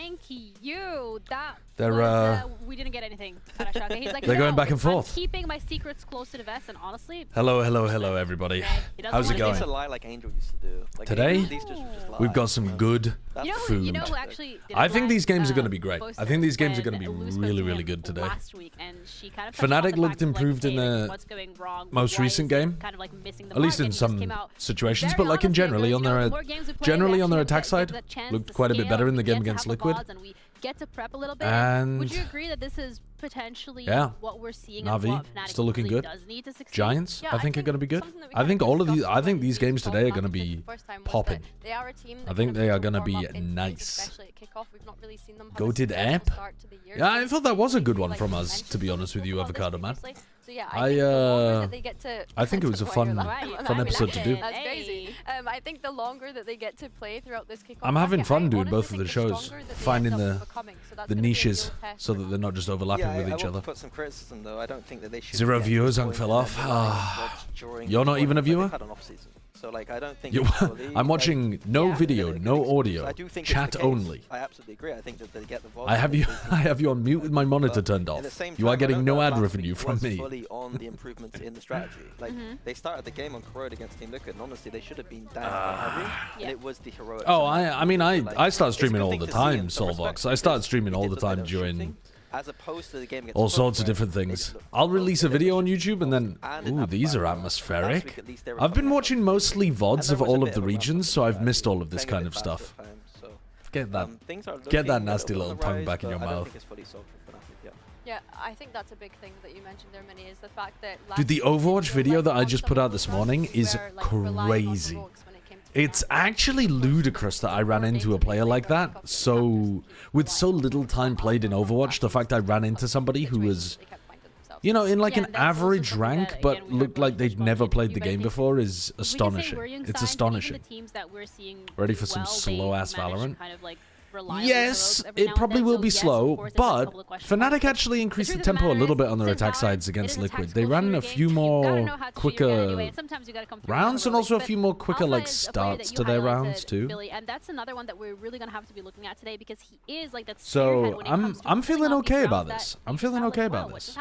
Thank you. That They're was, we didn't get anything. He's like, they're going back and forth. I'm keeping my secrets close to the vest, and honestly. Hello, everybody. How's it going? Lie like Angel used to do. Like, Today, we've got some good food. You know who actually did I think these games are going to be great. I think these games are going to be really good today. Fnatic looked improved in the most recent game, at least in some situations, but like in generally on their attack side, looked quite a bit better in the game against Liquid. Get to prep a little bit. And would you agree that this is potentially what we're seeing? NaVi still looking good. Giants, yeah, I think are going to be good. I think all of these. I think these games today are going to be popping. I think they are going to be nice. Goated app. Yeah, I thought that was a good one from us, to be honest with you, Avocado Man. I think it was a fun episode to do. That's crazy. I think the longer that they get to play throughout this kickoff, I'm having fun doing both of the shows, finding the niches so that they're not just overlapping with each other. Put some criticism though. I don't think that they should 0 viewers on fell off. You're not even a viewer? So like I don't think I'm watching no video, no audio, chat only. I absolutely agree. I think that they get the volume. I have you on mute with my monitor turned off. You are getting no ad revenue from me. Fully on the improvements in the strategy. Like they started the game on Corrode against Team Liquid, and honestly they should have been down heavy, and it was the heroic. Oh, I mean I start streaming all the time, Solvox. I start streaming all the time during as opposed to the game all sorts of different things. I'll release a video on YouTube and then, ooh, these are atmospheric. I've been watching mostly VODs of all of the regions, so I've missed all of this kind of stuff. Get that nasty little tongue back in your mouth. Yeah, I think that's a big thing that you mentioned there, Minnie, is the fact that... Dude, the Overwatch video that I just put out this morning is crazy. It's actually ludicrous that I ran into a player like that. So, with so little time played in Overwatch, the fact I ran into somebody who was, you know, in like an average rank, but looked like they'd never played the game before is astonishing. It's astonishing. Ready for some slow-ass Valorant? Yes, it probably will be slow, but Fnatic actually increased the tempo a little bit on their attack sides against Liquid. They ran a few more quicker rounds and also a few more quicker like starts to their rounds too. And that's another one that we're really gonna have to be looking at today because he is like that. So I'm feeling okay about this. I'm feeling okay about this.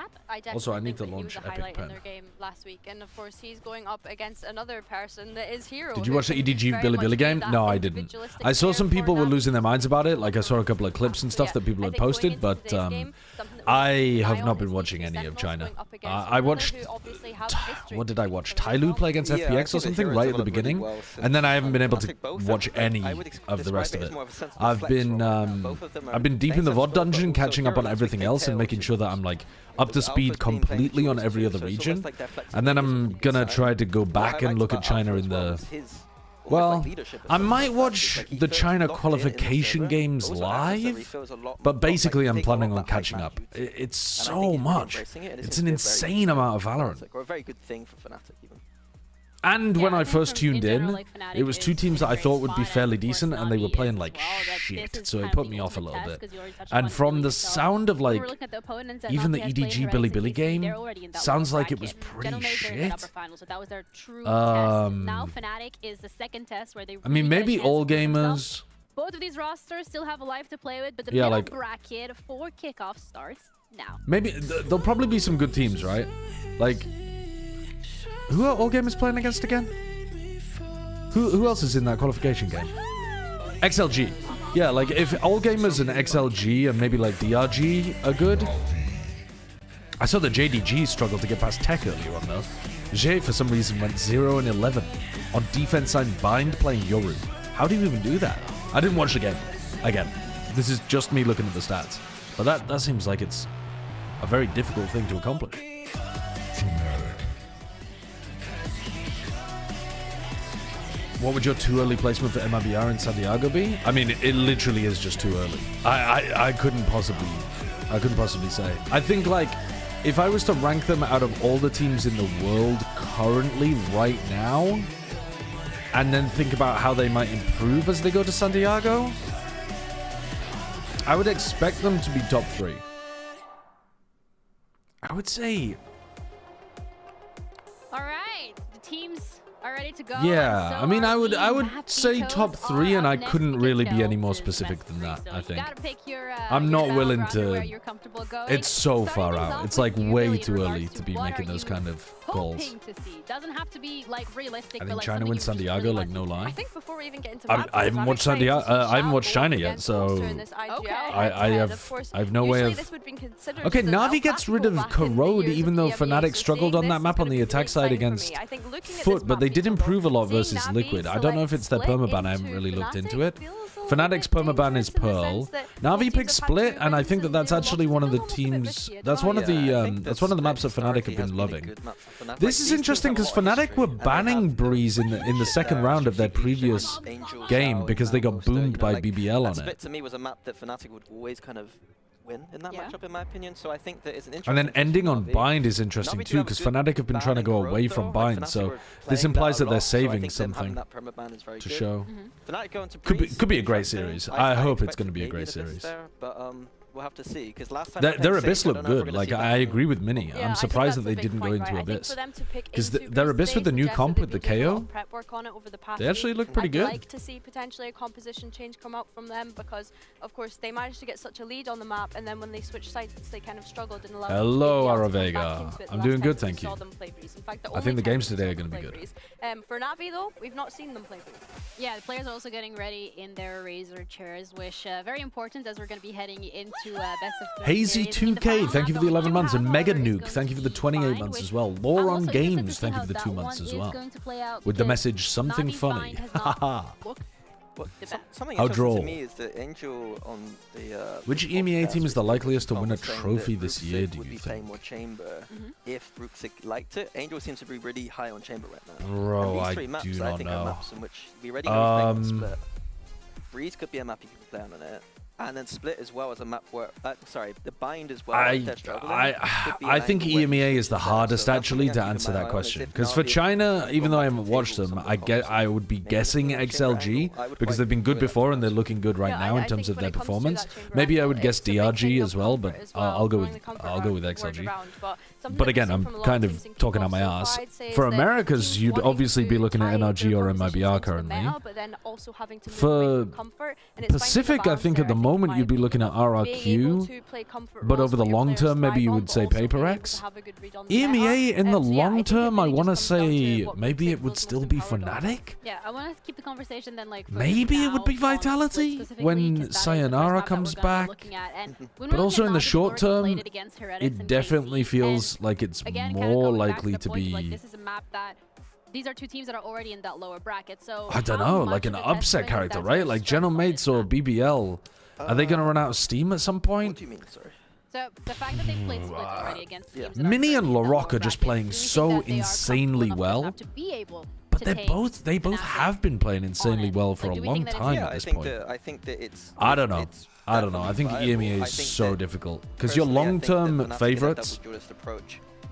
Also, I need to launch Epic Pen. Last week, and of course he's going up against another person that is Hero. Did you watch the EDG Billy game? No, I didn't. I saw some people were losing their minds about it. Like I saw a couple of clips and stuff that people had posted, but I have not been watching any of China. I watched, what did I watch? Tyloo play against FPX or something right at the beginning, and then I haven't been able to watch any of the rest of it. I've been deep in the VOD dungeon, catching up on everything else and making sure that I'm like up to speed completely on every other region, and then I'm gonna try to go back and look at China in the... Well, I might watch the China qualification games live, but basically I'm planning on catching up. It's so much. It's an insane amount of Valorant. And when I first tuned in, it was two teams that I thought would be fairly decent, and they were playing like shit, so it put me off a little bit. And from the sound of like, even the EDG Billy game, sounds like it was pretty shit. I mean, maybe all gamers... Both of these rosters still have a life to play with, but the middle bracket for kickoff starts now. Maybe, there'll probably be some good teams, right? Like... Who are all gamers playing against again? Who else is in that qualification game? XLG. Yeah, like if all gamers and XLG and maybe like DRG are good. I saw that JDG struggled to get past Tech earlier on though. Jay for some reason went 0-11 on defense side bind playing Yoru. How do you even do that? I didn't watch the game. Again, this is just me looking at the stats. But that seems like it's a very difficult thing to accomplish. What would your too early placement for MIBR in Santiago be? I mean, it literally is just too early. I couldn't possibly say. I think like if I was to rank them out of all the teams in the world currently right now, and then think about how they might improve as they go to Santiago, I would expect them to be top 3. I would say. All right, the teams are ready to go. Yeah, So I mean, I would NaVi say top 3, and I couldn't really be any more specific than that, I think. I'm not willing to... It's so far out. It's like way too early to be making those kind of calls. Doesn't have to be like realistic. I think China wins Santiago, like no lie. I think before we even get into I haven't watched Santiago. I haven't watched China yet, so I have no way of. Okay, NaVi gets rid of Corrode, even though Fnatic struggled on that map on the attack side against Foot, but they did improve a lot versus Liquid. I don't know if it's their permaban. I haven't really looked into it. Fnatic's permaban is Pearl. NaVi picks Split, and I think that that's actually one of the teams. That's one of the maps that Fnatic have been loving. This is interesting because Fnatic were banning Breeze in the second round of their previous game because they got boomed by BBL on it. Split to me was a map that Fnatic would always kind of win in that matchup, in my opinion. So I think that it's an interesting. And then ending on Bind is interesting too, because Fnatic have been trying to go away from Bind, so this implies that they're saving something to show. Could be a great series. I hope it's going to be a great series. We'll have to see, because last time their Abyss looked good. Like, I agree with Minnie. I'm surprised that they didn't go into Abyss. Because their Abyss with the new comp with the KO, they actually look pretty good. I'd like to see potentially a composition change come out from them, because, of course, they managed to get such a lead on the map, and then when they switched sides, they kind of struggled in allowing. Hello, Aravega. I'm doing good, thank you. I think the games today are going to be good. For NaVi, though, we've not seen them play Breeze. Yeah, the players are also getting ready in their Razor chairs, which very important as we're going to be heading into best of 3 Hazy 2K, thank you for the 11 months, and Mega Nuke, thank you for the 28 months as well. Lauron Games, thank you for the 2 months as well. With the message, something funny. Haha. Something How interesting droll. to me is that Angel on the Which EMEA team is the likeliest to win a trophy this year, do you think? More Chamber if Brooksig liked it. Angel seems to be really high on Chamber right now. Bro, I do not know. Are maps in which we already know he's playing on Split. Breeze could be a map you can play on it. And then Split as well as a map where, sorry, the Bind as well. I think EMEA is the hardest actually to answer that question, because for China, even though I haven't watched them, I would be guessing XLG because they've been good before and they're looking good right now in terms of their performance. Maybe I would guess DRG as well, but I'll go with XLG. But again, I'm kind of talking out my ass. For Americas, you'd obviously be looking at NRG or MIBR currently. For Pacific, I think at the moment you'd be looking at RRQ, but over the long term, maybe you would say PaperX. EMEA in the long term, I want to say maybe it would still be Fnatic. Yeah, I want to keep the conversation then like. Maybe it would be Vitality when Sayonara comes back. But also in the short term, it definitely feels like it's more likely to be. This is a map that these are 2 teams that are already in that lower bracket, so I don't know, like an upset character, right? Like Genomates or BBL. Are they going to run out of steam at some point? What do you mean, sorry? So the fact that they've played Split already against teams Minnie and Larocque are just playing so insanely well. But they both have been playing insanely well for a long time at this point. I think that it's. I don't know. I think EMEA is so difficult because your long-term favorites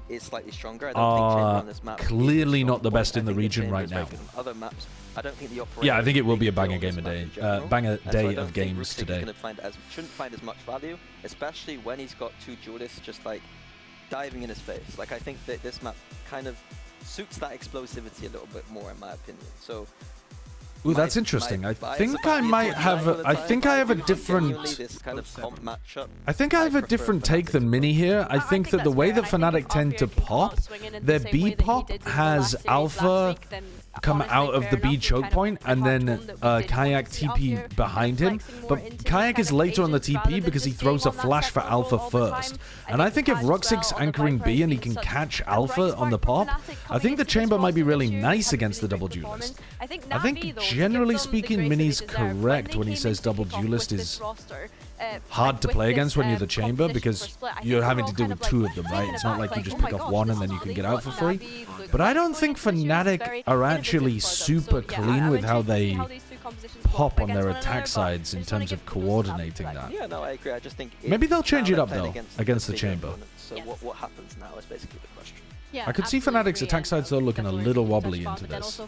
is slightly stronger. Are clearly not the best in the region right now. Other maps, I don't think the I think it will be a banger game a day, banger day of games today. Shouldn't find as much value, especially when he's got 2 duelists just like diving in his face. Like I think that this map kind of suits that explosivity a little bit more, in my opinion. So. Ooh, that's interesting. I think I might have. I think I have a different. I think I have a different take than Minnie here. I think that the way that Fnatic tend to pop, their B pop has Alpha come out of the B choke point and then Kayak TP behind him. But Kayak is later on the TP because he throws a flash for Alpha first. And I think if Ruxig's anchoring B and he can catch Alpha on the pop, I think the chamber might be really nice against the double duelist. I think generally speaking, Minnie's correct when he says double duelist is hard to play against when you're the chamber because you're having to deal with 2 of them, right? It's not like you just pick off 1 and then you can get out for free. But I don't think Fnatic are actually super clean with how they pop on their attack sides in terms of coordinating that. Yeah, no, I agree. I just think maybe they'll change it up though against the chamber. So what happens now is basically the question. Yeah, I could see Fnatic's attack sides though looking a little wobbly into this.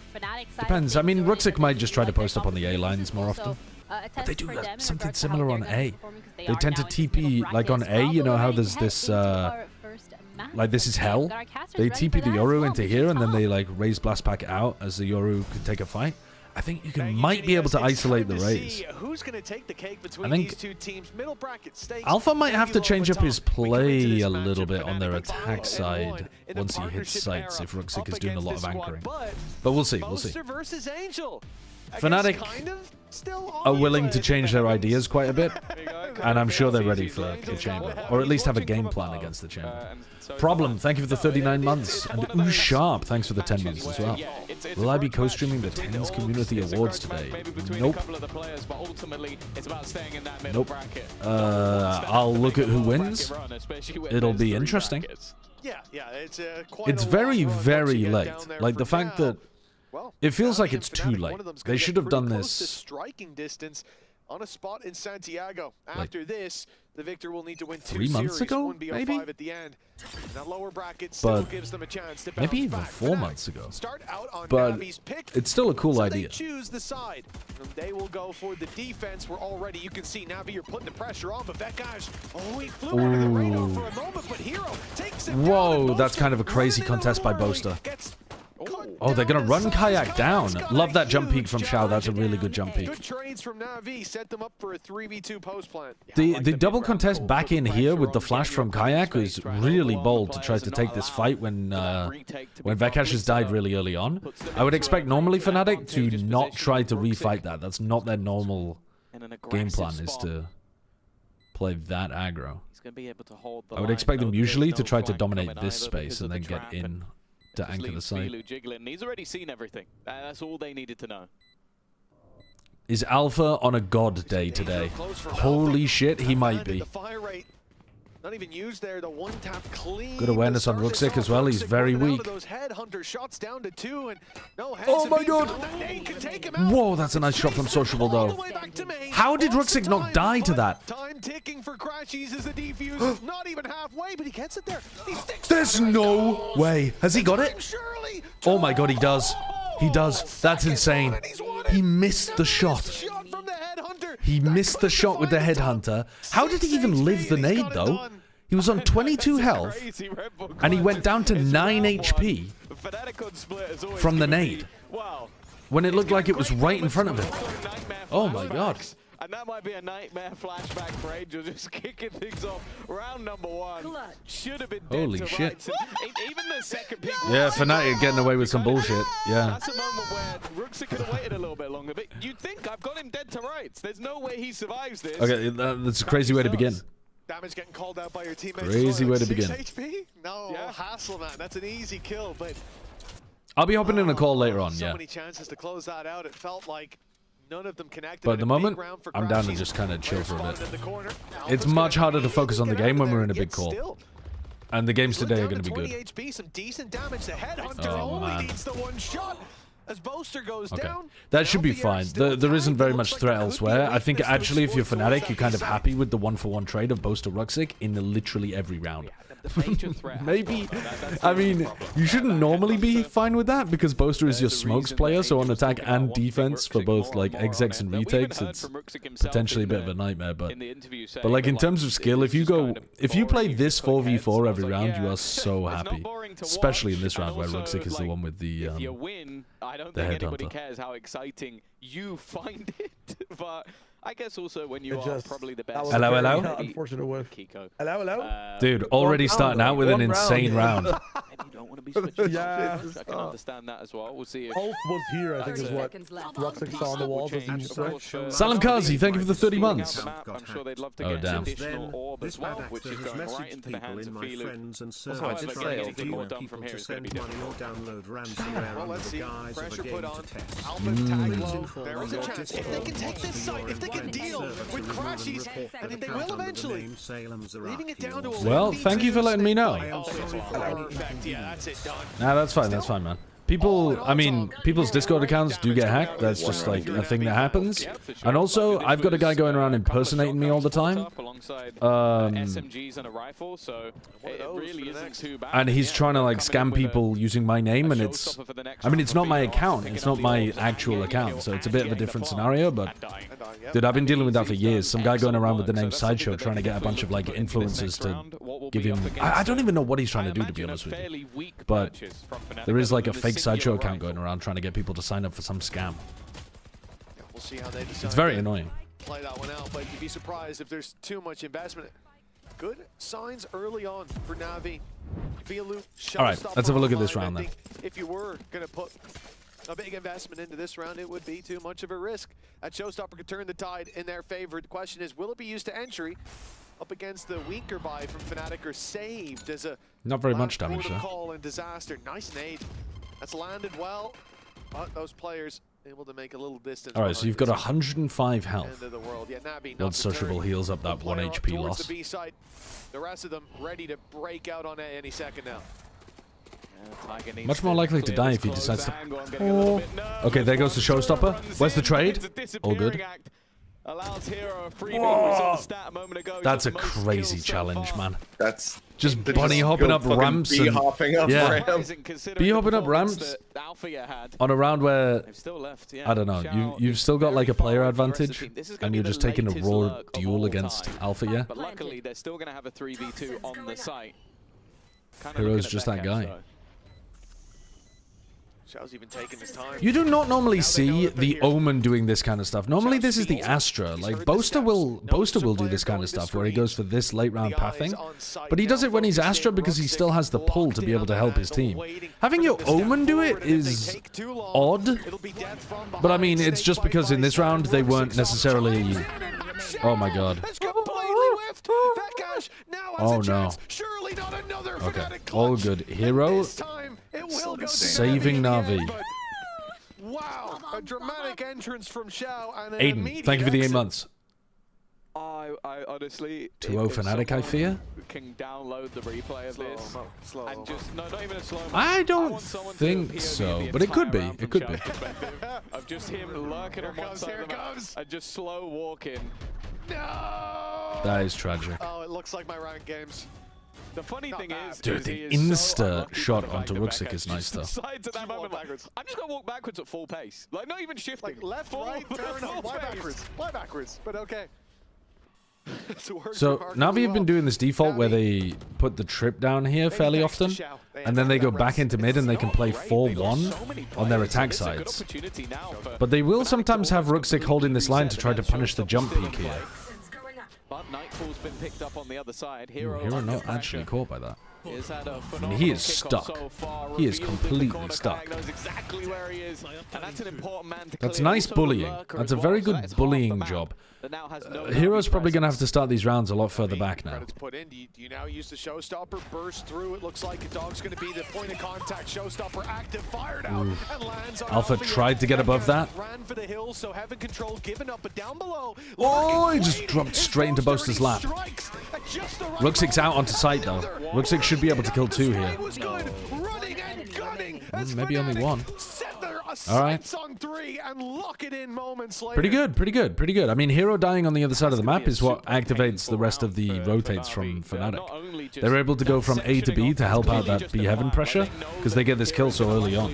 Depends. I mean, Ruxic might just try to post up on the A lines more often. But they do something similar on A. They tend to TP, like on A, you know how there's this like this is hell. They TP the Yoru into here, and then they like raise Blast Pack out as the Yoru could take a fight. I think you might be able to isolate the raise. I think Alpha might have to change up his play a little bit on their attack side once he hits sites if Ruxic is doing a lot of anchoring. But we'll see, we'll see. Fnatic are willing to change their ideas quite a bit, and I'm sure they're ready for the Chamber, or at least have a game plan against the Chamber. Problem, thank you for the 39 months, and Ooh Sharp, thanks for the 10 months as well. Will I be co-streaming the TENS Community Awards today? Nope. Nope. I'll look at who wins. It'll be interesting. It's very, very late. Like the fact that it feels like it's too late. They should have done this striking distance on a spot in Santiago. After this, the victor will need to win 3 months ago, maybe? At the end. That lower bracket still gives them a chance to maybe even 4 months ago. Start out on NaVi's pick. It's still a cool idea. They choose the side. They will go for the defense. We're already, you can see NaVi, you're putting the pressure on, but that guy's, he flew under the radar for a moment, but Hero takes him Whoa, down. that's kind of a crazy contest by Boaster. Oh, they're going to run Kayak down. Love that jump peek from Xiao. That's a really good jump peek. Good trades from NaVi set them up for a 3v2 post plant. The double contest back in here with the flash from Kayak is really bold to try to take this fight when Vekash has died really early on. I would expect normally Fnatic to not try to refight that. That's not their normal game plan, is to play that aggro. I would expect them usually to try to dominate this space and then get in to anchor the site. He's already seen everything. That's all they needed to know. Is Alpha on a god day today? Holy shit, he might be. Not even used there, the one tap clean. Good awareness on Ruxic as well. He's very weak. Oh my god! Whoa, that's a nice shot from Sociable though. How did Ruxic not die to that? Time ticking for Crashies as the defuse not even halfway, but he gets it there. There's no way. Has he got it? Oh my god, he does. He does. That's insane. He missed the shot. He missed the shot with the Headhunter. How did he even live the nade, though? He was on 22 health, and he went down to 9 HP from the nade, when it looked like it was right in front of him. Oh my god. And that might be a nightmare flashback for Angel, just kicking things off. Round number 1 should have been dead. Holy shit. Even the second pick. Yeah, Fnatic getting away with some bullshit. Yeah. That's a moment where Ruxic could have waited a little bit longer, but you'd think I've got him dead to rights. There's no way he survives this. Okay, that's a crazy way to begin. Damage getting called out by your teammates. Crazy way to begin. 6 HP? No, hassle, man. That's an easy kill, but I'll be hopping in a call later on, so yeah. many chances to close that out. It felt like none of them connected. But at the moment, I'm down to just kind of chill for a bit. It's much harder to focus on the game when we're in a big call. And the games today are going to be good. Oh, man. Okay. That should be fine. There isn't very much threat elsewhere. I think actually if you're Fnatic, you're kind of happy with the 1-for-1 trade of Boaster Ruxic in literally every round. Maybe. I mean, you shouldn't normally be fine with that because Boaster is your smokes player, so on attack and defense for both like execs and retakes, it's potentially a bit of a nightmare. But like in terms of skill, if you play this 4v4 every round, you are so happy. Especially in this round where Ruxic is the one with the I don't think anybody cares how exciting you find it, but I guess also when you are probably the best. Hello, hello. Unfortunate whiff. Kiko. Hello, hello. Dude, already starting out with an insane round. Maybe you don't want to be switching. Yeah. I can understand that as well. We'll see if Ulf was here, I think is what Ruxic saw on the walls as he said. Salam Kazi, thank you for the 30 months. I'm sure they'd love to Oh, get damn. additional orb as well, which is going right into the hands of Filu. However, getting anything more done from here is going to be difficult. Well, let's see. Pressure put on. Alpha tag low. There is a chance. If they can take this site, if they can deal with Crashies, and they will eventually, leaving it down to a Well, thank you for letting me know. Perfect. Yeah, that's it. Done. Nah, that's fine, man. People, I mean, people's Discord accounts do get hacked. That's just like a thing that happens. And also, I've got a guy going around impersonating me all the time. And he's trying to like scam people using my name, and it's, I mean, it's not my account. It's not my actual account, so it's a bit of a different scenario. But dude, I've been dealing with that for years. Some guy going around with the name Sideshow trying to get a bunch of like influencers to give him... I don't even know what he's trying to do, to be honest with you. But there is like a fake sideshow account going around trying to get people to sign up for some scam. We'll see how they decide. It's very annoying. Play that one out, but you'd be surprised if there's too much investment. Good signs early on for NaVi. All right, let's have a look at this round then. If you were going to put a big investment into this round, it would be too much of a risk. That Showstopper could turn the tide in their favor. The question is, will it be used to entry up against the weaker buy from Fnatic, or saved as a not very much damage though. Call and disaster. Nice nade. That's landed well, but those players able to make a little distance. All right, so you've got 105 health. End of the world. Yeah, NaVi Once Sociable heals up that 1 HP loss. The B side. The rest of them ready to break out on A any second now. Much more likely to die if he decides to... Oh. Okay, there goes the Showstopper. Where's the trade? All good. That's a crazy challenge, man. That's just bunny hopping up ramps and hopping up ramps. Bee hopping up ramps on a round where I don't know. You've still got like a player advantage, and you're just taking a raw duel against Alpha. Yeah. But luckily, they're still going to have a 3v2 on the site. Hero's just that guy. Even taking his time. You do not normally see the Omen doing this kind of stuff. Normally this is the Astra. Like Boaster will do this kind of stuff where he goes for this late round pathing. But he does it when he's Astra because he still has the pull to be able to help his team. Having your Omen do it is odd. But I mean, it's just because in this round they weren't necessarily... Oh my god. Oh no. Okay, all good. Hero saving NaVi. Wow, a dramatic entrance from Xiao and an Aiden, thank you for the 8 months. I honestly 2-0 Fnatic, I fear. Can download the replay of this and just not even a slow. I don't think so, but it could be. It could be. Of just him lurking on one side of the map and just slow walking. No. That is tragic. Oh, it looks like my rank games. The funny thing is, dude, the insta shot onto Ruxic is nice though. I'm just gonna walk backwards at full pace, like not even shifting. Like left, right, turn, why backwards? But okay. So NaVi have been doing this default where they put the trip down here fairly often, and then they go back into mid and they can play 4-1 on their attack sides. But they will sometimes have Ruxic holding this line to try to punish the jump peek here. But Nightfall's been picked up on the other side. Hero not actually caught by that. I mean, he is stuck. He is completely stuck. That's nice bullying. That's a very good bullying job. Hero's probably going to have to start these rounds a lot further back now. Do you now use the Showstopper, burst through? It looks like a dog's going to be the point of contact. Showstopper active, fired out, and lands on Alpha tried to get above that. Ran for the hill, so Heaven Control given up, but down below. Oh, he just dropped straight into Boaster's lap. Ruxic's out onto site though. Ruxic should be able to kill 2 here. Maybe only 1. All right. Pretty good, pretty good, pretty good. I mean, Hero dying on the other side of the map is what activates the rest of the rotates from Fnatic. They're able to go from A to B to help out that B Heaven pressure because they get this kill so early on.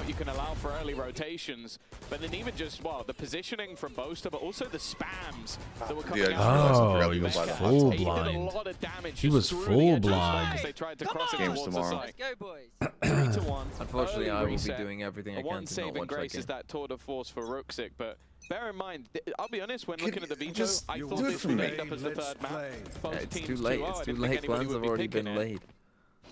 You can allow for early rotations, but then even just the positioning from Boaster, but also the spams that were coming out. Oh, he was full blind. He was full blind. Games tomorrow. Let's go, boys. 3-1. Unfortunately, I will be doing everything I can to not one saving grace is that tour de force for Ruxic, but bear in mind, I'll be honest, when looking at the veto, I thought this would end up as the 3rd map. It's too late. It's too late. Plans have already been laid.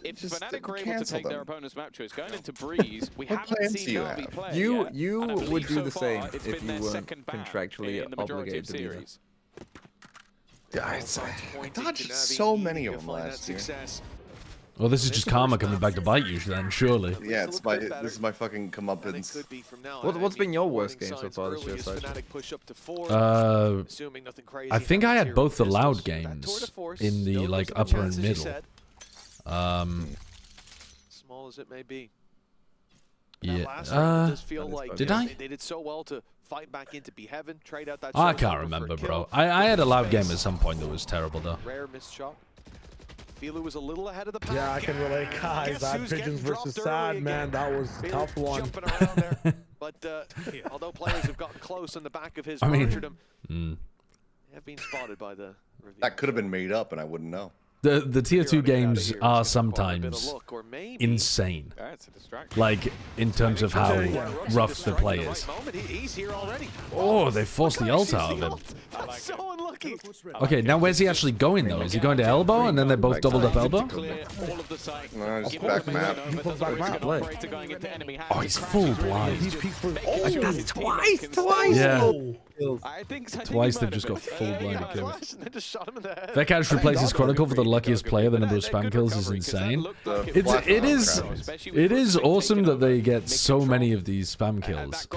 If Fnatic were able to take their opponent's map choice, going into Breeze, we haven't seen NaVi play yet. You would do the same if you weren't contractually obligated to do that. Yeah, I dodged so many of them last year. Well, this is just karma coming back to bite you then, surely. Yeah, this is my fucking comeuppance. What's been your worst game so far this year, Saj? I think I had both the loud games in the like upper and middle. Small as it may be. Yeah. Did I? They did so well to fight back into Be Heaven, trade out that. I can't remember, bro. I had a loud game at some point that was terrible though. Rare missed shot. Filu was a little ahead of the pack. Yeah, I can relate, guys. That Pigeons versus Sad, man, that was a tough one. Jumping around there. But although players have gotten close on the back of his martyrdom, have been spotted by the reveal. That could have been made up, and I wouldn't know. The tier 2 games are sometimes insane. Like, in terms of how rough the play is. Oh, they forced the ult out of him. Okay, now where's he actually going, though? Is he going to elbow, and then they both doubled up elbow? No, he's back map. Oh, he's full blind. Twice! Yeah. Twice they've just got full blinded kills. Vekash replaces Chronicle for the luckiest player. The number of spam kills is insane. It is awesome that they get so many of these spam kills.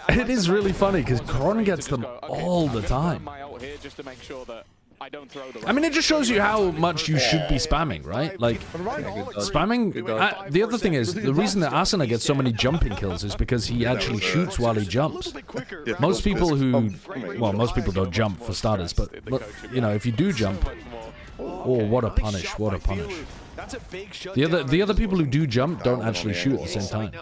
It is really funny because Chron gets them all the time. I mean, it just shows you how much you should be spamming, right? Like, spamming... the other thing is, the reason that Asuna gets so many jumping kills is because he actually shoots while he jumps. Most people who... Well, most people don't jump, for starters, but, you know, if you do jump... Oh, what a punish, what a punish. The other people who do jump don't actually shoot at the same time.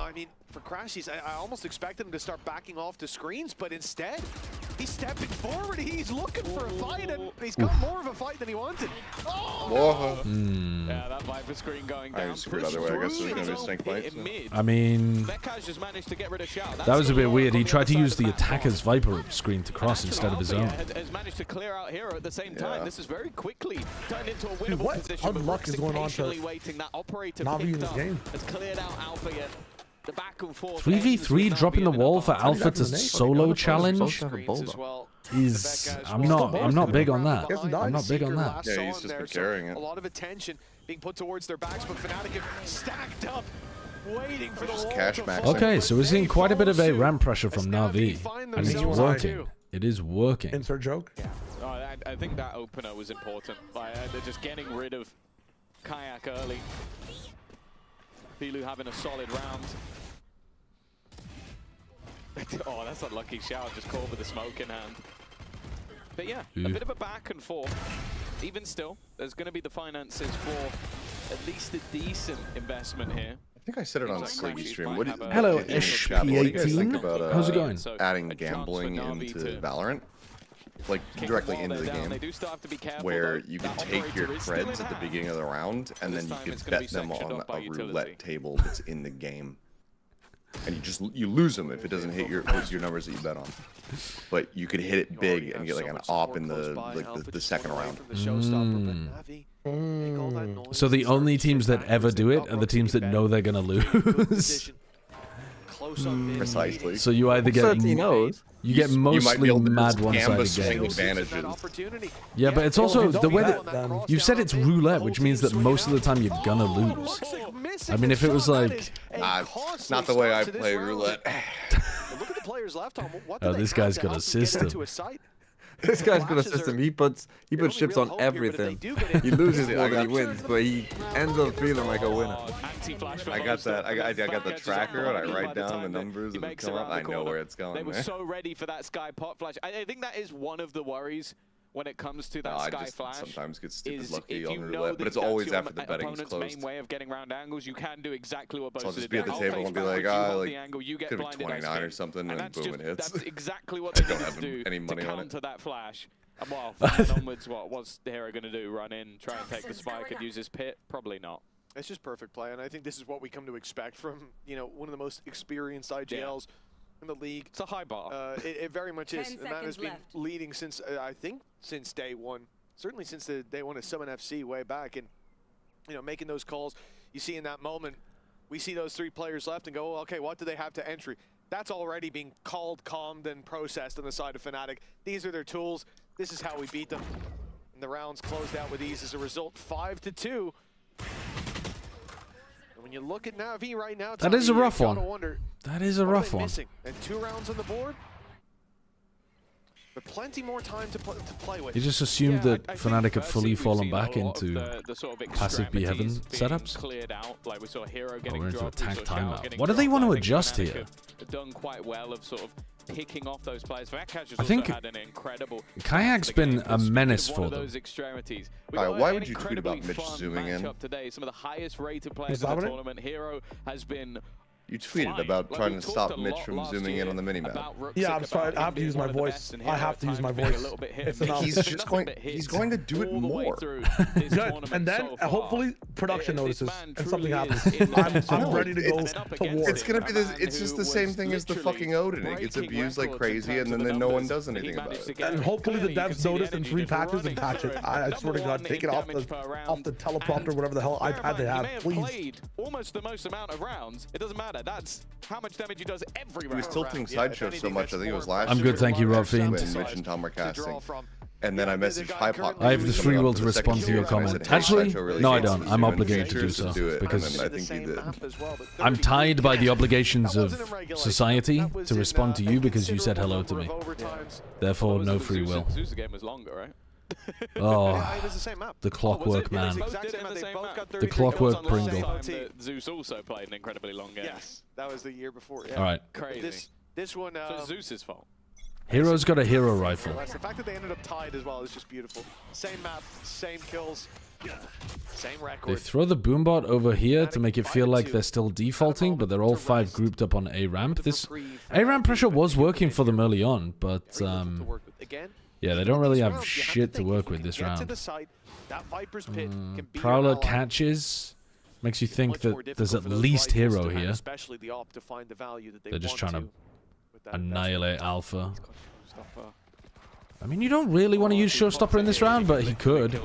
For Crashies, I almost expected him to start backing off the screens, but instead, he's stepping forward. He's looking for a fight, and he's got more of a fight than he wanted. Oh! Yeah, that Viper screen going down. I screwed other way. I guess there's going to be a stink fight. I mean, that was a bit weird. He tried to use the attacker's Viper screen to cross instead of his own. Has managed to clear out Hero at the same time. This is very quickly turned into a winnable position. What luck is going on to NaVi in this game? Has cleared out Alpha yet. The back and forth 3v3 dropping the wall for Alpha to solo challenge is I'm not big on that. I'm not big on that. Yeah, he's just been carrying it. A lot of attention being put towards their backs, but Fnatic have stacked up, waiting for the wall cash max. Okay, so we're seeing quite a bit of a ramp pressure from NaVi, and it's working. It is working. Insert joke. I think that opener was important. They're just getting rid of Kayak early. Pilu having a solid round. Oh, that's a lucky shout, just caught with the smoke in hand. But yeah, a bit of a back and forth. Even still, there's going to be the finances for at least a decent investment here. I think I said it on a Slinky stream. Hello, what do you guys think about how's it going? Adding gambling into Valorant? Like, directly into the game, where you can take your creds at the beginning of the round, and then you can bet them on a roulette table that's in the game. And you lose them if it doesn't hit your numbers that you bet on. But you could hit it big and get like an op in the second round. So the only teams that ever do it are the teams that know they're gonna lose. Precisely. So you either get you get mostly mad one-sided games. Yeah, but it's also the way that you've said it's roulette, which means that most of the time you're gonna lose. I mean, if it was like, not the way I play roulette. Look at the players left on. Oh, this guy's got a system. This guy's got a system. He puts chips on everything. He loses more than he wins, but he ends up feeling like a winner. I got that. I got the tracker, and I write down the numbers that come up. I know where it's going. They were so ready for that Sky pot flash. I think that is one of the worries when it comes to that Sky flash. Sometimes get stupid lucky on roulette, but it's always after the betting's closed. Main way of getting around angles, you can do exactly what both so I'll just be at the table and be like, could be 29 or something, and boom, it hits. That's exactly what they need to do any money to on counter that flash. And well, from then onwards, what's the hero going to do? Run in, try and take the spike and use his pit? Probably not. It's just perfect play, and I think this is what we come to expect from, one of the most experienced IGLs in the league. It's a high bar. It very much is. And that has been leading since, I think, since day one. Certainly since the day one of Summon FC way back. And, making those calls, you see in that moment, we see those 3 players left and go, okay, what do they have to entry? That's already being called, calmed, and processed on the side of Fnatic. These are their tools. This is how we beat them. And the rounds closed out with ease as a result, 5-2. When you look at NaVi right now, that is a rough one. That is a rough one. And 2 rounds on the board, but plenty more time to play with. You just assumed that Fnatic had fully fallen back into the sort of passive B heaven setups. Cleared out, like we saw Hero getting we're into dropped, attack timeout. What do they want to adjust here? Done quite well of sort of picking off those players. I think Kayak's been a menace for them. Why would you tweet about Mitch zooming in? Today. Some of the highest rated players in the tournament. Hero has been You tweeted about trying to stop Mitch from zooming in on the minimap. Yeah, I'm sorry. I have to use my voice. I have to use my voice. It's enough. He's going to do it more. Good. And then hopefully production notices and something happens. I'm ready to go to war. It's gonna be this. It's just the same thing as the fucking Odin. It gets abused like crazy, and then no one does anything about it. And hopefully the devs notice in 3 patches and patch it. I swear to God, take it off the teleprompter, whatever the hell iPad they have, please. Almost the most amount of rounds. It doesn't matter. That's how much damage he does every round. He was tilting sideshow so much. I think it was last year. I'm good, thank you, Rob Fiend. When Mitch and Tom were casting. And then I messaged Hypop. I have the free will to respond to your comment. Actually, no, I don't. I'm obligated to do so because I'm tied by the obligations of society to respond to you because you said hello to me. Therefore, no free will. Oh, the clockwork man. The clockwork Pringle. Zeus also played an incredibly long game. Yes, that was the year before. Yeah. All right. Crazy. This one. So it's Zeus's fault. Hero's got a hero rifle. The fact that they ended up tied as well is just beautiful. Same map, same kills, same record. They throw the boombot over here to make it feel like they're still defaulting, but they're all 5 grouped up on A ramp. This A ramp pressure was working for them early on, but yeah, they don't really have shit to work with this round. Prowler catches. Makes you think that there's at least hero here. They're just trying to annihilate Alpha. I mean, you don't really want to use Showstopper in this round, but he could.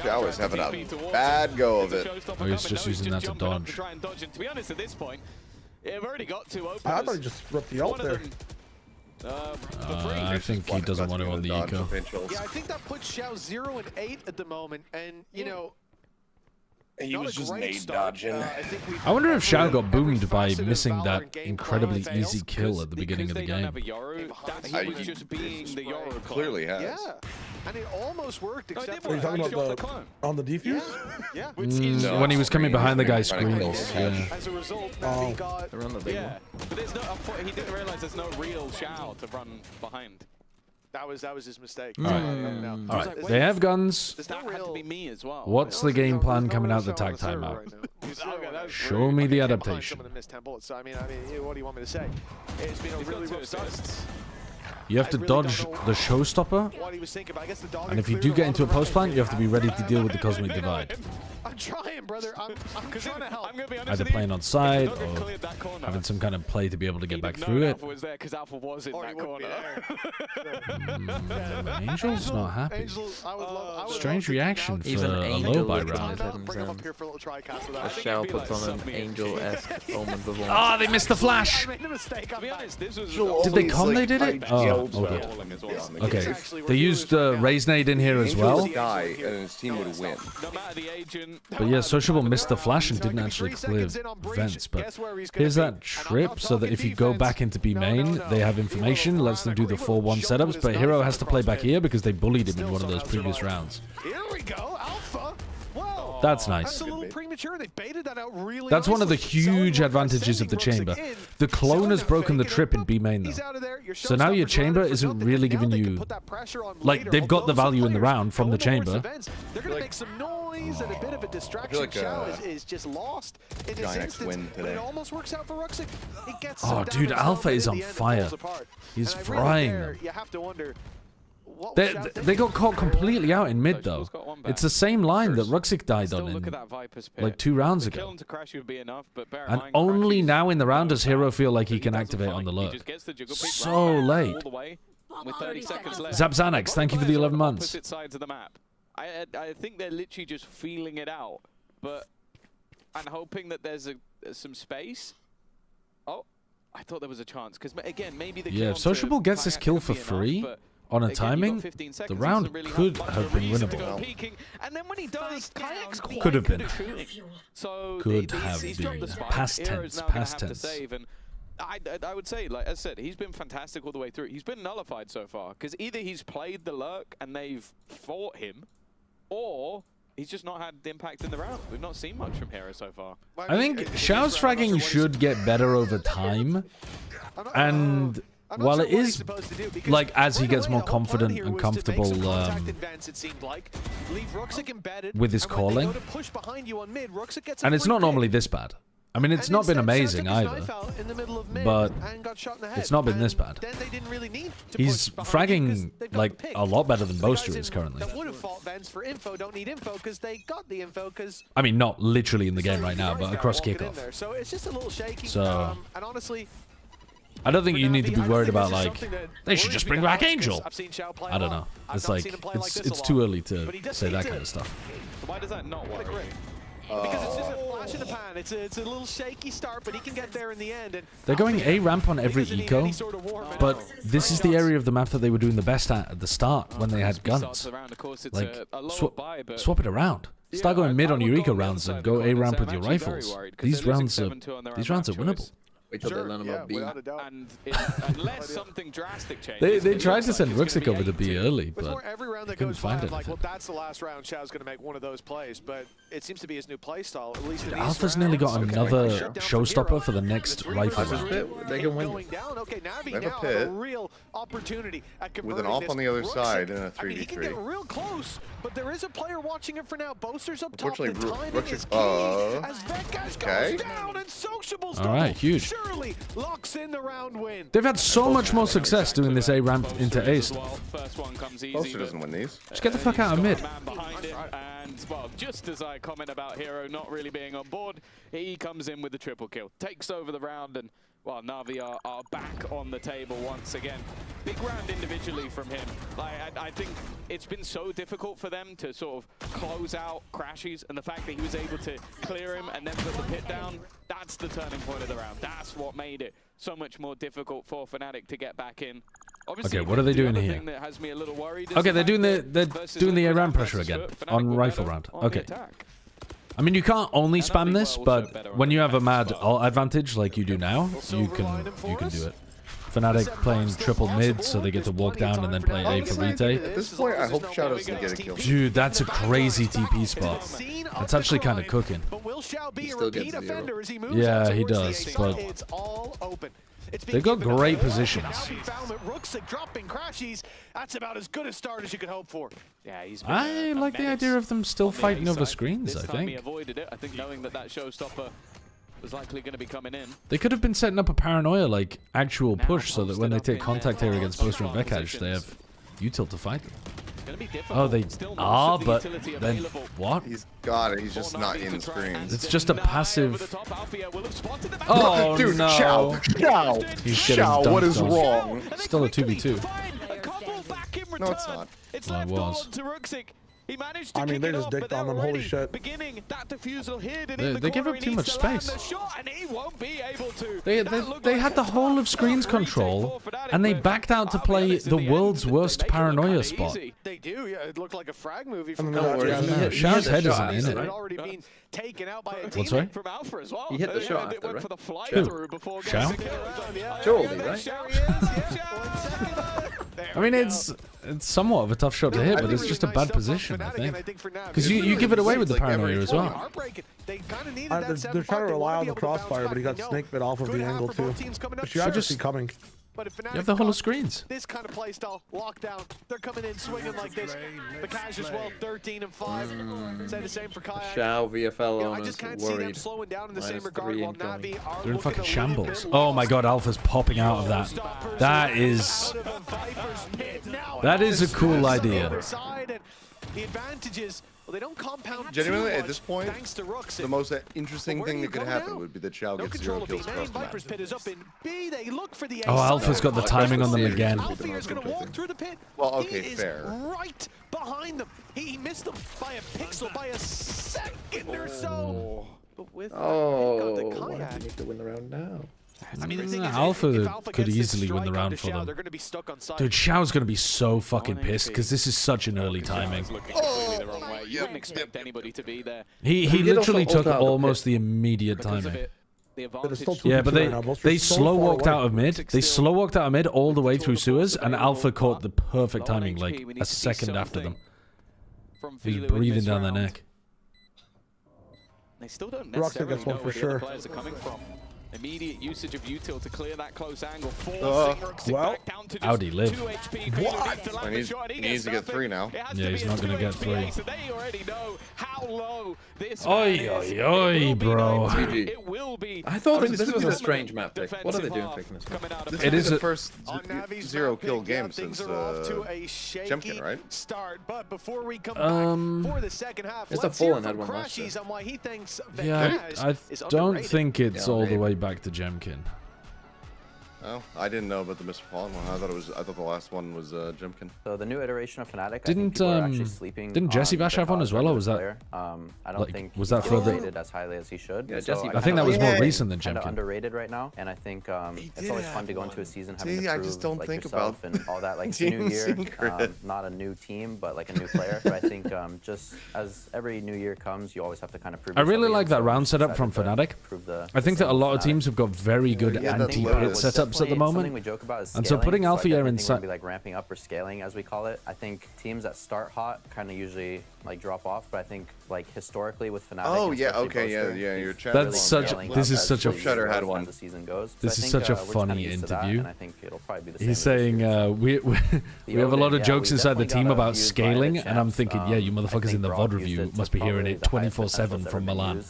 Showers having a bad go of it. Oh, he's just using that to dodge. I thought he just ripped the ult there. I think he doesn't want to on the eco. Yeah, I think that puts Xiao 0 and 8 at the moment, and you know. He was just nade dodging. I wonder if Xiao got boomed by missing that incredibly easy kill at the beginning of the game. He was just being the Yoru clearly has. Yeah, and it almost worked except for... Are you talking about on the defuse? Yeah. No, when he was coming behind the guy's screens. Yeah. As a result, NaVi got... They're on the big one. But there's no, he didn't realize there's no real Xiao to run behind. That was his mistake. All right. All right. They have guns. That had to be me as well. What's the game plan coming out the tag timeout? Show me the adaptation. I mean, what do you want me to say? It's been a really rough start. You have to dodge the Showstopper, and if you do get into a post plant, you have to be ready to deal with the Cosmic Divide. I'm trying, brother. I'm trying to help. Either playing on side or having some kind of play to be able to get back through it. Angel's not happy. Strange reaction for a low buy round. A Shao puts on an Angel-esque omen before. Ah, they missed the flash! Did they come they did it? Oh, okay. Okay, they used Raise Nade in here as well. Guy and his team would win. But yeah, Sociable missed the flash and didn't actually clear vents. But here's that trip so that if you go back into B main, they have information, lets them do the 4-1 setups. But Hero has to play back here because they bullied him in one of those previous rounds. Here we go, Alpha. Whoa. That's nice. That's a little premature. They baited that out really That's one of the huge advantages of the chamber. The clone has broken the trip in B main though. So now your chamber isn't really giving you... Like, they've got the value in the round from the chamber. They're going to make some noise and a bit of a distraction. Xiao is just lost in this instance, but it almost works out for Ruxic. Oh, dude, Alpha is on fire. He's frying them. You have to wonder... They got caught completely out in mid though. It's the same line that Ruxic died on in like 2 rounds ago. And only now in the round does Hero feel like he can activate on the lurk. So late. Zap Xanax, thank you for the 11 months. I think they're literally just feeling it out, and hoping that there's some space. Oh, I thought there was a chance because again maybe the if Sociable gets this kill for free on a timing, the round could have been winnable. And then when he does, could have been. So could have been. Past tense. Past tense. I would say, like I said, he's been fantastic all the way through. He's been nullified so far because either he's played the lurk and they've fought him, or he's just not had the impact in the round. We've not seen much from Hero so far. I think Xiao's fragging should get better over time, and while it is, like, as he gets more confident and comfortable with his calling, and it's not normally this bad. I mean, it's not been amazing either, but it's not been this bad. He's fragging, like, a lot better than Boaster is currently. I mean, not literally in the game right now, but across kickoff. So, I don't think you need to be worried about, like, they should just bring back Angel. I don't know. It's like, it's too early to say that kind of stuff. Why does that not work? Because it's just a flash in the pan. It's a little shaky start, but he can get there in the end. And they're going A ramp on every eco, but this is the area of the map that they were doing the best at the start when they had guns. Like, swap it around. Start going mid on your eco rounds and go A ramp with your rifles. These rounds are winnable. Wait till they learn about B. And unless something drastic changes, they tried to send Ruxic over to B early, but they couldn't find anything. Like, well, that's the last round. Xiao's going to make one of those plays, but it seems to be his new play style. At least Alpha's nearly got another showstopper for the next rifle round. They can win. Okay, NaVi now have a real opportunity at converting with an AWP on the other side and a 3v3. I mean, he can get real close, but there is a player watching him for now. Boaster's up top. The Unfortunately, timing is key as Vetgas goes down and Sociables all right, huge. locks in the round win. They've had so much more success doing this A ramp into A stuff. Boaster doesn't win these. Just get the fuck out of mid. And, well, just as I comment about Hero not really being on board, he comes in with the triple kill, takes over the round, and, well, NaVi are back on the table once again. Big round individually from him. Like, I think it's been so difficult for them to sort of close out Crashies, and the fact that he was able to clear him and then put the pit down, that's the turning point of the round. That's what made it so much more difficult for Fnatic to get back in. Obviously, okay, what are they doing here? That has me a little worried okay, they're doing the A ramp pressure again on rifle round. Okay. I mean, you can't only spam this, but when you have a mad ult advantage like you do now, you can do it. Fnatic playing triple mid, so they get to walk down and then play A for retake. At this point, I hope Xiao doesn't get a kill. Dude, that's a crazy TP spot. That's actually kind of cooking. He still gets 0. Yeah, he does, but they've got great positions. That's about as good a start as you could hope for. Yeah, I like the idea of them still fighting over screens, I think. He avoided it. I think knowing that showstopper was likely going to be coming in. They could have been setting up a paranoia, like, actual push, so that when they take contact here against Boaster and Vekaj, they have util to fight them. Oh, they are, but then what? He's got it. He's just not in screens. It's just a passive. Oh, dude, no. Xiao. He's getting dunked what is on. wrong? Still a 2v2. No, it's not. Well, it was. I mean, they just dicked on them. Holy shit. They give up too much space. They had the whole of screens control, and they backed out to play the world's worst paranoia spot. They do, yeah. It looked like a frag movie from Xiao's head isn't in it. already been taken out by a What's right? From Alpha as well. He hit the shot after, right? For the fly Who? through before Xiao? Surely, right? I mean, it's somewhat of a tough shot to hit, but it's just a bad position, I think. Because you give it away with the paranoia as well. They're trying to rely on the crossfire, but he got snake bit off of the angle too. But you just see coming. But if You have the whole of screens. This kind of playstyle, lockdown, they're coming in swinging like this. Vekaj as well, 13 and 5. Say the same for Kayak. Xiao VFL I just can't see them slowing down in the same regard while NaVi are They're in fucking shambles. Oh my god, Alpha's popping out of that. That is a cool idea. The advantages, well, they don't compound. Genuinely, at this point, the most interesting thing that could happen would be that Xiao gets 0 kills across the map. Oh, Alpha's got the timing on them again. Well, okay, fair. Right behind them. He missed them by a pixel, by a second or so. But with the Kayak, need to win the round now. I mean, Alpha could easily win the round for them. Dude, Xiao's going to be so fucking pissed because this is such an early timing. You wouldn't expect anybody to be there. He literally took almost the immediate timing. Yeah, but they slow walked out of mid. They slow walked out of mid all the way through sewers, and Alpha caught the perfect timing, like a second after them. He was breathing down their neck. They still don't necessarily know where the other players are coming from. Immediate usage of util to clear that close angle. Forcing back down to how'd he live? 2 HP. What? He needs to get 3 now. Yeah, he's not going to get 3. So they already know how low this Oi, oi, oi, bro. It will be. I thought this was a strange map pick. What are they doing picking this map? This is the first 0-kill game since Jemkin, right? But before we come back for the second half, it's a Fallen had one last year. Yeah, I don't think it's all the way back to Jemkin. Oh, I didn't know about the Mr. Fallen one. I thought the last one was Jemkin. So the new iteration of Fnatic, didn't Jesse Bash have one as well, or was that? I don't think was that further rated as highly as he should. Yeah, so I think that was more recent than Jemkin. Underrated right now, and I think it's always fun to go into a season having to I just don't like think yourself about and all that. Like new year, not a new team, but like a new player. But I think just as every new year comes, you always have to kind of prove. I really like that round setup from Fnatic. I think that a lot of teams have got very good anti-pit setups at the moment. About is and so putting Alpha inside, be like ramping up or scaling as we call it. I think teams that start hot kind of usually like drop off, but I think like historically with Fnatic. Oh yeah, okay, yeah. Your chat. That's such. This is such a. Shutter had one. The season goes. This is such a funny interview. And I think it'll probably be the same. He's saying we have a lot of jokes inside the team about scaling, and I'm thinking, yeah, you motherfuckers in the VOD review must be hearing it 24/7 from Milan.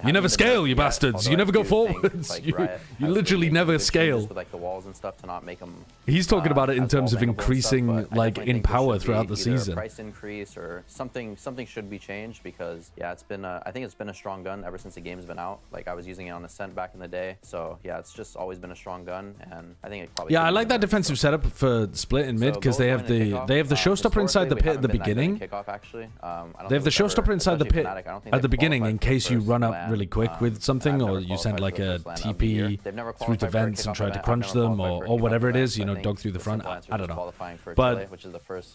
You never scale, you bastards. You never go forwards. You literally never scale. Like the walls and stuff to not make them. He's talking about it in terms of increasing, like, in power throughout the season. A price increase or something should be changed because yeah, it's been I think it's been a strong gun ever since the game's been out. Like I was using it on Ascent back in the day, so yeah, it's just always been a strong gun, and I think it probably. Yeah, I like that defensive setup for split and mid because they have the showstopper inside the pit at the beginning. They have the showstopper inside the pit at the beginning in case you run up really quick with something, or you send like a TP through to vents and try to crunch them, or whatever it is, you know, dog through the front. I don't know. But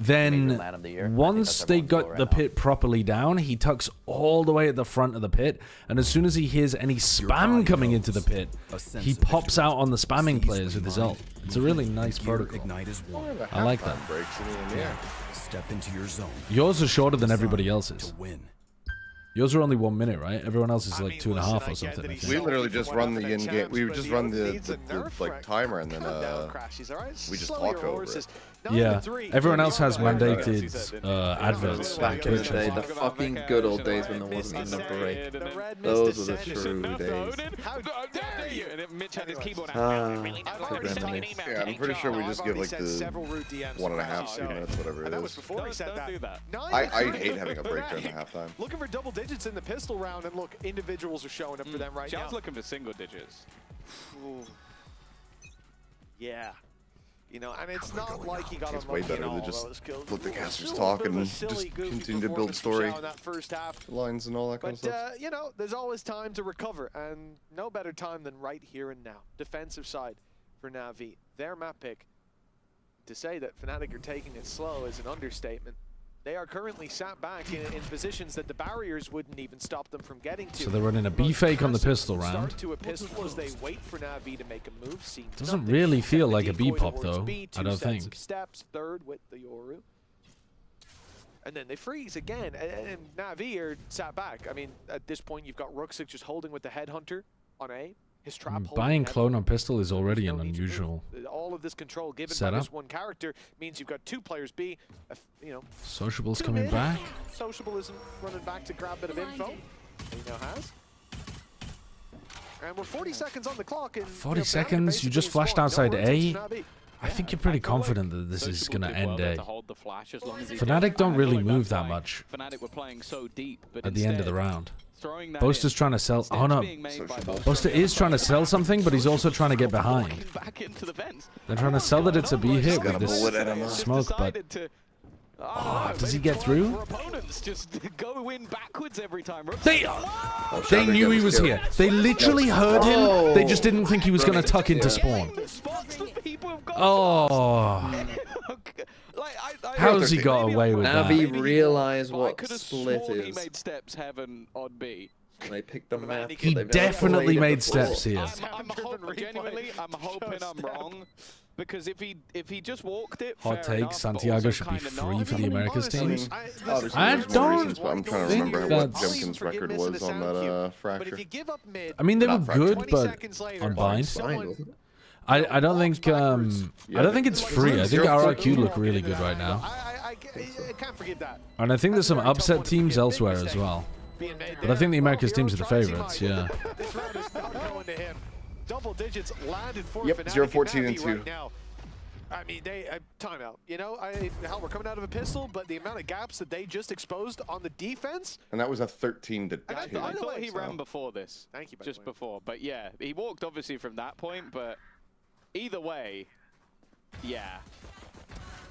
then once they got the pit properly down, he tucks all the way at the front of the pit, and as soon as he hears any spam coming into the pit, he pops out on the spamming players with his ult. It's a really nice protocol. I like that. Step into your zone. Yours are shorter than everybody else's. Yours are only 1 minute, right? Everyone else is like 2.5 or something. I think. We literally just run the in-game. We just run the like timer, and then we just talk over it. Yeah, everyone else has mandated adverts. Back in the day, the fucking good old days when there wasn't even a break. Those were the true days. Yeah, I'm pretty sure we just give like the 1.5 minutes, whatever it is. I hate having a break during the halftime. Looking for double digits in the pistol round, and look, individuals are showing up for them right now. Xiao's looking for single digits. Ooh. Yeah. You know, and it's not like he got it's way better to just let the casters talk and just continue to build story lines and all that kind of stuff. You know, there's always time to recover, and no better time than right here and now. Defensive side for NaVi. Their map pick. To say that Fnatic are taking it slow is an understatement. They are currently sat back in positions that the barriers wouldn't even stop them from getting to. So they're running a B fake on the pistol round. To a pistol as they wait for NaVi to make a move. Doesn't really feel like a B pop though. I don't think. Steps, third with the Yoru. And then they freeze again, and NaVi are sat back. I mean, at this point, you've got Ruxic just holding with the Headhunter on A. His trap buying clone on pistol is already an unusual all of this control given by this one character means you've got 2 players B. You know, Sociable's coming back. Sociable isn't running back to grab a bit of info. He now has. And we're 40 seconds on the clock. And 40 seconds? You just flashed outside A? I think you're pretty confident that this is going to end A. Fnatic don't really move that much at the end of the round. Boaster's trying to sell. Oh no. Boaster is trying to sell something, but he's also trying to get behind. They're trying to sell that it's a B hit with this smoke, but. Oh, does he get through? They knew he was here. They literally heard him. They just didn't think he was going to tuck into spawn. Oh. How has he got away with that? NaVi realize what split is. Made steps heaven on B. They picked the map. He definitely made steps here. Genuinely, I'm hoping I'm wrong. Because if he just walked it, Hot take, enough, Santiago should be free for the Americas teams. I don't but I'm trying to think remember what Jumpkin's record was on that fracture. I mean, they were good, but on bind. I don't think it's free. I think RRQ look really good right now. I can't forgive that. And I think there's some upset teams elsewhere as well. But I think the Americas teams are the favorites, yeah. This round is not going to him. Double digits landed for Yep, Fnatic 0-14 and 2. right now. I mean, timeout. You know, hell, we're coming out of a pistol, but the amount of gaps that they just exposed on the defense. And that was a 13-2. I thought he ran before this. Thank you. Just before, but yeah, he walked obviously from that point. But either way, yeah,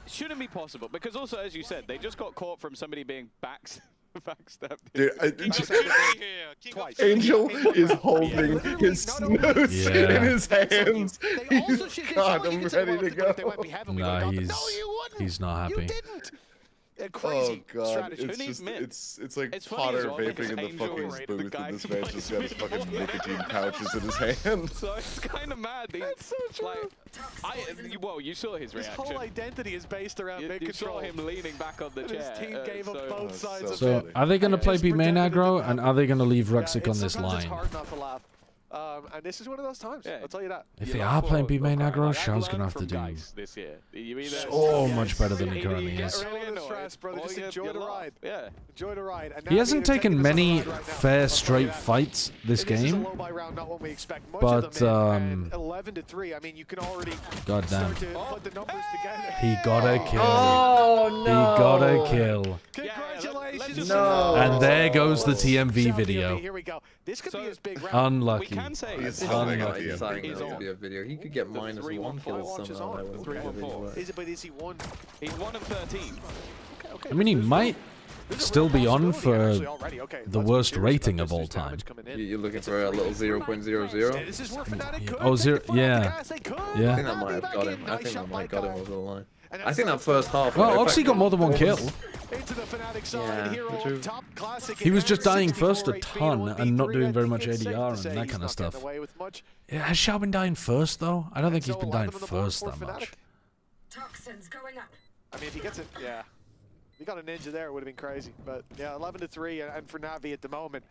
shouldn't be possible because also, as you said, they just got caught from somebody being backstabbed. Dude, Angel is holding his snooze in his hands. He's got him ready to go. Nah, he's not happy. Crazy strategy. It's like Potter vaping in the fucking booth, and this man's just got his fucking nicotine pouches in his hand. So it's kind of mad. That's so true. Well, you saw his reaction. His whole identity is based around mid control. You saw him leaning back on the chair. His team gave up both sides of So it. are they going to play B main aggro, and are they going to leave Ruxic on this line? It's hard not to laugh. And this is one of those times, I'll tell you that. If they are playing B main aggro, Xiao's going to have to do so much better than he currently is. Just enjoy the ride. Yeah. Enjoy the ride. He hasn't taken many fair, straight fights this game, but 11-3. I mean, you can already goddamn, put the numbers together. he got a kill. Oh no! He got a kill. Congratulations! No. And there goes the TMV video. Here we go. This could be his big round. Unlucky. He's unlucky. to be a video. He could get -1 kill somehow. But is he one? He's 1 of 13. I mean, he might still be on for the worst rating of all time. You're looking for a little 0.00? Oh, zero, yeah. I think Yeah. that might have got him. I think that might have got him over the line. I think that first half... Well, Oxy got more than one kill. Into the Fnatic side, hero, top classic. He was just dying first a ton and not doing very much ADR and that kind of stuff. Yeah, has Xiao been dying first, though? I don't think he's been dying first that much. Toxins going up. I mean, if he gets it, yeah. If he got a ninja there, it would have been crazy. But yeah, 11-3, and for NaVi at the moment,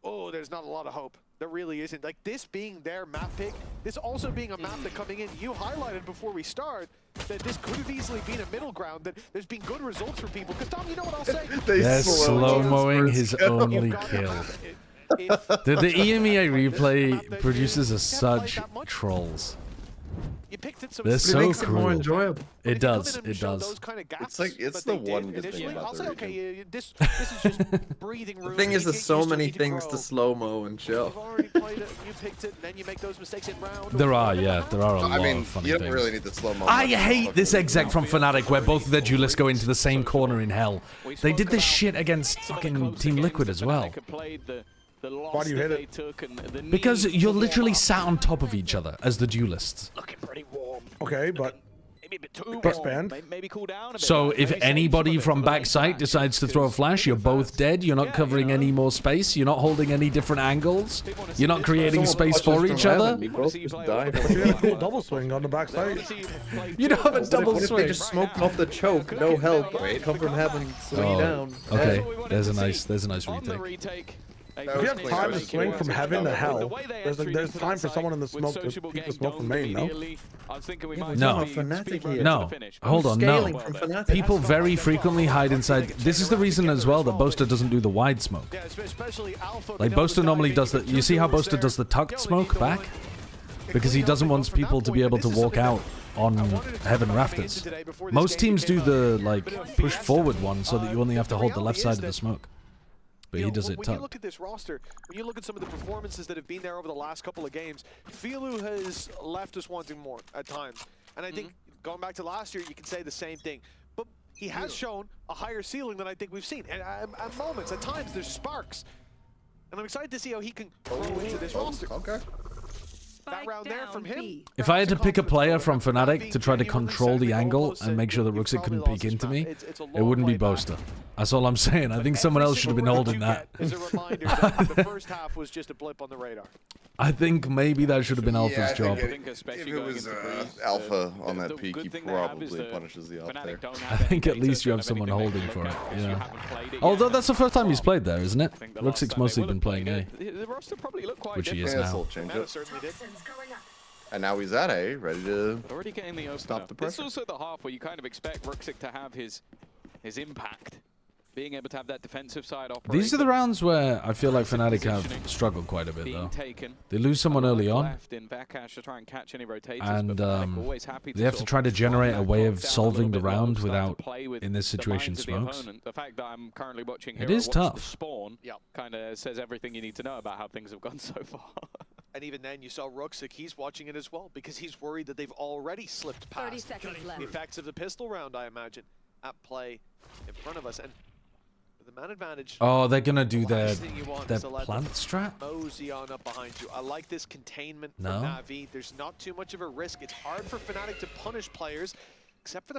oh, there's not a lot of hope. There really isn't. Like, this being their map pick, this also being a map that coming in, you highlighted before we start, that this could have easily been a middle ground, that there's been good results for people. Because, Tom, you know what I'll say? They're slow-moing his only kill. The EMEA replay produces such trolls. They're so makes it more cruel. enjoyable. It does. It does. It's like it's the one good thing about the region. This is just breathing room. The thing is, there's so many things to slow-mo and chill. You've already played it, you picked it, and then you make those mistakes in round. There are, yeah, there are a lot of funny you don't things. really need the slow-mo. I hate this exec from Fnatic where both of their duelists go into the same corner in hell. They did this shit against fucking Team Liquid as well. Why do you hit it? Because you're literally sat on top of each other as the duelists. Looking pretty warm. Okay, but maybe a bit too warm. Maybe cool down a bit. So if anybody from backside decides to throw a flash, you're both dead. You're not covering any more space. You're not holding any different angles. You're not creating space for each other. You have a cool double swing on the backside. You don't have a double What if swing. they just smoked off the choke? No help. Come from heaven, swing down. Okay, there's a nice retake. If you have time to swing from heaven to hell, there's time for someone in the smoke to peek the smoke from main, no? No, hold on, no. People very frequently hide inside. This is the reason as well that Boaster doesn't do the wide smoke. Like, Boaster normally does the... You see how Boaster does the tucked smoke back? Because he doesn't want people to be able to walk out on heaven rafters. Most teams do the, like, push forward one so that you only have to hold the left side of the smoke. But he does it when you look at this roster, when you look at some of the performances that have been there over the last couple of games, Filu has left us wanting more at times. And I think going back to last year, you can say the same thing. But he has shown a higher ceiling than I think we've seen. And at moments, at times, there's sparks. And I'm excited to see how he can grow into this roster. Okay. That round there from him. If I had to pick a player from Fnatic to try to control the angle and make sure that Ruxic couldn't peek into me, it wouldn't be Boaster. That's all I'm saying. I think someone else should have been holding that. As a reminder that the first half was just a blip on the radar. I think maybe that should have been Alpha's job. If it was Alpha on that peak, he probably punishes the up there. I think at least you have someone holding for it. Yeah. Although that's the first time he's played there, isn't it? Rooksik's mostly been playing A, which he is now. And now he's at A, ready to already getting the stop the pressure. It's also the half where you kind of expect Rooksik to have his impact, being able to have that defensive side operate. These are the rounds where I feel like Fnatic have struggled quite a bit, though. They lose someone early on, and they have to try to generate a way of solving the round without, in this situation, smokes. The fact that I'm currently watching it is tough. Spawn kind of says everything you need to know about how things have gone so far. And even then, you saw Rooksik, he's watching it as well, because he's worried that they've already slipped past the effects of the pistol round, I imagine, at play in front of us. And the man advantage... Oh, they're going to do their plant strat? Mosey on up behind you. I like this containment from NaVi. There's not too much of a risk. It's hard for Fnatic to punish players.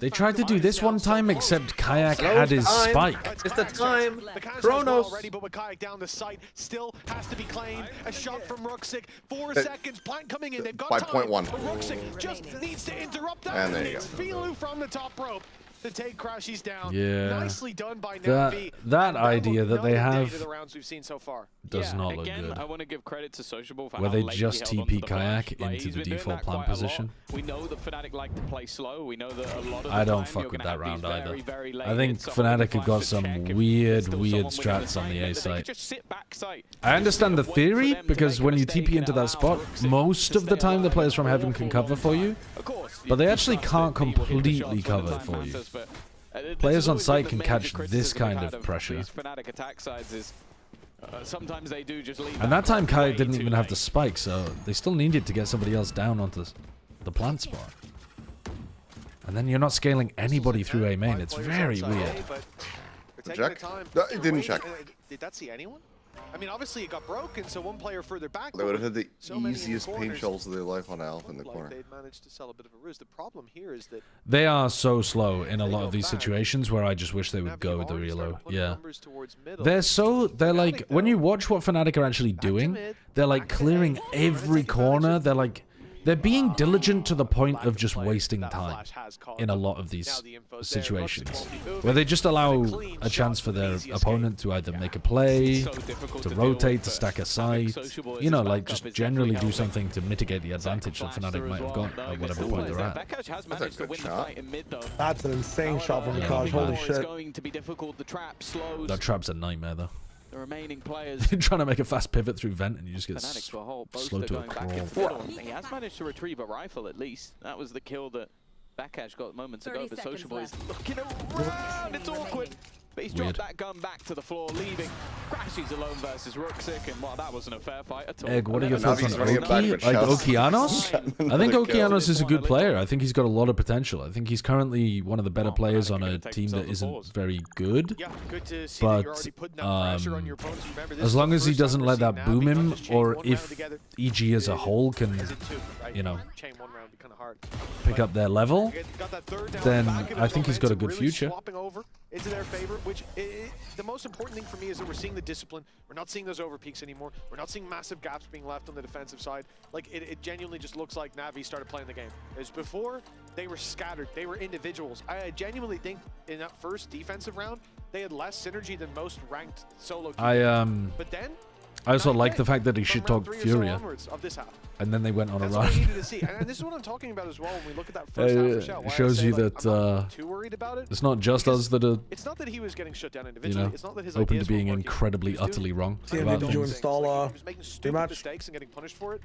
They tried to do this one time, except Kayak had his spike. It's the time. The Chronos. already, but with Kayak down the site, still has to be claimed. A shot from Rooksik. 4 seconds. Plant coming in. They've got time. 5.1. But Rooksik just needs to interrupt that. And there you go. It's Filu from the top rope to take Crashies down. Yeah. Nicely done by NaVi. That idea that they have the rounds we've seen so far. does not look good. I want to give credit to Sociable for where how they late just he held onto TP the Kayak flash. into He's the been doing default that plant quite a position. lot. We know that Fnatic like to play slow. We know that a lot of the I don't time fuck you're with gonna that have these round either. very late I think hits, Fnatic have got to some check if weird there's still strats on the A they site. just sit back site. I understand the theory, because when you TP into that spot, most of the time the players from Heaven can cover for you, but they actually can't completely cover for you. Players on site can catch this kind of pressure. Fnatic attack sides is sometimes they do just leave. And that time Kai didn't even have the spike, so they still needed to get somebody else down onto the plant spot. And then you're not scaling anybody through A main. It's very weird. Check? No, it didn't check. Did that see anyone? I mean, obviously it got broken, so one player further back. They would have had the easiest paint shells of their life on Alpha in the corner. They'd managed to sell a bit of a ruse. The problem here is that they are so slow in a lot of these situations where I just wish they would go with the reload. Yeah. They're like, when you watch what Fnatic are actually doing, they're like clearing every corner. They're being diligent to the point of just wasting time in a lot of these situations, where they just allow a chance for their opponent to either make a play, to rotate, to stack a site, you know, like just generally do something to mitigate the advantage that Fnatic might have got at whatever point they're at. That's a good shot. That's an insane shot from Vikash, holy shit. That trap's a nightmare though. The remaining players trying to make a fast pivot through vent and you just get slowed to a crawl. He has managed to retrieve a rifle at least. That was the kill that Bakash got moments ago, but Sociable is looking around. It's awkward. But he's dropped that gun back to the floor, leaving Crashies alone versus Rooksik, and well, that wasn't a fair fight at all. Egg, what are your thoughts on Oki? Like Okeanos? I think Okeanos is a good player. I think he's got a lot of potential. I think he's currently one of the better players on a team that isn't very good. But as long as he doesn't let that boom him, or if EG as a whole can, you know, pick up their level, then I think he's got a good future. Into their favor, which the most important thing for me is that we're seeing the discipline. We're not seeing those overpeaks anymore. We're not seeing massive gaps being left on the defensive side. Like it genuinely just looks like NaVi started playing the game. As before, they were scattered. They were individuals. I genuinely think in that first defensive round, they had less synergy than most ranked solo teams. But then I also like the fact that he shit-talked Furia, and then they went on a run. That's what we needed to see. And this is what I'm talking about as well when we look at that first half of Shell. It shows you that it's not just us that are, it's not that he was getting shut down individually. You know, it's not that his open to ideas being weren't working. incredibly, utterly wrong about Did you things. install He was making stupid mistakes and getting punished for it.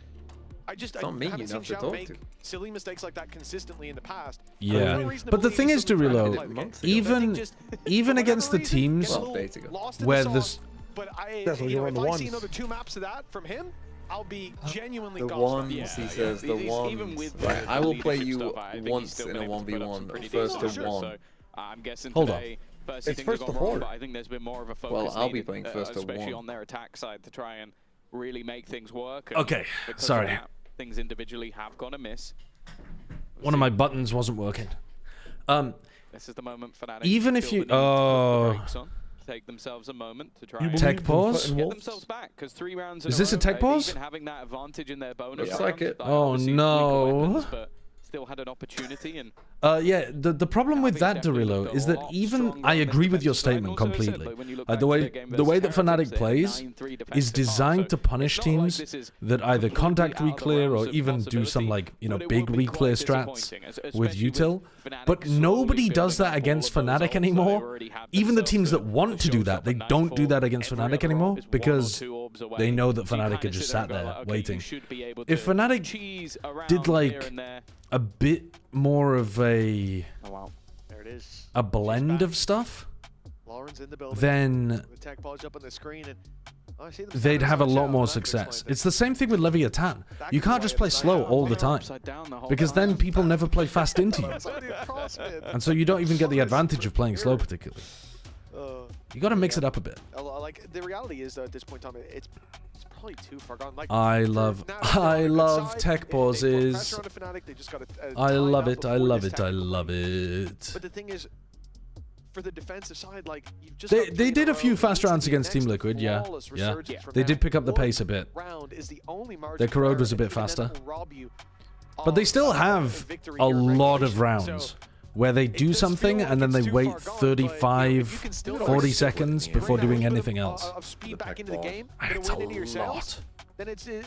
I haven't seen Shell make silly mistakes like that consistently in the past. Yeah, but the thing is, Derulo, even against the teams where this... But if I see another 2 maps of that from him, I'll be genuinely the ones, he says, the ones. Right, I will play you once in a 1v1, first to 1. I'm guessing Hold today, it's first to 4. But I think there's been more of a focus well, I'll be playing first to 1. Especially on their attack side to try and really make things work. Okay, sorry. Things individually have gone amiss. One of my buttons wasn't working. This is the moment Fnatic even if you... take themselves a moment to try and tech pause. get themselves back, because 3 rounds. Is this a tech pause? Even having that advantage in their bonus. Looks like it. Oh no. Weapons, but still had an opportunity. And yeah, the problem with that, Darillo, is that even I agree with your statement completely. The way that Fnatic plays is designed to punish teams that either contact reclear or even do some like big reclear strats with util. But nobody does that against Fnatic anymore. Even the teams that want to do that, they don't do that against Fnatic anymore because they know that Fnatic are just sat there waiting. If Fnatic did like a bit more of a blend of stuff, then they'd have a lot more success. It's the same thing with Leviathan. You can't just play slow all the time, because then people never play fast into you. And so you don't even get the advantage of playing slow particularly. You got to mix it up a bit. Like, the reality is, though, at this point in time, it's probably too far gone. Like, I love tech pauses. I love it. I love it. I love it. But the thing is, for the defensive side, like, you've just they did a few fast rounds against Team Liquid, yeah. They did pick up the pace a bit. Their corrode was a bit faster. But they still have a lot of rounds where they do something and then they wait 35, 40 seconds before doing anything else. That's a lot. Then it's going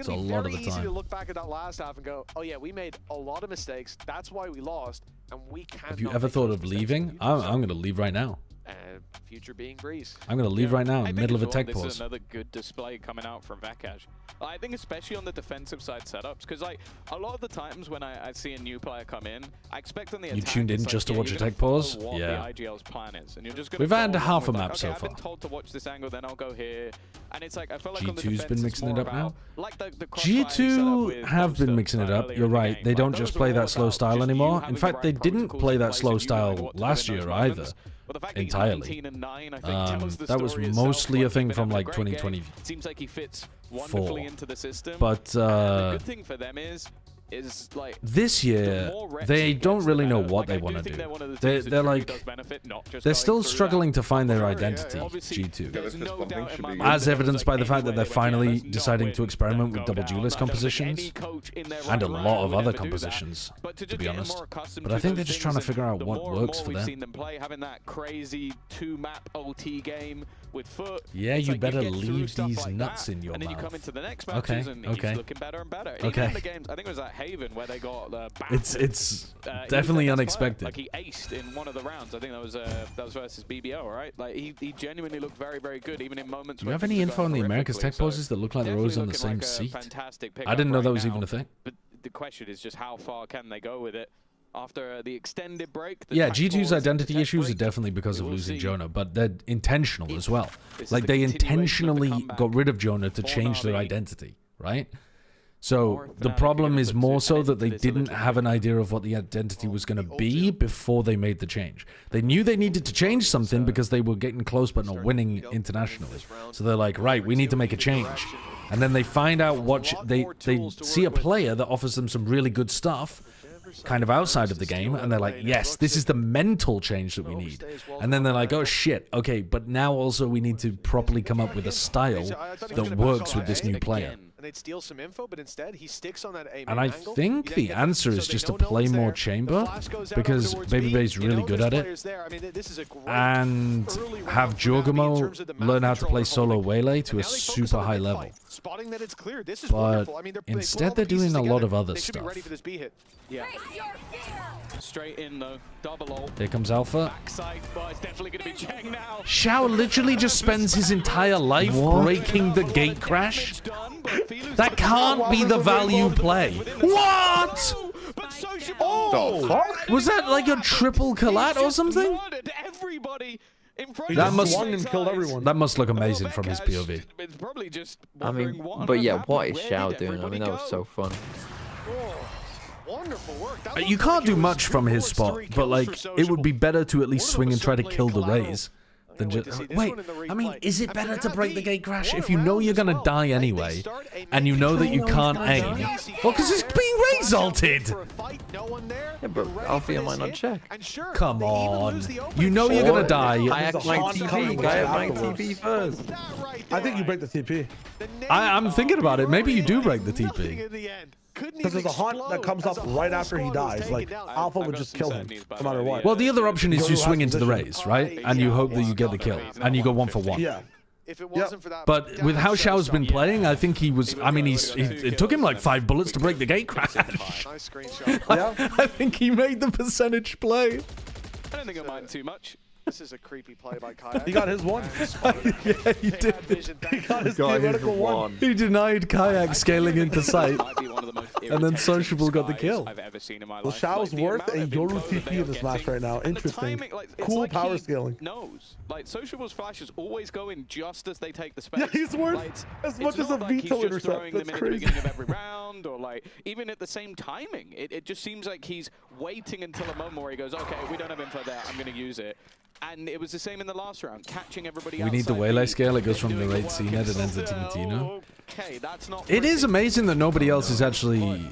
to be very easy to look back at that last half and go, oh yeah, we made a lot of mistakes. That's why we lost, and we can't. Have you ever thought of leaving? I'm going to leave right now. Future being Greece. I'm going to leave right now in the middle of a tech pause. This is another good display coming out from Vakash. I think especially on the defensive side setups, because like a lot of the times when I see a new player come in, I expect on the attack, you tuned in just to watch a tech pause? Yeah. The IGL's plan is, and you're just we've had half a map so far. I've been told to watch this angle, then I'll go here, and it's like I feel like G2's been mixing it up now. Like the G2 have been mixing it up. You're right. They don't just play that slow style anymore. In fact, they didn't play that slow style last year either. Entirely. That was mostly a thing from like 2020. Seems like he fits wonderfully into the system. But the good thing for them is like this year they don't really know what they want to do. They're like they're still struggling to find their identity. G2, as evidenced by the fact that they're finally deciding to experiment with double duelist compositions and a lot of other compositions, to be honest. But I think they're just trying to figure out what works for them. We've seen them play, having that crazy 2-map OT game with Foot. Yeah, you better leave these nuts in your mouth. And then you come into the next matches and he's looking better and better. Even in the games, I think it was at Haven where they got it's definitely unexpected. Like he aced in one of the rounds. I think that was versus BBO, right? Like he genuinely looked very, very good, even in moments. Do you have any info on the America's tech poses that look like they're always on the same seat? I didn't know that was even a thing. But the question is just how far can they go with it? After the extended break, yeah, G2's identity issues are definitely because of losing Jonah, but they're intentional as well. Like they intentionally got rid of Jonah to change their identity, right? So the problem is more so that they didn't have an idea of what the identity was going to be before they made the change. They knew they needed to change something because they were getting close but not winning internationally. So they're like, right, we need to make a change. And then they find out what they see a player that offers them some really good stuff kind of outside of the game, and they're like, yes, this is the mental change that we need. And then they're like, oh shit, okay, but now also we need to properly come up with a style that works with this new player. And they'd steal some info, but instead he sticks on that A main and I think the answer is just to play more chamber, because Babybay's really good at it, and have Jorgamo learn how to play solo Waylay to a super high level. But instead they're doing a lot of other stuff. Yeah. Straight in though, double ult. Here comes Alpha. Backside, but it's definitely gonna be Cheng now. Xiao literally just spends his entire life breaking the gate crash. That can't be the value play. What? Oh, was that like a triple collat or something? That must and killed everyone. That must look amazing from his POV. It's probably just I mean, but yeah, what is Xiao doing? I mean, that was so fun. Wonderful work. You can't do much from his spot, but like it would be better to at least swing and try to kill the Raze. than just... Wait, I mean, is it better to break the gate, Crash, if you know you're going to die anyway, and you know that you can't aim? Well, because it's being res-ulted! Yeah, but Alfia might not check. Come on. You know you're going to die. Kayak might TP. Kayak might TP first. I think you break the TP. I'm thinking about it. Maybe you do break the TP. Because there's a haunt that comes up right after he dies. Like, Alpha would just kill him, no matter what. Well, the other option is you swing into the raise, right? And you hope that you get the kill. And you go 1 for 1. Yeah. But with how Xiao's been playing, I think he was... I mean, it took him like 5 bullets to break the gate, Crash. I think he made the percentage play. I don't think I mind too much. This is a creepy play by Kayak. He got his one. Yeah, he did. He got his theoretical one. He denied Kayak scaling into sight. And then Sociable got the kill. Well, Xiao's worth a Yoru TP in this match right now. Interesting. Cool power scaling. Knows. Like, Sociable's flashes always go in just as they take the space. Yeah, he's worth as much as a VTO intercept. That's crazy. At the beginning of every round, or like, even at the same timing. It just seems like he's waiting until a moment where he goes, okay, we don't have info there, I'm going to use it. And it was the same in the last round, catching everybody. We need the Waylay scale. It goes from the late CNET and ends at Timotino. Okay, that's not it is amazing that nobody else is actually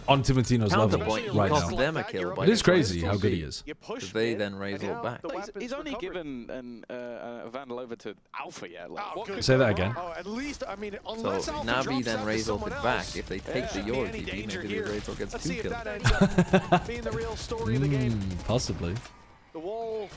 on Timotino's level right now. Them a kill it is crazy how good he is. They then raise all back. He's only given a Vandal over to Alpha yet. Like, say that again. At least, I mean, so NaVi then raise ulted back. If they take the Yor TP, maybe the raise ult gets 2 kills. Being the real story of the game. Possibly. The wall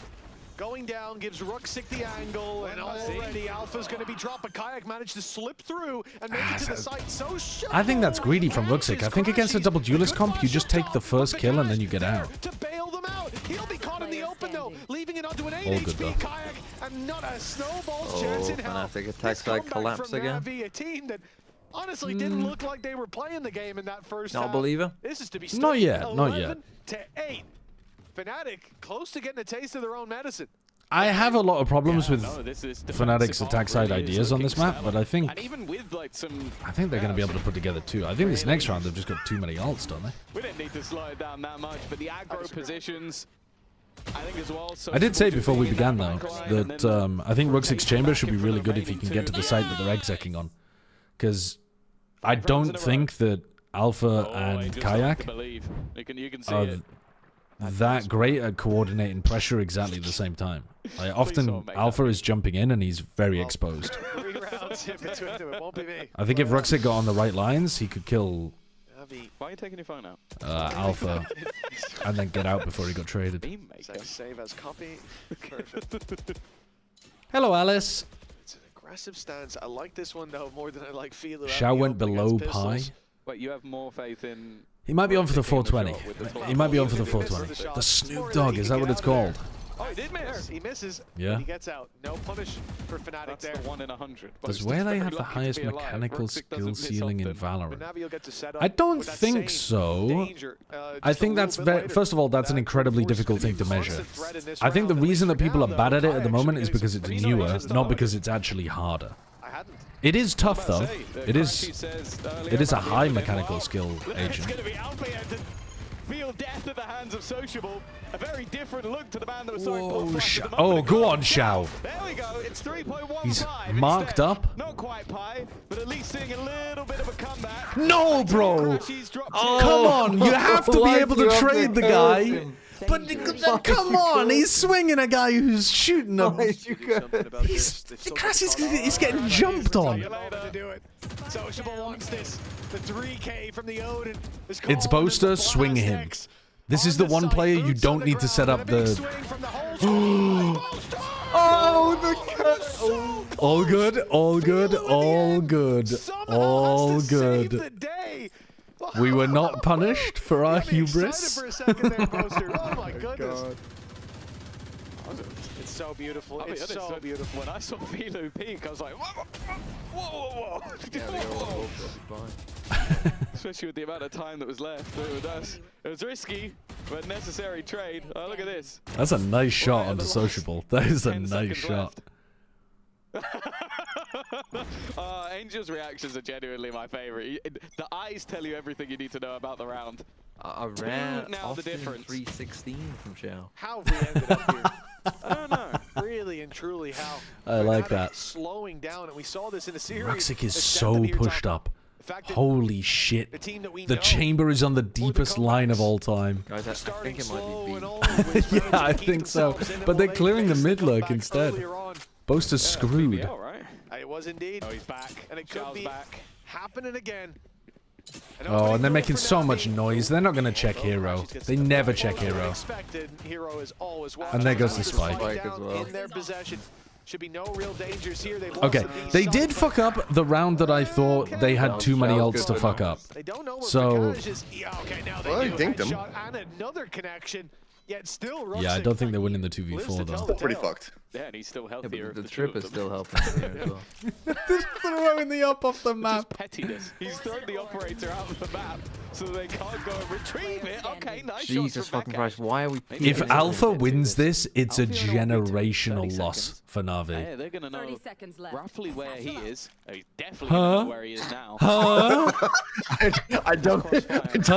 going down gives Ruxic the angle, and already Alpha's going to be dropped, but Kayak managed to slip through and make it to the site. So I think that's greedy from Ruxic. I think against a double duelist comp, you just take the first kill and then you get out. To bail them out. He'll be caught in the open though, leaving it onto an 8 All good, HP Kayak, and not a snowball's chance in hell. Fnatic attack side collapse again. NaVi, a team that honestly didn't look like they were playing the game in that first half. Not believer. This is to be not yet, not yet. 11-8. Fnatic close to getting a taste of their own medicine. I have a lot of problems with Fnatic's attack side ideas on this map, but I think they're going to be able to put together 2. I think this next round they've just got too many ults, don't they? We didn't need to slow it down that much, but the aggro positions, I think as well. I did say before we began though that I think Ruxic's chamber should be really good if he can get to the site that they're execing on, because I don't think that Alpha and Kayak are that great at coordinating pressure exactly at the same time. Like, often Alpha is jumping in and he's very exposed. I think if Ruxic got on the right lines, he could kill Why are you taking your phone out? Alpha and then get out before he got traded. Save as copy. Hello, Alice. It's an aggressive stance. I like this one though more than I like Filo. Xiao went below Pi. Wait, you have more faith in... He might be on for the 420. He might be on for the 420. The Snoop Dogg, is that what it's called? Oh, he did miss. He misses. Yeah. He gets out. No punish for Fnatic. That's there. 1 in 100. Does Waylay have the highest mechanical skill ceiling in Valorant? I don't think so. I think that's first of all, that's an incredibly difficult thing to measure. I think the reason that people are bad at it at the moment is because it's newer, not because it's actually harder. It is tough though. It is a high mechanical skill agent. Feel death at the hands of Sociable. A very different look to the man that was oh, go on, Xiao. There we go. It's 3.1. He's marked up. Not quite Pi, but at least seeing a little bit of a comeback. No, bro. Oh, come on. You have to be able to trade the guy. But come on, he's swinging a guy who's shooting him. He's getting jumped on. Sociable wants this. The 3K from the Odin. It's Boaster, swing him. This is the one player you don't need to set up the... Oh, the cut. All good, all good, all good, all good. We were not punished for our hubris. Oh my goodness. It's so beautiful. It's so beautiful. When I saw Filo peak, I was like, whoa, whoa, whoa. Especially with the amount of time that was left. It was risky, but necessary trade. Oh, look at this. That's a nice shot on the Sociable. That is a nice shot. Angel's reactions are genuinely my favorite. The eyes tell you everything you need to know about the round. I ran now the difference. 316 from Xiao. How we ended up here. I don't know. Really and truly how I like that. slowing down, and we saw this in a series. Roxic is so pushed up. Holy shit. The chamber is on the deepest line of all time. Guys, I think it might be B. Yeah, I think so. But they're clearing the mid lurk instead. Boaster's screwed. It was indeed. Oh, he's back. And it could be happening again. Oh, and they're making so much noise. They're not going to check hero. They never check hero. And there goes the spike. In their possession. Should be no real dangers here. Okay, they did fuck up the round that I thought they had too many ults to fuck up. So, well, I dinked them. Yeah, I don't think they're winning the 2v4 though. Still pretty fucked. Yeah, and he's still healthier. Yeah, but the trip is still helping here as well. They're throwing the up off the map. Pettiness. He's thrown the operator out of the map, so they can't go and retrieve it. Okay, nice. Jesus fucking Christ, why are we... If Alpha wins this, it's a generational loss for NaVi. Yeah, they're going to know roughly where he is. Oh, he's definitely going to know where he is now. I don't think he's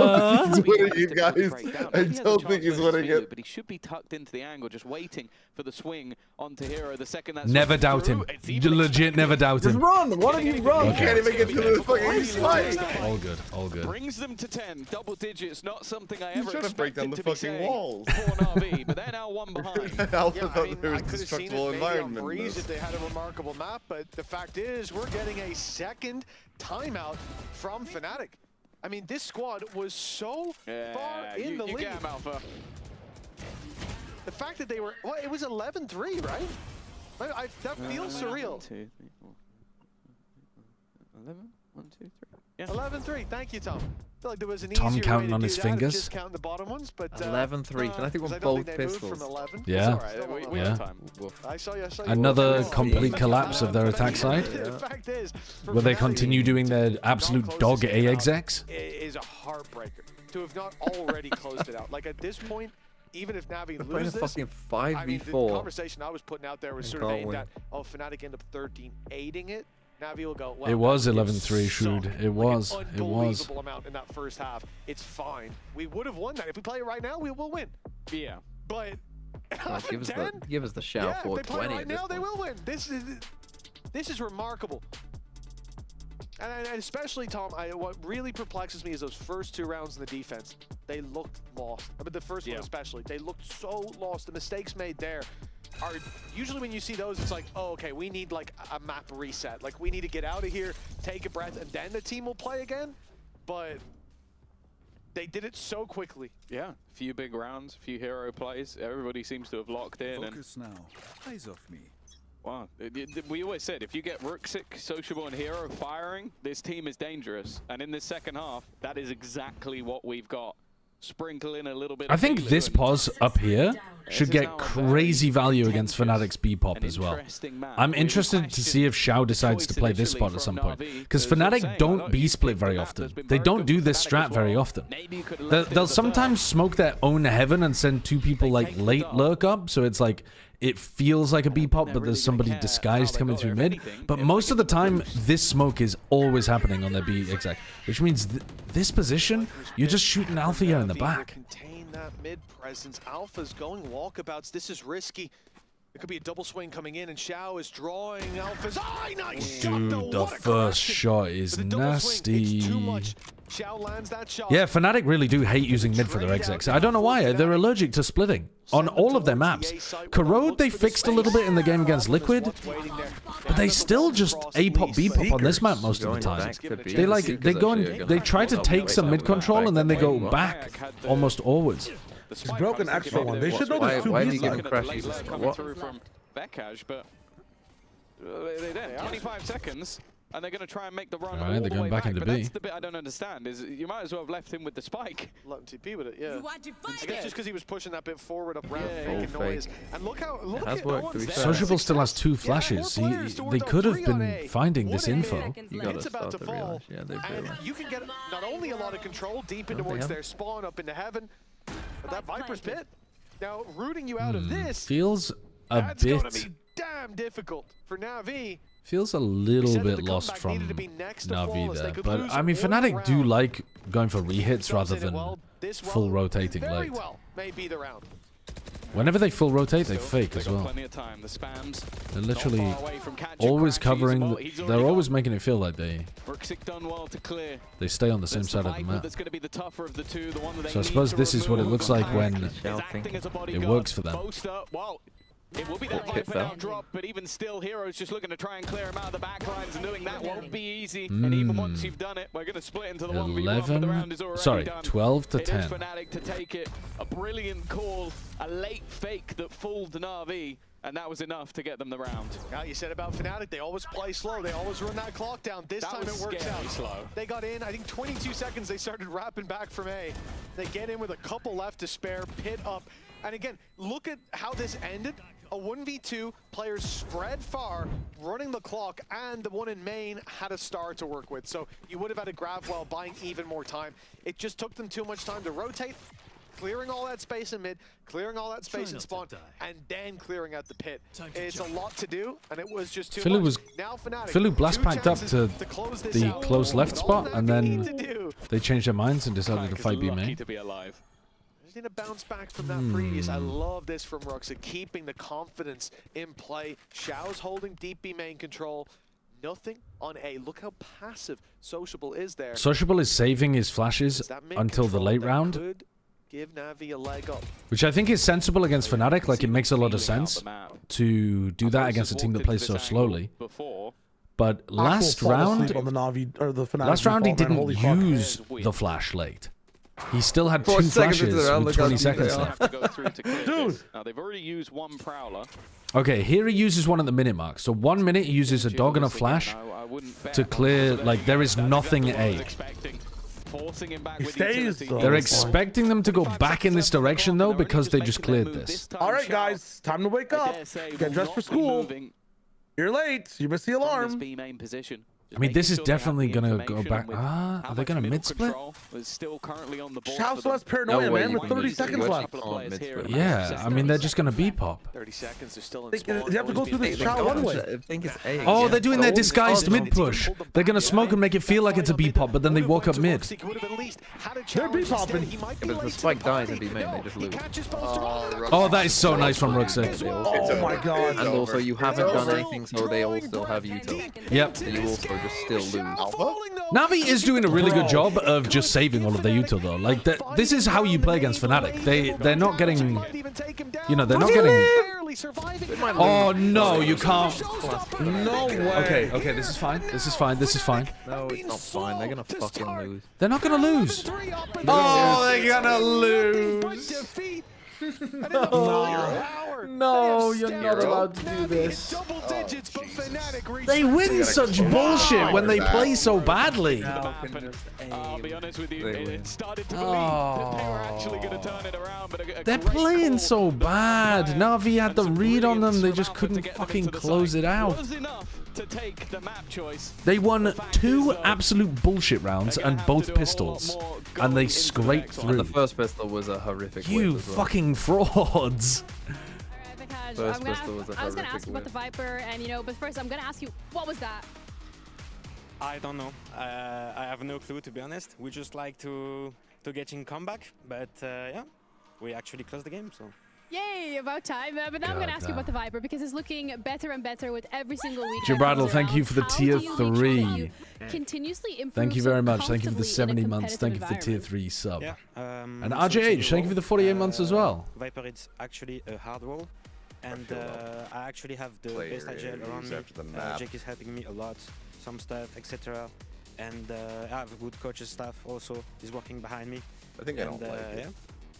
winning, you guys. I don't think he's winning it. But he should be tucked into the angle, just waiting for the swing onto hero. The second that's never doubt him. Legit, never doubt him. Just run! Why don't you run? You can't even get to the fucking spike. All good, all good. Brings them to 10, double digits. Not something I ever trying to break down the fucking walls. For NaVi, but they're now one behind. Alpha thought there was a destructible environment. If they had a remarkable map, but the fact is, we're getting a second timeout from Fnatic. I mean, this squad was so far in the lead. Get him, Alpha. The fact that they were, well, it was 11-3, right? That feels surreal. 1, 2, 3, 4. 11? 1, 2, 3. Yeah. 11-3. Thank you, Tom. I feel like there was an Tom easier counting way to on do his that, fingers. Just count the bottom ones, but 11-3. And I think we're both pistols. Yeah. We have time. I saw you. Another complete collapse of their attack side. The fact is, Will they continue doing their absolute dog A execs? It is a heartbreaker to have not already closed it out. Like at this point, even if NaVi loses this, fucking 5v4. I mean, the conversation I was putting out there was sort of aimed at, oh, Fnatic end up 13-8ing it. NaVi will go, well, it was 11-3, Shrewd. It was. Like it was. Unbelievable amount in that first half. It's fine. We would have won that. If we play it right now, we will win. Yeah. But give us the shout for 20 if they play right at this now, point. they will win. This is remarkable. And especially, Tom, what really perplexes me is those first 2 rounds in the defense. They looked lost. I mean, the first one especially. They looked so lost. The mistakes made there are usually when you see those, it's like, oh, okay, we need like a map reset. Like we need to get out of here, take a breath, and then the team will play again. But they did it so quickly. Yeah, few big rounds, few hero plays. Everybody seems to have locked in. Focus now. Eyes off me. Wow, we always said if you get Roxic, Sociable, and Hero firing, this team is dangerous. And in this second half, that is exactly what we've got. Sprinkle in a little bit. I think this pause up here should get crazy value against Fnatic's B-pop as well. I'm interested to see if Xiao decides to play this spot at some point. Because Fnatic don't B-split very often. They don't do this strat very often. They'll sometimes smoke their own heaven and send 2 people like late lurk up, so it's like it feels like a B-pop, but there's somebody disguised coming through mid. But most of the time, this smoke is always happening on their B exec, which means this position, you're just shooting Alpha here in the back. Contain that mid presence. Alpha's going walkabouts. This is risky. It could be a double swing coming in, and Xiao is drawing Alpha's. Nice shot, dude, the first shot is nasty. It's too much. Xiao lands that shot. Yeah, Fnatic really do hate using mid for their execs. I don't know why. They're allergic to splitting on all of their maps. Corrode they fixed a little bit in the game against Liquid, but they still just A-pop B-pop on this map most of the time. They go and they try to take some mid control and then they go back almost always. He's broken extra one. They should know there's 2 Why did Bs he give on. him crashes? Coming through from Vekash, but they did. 25 seconds. And they're going to try and make the run all they're the going way back into but B. that's the bit I don't understand, is you might as well have left him with the spike. Let him TP with it, yeah. I guess just because he was pushing that bit forward up round, making fake. noise. And look how, look Has at worked, to be fair. Sociable still has 2 flashes. They could have been finding this info. You gotta it's about to start to fall. realize. Yeah, they And do. you can get not only a lot of control deep in towards their spawn up into heaven, but that Viper's pit. Now, rooting you out of this, Feels a that's going to bit... be damn difficult for NaVi. Feels a little bit lost from NaVi there. But, I mean, Fnatic do like going for rehits rather than full rotating late. May be the round. Whenever they full rotate, they fake as well. They're literally always covering. They're always making it feel like they stay on the same side of the map. So I suppose this is what it looks like when it works for them. It will be that life without drop, but even still, Hero's just looking to try and clear him out of the backlines, and doing that won't be easy. And even once you've done it, we're going to split into the 1v1, but the round is already done. 12 to 10. It is Fnatic to take it. A brilliant call, a late fake that fooled NaVi, and that was enough to get them the round. Now you said about Fnatic, they always play slow. They always run that clock down. This time it works out. Slow. They got in, I think 22 seconds they started wrapping back from A. They get in with a couple left to spare, pit up. And again, look at how this ended. A 1v2, players spread far, running the clock, and the one in main had a star to work with. So you would have had a grab while buying even more time. It just took them too much time to rotate, clearing all that space in mid, clearing all that space in spawn, and then clearing out the pit. It's a lot to do, and it was just too much. Now Fnatic, Philly blast packed up to the close left spot, and then they changed their minds and decided to fight B main. Need to bounce back from that previous. I love this from Ruxa, keeping the confidence in play. Xiao's holding deep B main control. Nothing on A. Look how passive Sociable is there. Sociable is saving his flashes until the late round, give NaVi a leg up, which I think is sensible against Fnatic. Like, it makes a lot of sense to do that against a team that plays so slowly. But last round, on the NaVi, or the Fnatic last round he didn't use the flash late. He still had 2 flashes with 20 seconds left. Dude! Now they've already used 1 Prowler. Okay, here he uses 1 at the minute mark. So 1 minute he uses a dog and a flash to clear, like, there is nothing A. They're expecting them to go back in this direction, though, because they just cleared this. All right, guys, time to wake up. Get dressed for school. You're late. You missed the alarm. I mean, this is definitely going to go back. Are they going to mid-split? Shouts less paranoia, man, with 30 seconds left. Yeah, I mean, they're just going to B-pop. 30 seconds, they're still in You have to go through this shot one way. Oh, they're doing their disguised mid-push. They're going to smoke and make it feel like it's a B-pop, but then they walk up mid. They're B-popping. Yeah, but if the spike dies in B main, they just lose. Oh, that is so nice from Ruxa. Oh my god. And also, you haven't done anything, so they all still have util. Yep. So you also just still lose. NaVi is doing a really good job of just saving all of their util, though. Like, this is how you play against Fnatic. They're not getting, you know, they're not getting. Oh no, you can't. No way. Okay, this is fine. This is fine. This is fine. No, it's not fine. They're gonna fucking lose. They're not gonna lose. Oh, they're gonna lose. No, you're not allowed to do this. They win such bullshit when they play so badly. I'll be honest with you, it started to believe that they were actually going to turn it around, but they're playing so bad. NaVi had the read on them, they just couldn't fucking close it out. To take the map choice. They won 2 absolute bullshit rounds and both pistols, and they scraped through. And the first pistol was a horrific win. You fucking frauds. I was going to ask you about the Viper, and but first I'm going to ask you, what was that? I don't know. I have no clue, to be honest. We just like to get in comeback, but yeah, we actually closed the game, so. Yay, about time. But now I'm going to ask you about the Viper, because it's looking better and better with every single week. Jabradle, thank you for the tier 3. Continuously improve. Thank you very much. Thank you for the 70 months. Thank you for the tier 3 sub. Yeah, and RJH, thank you for the 48 months as well. Viper, it's actually a hard role. And I actually have the best agile around me. Jake is helping me a lot, some stuff, etc. And I have a good coach's staff also. He's working behind me. I think I don't like it. Yeah,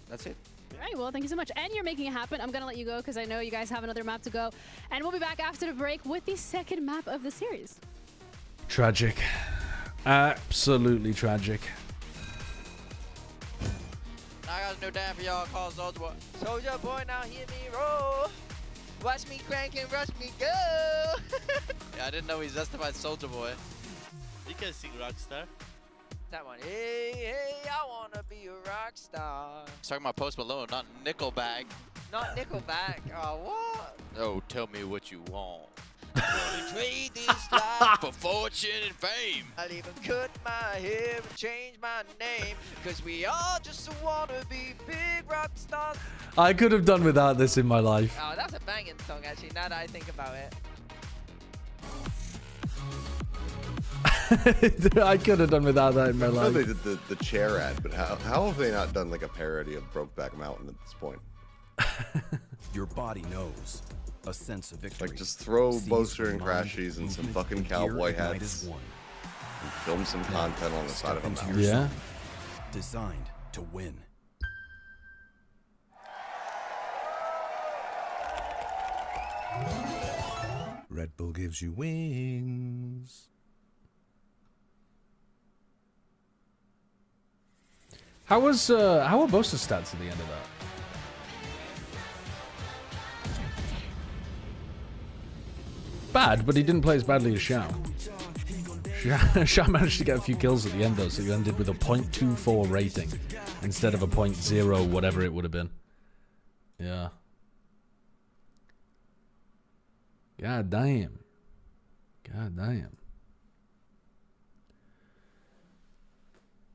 that's it. All right, well, thank you so much. And you're making it happen. I'm going to let you go because I know you guys have another map to go. And we'll be back after the break with the second map of the series. Tragic. Absolutely tragic. I got no damn for y'all called Soldier Boy. Soldier Boy, now hear me roll. Watch me crank and rush me go. Yeah, I didn't know he justified Soldier Boy. You can sing Rockstar. That one. Hey, hey, I wanna be a rock star. He's talking about Post Malone, not Nickelback. Not Nickelback. Oh, what? Oh, tell me what you want. Trade this life for fortune and fame. I'll even cut my hair and change my name, cause we all just wanna be big rock stars. I could have done without this in my life. Oh, that's a banging song actually, now that I think about it. I could have done without that in my I know life. they did the chair ad, but how have they not done like a parody of Brokeback Mountain at this point? Your body knows. A sense of victory. Like just throw Boaster and Crashies and some fucking cowboy hats and film some content on the side of a mountain. Yeah. Designed to win. Red Bull gives you wings. How were Boaster's stats at the end of that? Bad, but he didn't play as badly as Xiao. Xiao managed to get a few kills at the end though, so he ended with a 0.24 rating instead of a 0.0 whatever it would have been. Yeah. God damn. God damn.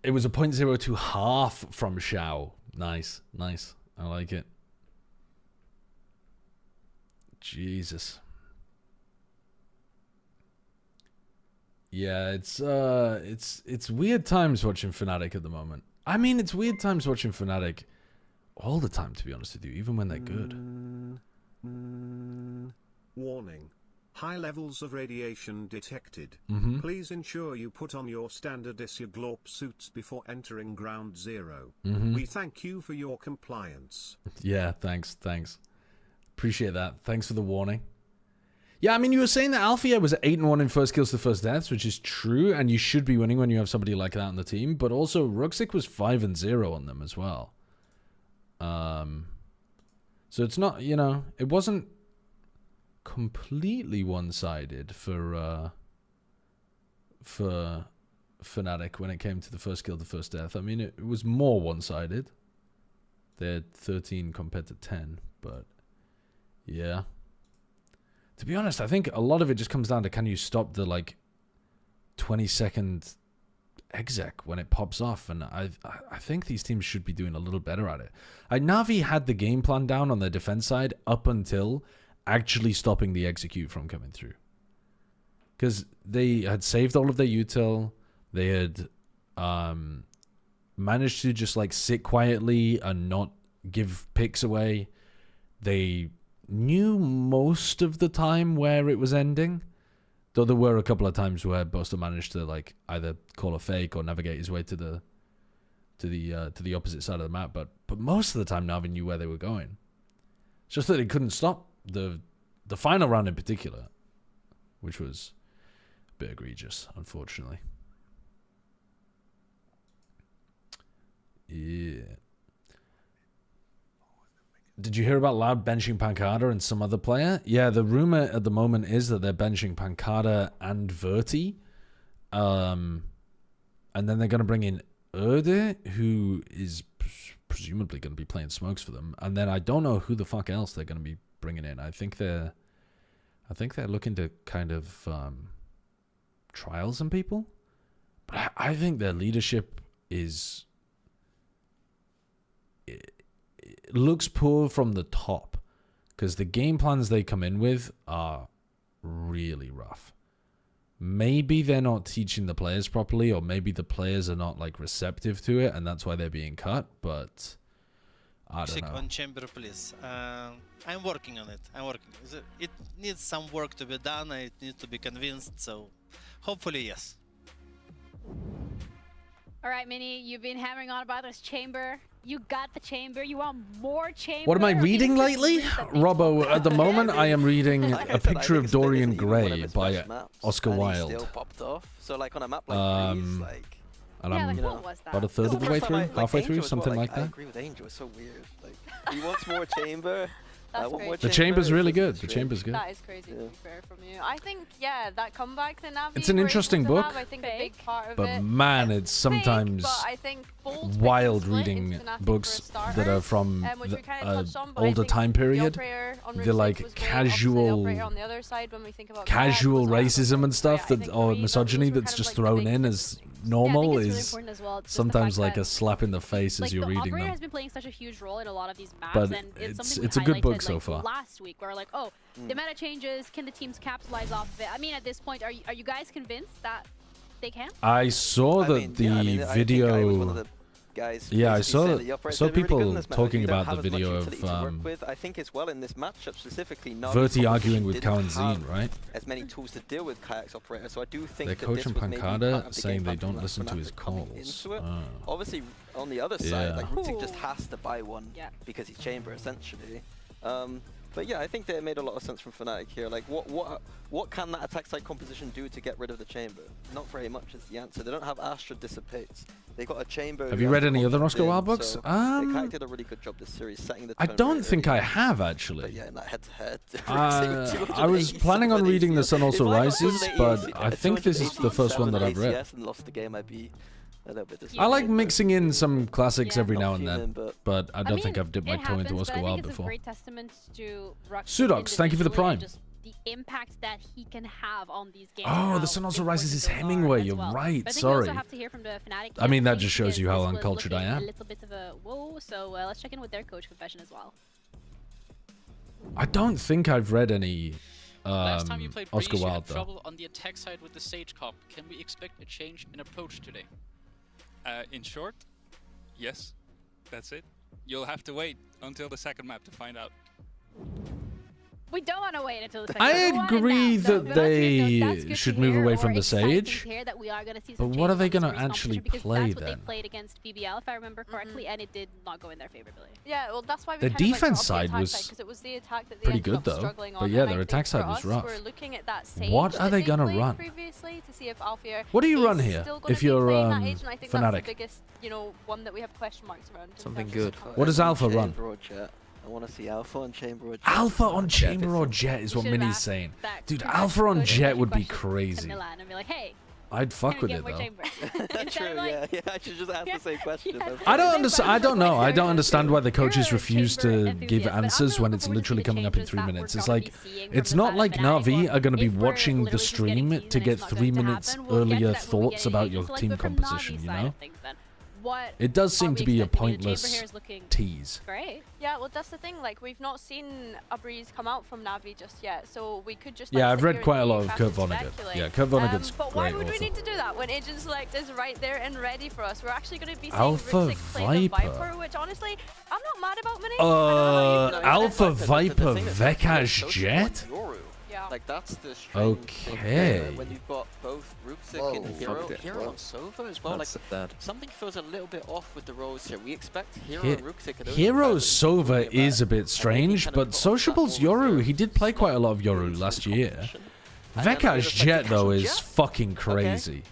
It was a 0.02 half from Xiao. Nice, nice. I like it. Jesus. Yeah, it's weird times watching Fnatic at the moment. I mean, it's weird times watching Fnatic all the time, to be honest with you, even when they're good. Warning. High levels of radiation detected. Mm-hmm. Please ensure you put on your standard Glorp suits before entering Ground Zero. Mm-hmm. We thank you for your compliance. Yeah, thanks. Appreciate that. Thanks for the warning. Yeah, I mean, you were saying that Alfia was 8-1 in first kills to first deaths, which is true, and you should be winning when you have somebody like that on the team, but also Ruxic was 5-0 on them as well. So it's not, you know, it wasn't completely one-sided for Fnatic when it came to the first kill to first death. I mean, it was more one-sided. They had 13 compared to 10, but yeah. To be honest, I think a lot of it just comes down to, can you stop the like 20-second exec when it pops off? And I think these teams should be doing a little better at it. NaVi had the game plan down on their defense side up until actually stopping the execute from coming through. Because they had saved all of their util. They had managed to just like sit quietly and not give picks away. They knew most of the time where it was ending, though there were a couple of times where Boaster managed to like either call a fake or navigate his way to the opposite side of the map. But most of the time, Navi knew where they were going. It's just that they couldn't stop the final round in particular, which was a bit egregious, unfortunately. Yeah. Did you hear about Loud benching Pancada and some other player? Yeah, the rumor at the moment is that they're benching Pancada and VIT. And then they're going to bring in Erde, who is presumably going to be playing smokes for them. And then I don't know who the fuck else they're going to be bringing in. I think they're looking to kind of trial some people. But I think their leadership is... It looks poor from the top, because the game plans they come in with are really rough. Maybe they're not teaching the players properly, or maybe the players are not like receptive to it, and that's why they're being cut. But I don't know. On chamber, please. I'm working on it. It needs some work to be done. It needs to be convinced. So hopefully, yes. All right, Mini, you've been hammering on about this chamber. You got the chamber. You want more chamber? What am I reading lately? Robbo, at the moment I am reading A Picture of Dorian Gray by Oscar Wilde. Still popped off. So like on a map like these, like, and I'm about a third of the way through, halfway through, something like that. I agree with Angel. It's so weird. Like he wants more chamber. The chamber's really good. The chamber's good. That is crazy to be fair from you. I think, yeah, that comeback to NaVi. It's an interesting book, I think a big part of but man, it's sometimes wild reading books that are from the older time period. They're like casual racism and stuff or misogyny that's just thrown in as normal is sometimes like a slap in the face as you're reading them. Has been playing such a huge role in a lot of these maps, but and it's a good book so far. Last week, where like, oh, the meta changes, can the teams capitalize off of it? I mean, at this point, are you guys convinced that they can? I saw that the video. Yeah, I saw people talking about the video of I think as well in this matchup specifically. VIT arguing with Kalanzine, right? As many tools to deal with Kayak's operator, so I do think they're coaching Pancada saying they don't listen to his calls. Obviously, on the other side, like Ruxic just has to buy one because he's chamber essentially. But yeah, I think they made a lot of sense from Fnatic here. Like, what can that attack side composition do to get rid of the chamber? Not very much is the answer. They don't have Astra dissipates. They got a chamber. Have you read any other Oscar Wilde books? So they did a really good job this series setting the tone. I don't think I have actually. But yeah, in that head-to-head. I was planning on reading The Sun Also Rises, but I think this is the first one that I've read. And lost the game, I'd be a little bit I like mixing in some classics every now and then, but I don't think I've dipped my toe into Oscar Wilde before. Sudox, thank you for the Prime. The impact that he can have on these games. Oh, The Sun Also Rises is Hemingway. You're right. Sorry. I mean, that just shows you how uncultured I am. A little bit of a whoa. So let's check in with their coach confession as well. I don't think I've read any Last time you played Oscar Breeze, you Wilde had trouble on the attack side with the Sage comp. Can we expect a change in approach today? In short, yes. That's it. You'll have to wait until the second map to find out. We don't want to wait until the second. I agree that they should move away from the Sage. But what are they going to actually play then? then? They played against BBL, if I remember correctly, and it did not go in their favorably. Yeah, well, that's why we the defense side was pretty good though. But yeah, their attack side was rough. What are they going to run? What do you run here if you're Fnatic? Something good. What does Alpha run? I want to see Alpha on Chamber or Jet. Alpha on Chamber or Jet is what Minnie's saying. Dude, Alpha on Jet would be crazy. I'd fuck with it though. True, yeah, I should just ask the same question. I don't understand. I don't know. I don't understand why the coaches refuse to give answers when it's literally coming up in 3 minutes. It's like, it's not like NaVi are going to be watching the stream to get 3 minutes earlier thoughts about your team composition, you know? It does seem to be a pointless tease. Great. Yeah, well, that's the thing. Like, we've not seen a Breeze come out from NaVi just yet, so we could just. Yeah, I've read quite a lot of Kurt Vonnegut. Yeah, Kurt Vonnegut's but great. Why would we need to do that when Agent Select is right there and ready for us? We're actually going to be seeing Alpha Viper, which honestly, I'm not mad about. Alpha Viper Vekaj Jet. Like that's the okay. When you've got both Ruxic and Hero on Sova as well. Like something feels a little bit off with the roles here. We expect Hero and Ruxic. Hero Sova is a bit strange, but Sociable's Yoru, he did play quite a lot of Yoru last year. Vekaj Jet though is fucking crazy.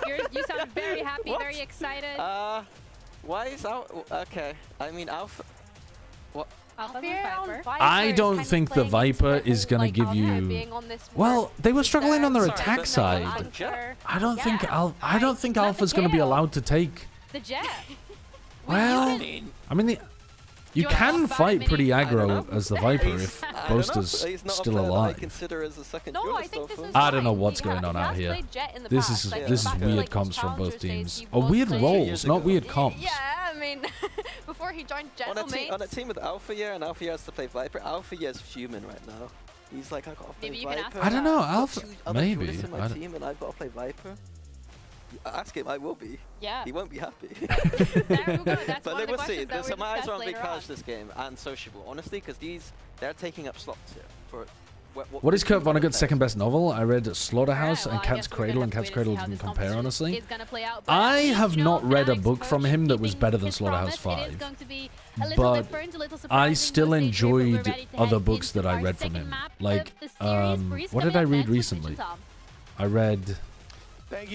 You sound very happy, very excited. Why is okay? I mean Alpha. What? I don't think the Viper is going to give you. Well, they were struggling on their attack side. I don't think Alpha's going to be allowed to take. The Jet. Well, I mean, you can fight pretty aggro as the Viper if Boaster's still alive. I don't know what's going on out here. This is weird comps from both teams. Or weird roles, not weird comps. Yeah, I mean, before he joined Gentlemates. On a team with Alpha Year and Alpha Year has to play Viper, Alpha Year's fuming right now. He's like, I gotta play Viper. I don't know, Alpha. Maybe. In my team and I've got to play Viper. Ask him, I will be. Yeah. He won't be happy. But look, we'll see. So my eyes are on Vekaj this game and Sociable, honestly, because they're taking up slots here. For what is Kurt Vonnegut's second best novel? I read Slaughterhouse and Cat's Cradle, and Cat's Cradle didn't compare, honestly. I have not read a book from him that was better than Slaughterhouse 5. But I still enjoyed other books that I read from him. Like, what did I read recently? I read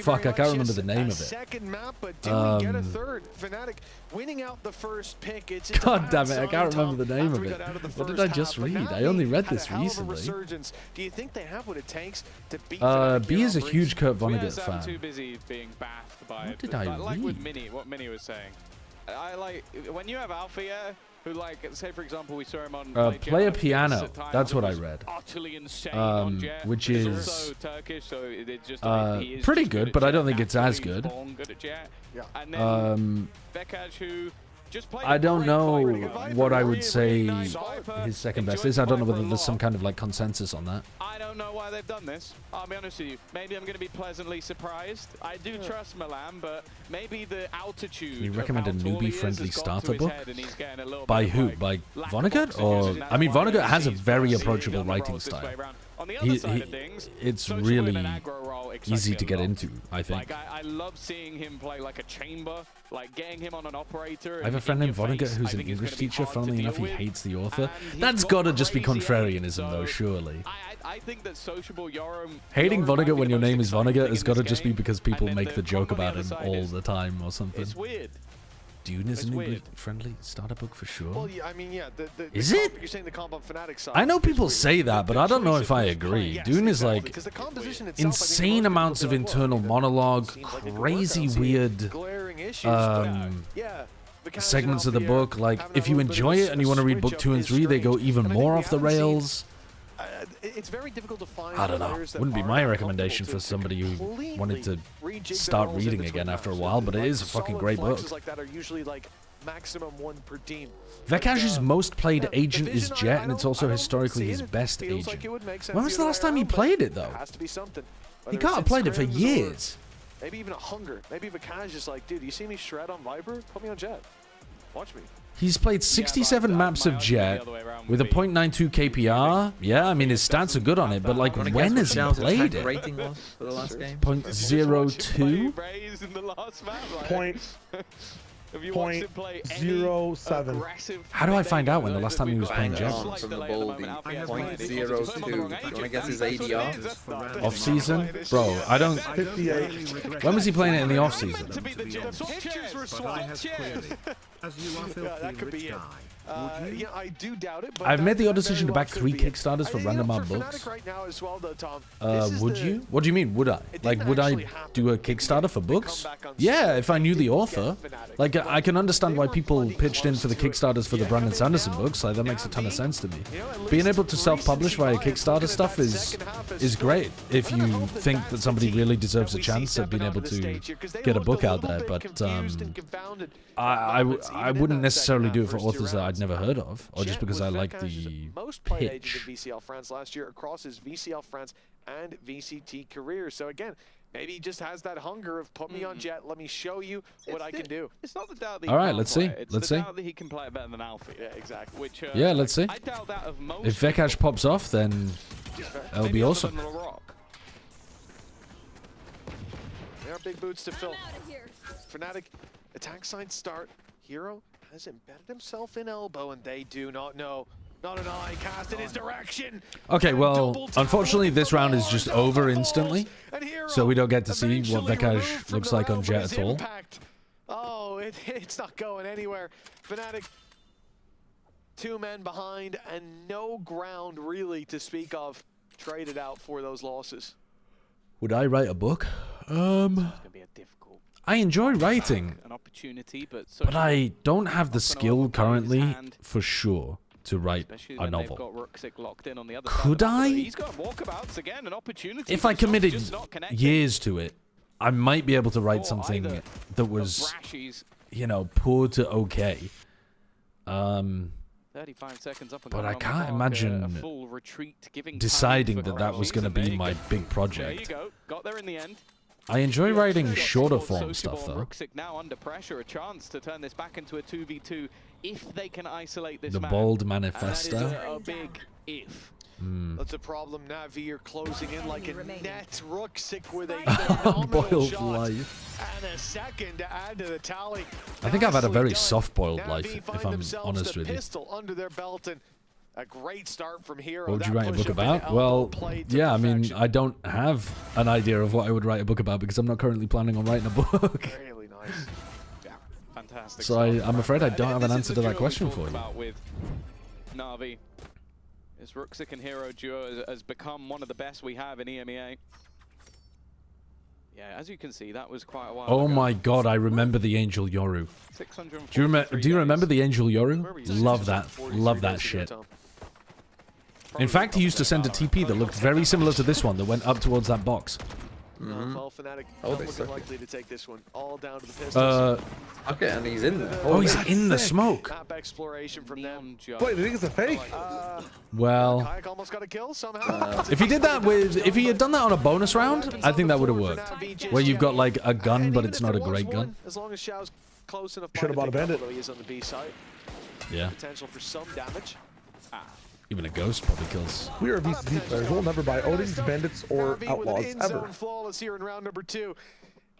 Fuck, I can't remember the name of it. Second map, but do we get a third? Fnatic winning out the first pick. It's God damn it, I can't remember the name of it. What did I just read? I only read this recently. Do you think they have what it takes to beat B is a huge Kurt Vonnegut fan. I'm too busy being bathed by What did I read? Like with Mini, what Mini was saying. I like when you have Alpha, yeah, who like, say for example, we saw him on Play a Piano. That's what I read. Utterly insane on Jet, which is so Turkish, so it's just he is pretty just good, at but I Jet, don't think it's as naturally good. born good at Jet. Yeah. And then Vekaj, who I don't know what I would say his second best is. I don't know whether there's some kind of like consensus on that. I don't know why they've done this. I'll be honest with you. Maybe I'm going to be pleasantly surprised. I do trust Milan, but maybe the altitude. Can you recommend a newbie-friendly starter book? By who? By Vonnegut? Or I mean, Vonnegut has a very approachable writing style. It's really easy to get into, I think. Like, I love seeing him play like a chamber, like getting him on an operator. I have a friend named Vonnegut who's an English teacher. Funnily enough, he hates the author. That's got to just be contrarianism, though, surely. I think that sociable Yoram... Hating Vonnegut when your name is Vonnegut has got to just be because people make the joke about him all the time or something. It's weird. Dune is a newbie-friendly starter book for sure. Well, yeah, I mean, yeah. Is it? You're saying the comp on Fnatic side. I know people say that, but I don't know if I agree. Dune is like insane amounts of internal monologue, crazy weird segments of the book. Like, if you enjoy it and you want to read book 2 and 3, they go even more off the rails. It's very difficult to find. I don't know. Wouldn't be my recommendation for somebody who wanted to start reading again after a while, but it is a fucking great book. Like that are usually like maximum 1 per team. Vekaj's most played agent is Jet, and it's also historically his best agent. When was the last time he played it, though? He can't have played it for years. Maybe even a Hunger. Maybe Vekaj is like, dude, you see me shred on Viper? Put me on Jet. Watch me. He's played 67 maps of Jet with a .92 KPR. Yeah, I mean, his stats are good on it, but like, when has he played it? Rating was for the last game? 0.02? .07. How do I find out when the last time he was playing Jet? From the Baldy. 0.02. Do you want to guess his ADR? Off season? Bro, I don't... 58. When was he playing it in the off season? That could be it. Yeah, I do doubt it. But I've made the odd decision to back 3 Kickstarters for random art books. Right now as well, though, Tom. Would you? What do you mean, would I? Like, would I do a Kickstarter for books? Yeah, if I knew the author. Like, I can understand why people pitched in for the Kickstarters for the Brandon Sanderson books. Like, that makes a ton of sense to me. Being able to self-publish via Kickstarter stuff is great if you think that somebody really deserves a chance at being able to get a book out there. But I wouldn't necessarily do it for authors that I'd never heard of, or just because I like the pitch. VCL France last year across his VCL France and VCT career. So again, maybe he just has that hunger of put me on Jet, let me show you what I can do. It's not the doubt that all right, let's see. Let's see. Doubt that he can play it better than Alfie. Yeah, exactly. Which, yeah, let's see. I doubt that of most. If Vekaj pops off, then that'll be awesome. There are big boots to fill. Fnatic attack side start. Hero has embedded himself in elbow, and they do not know. Not an eye cast in his direction. Okay, well, unfortunately, this round is just over instantly, so we don't get to see what Vekaj looks like on Jet at all. Oh, it's not going anywhere. Fnatic, 2 men behind, and no ground really to speak of. Traded out for those losses. Would I write a book? I enjoy writing, but I don't have the skill currently, for sure, to write a novel. Could I? If I committed years to it, I might be able to write something that was, you know, poor to okay. 35 seconds up, but I can't imagine deciding that was going to be my big project. There you go. Got there in the end. I enjoy writing shorter form stuff, though. Now under pressure, a chance to turn this back into a 2v2 if they can isolate this. The bold manifesto. That is a big if. That's a problem. NaVi are closing in like a net. Ruxic with a boiled life. And a second to add to the tally. I think I've had a very soft boiled life, if I'm honest with you. Pistol under their belt, and A great start from Hero. What would you write a book about? Well, yeah, I mean, I don't have an idea of what I would write a book about because I'm not currently planning on writing a book. Really nice. Yeah, fantastic. So I'm afraid I don't have an answer to that question for you. With NaVi, this Ruxic and Hero duo has become one of the best we have in EMEA. Yeah, as you can see, that was quite a while ago. Oh my god, I remember the Angel Yoru. Do you remember the Angel Yoru? Love that. Love that shit. In fact, he used to send a TP that looked very similar to this one that went up towards that box. Well, Fnatic not likely to take this one. All down to the pistols. Okay, and he's in there. Oh, he's in the smoke. Map exploration from them. Wait, you think it's a fake? Well, Kayak almost got a kill somehow. if he did that if he had done that on a bonus round, I think that would have worked. Where you've got like a gun, but it's not a great gun. As long as Xiao's close enough. Should have bought a bandit. He is on the B side. Yeah. Potential for some damage. Even a ghost probably kills. We are VCT players. We'll never buy Odins, bandits, or outlaws ever. Flawless here in round number 2,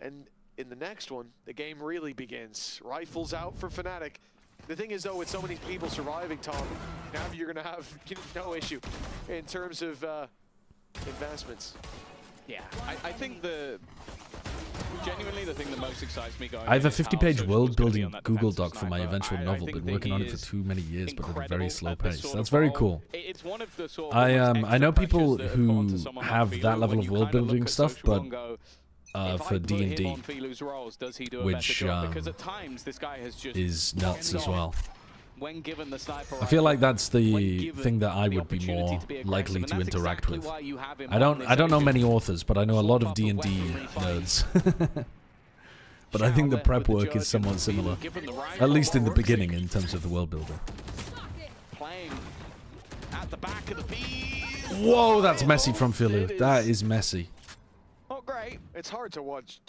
and in the next one, the game really begins. Rifles out for Fnatic. The thing is, though, with so many people surviving, Tom, now you're going to have no issue in terms of investments. Yeah, I think genuinely the thing that most excites me going I have a 50-page world-building Google Doc for my eventual novel. Been working on it for too many years, but at a very slow pace. That's very cool. I know people who have that level of world-building stuff, but for D&D, which is nuts as well. I feel like that's the thing that I would be more likely to interact with. I don't know many authors, but I know a lot of D&D nerds. But I think the prep work is somewhat similar, at least in the beginning in terms of the world builder. Whoa, that's messy from Philu. That is messy. Oh, great. It's hard to watch.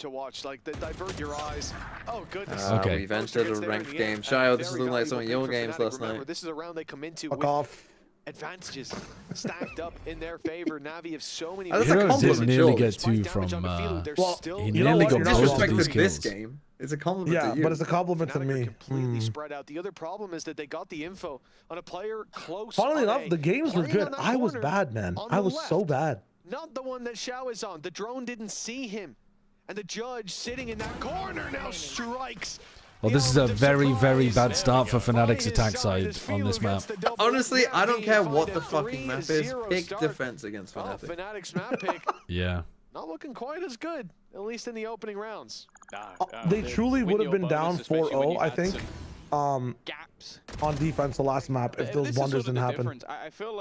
Like, they divert your eyes. Oh, goodness. Okay. We've entered a ranked game. Shio, this is looking like some of your games last night. This is a round they come into with advantages stacked up in their favor. NaVi have so many... Heroes did nearly get 2 from... he nearly got both of these kills. This game. It's a compliment to you. But it's a compliment to me. Completely spread out. The other problem is that they got the info on a player close. Funnily enough, the games were good. I was bad, man. I was so bad. Not the one that Xiao is on. The drone didn't see him. And the judge sitting in that corner now strikes. Well, this is a very, very bad start for Fnatic's attack side on this map. Honestly, I don't care what the fucking map is. Pick defense against Fnatic. Fnatic's map pick. Yeah. Not looking quite as good, at least in the opening rounds. They truly would have been down 4-0, I think. On defense the last map if those blunders didn't happen.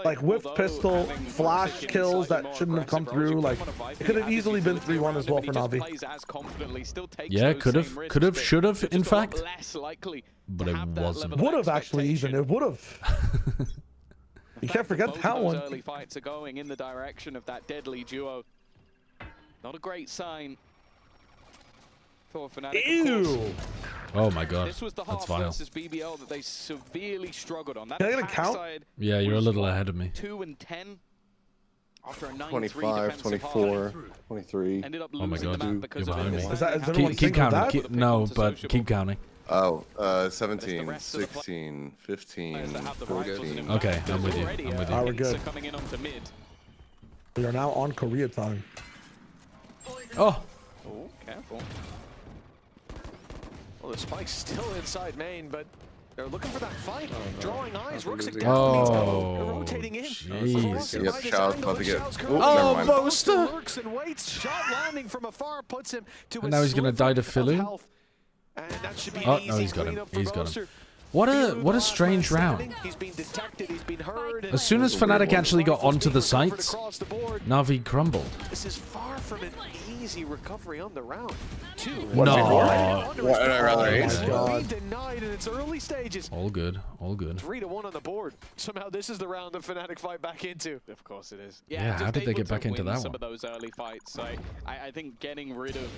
Like whiff pistol, flash kills that shouldn't have come through. Like it could have easily been 3-1 as well for NaVi. Yeah, could have, should have, in fact. But it wasn't. Would have actually even. It would have. You can't forget that one. Early fights are going in the direction of that deadly duo. Not a great sign. Fnatic, ew! Oh my god, this was the that's vile. versus BBL that they severely struggled on. That Can I get a count? Yeah, you're a little ahead of me. 2 and 10 after a 9-3 25, 24, 23. Ended up oh my god, because you're behind me. Keep counting. No, but keep counting. Oh, 17, 16, 15, 14. Okay, I'm with you. I'm with you. We're good. We are now on Korea time. Oh. Oh, careful. Well, the spike's still inside main, but they're looking for that fight. Drawing eyes. Ruxic rotating in. Jeez. Yep, Xiao's about to get... Oh, Boaster! Lurks and waits. Shot landing from afar puts him to and now he's going to die to Philu. Oh, no, he's got him. He's got him. What a strange round. He's been detected, he's been heard. As soon as Fnatic actually got onto the sites, NaVi crumbled. This is far from an easy recovery on the round. 2. No. Denied in its early stages. All good. All good. 3-1 on the board. Somehow this is the round that Fnatic fight back into. Of course it is. Yeah, how did they get back into that some one? of those early fights. I think getting rid of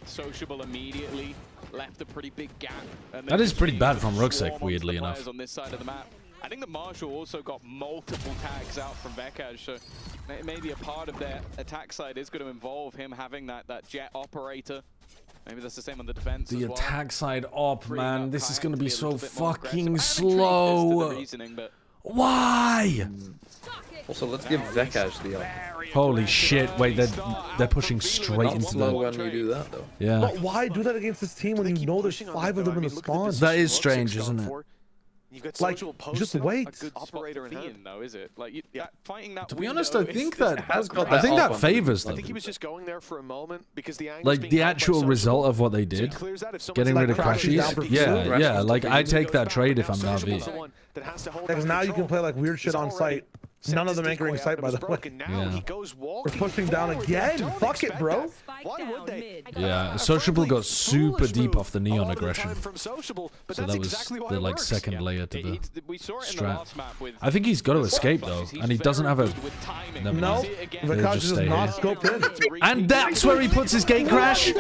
Sociable immediately left a pretty big gap. And that is pretty bad from Ruxic, weirdly enough. On this side of the map. I think the Marshall also got multiple tags out from Vekaj, so maybe a part of their attack side is going to involve him having that jet operator. Maybe that's the same on the defense as well. The attack side op, man, this is going to be so fucking slow. Why? Also, let's give Vekash the up. Holy shit! Wait, they're pushing straight into slow the. when you do that though. Yeah. But why do that against this team when you know there's 5 of them in the spawn? That is strange, isn't it? Like, just wait. A good operator in hand, though, is it? Like, fighting that. To be honest, I think that that favors them. I think he was just going there for a moment because the Like the actual result of what they did, getting rid of Crashies. Yeah. Like I take that trade if I'm NaVi. Because now you can play like weird shit on site. None of them anchoring site, by the way. Yeah. We're pushing down again. Fuck it, bro. Why would they? Yeah, Sociable got super deep off the Neon aggression. So that was the like second layer to the strat. I think he's got to escape though, and he doesn't have a. No, Vekash is not scoped in. And that's where he puts his gate crash.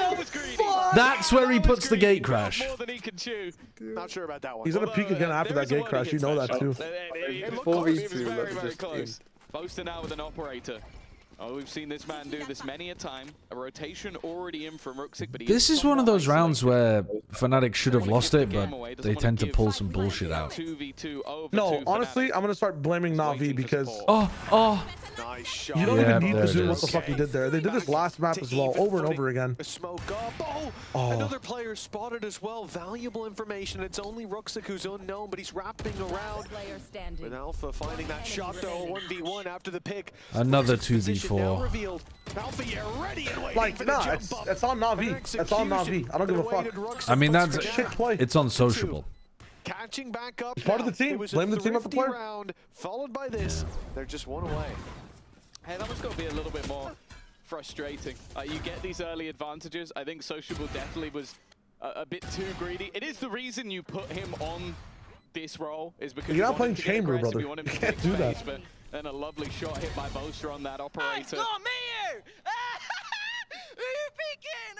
That's where he puts the gate crash. Not sure about that one. He's gonna peek again after that gate crash. You know that too. 4v2. Boasting now with an operator. Oh, we've seen this man do this many a time. A rotation already in from Ruxic, but this is one of those rounds where Fnatic should have lost it, but they tend to pull some bullshit out. No, honestly, I'm gonna start blaming NaVi because Nice shot. you don't even need to do what the fuck he did there. They did this last map as well, over and over again. Smoke up. Another player spotted as well. Valuable information. It's only Ruxic who's unknown, but he's wrapping around. With Alpha finding that shot though, 1v1 after the pick. Another 2v4. Alpha, you're ready and waiting Like, nah, it's on NaVi. It's on NaVi. I don't give a fuck. I mean, that's shit play. It's unsociable. Catching back up. It's part of the team. Blame the team at the player. Round, followed by this. They're just one away. Hey, that one's got to be a little bit more frustrating. You get these early advantages. I think Sociable definitely was a bit too greedy. It is the reason you put him on this role, is because you're not playing Chamber, brother. You can't do that. But then a lovely shot hit by Boaster on that operator. It's not me here! Who are you peeking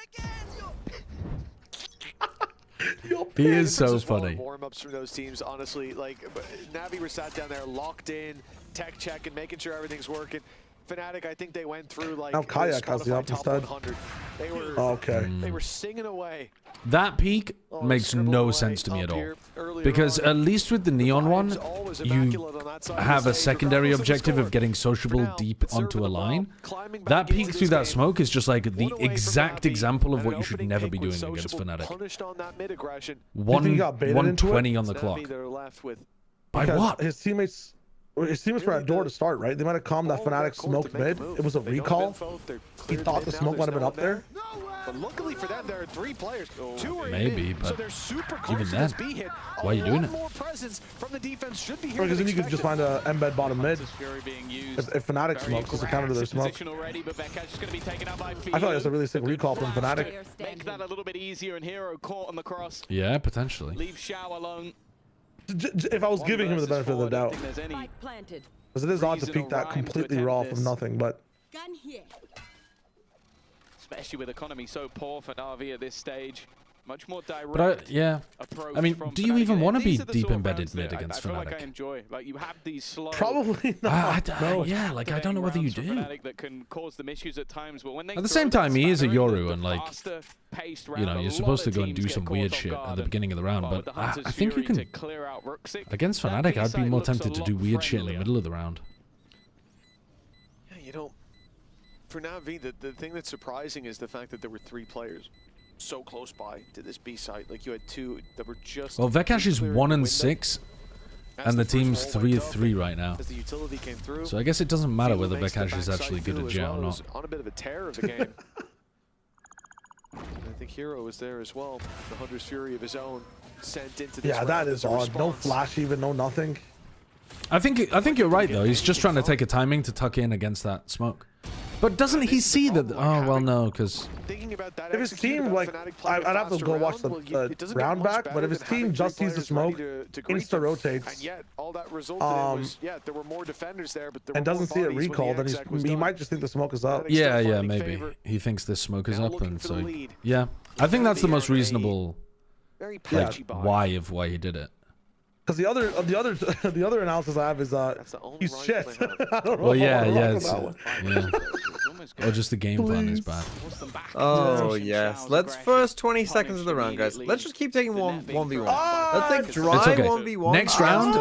again? He is so funny. Warm-ups from those teams, honestly. Like, NaVi were sat down there, locked in, tech check, and making sure everything's working. Fnatic, I think they went through like now Kayak has the up instead. They were They were singing away. That peak makes no sense to me at all. Because at least with the Neon one, you have a secondary objective of getting Sociable deep onto a line. That peak through that smoke is just like the exact example of what you should never be doing against Fnatic. 120 on the clock. By what? His teammates were at door to start, right? They might have calmed that Fnatic smoked mid. It was a recall. He thought the smoke might have been up there. But luckily for them, there are 3 players. 2 are maybe, in, but so they're super close even to then, this B hit. why are you doing it? More presence from the defense should be here. Because then you could just find an embed bottom mid. If Fnatic smokes, it's a counter to their smoke. I feel like that's a really sick recall from Fnatic. Make that a little bit easier, and Hero caught on the cross. Yeah, potentially. Leave Xiao alone. If I was giving him the benefit of the doubt. Because it is odd to peek that completely raw from nothing, but... Especially with economy so poor for NaVi at this stage. Much more direct. But yeah, I mean, do you even want to be deep embedded mid that against I feel Fnatic? like I enjoy. Like, you have these slow. Probably not. Yeah, like I don't know whether you do. That can cause them issues at times, but when they at the same time, he is a Yoru, and like, you know, you're supposed to go and do some weird shit at the beginning of the round. But I think you can. Against Fnatic, I'd be more tempted to do weird shit in the middle of the round. Yeah, you know, for NaVi, the thing that's surprising is the fact that there were 3 players so close by to this B site. Like, you had 2 that were just. Well, Vekash is 1-6, and the team's 3-3 right now. So I guess it doesn't matter whether Vekash is actually good at Jet or not. On a bit of a tear of the game. I think Hero was there as well. The Hunter's Fury of his own sent into this. Yeah, that is odd. No flash, even no nothing. I think you're right though. He's just trying to take a timing to tuck in against that smoke. But doesn't he see that? Oh well, no, because if his team, like, I'd have to go watch the round back. But if his team just sees the smoke, insta rotates, there were more defenders there, but and doesn't see it recall, then he might just think the smoke is up. Yeah, maybe he thinks this smoke is up, and so yeah, I think that's the most reasonable why he did it. Because the other analysis I have is he's shit. I don't know well, yeah. Or just the game plan is bad? Oh, yes. Let's first 20 seconds of the round, guys. Let's just keep taking 1v1. Let's take dry 1v1. Next round,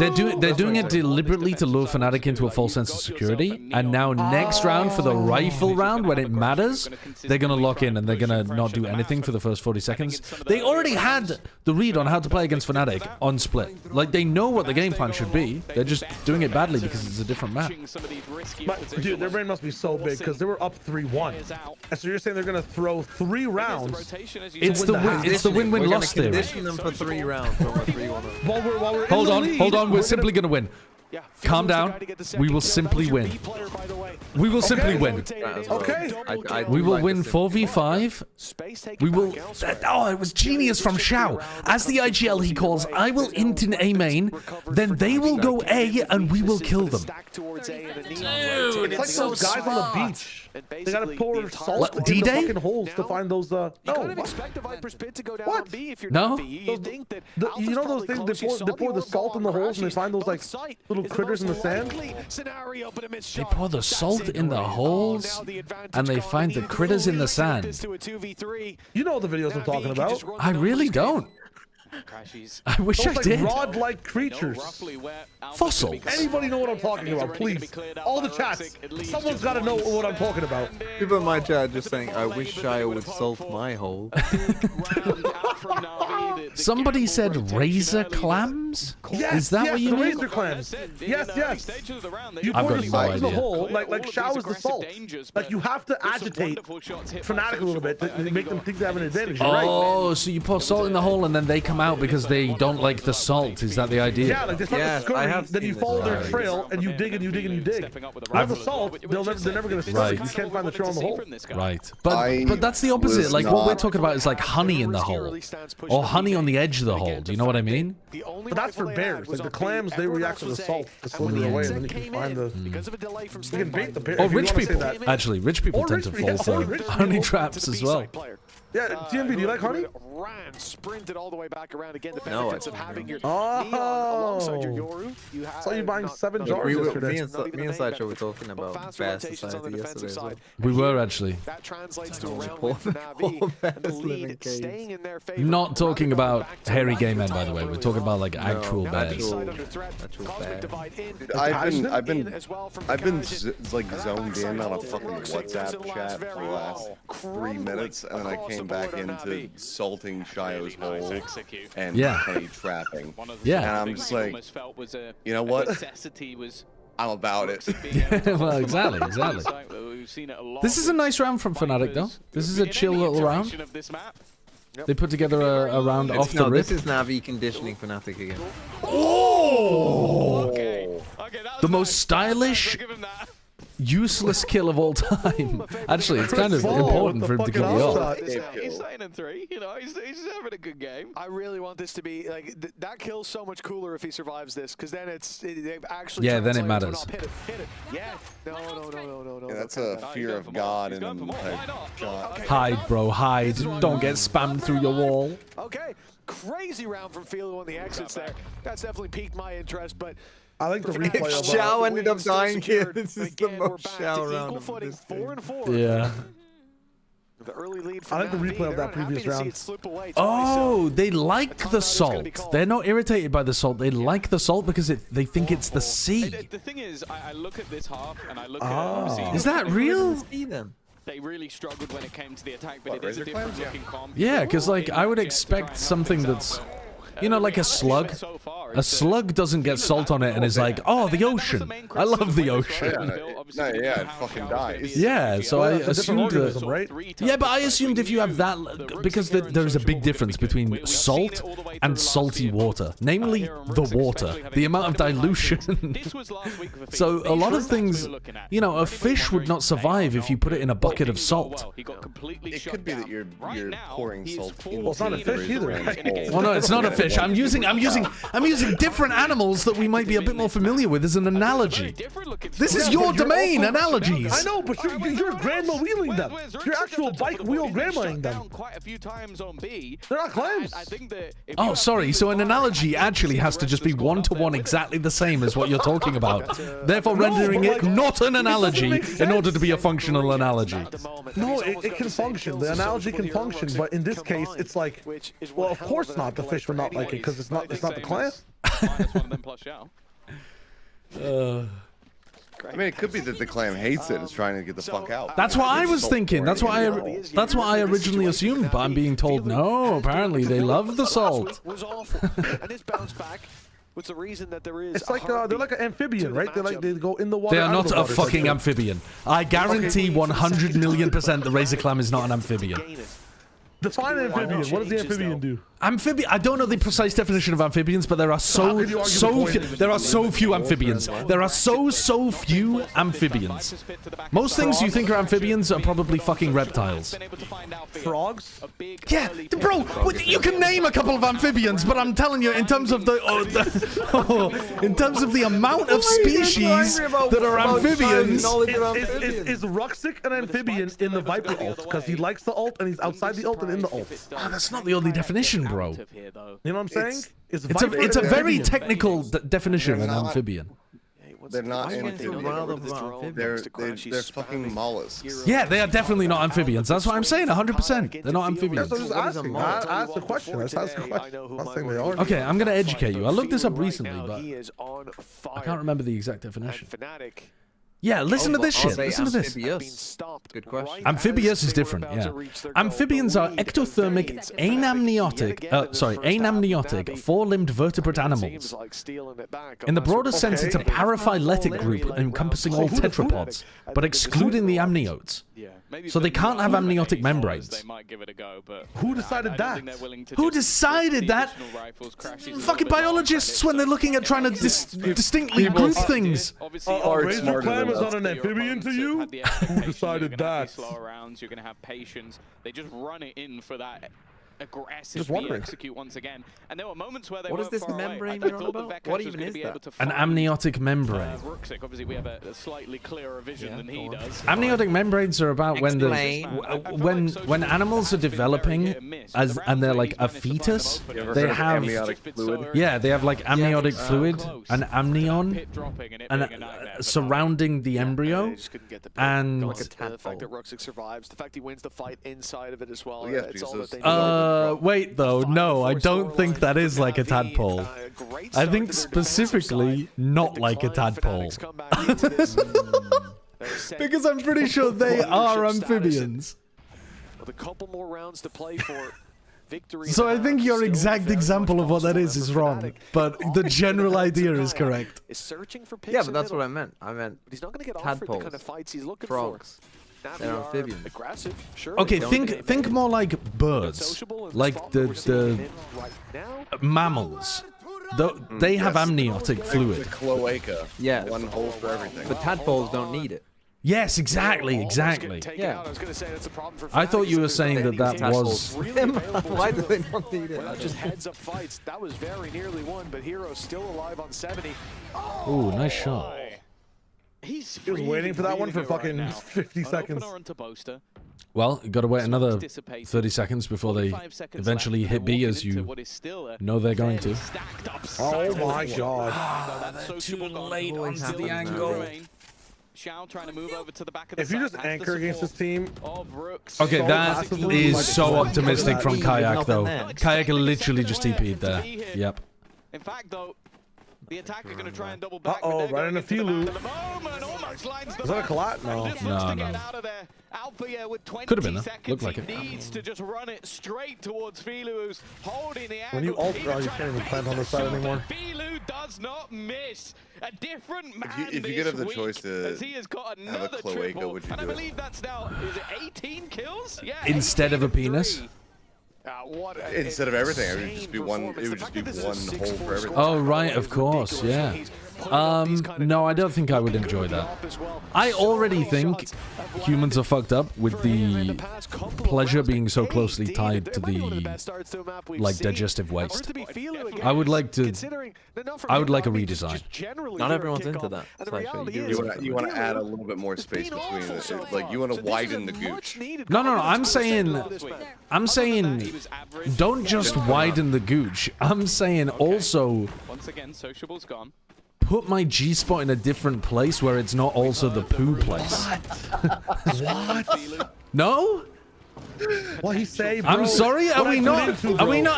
they're doing it deliberately to lure Fnatic into a false sense of security. And now next round, for the rifle round, when it matters, they're going to lock in and they're going to not do anything for the first 40 seconds. They already had the read on how to play against Fnatic on split. Like, they know what the game plan should be. They're just doing it badly because it's a different map. But, dude, their brain must be so big because they were up 3-1. And so you're saying they're going to throw 3 rounds? It's the win-win loss theory. Condition them for 3 rounds. Hold on. We're simply going to win. Calm down. We will simply win. We will simply win. Okay. We will win 4v5. We will... Oh, it was genius from Xiao. As the IGL he calls, I will int in A main, then they will go A and we will kill them. Dude, it's like those guys on the beach. They gotta pour salt in the fucking holes to find those. No. What? No. You know those things they pour the salt in the holes and they find those like little critters in the sand. They pour the salt in the holes and they find the critters in the sand. You know the videos I'm talking about. I really don't. I wish I did. Rod-like creatures. Fossils. Anybody know what I'm talking about? Please. All the chats. Someone's got to know what I'm talking about. People in my chat just saying, I wish Shia would salt my hole. Somebody said razor clams? Yes, is that what you mean? Razor clams. Yes. You pour the salt in the hole, like Xiao is the salt. Like you have to agitate Fnatic a little bit to make them think they have an advantage. Oh, so you pour salt in the hole and then they come out because they don't like the salt. Is that the idea? Yeah, like they start to scurry, then you follow their trail and you dig and you dig and you dig. Without the salt, they're never going to scurry. You can't find the trail in the hole. Right. But that's the opposite. Like what we're talking about is like honey in the hole. Or honey on the edge of the hole. Do you know what I mean? But that's for bears. Like the clams, they react to the salt to slither away, and then you can find the. You can bait the bear. Or rich people. Actually, rich people tend to fall for honey traps as well. Yeah, TMV, do you like honey? Sprinted all the way back around again. The No, benefits of having your alongside your Yoru. You have saw you buying 7 jars yesterday. Me and Sideshow were talking about Bass Society yesterday. Well. We were actually. That translates to a round win for NaVi, and the lead staying in their favor. Not talking about hairy gay men, by the way. We're talking about like actual bears. Dude, I've been like zoned in on a fucking WhatsApp chat for the last 3 minutes, and then I came back into salting Shio's hole and honey trapping. Yeah. And I'm just like, you know what? I'm about it. Well, exactly. This is a nice round from Fnatic, though. This is a chill little round. They put together a round off the rip. This is NaVi conditioning Fnatic again. Oh! The most stylish, useless kill of all time. Actually, it's kind of important for him to kill the off. He's staying in 3. You know, he's having a good game. I really want this to be like that kill's so much cooler if he survives this, because then they actually. Yeah, then it matters. Hit it. Yeah. No. Yeah, that's a fear of God in him type shot. Hide, bro, hide. Don't get spammed through your wall. Okay, crazy round from Philo on the exits there. That's definitely piqued my interest, but. I like the replay of Xiao ended up dying here. This is the most Xiao round of this game. Yeah. The early lead I like the replay of that previous round. Oh, they like the salt. They're not irritated by the salt. They like the salt because they think it's the sea. The thing is, I look at this half and I look at obviously. Is that real? They really struggled when it came to the attack, but it is a different looking comp. Yeah, because like I would expect something that's. You know, like a slug? A slug doesn't get salt on it and is like, oh, the ocean. I love the ocean. Yeah, it fucking dies. Yeah, so I assumed that... Right? Yeah, but I assumed if you have that... Because there is a big difference between salt and salty water. Namely, the water. The amount of dilution. So a lot of things... You know, a fish would not survive if you put it in a bucket of salt. It could be that you're pouring salt into Well, it's not a fish either. Well, no, it's not a fish. fish. I'm using different animals that we might be a bit more familiar with as an analogy. This is your domain, analogies. I know, but you're grandma wheeling them. You're actual bike wheel grandmaing them. They're not clams. Oh, sorry. So an analogy actually has to just be one-to-one exactly the same as what you're talking about. Therefore, rendering it not an analogy in order to be a functional analogy. No, it can function. The analogy can function, but in this case, it's like, well, of course not. The fish would not like it because it's not the clam. I mean, it could be that the clam hates it. It's trying to get the fuck out. That's what I was thinking. That's what I originally assumed, but I'm being told no. Apparently, they love the salt. What's the reason that there is? It's like they're like an amphibian, right? They go in the water. They are not a fucking amphibian. I guarantee 100 million% the razor clam is not an amphibian. Define amphibian. What does the amphibian do? Amphibian. I don't know the precise definition of amphibians, but there are so few amphibians. There are so few amphibians. Most things you think are amphibians are probably fucking reptiles. Frogs? Yeah, bro. You can name a couple of amphibians, but I'm telling you, in terms of the amount of species that are amphibians, is Ruxic an amphibian in the Viper ult? Because he likes the ult and he's outside the ult and in the ult. Oh, that's not the only definition, bro. You know what I'm saying? It's a very technical definition of an amphibian. They're not amphibians. They're fucking mollusks. Yeah, they are definitely not amphibians. That's what I'm saying. 100%. They're not amphibians. That's what I was asking. I asked the question. I'm not saying they are. Okay, I'm gonna educate you. I looked this up recently, but I can't remember the exact definition. Yeah, listen to this shit. Listen to this. Good question. Amphibious is different, yeah. Amphibians are ectothermic, anamniotic, four-limbed vertebrate animals. In the broader sense, it's a paraphyletic group encompassing all tetrapods, but excluding the amniotes. So they can't have amniotic membranes. Who decided that? Who decided that? Fucking biologists when they're looking at trying to distinctly group things. Razor clam is not an amphibian to you? Who decided that? You're gonna have patience. They just run it in for that aggressive execute once again. And there were moments where they What is this membrane you're on about? What even is that? An amniotic membrane. Ruxic, obviously we have a slightly clearer vision than he does. Amniotic membranes are about when animals are developing and they're like a fetus, they have amniotic fluid. Yeah, they have like amniotic fluid, an amnion, and surrounding the embryo, and the fact that Ruxic survives, the fact he wins the fight inside of it as well. It's all that they wait though, no, I don't think that is like a tadpole. I think specifically not like a tadpole. Because I'm pretty sure they are amphibians. With a couple more rounds to play for victory. So I think your exact example of what that is wrong, but the general idea is correct. Yeah, but that's what I meant. I meant tadpoles, frogs. They're amphibians. Okay, think more like birds, like the mammals. They have amniotic fluid. The cloaca. Yeah. One hole for everything. But tadpoles don't need it. Yes, exactly. Yeah. I thought you were saying that was... Why do they not need it? Just heads up fights. That was very nearly won, but Hero still alive on 70. Ooh, nice shot. He was waiting for that one for fucking 50 seconds. Well, you got to wait another 30 seconds before they eventually hit B, as you know they're going to. Oh my god. Too late on the angle. If you just anchor against this team... Okay, that is so optimistic from Kayak, though. Kayak literally just TP'd there. Yep. In fact, though, the attacker going to try and double back. Uh-oh, right in the Filu. Is that a collat? No. Could have been there. Looked like it. Needs to just run it straight towards Filu, who's holding the when you ult, you can't even plant on the side anymore. Filu does not miss. A different man if you could have the choice to he has got have a cloaca, would you and do I believe that's now, is it 18 kills? Yeah. Instead of a penis? Instead of everything, it would just be one. It would just be one hole for everything. Oh right, of course, yeah. No, I don't think I would enjoy that. I already think humans are fucked up with the pleasure being so closely tied to the like digestive waste. I would like a redesign. Not everyone's into that. You want to add a little bit more space between it. Like you want to widen the gooch. No. I'm saying don't just widen the gooch. I'm saying also once again, sociable's gone. Put my G-spot in a different place where it's not also the poo place. What? No? What he say, bro? I'm sorry, are we not?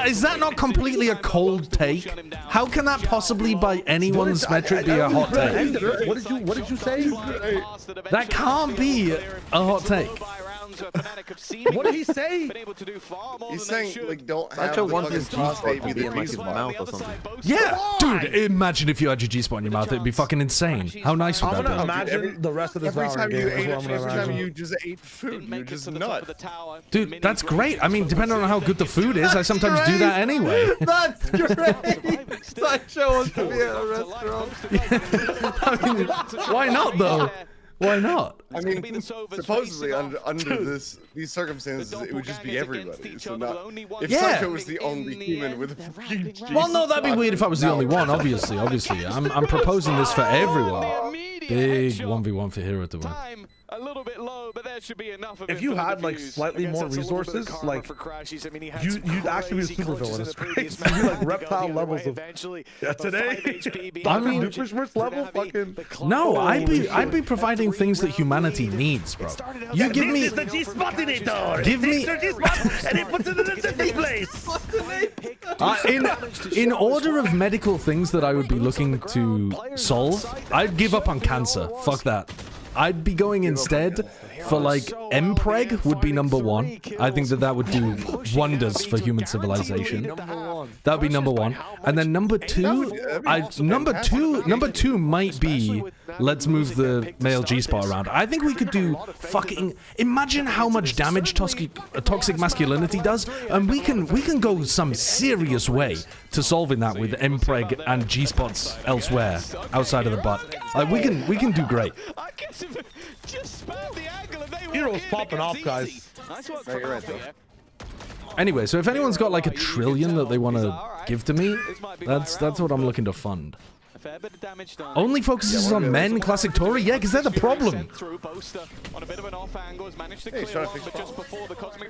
Is that not completely a cold take? How can that possibly by anyone's metric be a hot take? What did you say? That can't be a hot take. What did he say? He's saying like don't have the fucking G-spot be the like his mouth or something. Yeah, dude. Imagine if you had your G-spot in your mouth, it'd be fucking insane. How nice would that be? Imagine the rest of this Valorant game. Every time you just ate food, you're just nut. Dude, that's great. I mean, depending on how good the food is, I sometimes do that anyway. That's great. Sideshow wants to be at a restaurant. I mean, why not though? Why not? I mean, supposedly under these circumstances, it would just be everybody. So if Sideshow was the only human with a well, no, that'd be weird if I was the only one. Obviously. I'm proposing this for everyone. Big 1v1 for Hero to win. A little bit low, but that should be enough of if you had like slightly more resources, like you'd actually be a super villain. It's crazy. You'd be like reptile levels of today. I mean, level fucking. No, I'd be providing things that humanity needs, bro. You give me the G-spotinator. Give me and it puts it in a different place. In order of medical things that I would be looking to solve, I'd give up on cancer. Fuck that. I'd be going instead for like Mpreg would be number one. I think that would do wonders for human civilization. That would be number one. And then number two might be let's move the male G-spot around. I think we could do fucking imagine how much damage toxic masculinity does, and we can go some serious way to solving that with Mpreg and G-spots elsewhere outside of the butt. Like we can do great. Heroes popping off, guys. Anyway, so if anyone's got like $1 trillion that they want to give to me, that's what I'm looking to fund. Only focuses on men, classic Tory? Yeah, because they're the problem.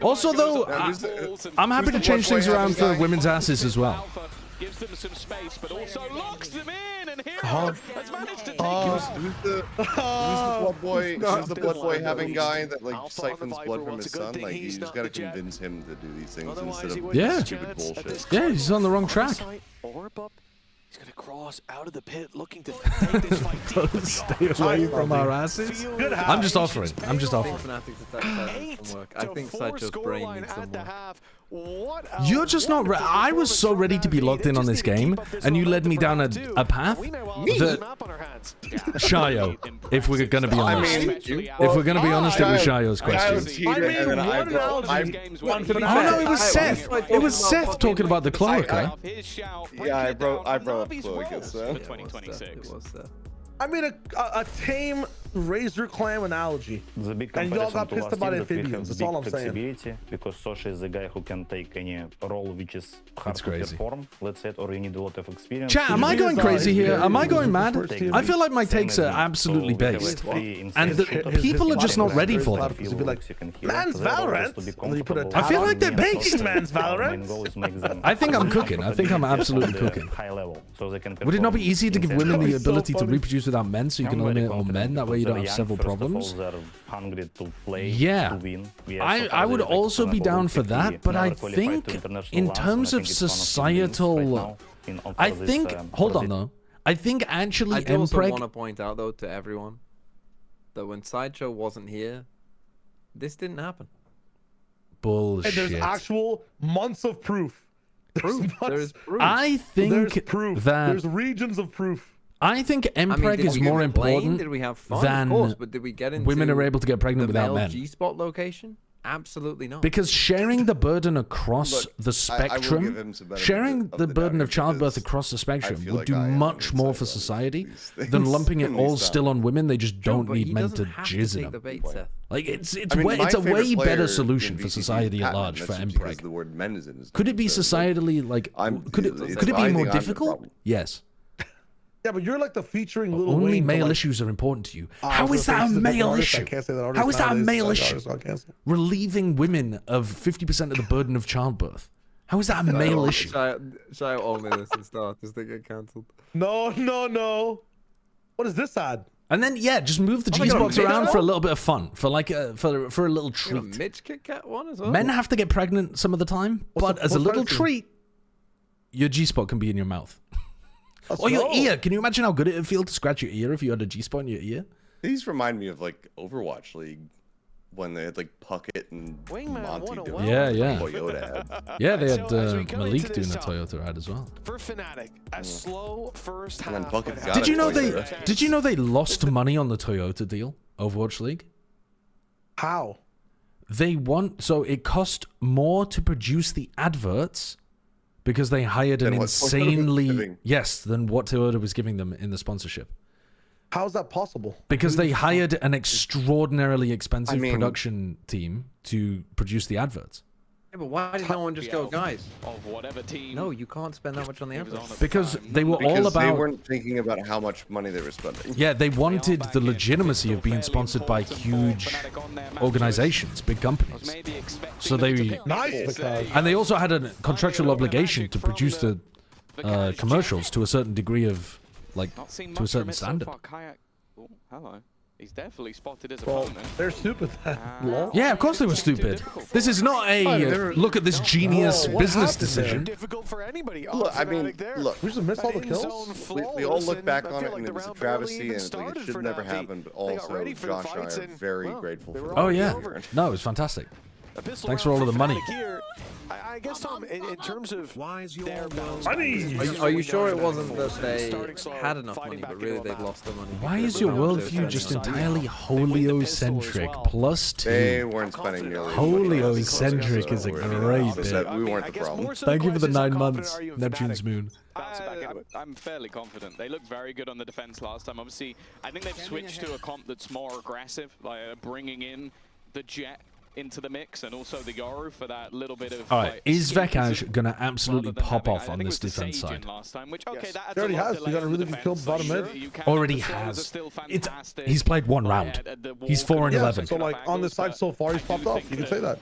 Also, though, I'm happy to change things around for women's asses as well. Gives them some space, but also locks them in, and Hero has managed to take who's the blood boy having guy that like siphons blood from his son? Like you just gotta convince him to do these things instead of stupid bullshit. Yeah, he's on the wrong track. He's gonna cross out of the pit, looking to take this fight deep. Stay away from our asses. I'm just offering. I think Sideshow's brain needs some more. You're just not. I was so ready to be locked in on this game, and you led me down a path that Shayo. If we're gonna be honest, it was Shayo's question. Oh no, it was Seth. It was Seth talking about the cloaca. Yeah, I brought up cloaca. So. 2026. I made a tame Razor Clam analogy, and y'all got pissed about amphibians. That's all I'm saying. Because Sosha is the guy who can take any role which is hard to perform, let's say, or you need a lot of experience. Chat, am I going crazy here? Am I going mad? I feel like my takes are absolutely based, and the people are just not ready for them. Man's Valorant. I feel like they're based. Man's Valorant. I think I'm cooking. I think I'm absolutely cooking. Would it not be easier to give women the ability to reproduce without men, so you can eliminate all men? That way you don't have several problems. Yeah, I would also be down for that, but I think in terms of societal, I think, hold on though, I think actually I also want to point out though to everyone that when Sideshow wasn't here, this didn't happen. Bullshit. And there's actual months of proof. There's proof. I think there's proof. that there's regions of proof. I think Mpreg is more important did we have fun? than of course, but did we get into women are able to get pregnant the without male men. G-spot location? Absolutely not. Because sharing the burden across the spectrum, sharing the burden of childbirth across the spectrum would do much more for society than lumping it all still on women. They just don't need men to jizz in them. Like it's a way better solution for society at large for MPreg. Could it be societally like? Could it be more difficult? Yes. Yeah, but you're like the featuring Little Only Wayne male issues are important to you. How is that a male issue? How is that a male issue? Relieving women of 50% of the burden of childbirth. How is that a male issue? Shout only listen start. Does they get cancelled? No. What is this ad? And then just move the G-spots around for a little bit of fun, for like for a little treat. Mitch Kit Kat one as well. Men have to get pregnant some of the time, but as a little treat, your G-spot can be in your mouth. Or your ear. Can you imagine how good it would feel to scratch your ear if you had a G-spot in your ear? These remind me of like Overwatch League when they had like Puckett and Monty doing Toyota ad. Yeah, they had Malik doing a Toyota ad as well. For Fnatic, a slow first half. And then Puckett got Did you know they lost money on the Toyota deal, Overwatch League? How? So it cost more to produce the adverts because they hired an insanely than what Toyota was giving them in the sponsorship. How is that possible? Because they hired an extraordinarily expensive production team to produce the adverts. Yeah, but why did no one just go, guys? Of whatever team. No, you can't spend that much on the adverts. Because they were all about. They weren't thinking about how much money they were spending. Yeah, they wanted the legitimacy of being sponsored by huge organizations, big companies. So they and they also had a contractual obligation to produce the commercials to a certain degree of to a certain standard. Oh, hello. He's definitely spotted his opponent. They're stupid. Yeah, of course they were stupid. This is not a look at this genius business decision. Difficult for anybody. Look, I mean, look. We just missed all the kills. We all look back on it and it was a travesty and it's like it should never happen. But also, Josh and I are very grateful for that. Oh yeah, no, it was fantastic. Thanks for all of the money. I guess, Tom, in terms of their money. Are you sure it wasn't that they had enough money, but really they've lost their money? Why is your worldview just entirely Holio-centric? +2. They weren't spending nearly. Holio-centric is a great bit. We weren't the problem. Thank you for the 9 months, Neptune's Moon. I'm fairly confident. They looked very good on the defense last time. Obviously, I think they've switched to a comp that's more aggressive, like bringing in the Jet into the mix and also the Yoru for that little bit of. All right, is Vekaj gonna absolutely pop off on this defense side? Last time, which, okay, that he already has. He got a really good kill bottom mid. Already has. He's played 1 round. He's 4-11. So like on the side so far, he's popped off. You can say that.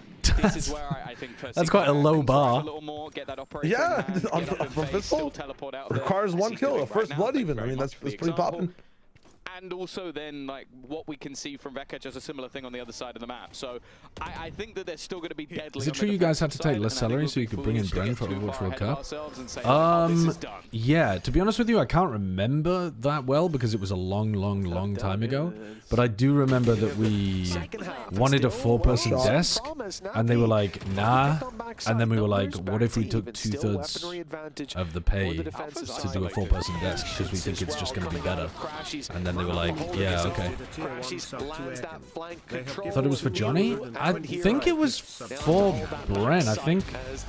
That's quite a low bar. Yeah, from pistol requires 1 kill, a first blood even. I mean, that's pretty popping. And also then, like, what we can see from Vekaj as a similar thing on the other side of the map. So I think that they're still going to be deadly. Is it true you guys had to take less salary so you could bring in Bren for Overwatch World Cup? Yeah, to be honest with you, I can't remember that well because it was a long time ago. But I do remember that we wanted a 4-person desk, and they were like, nah. And then we were like, what if we took 2/3 of the pay to do a 4-person desk because we think it's just going to be better. And then they were like, yeah, okay. I thought it was for Johnny? I think it was for Bren.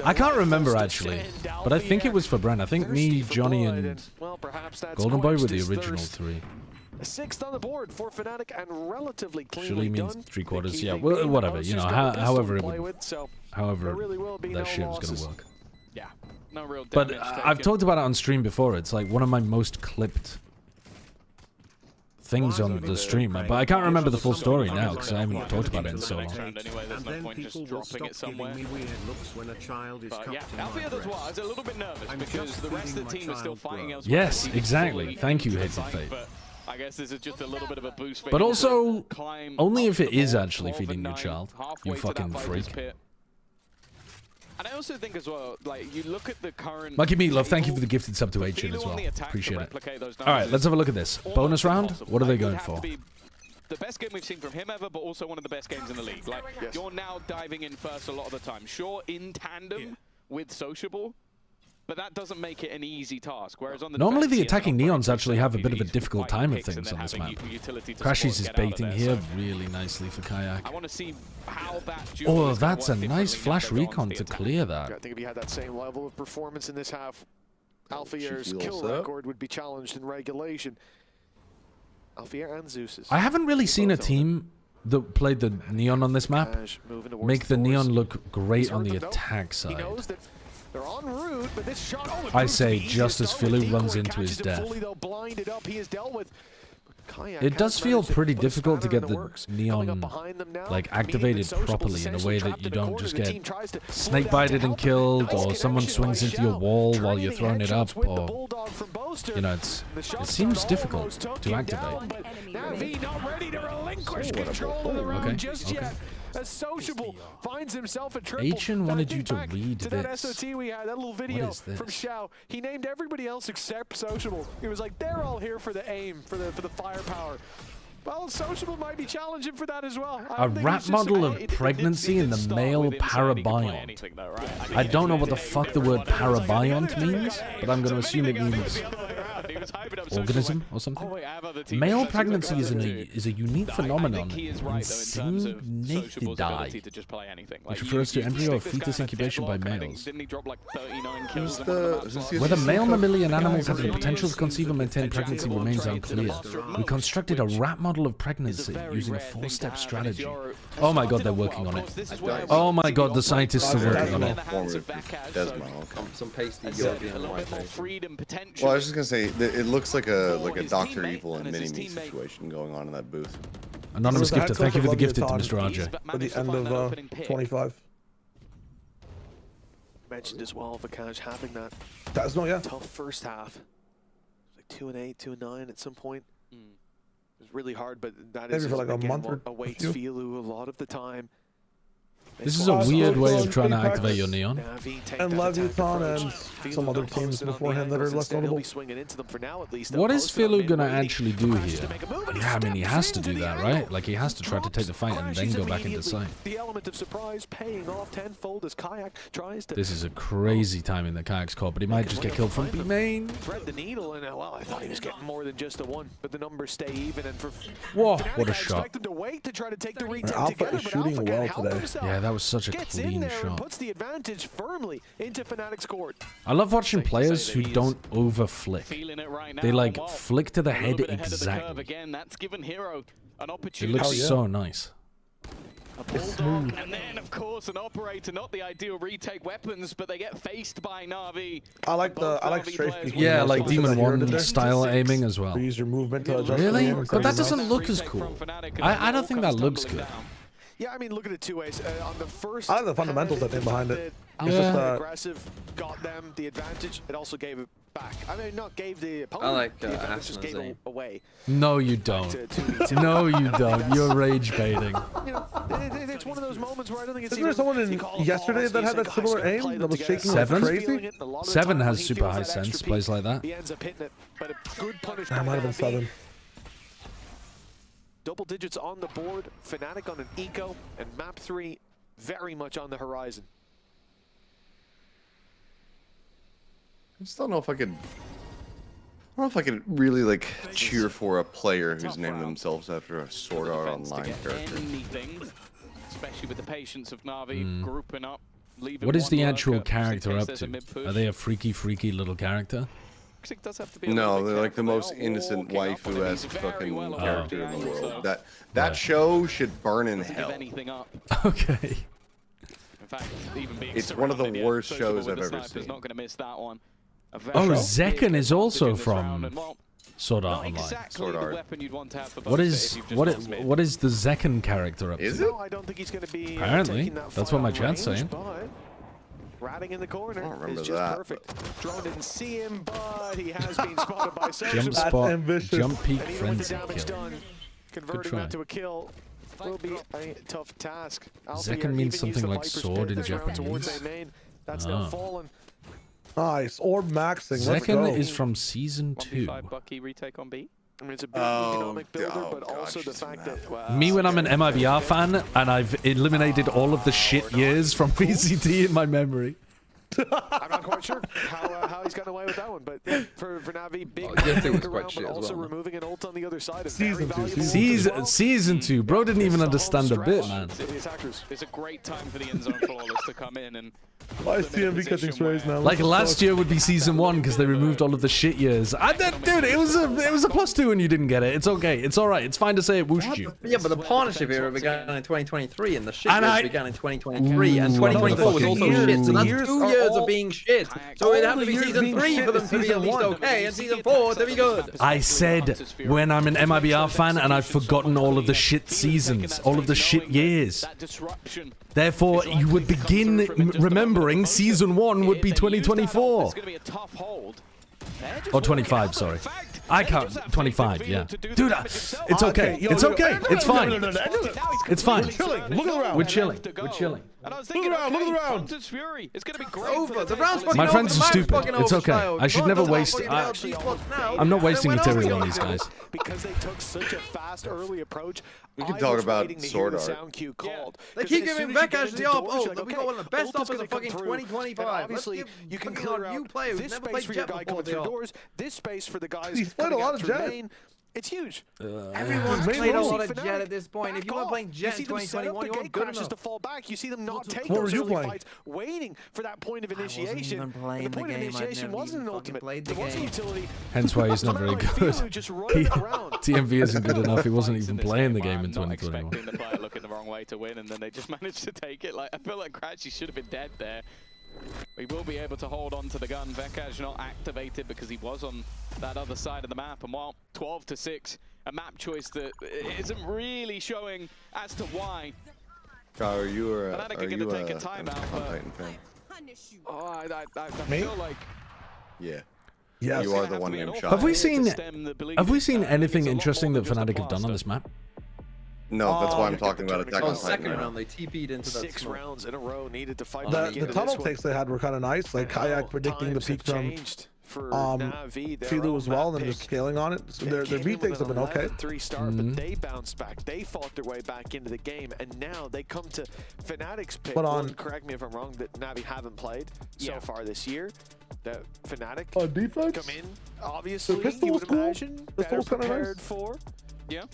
I can't remember actually, but I think it was for Bren. I think me, Johnny, and Golden Boy were the original 3. 6th on the board for Fnatic and relatively cleanly means 3/4. Yeah, well, whatever. You know, however that shit was gonna work. Yeah, no real. But I've talked about it on stream before. It's like one of my most clipped things on the stream, but I can't remember the full story now because I haven't talked about it in so long. Anyway, there's no point just dropping it somewhere. But yeah, Alfia as well. I was a little bit nervous because the rest of the team is still fighting elsewhere. Yes, exactly. Thank you, Hated Fate. I guess this is just a little bit of a boost. But also, only if it is actually feeding your child, you fucking freak. And I also think as well, like, you look at the current... Lucky Meatloaf, thank you for the gifted sub to H-in as well. Appreciate it. Alright, let's have a look at this. Bonus round? What are they going for? The best game we've seen from him ever, but also one of the best games in the league. Like, you're now diving in first a lot of the time. Sure, in tandem with Sociable, But that doesn't make it an easy task. Whereas on the normally the attacking Neons actually have a bit of a difficult time of things on this map. Crashes is baiting here really nicely for Kayak. I want to see how that oh, that's a nice flash recon to clear that. I think if he had that same level of performance in this half, Alfier's kill record would be challenged in regulation. Alfier and Zeus's. I haven't really seen a team that played the Neon on this map make the Neon look great on the attack side. They're en route, but this shot, I say just as Philly runs into his death. It does feel pretty difficult to get the Neon like activated properly in a way that you don't just get snake bited and killed, or someone swings into your wall while you're throwing it up, or you know, it seems difficult to activate. NaVi not ready to relinquish control of the round just yet. As Sociable finds himself a triple. Achin wanted you to read to this. That SOT we had, that little video from Xiao. He named everybody else except Sociable. He was like, they're all here for the aim, for the firepower. Well, Sociable might be challenging for that as well. A rap model of pregnancy in the male parabiont. I don't know what the fuck the word parabiont means, but I'm going to assume it means organism or something. Male pregnancy is a unique phenomenon in Syngnathidae, which refers to embryo or fetus incubation by males. Whether male mammalian animals have the potential to conceive and maintain pregnancy remains unclear. We constructed a rap model of pregnancy using a 4-step strategy. Oh my god, they're working on it. Oh my god, the scientists are working on it. Some pasty European white. Well, I was just gonna say, it looks like a Dr. Evil and Mini-Me situation going on in that booth. Anonymous gifted, thank you for the gifted to Mr. RJ. For the end of 25. Mentioned as well, Vakash having that tough first half. Like 2-8, 2-9 at some point. It was really hard, but that is for like a month or awaits Filu a lot of the time. This is a weird way of trying to activate your Neon. And Leviathan and some other teams beforehand that are less notable. What is Philu gonna actually do here? Yeah, I mean, he has to do that, right? Like, he has to try to take the fight and then go back into sight. The element of surprise paying off tenfold as Kayak tries to. This is a crazy timing that Kayak's caught, but he might just get killed from B main. Thread the needle, and well, I thought he was getting more than just a one, but the numbers stay even. And for whoa, what a shot! Expect them to wait to try to take the retake Alpha together, is shooting well today. Yeah, that was such a gets in clean there shot. And puts the advantage firmly into Fnatic's court. I love watching players who don't over flick. They like flick to the head exactly. It looks so nice. And then, of course, an operator, not the ideal retake weapons, but they get faced by NaVi. I like strafe. Yeah, like Demon 1 style aiming as well. Use your movement to adjust. Really? But that doesn't look as cool. I don't think that looks good. Yeah, I mean, look at it two ways. On the first, I like the fundamentals I think behind it. It's just aggressive, got them the advantage. It also gave it back. I mean, not gave the opponent. I like the advantage, just gave it away. No, you don't. No, you don't. You're rage baiting. You know, it's one of those moments where I don't think it's. Isn't there someone in yesterday that had that similar aim that was shaking like crazy? 7 has super high sense. Plays like that. He ends up hitting it, but a good punishment. That might have been 7. Double digits on the board, Fnatic on an eco, and map 3 very much on the horizon. I just don't know if I could. I don't know if I could really like cheer for a player who's named themselves after a Sword Art Online character. Especially with the patience of NaVi grouping up. What is the actual character up to? Are they a freaky little character? No, they're like the most innocent waifu-esque fucking character in the world. That show should burn in hell. Okay. It's one of the worst shows I've ever seen. Not going to miss that one. Oh, Zekken is also from Sword Art Online. Sword Art. What is the Zekken character up to? Is it? I don't think he's going to be. Apparently, that's what my chat's saying. Ratting in the corner is just that, perfect. Drone didn't see him, but he has been spotted by Jump spot, jump peak, frenzy kill. Converting that to a kill will be a tough task. Zekken means something like sword in Japanese. That's now fallen. Nice. Orb maxing. Zekken is from season 2. Bucky retake on B. I mean, it's a big economic builder, but also the fact that Me when I'm an MIBR fan and I've eliminated all of the shit years from VCT in my memory. I'm not quite sure how he's gotten away with that one, but yeah, for NaVi, big around, but also removing an ult on the other side. Season 2. Bro didn't even understand a bit, man. It's a great time for the end zone flawless to come in and. Why is TMV cutting sprays now? Like last year would be season 1 because they removed all of the shit years. Dude, it was a +2 and you didn't get it. It's okay. It's all right. It's fine to say it whooshed you. Yeah, but the partnership era began in 2023 and the shit years began in 2023 and 2024 was also shit. So that's 2 years of being shit. So it'd have to be season 3 for them to be at least okay and season 4 to be good. I said when I'm an MIBR fan and I've forgotten all of the shit seasons, all of the shit years. Therefore, you would begin remembering season 1 would be 2024. Or 25, sorry. I count 25, yeah. Dude, it's okay. It's okay. It's fine. It's fine. We're chilling. Look around. We're chilling. We're chilling. And I was thinking, look around. It's going to be great. Over. The round's fucking My over. friends are stupid. It's okay. I should never waste. I'm not wasting material on these guys. Because they took such a fast early approach. We can talk about sword art. They keep giving Vekash the op. Oh, we got one of the best offers of fucking 2025. Obviously, you can clear out new player who's never played Jet before the op. This space for the guys. He's played a lot of Jet. It's huge. Everyone's played a lot of Jet at this point. If you weren't playing Jet in 2021, you weren't good enough. To fall back. You see them not take those early fights, waiting for that point of initiation. And the point of initiation wasn't an ultimate. It wasn't utility. Hence why he's not very good. TMV isn't good enough. He wasn't even playing the game in 2021. Expecting the player looking the wrong way to win, and then they just managed to take it. Like I feel like Crashy should have been dead there. We will be able to hold on to the gun. Vekash not activated because he was on that other side of the map. And while 12-6, a map choice that isn't really showing as to why. Kyle, are you a Titan fan? Oh, I feel like... Yeah. Yes. You are the one named Shot. Have we seen anything interesting that Fnatic have done on this map? No, that's why I'm talking about Attack on Titan. Second round, they TP'd into that 6 rounds in a row needed to fight. The tunnel takes they had were kind of nice, like Kayak predicting the peak from Filu as well, and then just scaling on it. So their beat takes have been okay. 3-star, but they bounced back. They fought their way back into the game, and now they come to Fnatic's pick. But correct me if I'm wrong, that NaVi haven't played so far this year. That Fnatic defense come in, obviously. The pistol was cool. Pistol was kind of nice. For. Yeah.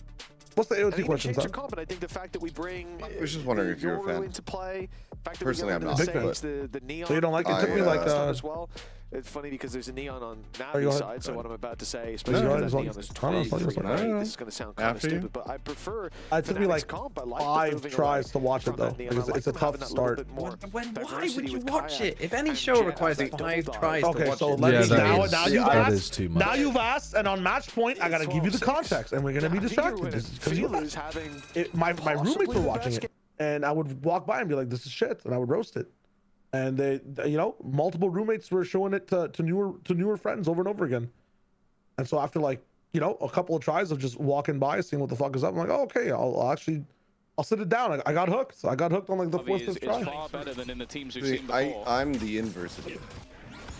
What's the AOT question, son? I think the fact that we bring I was just wondering if you're a fan. into play, fact that personally, I'm not. The neon. So you don't like it? It took me like as well. It's funny because there's a neon on NaVi's side, so what I'm about to say, especially because that neon is this is going to sound kind of stupid, but I prefer. It took me like 5 tries to watch it though, because it's a tough start. Why would you watch it? If any show requires 5 tries to watch it. Okay, so let me now you've asked. Too much. Now you've asked, and on match point, I gotta give you the context, and we're gonna be distracted because you my roommates were watching it, and I would walk by and be like, "This is shit," and I would roast it. And they, multiple roommates were showing it to newer friends over and over again. And so after like, a couple of tries of just walking by, seeing what the fuck is up, I'm like, oh, okay, I'll sit it down. I got hooked. So I got hooked on like the 4th try. Far better than in the teams we've seen before. I'm the inverse of you.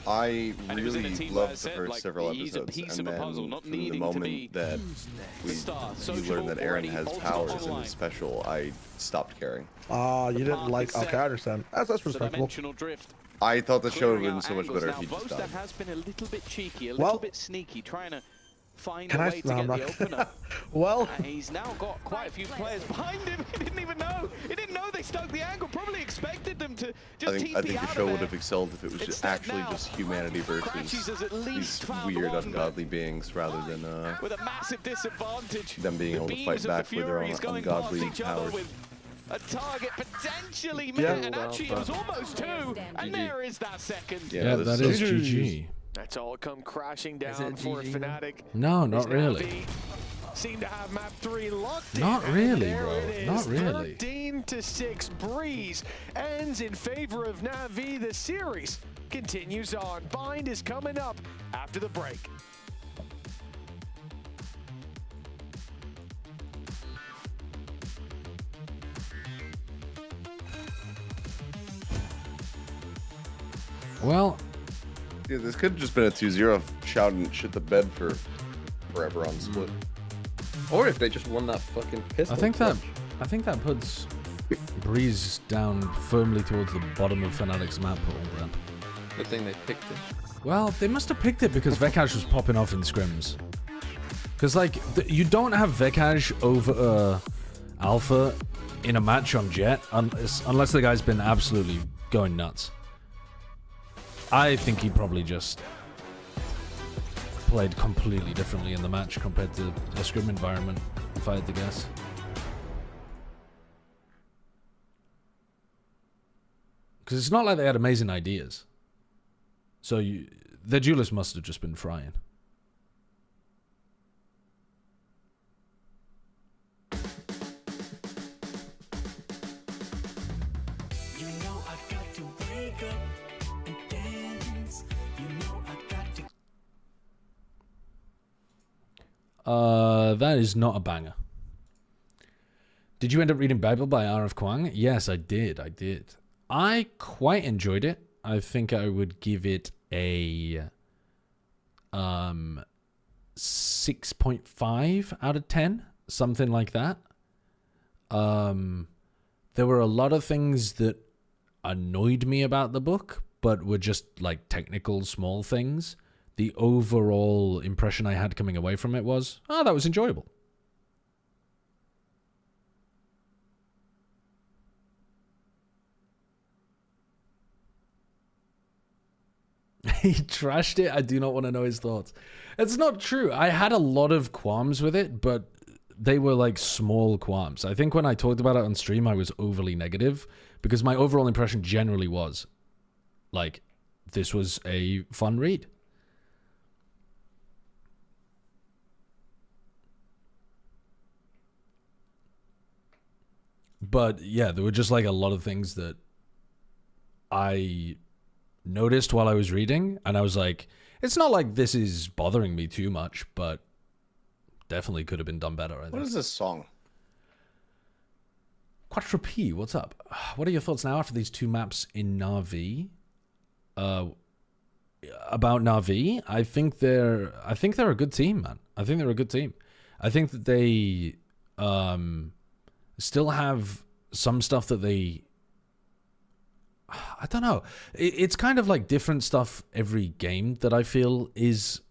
I really loved the first several episodes, and then from the moment that you learn that Aaron has powers in his special, I stopped caring. You didn't like, okay, I understand. That's respectable. I thought the show would have been so much better if he just died. has been a little bit cheeky, a little bit sneaky, trying to find a way to get the opener. Well, he's now got quite a few players behind him. He didn't even know. He didn't know they stuck the angle. Probably expected them to just I think the show would have excelled if it was just actually just humanity versus these weird, ungodly beings, rather than with a massive disadvantage. Them being able to fight back with their own ungodly powers. A target potentially met, and actually it was almost 2, and there is that second. Yeah, that is GG. That's all come crashing down for Fnatic. No, not really. Seem to have map 3 locked Not in, really, bro. Not really. 13-6 breeze ends in favor of NaVi. The series continues on. Bind is coming up after the break. Well, yeah, this could have just been a 2-0 shout and shit the bed for forever on split. Or if they just won that fucking pistol. I think that puts Breeze down firmly towards the bottom of Fnatic's map pool then. Good thing they picked it. Well, they must have picked it because Vekaj was popping off in scrims. Because, like, you don't have Vekaj over Alpha in a match on Jet unless the guy's been absolutely going nuts. I think he probably just played completely differently in the match compared to the scrim environment, if I had to guess. Because it's not like they had amazing ideas. So their duelist must have just been frying. That is not a banger. Did you end up reading Bible by R.F. Kuang? Yes, I did. I quite enjoyed it. I think I would give it a 6.5 out of 10, something like that. There were a lot of things that annoyed me about the book, but were just like technical small things. The overall impression I had coming away from it was, oh, that was enjoyable. He trashed it. I do not want to know his thoughts. It's not true. I had a lot of qualms with it, but they were like small qualms. I think when I talked about it on stream, I was overly negative because my overall impression generally was like, this was a fun read. But yeah, there were just like a lot of things that I noticed while I was reading, and I was like, it's not like this is bothering me too much, but definitely could have been done better. I think. What is this song? Quattro P, what's up? What are your thoughts now after these two maps in NaVi? About NaVi, I think they're a good team, man. I think they're a good team. I think that they still have some stuff that they, I don't know. It's kind of like different stuff every game that I feel is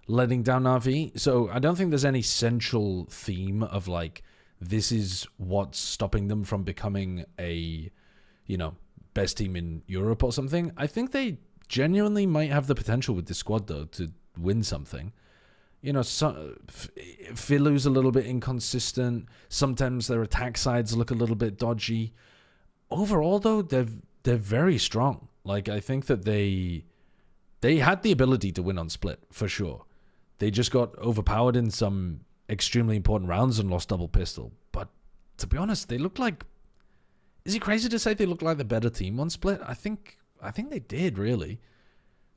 letting down NaVi. So I don't think there's any central theme of like, this is what's stopping them from becoming a, you know, best team in Europe or something. I think they genuinely might have the potential with this squad though to win something. You know, Philu's a little bit inconsistent. Sometimes their attack sides look a little bit dodgy. Overall, though, they're very strong. Like, I think that they had the ability to win on Split, for sure. They just got overpowered in some extremely important rounds and lost double pistol. But, to be honest, they look like... Is it crazy to say they look like the better team on Split? I think they did, really.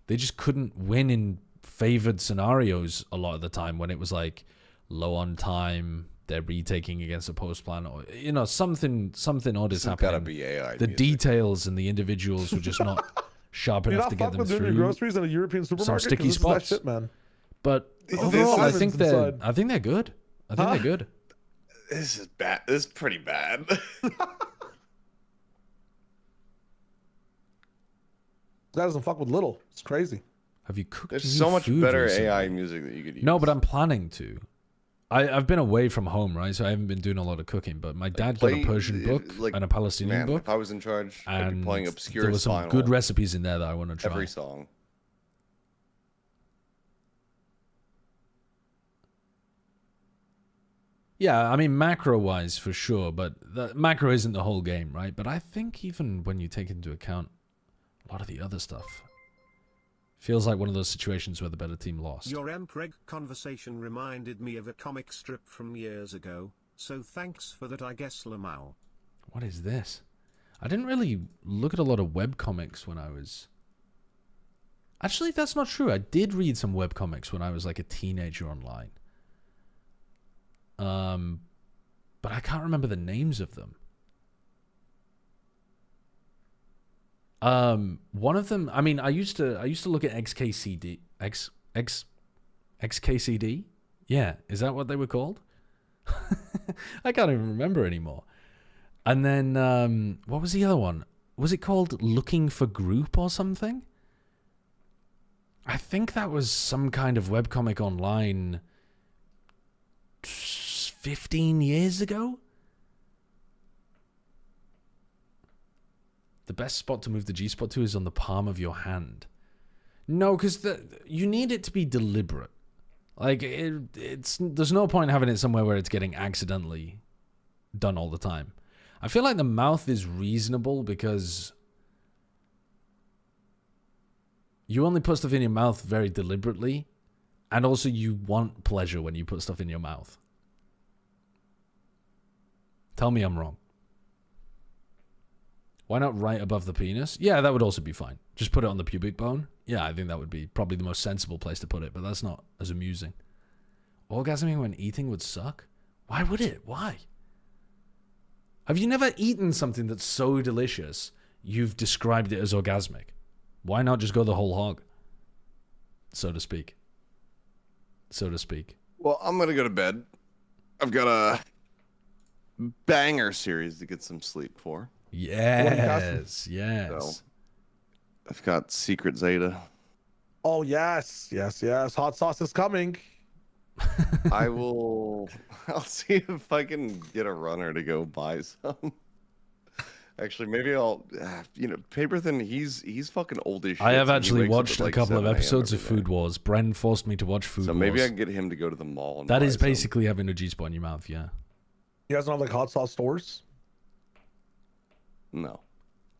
They just couldn't win in favored scenarios a lot of the time when it was like low on time, they're retaking against a post plan, or you know, something odd is happening. Gotta be AI the music. Details and the individuals were just not sharp enough to get them through. Groceries in a European supermarket, some sticky spots, shit, man. But overall, I think they're good. I think they're good. This is bad. This is pretty bad. That doesn't fuck with little. It's crazy. Have you cooked? There's so much better recently? AI music that you could use. No, but I'm planning to. I've been away from home, right? So I haven't been doing a lot of cooking. But my dad got a Persian book and a Palestinian book. If I was in charge, I'd be playing obscure. There were some good recipes in there that I want to try. Every song. Yeah, I mean macro-wise for sure, but the macro isn't the whole game, right? But I think even when you take into account a lot of the other stuff. Feels like one of those situations where the better team lost. Your Mpreg conversation reminded me of a comic strip from years ago, so thanks for that, I guess, Lamau. What is this? I didn't really look at a lot of webcomics when I was... Actually, that's not true. I did read some webcomics when I was like a teenager online. But I can't remember the names of them. One of them, I mean, I used to look at XKCD. XKCD? Yeah, is that what they were called? I can't even remember anymore. And then, what was the other one? Was it called Looking for Group or something? I think that was some kind of webcomic online 15 years ago. The best spot to move the G spot to is on the palm of your hand. No, because you need it to be deliberate. Like, there's no point having it somewhere where it's getting accidentally done all the time. I feel like the mouth is reasonable because you only put stuff in your mouth very deliberately, and also you want pleasure when you put stuff in your mouth. Tell me I'm wrong. Why not right above the penis? Yeah, that would also be fine. Just put it on the pubic bone. Yeah, I think that would be probably the most sensible place to put it, but that's not as amusing. Orgasming when eating would suck? Why would it? Why? Have you never eaten something that's so delicious you've described it as orgasmic? Why not just go the whole hog? So to speak. So to speak. Well, I'm going to go to bed. I've got a banger series to get some sleep for. Yes, yes. So, I've got Secret Zeta. Oh, yes, yes, yes. Hot sauce is coming. I'll see if I can get a runner to go buy some. Actually, maybe I'll, Paper Thin, he's fucking old as shit. I have actually watched a couple of episodes of Food Wars. Bren forced me to watch Food Wars. So maybe I can get him to go to the mall. And that is basically having a G-spot in your mouth, yeah. You guys don't have like hot sauce stores? No.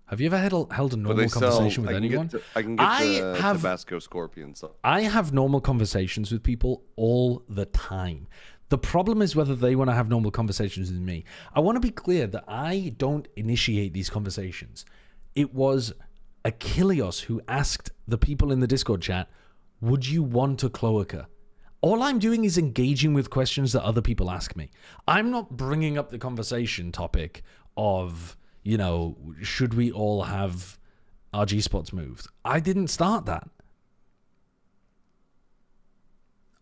Have you ever held a normal conversation with anyone? I can get Tabasco Scorpion. So. I have normal conversations with people all the time. The problem is whether they want to have normal conversations with me. I want to be clear that I don't initiate these conversations. It was Achilleos who asked the people in the Discord chat, would you want a cloaca? All I'm doing is engaging with questions that other people ask me. I'm not bringing up the conversation topic of, should we all have our G-spots moved? I didn't start that.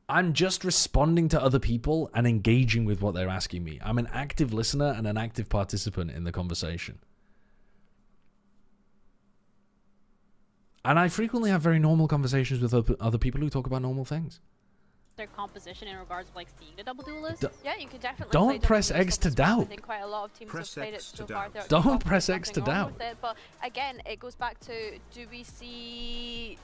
I'm just responding to other people and engaging with what they're asking me. I'm an active listener and an active participant in the conversation. And I frequently have very normal conversations with other people who talk about normal things. Their composition in regards to seeing the double duelist. Yeah, you could definitely. Don't press X to doubt. I think quite a lot of teams have played it so far. Don't press X to doubt. But again, it goes back to: do we see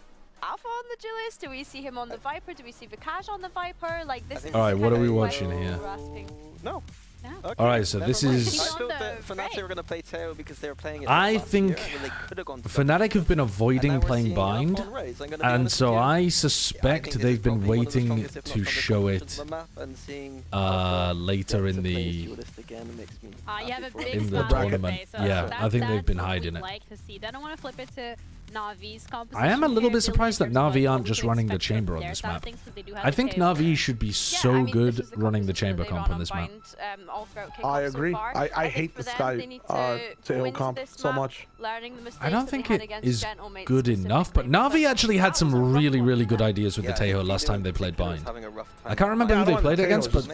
Alpha on the duelist? Do we see him on the Viper? Do we see Vikash on the Viper? Like this is. All right, what are we watching here? No. Okay. All right, so this is. I thought that Fnatic were going to play Teo because they were playing it. I think Fnatic have been avoiding playing Bind, and so I suspect they've been waiting to show it later in the tournament. Yeah, I think they've been hiding it. Then I want to flip it to NaVi's composition. I am a little bit surprised that NaVi aren't just running the chamber on this map. I think NaVi should be so good running the chamber comp on this map. I agree. I hate this guy, Teo comp so much. I don't think it is good enough, but NaVi actually had some really, really good ideas with the Teo last time they played Bind. I can't remember who they played against, but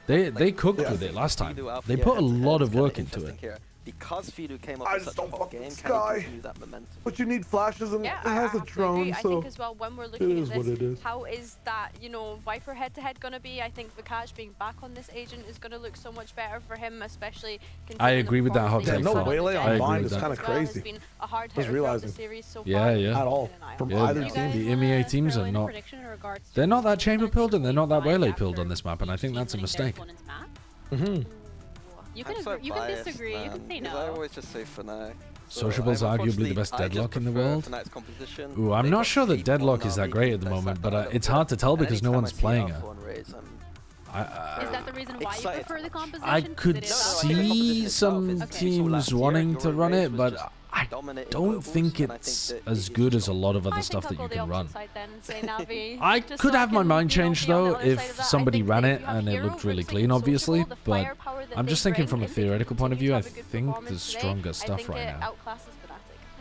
they cooked with it last time. They put a lot of work into it. Because Fidu came up with such a hot game, can he continue that momentum? But you need flashes and it has a drone, I think as well, when we're looking at this, how is that, Viper head-to-head going to be? I think Vikash being back on this agent is going to look so much better for him, especially I agree with that hot take. No Waylay on Bind is kind of crazy. I was realizing. Yeah. At all. From either team. The EMEA teams are not... They're not that chamber pilled and they're not that Waylay pilled on this map, and I think that's a mistake. You can disagree, man. You can say no. I always just say Fnatic. Sociable's arguably the best deadlock in the world. Ooh, I'm not sure that deadlock is that great at the moment, but it's hard to tell because no one's playing her. Is that the reason why you prefer the composition? I could see some teams wanting to run it, but I don't think it's as good as a lot of other stuff that you can run. I could have my mind changed though if somebody ran it and it looked really clean, obviously, but I'm just thinking from a theoretical point of view, I think there's stronger stuff right now.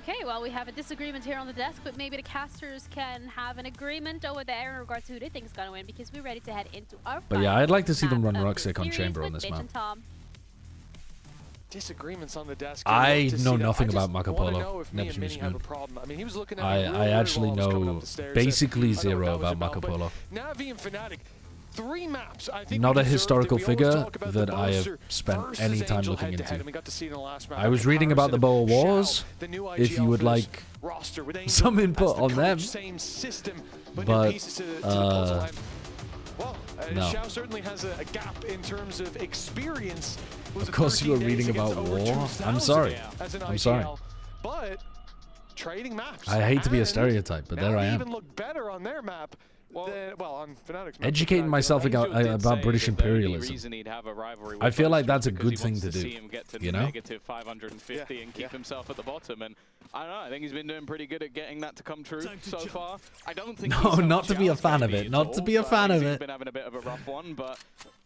Okay, well, we have a disagreement here on the desk, but maybe the casters can have an agreement over there in regards to who they think is going to win, because we're ready to head into our But yeah, I'd like to see them run Ruxic on chamber on this map. disagreements on the desk. I know nothing about Marco Polo. Never I mean, he was looking at I actually know basically zero about Marco Polo. NaVi and Fnatic, 3 maps. I think not a historical figure that I have spent any time looking into. I was reading about the Boa Wars, if you would like some input on them. But, no. Xiao certainly has a gap in terms of experience. Of course you were reading about war. I'm sorry. I'm sorry. But trading maps. I hate to be a stereotype, but there I am. Even look better on their map. On Fnatic's map. Educating myself about British imperialism. I feel like that's a good thing to do. You know? Negative 550 and keep himself at the bottom, and I don't know. I think he's been doing pretty good at getting that to come true so far. I don't think. No, not to be a fan of it. Not to be a fan of it. He's been having a bit of a rough one, but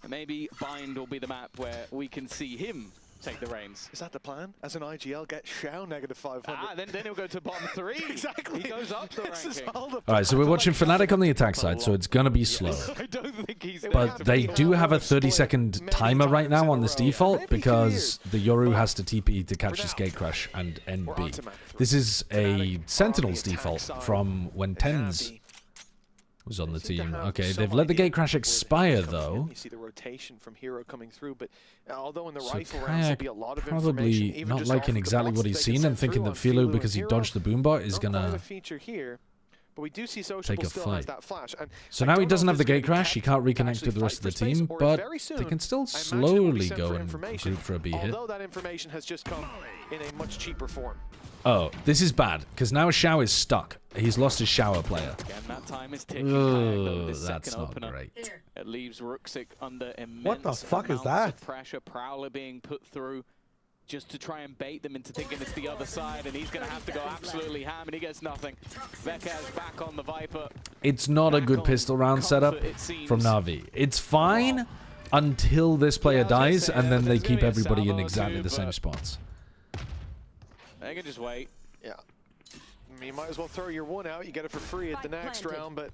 maybe Bind will be the map where we can see him take the reins. Is that the plan? As an IGL, get Xiao negative 500. Then he'll go to bottom 3. Exactly. He goes up the ranking. All right, so we're watching Fnatic on the attack side, so it's going to be slow. I don't think he's but they do have a 30-second timer right now on this default because the Yoru has to TP to catch this gate crash and end B. This is a Sentinels default from when Tens was on the team. Okay, they've let the gate crash expire though. You see the rotation from Hero coming through, but although in the So rifle rounds there'll be a lot of information, probably not liking exactly what he's seen and thinking that Filu, because he dodged the boombot, is gonna but we do see take a still fight. has that flash. And so now he doesn't have the gate crash, he can't reconnect to the rest of the team, but they can still slowly go and group for a B hit. Although that information has just come in a much cheaper form. Oh, this is bad, because now Xiao is stuck. He's lost his shower player. Again, that time is ticking. That's not great. It leaves Ruxic under immense what the fuck is that? Of pressure. Prowler being put through just to try and bait them into thinking it's the other side, and he's going to have to go absolutely ham, and he gets nothing. Vekaz back on the Viper. It's not a good pistol round setup from Na'Vi. It's fine until this player dies, and then they keep everybody in exactly the same spots. They can just wait. Yeah. I mean, you might as well throw your one out. You get it for free at the next round, but...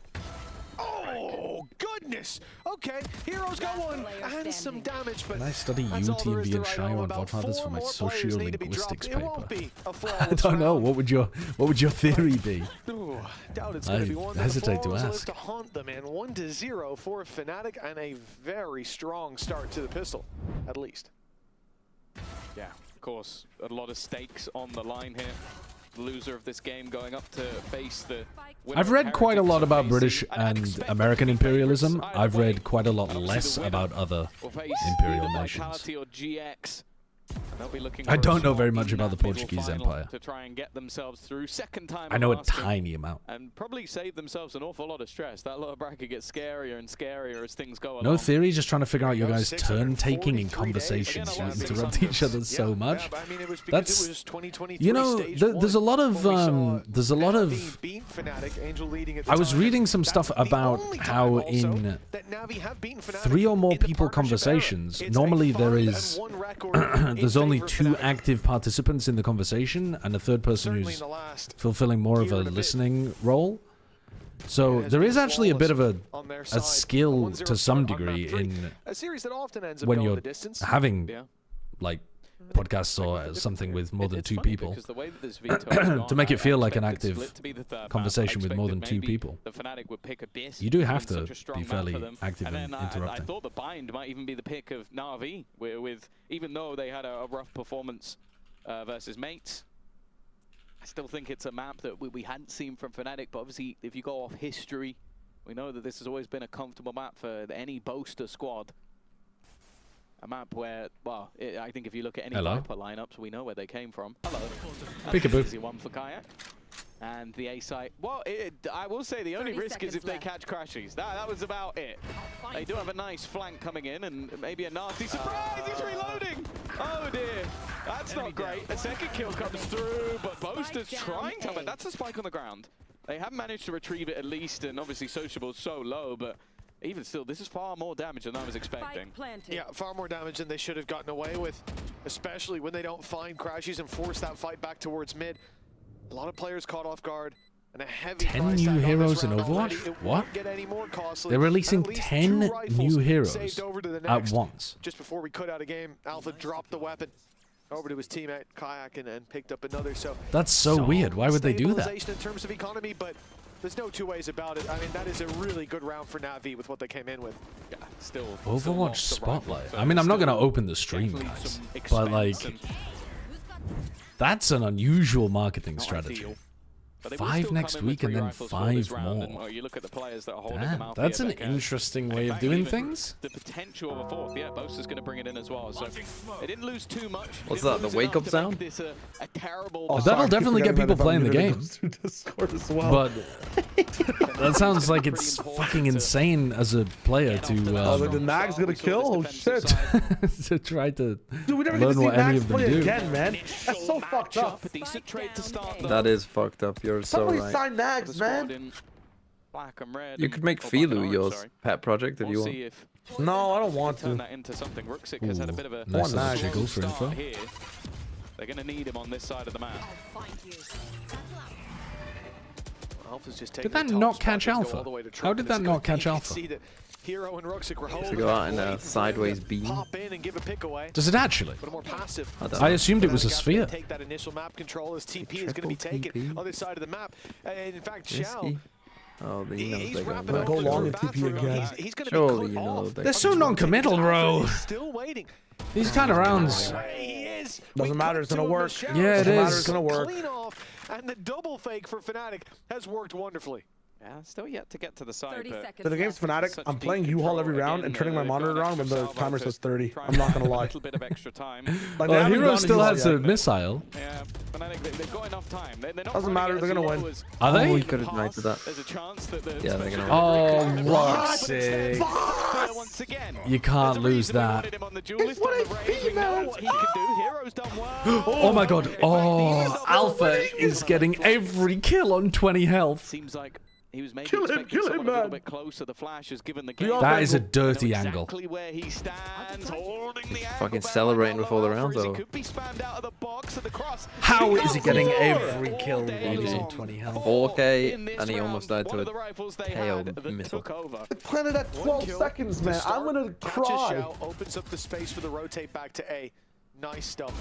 Oh, goodness! Okay, Hero's got one and some damage, but... Can I study UTMB and Shio on VODfathers for my sociolinguistics paper? I don't know. What would your theory be? I hesitate to ask. To haunt them, and 1-0 for Fnatic, and a very strong start to the pistol, at least. Yeah. Of course, a lot of stakes on the line here. The loser of this game going up to face the winner. I've read quite a lot about British and American imperialism. I've read quite a lot less about other imperial nations. I don't know very much about the Portuguese Empire. To try and get themselves through second time. I know a tiny amount. And probably save themselves an awful lot of stress. That lower bracket gets scarier and scarier as things go along. No theory, just trying to figure out your guys' turn-taking in conversations. You interrupt each other so much. That's, you know, there's a lot of, I was reading some stuff about how in 3 or more people conversations, normally there is, there's only 2 active participants in the conversation and a third person who's fulfilling more of a listening role. So there is actually a bit of a skill to some degree in when you're having like podcasts or something with more than 2 people to make it feel like an active conversation with more than 2 people. You do have to be fairly active in interrupting. I thought the Bind might even be the pick of NaVi, with even though they had a rough performance versus Mates. I still think it's a map that we hadn't seen from Fnatic, but obviously if you go off history, we know that this has always been a comfortable map for any Boaster squad. A map where, well, I think if you look at any Viper lineups, we know where they came from. Hello. Peekaboo. Easy one for Kayak. And the A site. Well, I will say the only risk is if they catch crashes. That was about it. They do have a nice flank coming in and maybe a nasty surprise. He's reloading. Oh dear. That's not great. A second kill comes through, but Boaster's trying to. But that's a spike on the ground. They have managed to retrieve it at least, and obviously Sociable's so low, but even still, this is far more damage than I was expecting. Yeah, far more damage than they should have gotten away with, especially when they don't find crashes and force that fight back towards mid. A lot of players caught off guard, and a heavy 10 new heroes in Overwatch? What? They're releasing 10 new heroes at once. Just before we cut out a game, Alpha dropped the weapon. over to his teammate Kayak and picked up another. So that's so weird. Why would they do that? In terms of economy, but there's no two ways about it. I mean, that is a really good round for NaVi with what they came in with. Yeah, still Overwatch Spotlight. I mean, I'm not going to open the stream, guys, but like, that's an unusual marketing strategy. 5 next week and then 5 more. You look at the players that are holding them out. That's an interesting way of doing things. The potential of a fourth. Yeah, Bosa's going to bring it in as well. So they didn't lose too much. What's that? The wake up sound? That'll definitely get people playing the game. But that sounds like it's fucking insane as a player to. The Nag's gonna kill. Oh shit! To try to Dude, we never learn get to see what any Nags of them play do. again, man. That's so fucked up. That is fucked up. You're so Somebody right. sign Nags, man. Black and red. You could make Filu your pet project if you want. No, I don't want to. Turn that into something. Ruxic has had a bit of a nice little jiggle for info. Here. They're going to need him on this side of the map. Did that not catch Alpha? How did that not catch Alpha? Hero and Ruxic were To go out in a sideways beam. Does it actually? I assumed it was a sphere. Take that initial map control as TP is going to be taken other side of the map. In fact, Xiao. Oh, he's gonna go long in TP again. Surely you know they're so non-committal, bro. Still waiting. These kind of rounds. Doesn't matter. It's gonna work. Yeah, it is. It's gonna work. Clean off, and the double fake for Fnatic has worked wonderfully. Yeah, still yet to get to the side. For the game's Fnatic, I'm playing U-Haul every round and turning my monitor on when the timer says 30. I'm not gonna lie. A bit of extra time. Like, well, Hero still has a missile. Yeah, Fnatic, they've got enough time. They're not doesn't matter. They're gonna win. Are they? Oh, we could have ignited that. There's a chance that yeah, they're gonna win. Oh, Ruxic. Once again. You can't lose that. It's what Oh my god. Oh, Alpha is getting every kill on 20 health. Seems like he was maybe expecting someone a little bit closer. The Flash has given the game. That is a dirty angle. Exactly where he stands, holding the fucking celebrating before the round's over. Could be spammed out of the box at the cross. How is he getting every kill while losing 20 health? 4K, and he almost died to a KO missile. It planted at 12 seconds, man. I'm gonna cry. Opens up the space for the rotate back to A. Nice stuff.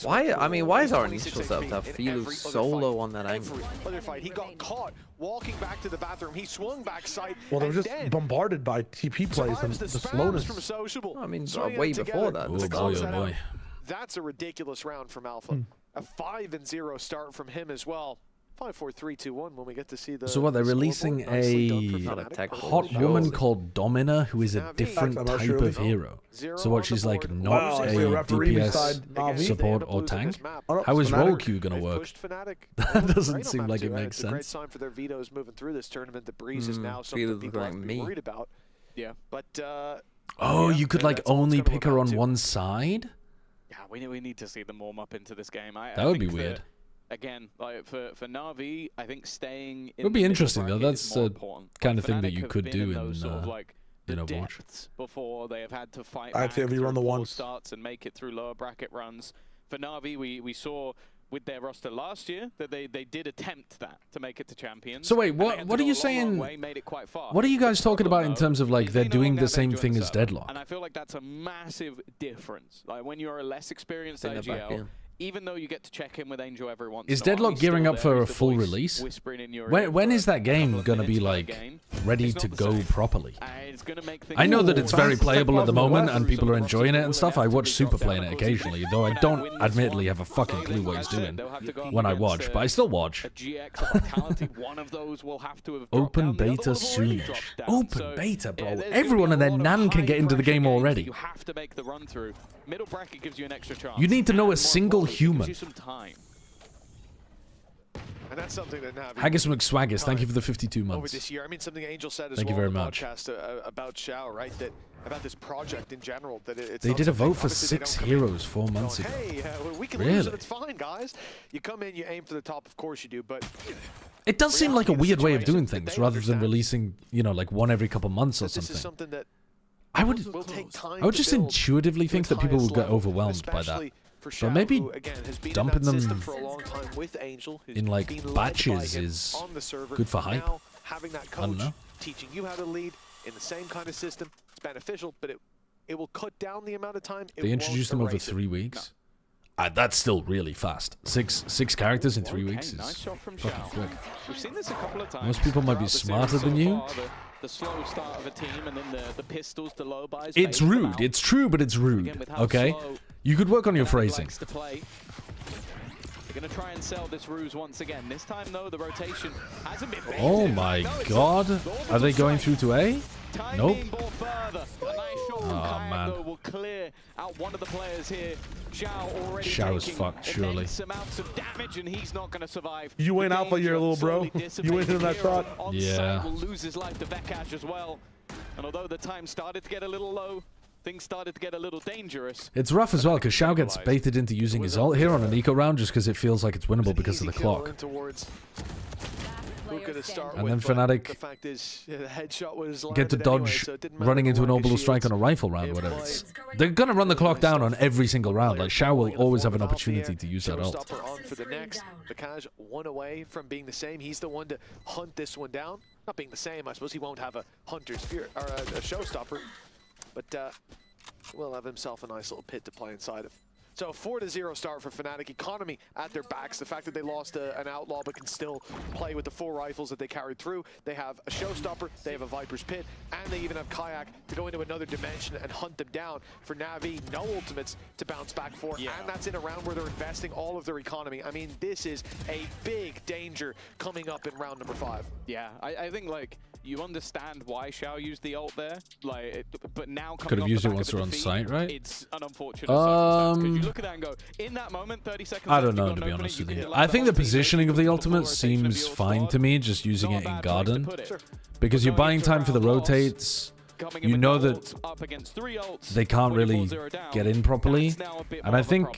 Why? I mean, why is our initial setup to have Filu solo on that angle? Other fight, he got caught walking back to the bathroom. He swung backside. Well, they were just bombarded by TP plays and the slowness. From Sociable. I mean, way before that. Oh boy, oh boy. That's a ridiculous round from Alpha. A 5-0 start from him as well. 5-4-3-2-1 when we get to see the. So what? They're releasing a hot woman called Domina, who is a different type of hero. So what? She's like not a DPS support or tank. How is role queue gonna work? That doesn't seem like it makes sense. Great sign for their vetoes moving through this tournament. The breeze is now something people have to be worried about. Yeah, but. Oh, you could like only pick her on one side. Yeah, we need to see them warm up into this game. That would be weird. Again, like for NaVi, I think staying in it would be interesting though. That's the kind of thing that you could do in Overwatch. Before they have had to fight back through run the ones starts and make it through lower bracket runs. For NaVi, we saw with their roster last year that they did attempt that to make it to champions. So wait, what are you saying? What are you guys talking about in terms of like they're doing the same thing as Deadlock? And I feel like that's a massive difference. Like when you're a less experienced IGL. Even though you get to check in with Angel every once in a while. Is Deadlock gearing up for a full release? When is that game going to be like ready to go properly? I know that it's very playable at the moment and people are enjoying it and stuff. I watch Super playing it occasionally, though I don't admittedly have a fucking clue what he's doing when I watch, but I still watch. Open beta soonish. Open beta, bro. Everyone and their nan can get into the game already. You have to make the run through. Middle bracket gives you an extra chance. You need to know a single human. And that's something that NaVi Haggis McSwaggis, thank you for the 52 months. Over this year, I mean, something Angel said as thank well you very on the much. podcast about Xiao, right? That about this project in general. That it's they did a vote for 6 heroes 4 months ago. Hey, we can lose and it's fine, guys. You come in, you aim for the top, of course you do, but. It does seem like a weird way of doing things, rather than releasing, you know, like one every couple months or something. This is something that I would just intuitively think that people would get overwhelmed by that. But maybe dumping them in like batches is good for hype. Having that I don't know. Teaching you how to lead in the same kind of system, it's beneficial, but it will cut down the amount of time. They introduced them over 3 weeks. That's still really fast. Six characters in 3 weeks is nice shot from fucking Xiao. quick. We've seen this a couple of times. Most people might be smarter than you. The slow start of a team and then the pistols, the low buys. It's rude. It's true, but it's rude. Okay? You could work on your phrasing. They're going to try and sell this ruse once again. This time, though, the rotation hasn't been baited. Oh my god. Are they going through to A? Nope. Oh man. Will clear out one of the players here. Xiao already Xiao's fucked, surely. Amounts of damage, and he's not going to survive. You ain't alpha here, little bro. You went into that shot. Yeah. Will lose his life to Vekash as well. And although the time started to get a little low, things started to get a little dangerous. It's rough as well because Xiao gets baited into using his ult here on an eco round just because it feels like it's winnable because of the clock. And then Fnatic get to dodge running into an orbital strike on a rifle round, whatever it's. They're going to run the clock down on every single round. Like, Xiao will always have an opportunity to use that ult. On for the next. Vikash 1 away from being the same. He's the one to hunt this one down. Not being the same, I suppose he won't have a Hunter's Fear or a Showstopper. But will have himself a nice little pit to play inside of. So 4-0 start for Fnatic. Economy at their backs. The fact that they lost an Outlaw but can still play with the 4 rifles that they carried through. They have a Showstopper, they have a Viper's Pit, and they even have Kayak to go into another dimension and hunt them down. For NaVi, no ultimates to bounce back for, and that's in a round where they're investing all of their economy. I mean, this is a big danger coming up in round number 5. Yeah, I think, like, you understand why Xiao used the ult there, like, but now could have used it once they're on site, right? It's an unfortunate circumstance, 'cause you look at that and go, in that moment, 30 seconds I don't know, to be honest with you. I think the positioning of the ultimate seems fine to me, just using it in Garden. Because you're buying time for the rotates. You know that they can't really get in properly. And I think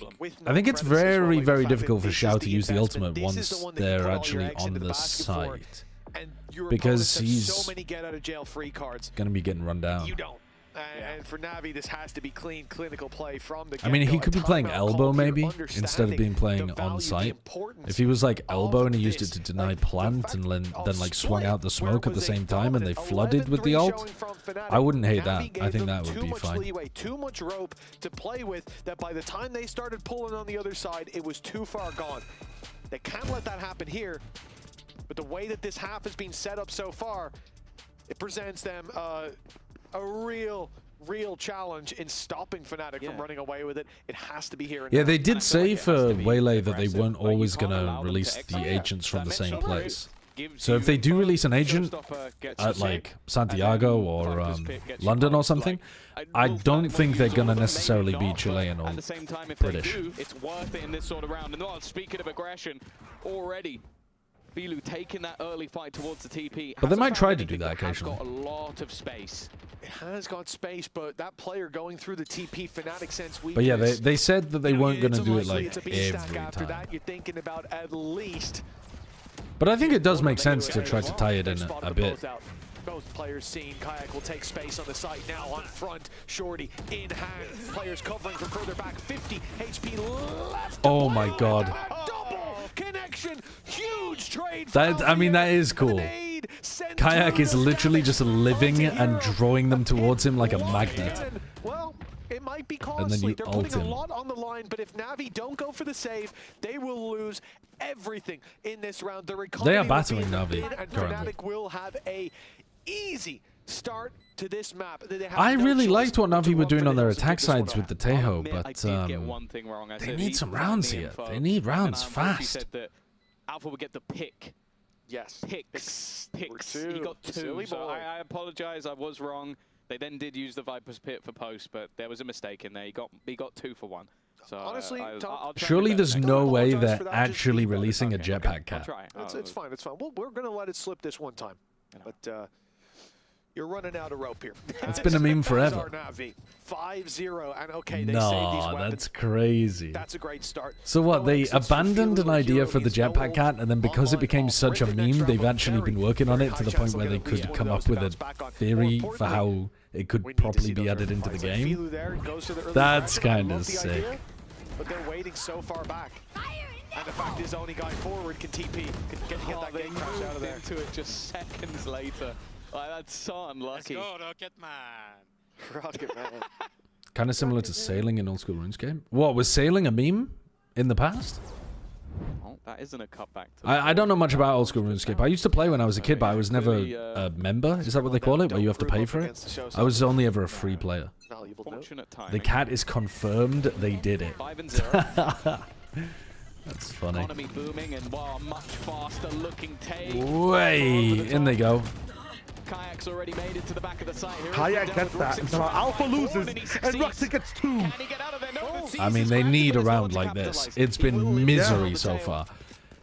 it's very, very difficult for Xiao to use the ultimate once they're actually on the site. Because he's so many get out of jail free cards. Gonna be getting run down. You don't. And for NaVi, this has to be clean, clinical play from the get-go. I mean, he could be playing elbow maybe instead of being playing on site. If he was like elbow and he used it to deny plant and then like swung out the smoke at the same time and they flooded with the ult, I wouldn't hate that. I think that would be fine. Too much rope to play with that by the time they started pulling on the other side, it was too far gone. They can't let that happen here. But the way that this half has been set up so far, it presents them a real challenge in stopping Fnatic from running away with it. It has to be here. Yeah, they did say for Waylay that they weren't always going to release the agents from the same place. So if they do release an agent at like Santiago or London or something, I don't think they're going to necessarily be Chilean or British. It's worth it in this sort of round. And speaking of aggression, already Bilu taking that early fight towards the TP. But they might try to do that occasionally. Got a lot of space. It has got space, but that player going through the TP Fnatic sense weakness. But yeah, they said that they weren't going to do it like every after time. that, you're thinking about at least. But I think it does make sense to try to tie it in a bit. Both players seen. Kayak will take space on the site now on front. Shorty in hand. Players covering from further back. 50 HP left. Oh my god. Double connection. Huge trade. That, I mean, that is cool. Kayak is literally just living and drawing them towards him like a magnet. Well, it might be costly. They're putting a lot on the line, but if NaVi don't go for the save, they will lose everything in this round. They are battling NaVi and currently. Fnatic will have a easy start to this map. I really liked what NaVi were doing on their attack sides with the Tejo, but they need some rounds here. They need rounds fast. Alpha would get the pick. Yes. Picks. He got 2, so I apologize. I was wrong. They then did use the Viper's Pit for post, but there was a mistake in there. He got 2 for 1. So honestly, surely there's no way they're actually releasing a jetpack cap. It's fine. It's fine. We're going to let it slip this one time. But you're running out of rope here. It's been a meme forever. 5-0, and okay, they no, saved these weapons. That's crazy. That's a great start. So what, they abandoned an idea for the jetpack cat, and then because it became such a meme, they've actually been working on it to the point where they could come up with a theory for how it could properly be added into the game? That's kind of sick. But they're waiting so far back. And the fact is, only guy forward can TP, get that game crash out of there. Into it just seconds later. That's so unlucky. Let's go, Rocket Man. Rocket Man. Kind of similar to sailing in old school RuneScape. What, was sailing a meme? in the past. Oh, that isn't a cutback. I don't know much about old school RuneScape. I used to play when I was a kid, but I was never a member. Is that what they call it? Where you have to pay for it? I was only ever a free player. The cat is confirmed they did it. 5-0. That's funny. Economy booming and wow, much faster looking take. Way in they go. Kayak's already made it to the back of the site. Kayak gets that. So Alpha loses, and Ruxic gets 2. I mean, they need a round like this. It's been misery so far.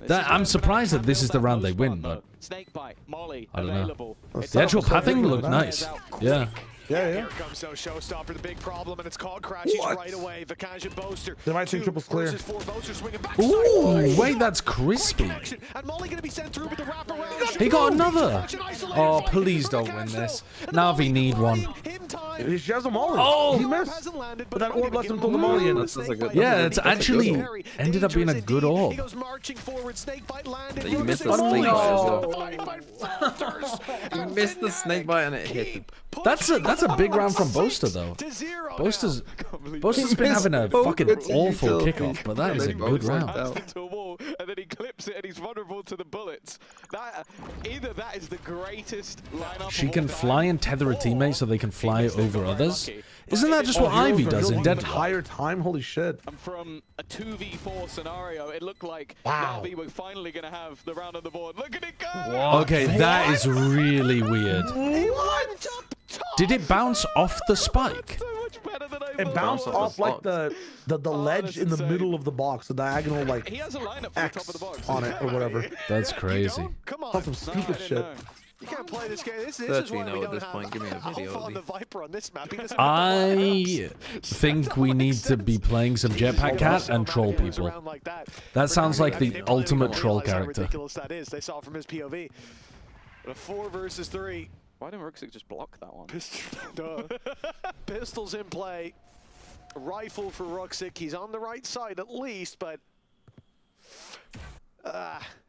I'm surprised that this is the round they win, but I don't know. The actual pathing looked nice. Yeah. Yeah. Here comes no showstopper, the big problem, and it's called crashes right away. Vikash and Boaster. They might see triples clear. Ooh, wait, that's crispy. He got another. Oh, please don't win this. NaVi need one. She has a molly. Oh! He missed. But that orb lets him pull the molly in. Yeah, it's actually ended up being a good orb. You missed the snake bite as well. You missed the snake bite and it hit him. That's a big round from Boaster though. Boaster's been having a fucking awful kickoff, but that is a good round. And then he clips it and he's vulnerable to the bullets. Either that is the greatest lineup. She can fly and tether a teammate so they can fly over others. Isn't that just what Ivy does in Dead? Entire time, holy shit! And from a 2v4 scenario, it looked like NaVi were finally gonna have the round on the board. Look at it go! Okay, that is really weird. Did it bounce off the spike? It bounced off like the ledge in the middle of the box, the diagonal like X on it or whatever. That's crazy. Come on, that's some stupid shit. You can't play this game. This is why we don't have Give me a video on the Viper on this map. I think we need to be playing some Jetpack Cat and troll people. That sounds like the ultimate troll character. Ridiculous that is. They saw it from his POV. A 4 versus 3. Why didn't Ruxic just block that one? Pistols in play. Rifle for Ruxic. He's on the right side at least, but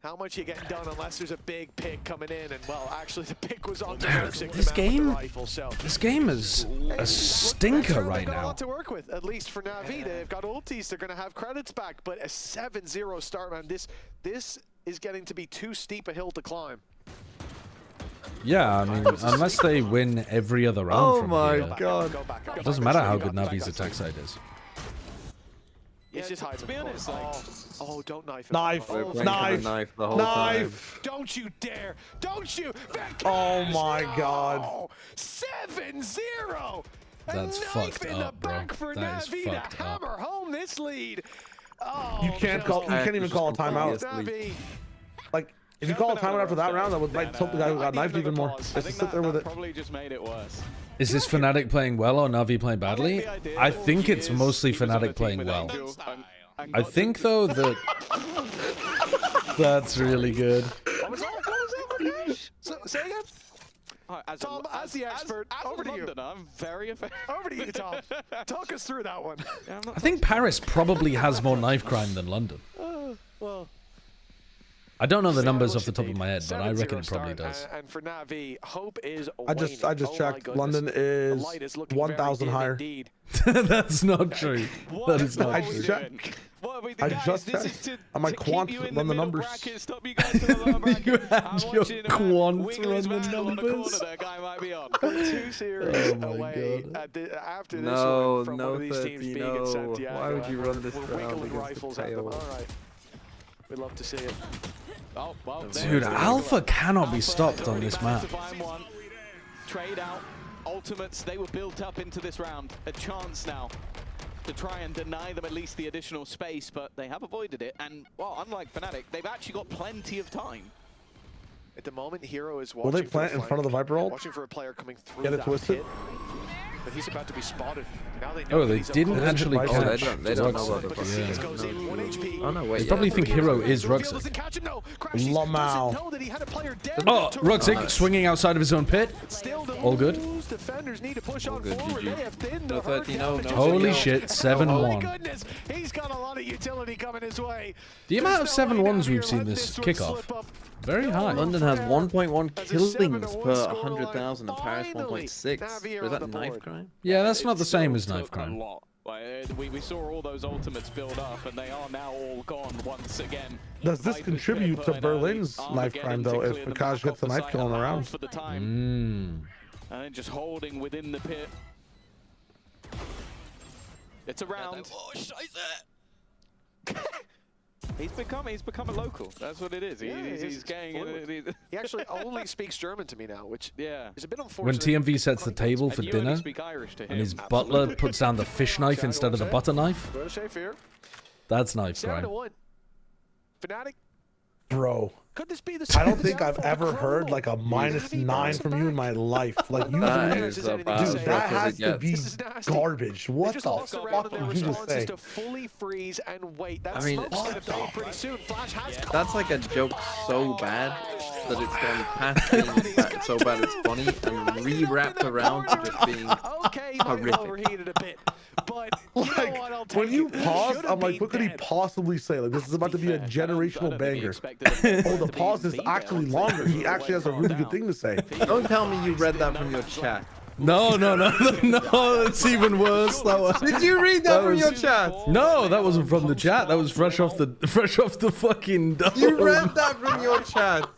how much you getting done unless there's a big pick coming in? And well, actually, the pick was on Ruxic. This game is a stinker right now. now. A lot to work with, at least for NaVi. They've got ultis. They're going to have credits back, but a 7-0 start, man. This is getting to be too steep a hill to climb. Yeah, I mean, unless they win every other round from here. Oh my god. It doesn't matter how good NaVi's attack side is. He's just hiding. To be honest, oh, don't knife him. Knife. Knife the whole time. Don't you dare. Don't you. Oh my god. 7-0. That's fucked up, bro. That is fucked up. Hammer home this lead. Oh, You can't even call a timeout. Like, if you call a timeout after that round, that would like tilt the guy who got knifed even more. Just to sit there with it. Probably just made it worse. Is this Fnatic playing well or NaVi playing badly? I think it's mostly Fnatic playing well. I think though that that's really good. What was that? Say again? Tom, as the expert, over to you. I'm very effective. Over to you, Tom. Talk us through that one. I think Paris probably has more knife crime than London. Well, I don't know the numbers off the top of my head, but I reckon it probably does. And for NaVi, hope is I just checked. London is 1,000 higher. That's not true. That is not true. I just checked. On my quant run the numbers. You had your quant run the numbers. We're 2 series away after this one from one of these teams being in Santiago. Why would you run this We're round wiggling rifles at them. All right. We'd love to see it. Oh, well, dude, Alpha cannot be stopped on this map. Trade out. Ultimates, they were built up into this round. A chance now to try and deny them at least the additional space, but they have avoided it. And, well, unlike Fnatic, they've actually got plenty of time. At the moment, Hero is watching. Will they plant in front of the Viper ult? Watching for a player coming through. Get it twisted. But he's about to be spotted. Now they know they didn't actually catch they don't know about the Oh no, wait. They probably think Hero is Ruxic. Lamau. Oh, Ruxic swinging outside of his own pit. All good. Defenders need to push on forward. They have thinned the Holy shit, 7-1. goodness, he's got a lot of utility coming his way. The amount of 7-1s we've seen this kickoff, very high. London has 1.1 killings per 100,000 and Paris 1.6. Is that knife crime? Yeah, that's not the same as knife crime. We saw all those ultimates build up, and they are now all gone once again. Does this contribute to Berlin's knife crime, though, if Vikash gets the knife kill on the round? For the time. And then just holding within the pit. It's a round. Oh, scheiße! He's become a local. That's what it is. He's getting. He actually only speaks German to me now, which is a bit unfortunate. When TMV sets the table for dinner, and his butler puts down the fish knife instead of the butter knife, that's knife crime. 7-1. Fnatic. Bro, could this be the I don't think I've ever heard like a -9 from you in my life. Like usually, dude, that has to be garbage. What the fuck did you just say? To fully freeze and wait. I mean, pretty soon. Flash has that's like a joke so bad that it's gone past being so bad it's funny and re-wrapped around to just being horrific. Overheated a bit, but like when you pause, I'm like, what could he possibly say? Like this is about to be a generational banger. Oh, the pause is actually longer. He actually has a really good thing to say. Don't tell me you read that from your chat. No, it's even worse. Did you read that from your chat? No, that wasn't from the chat. That was fresh off the fucking dome. You read that from your chat.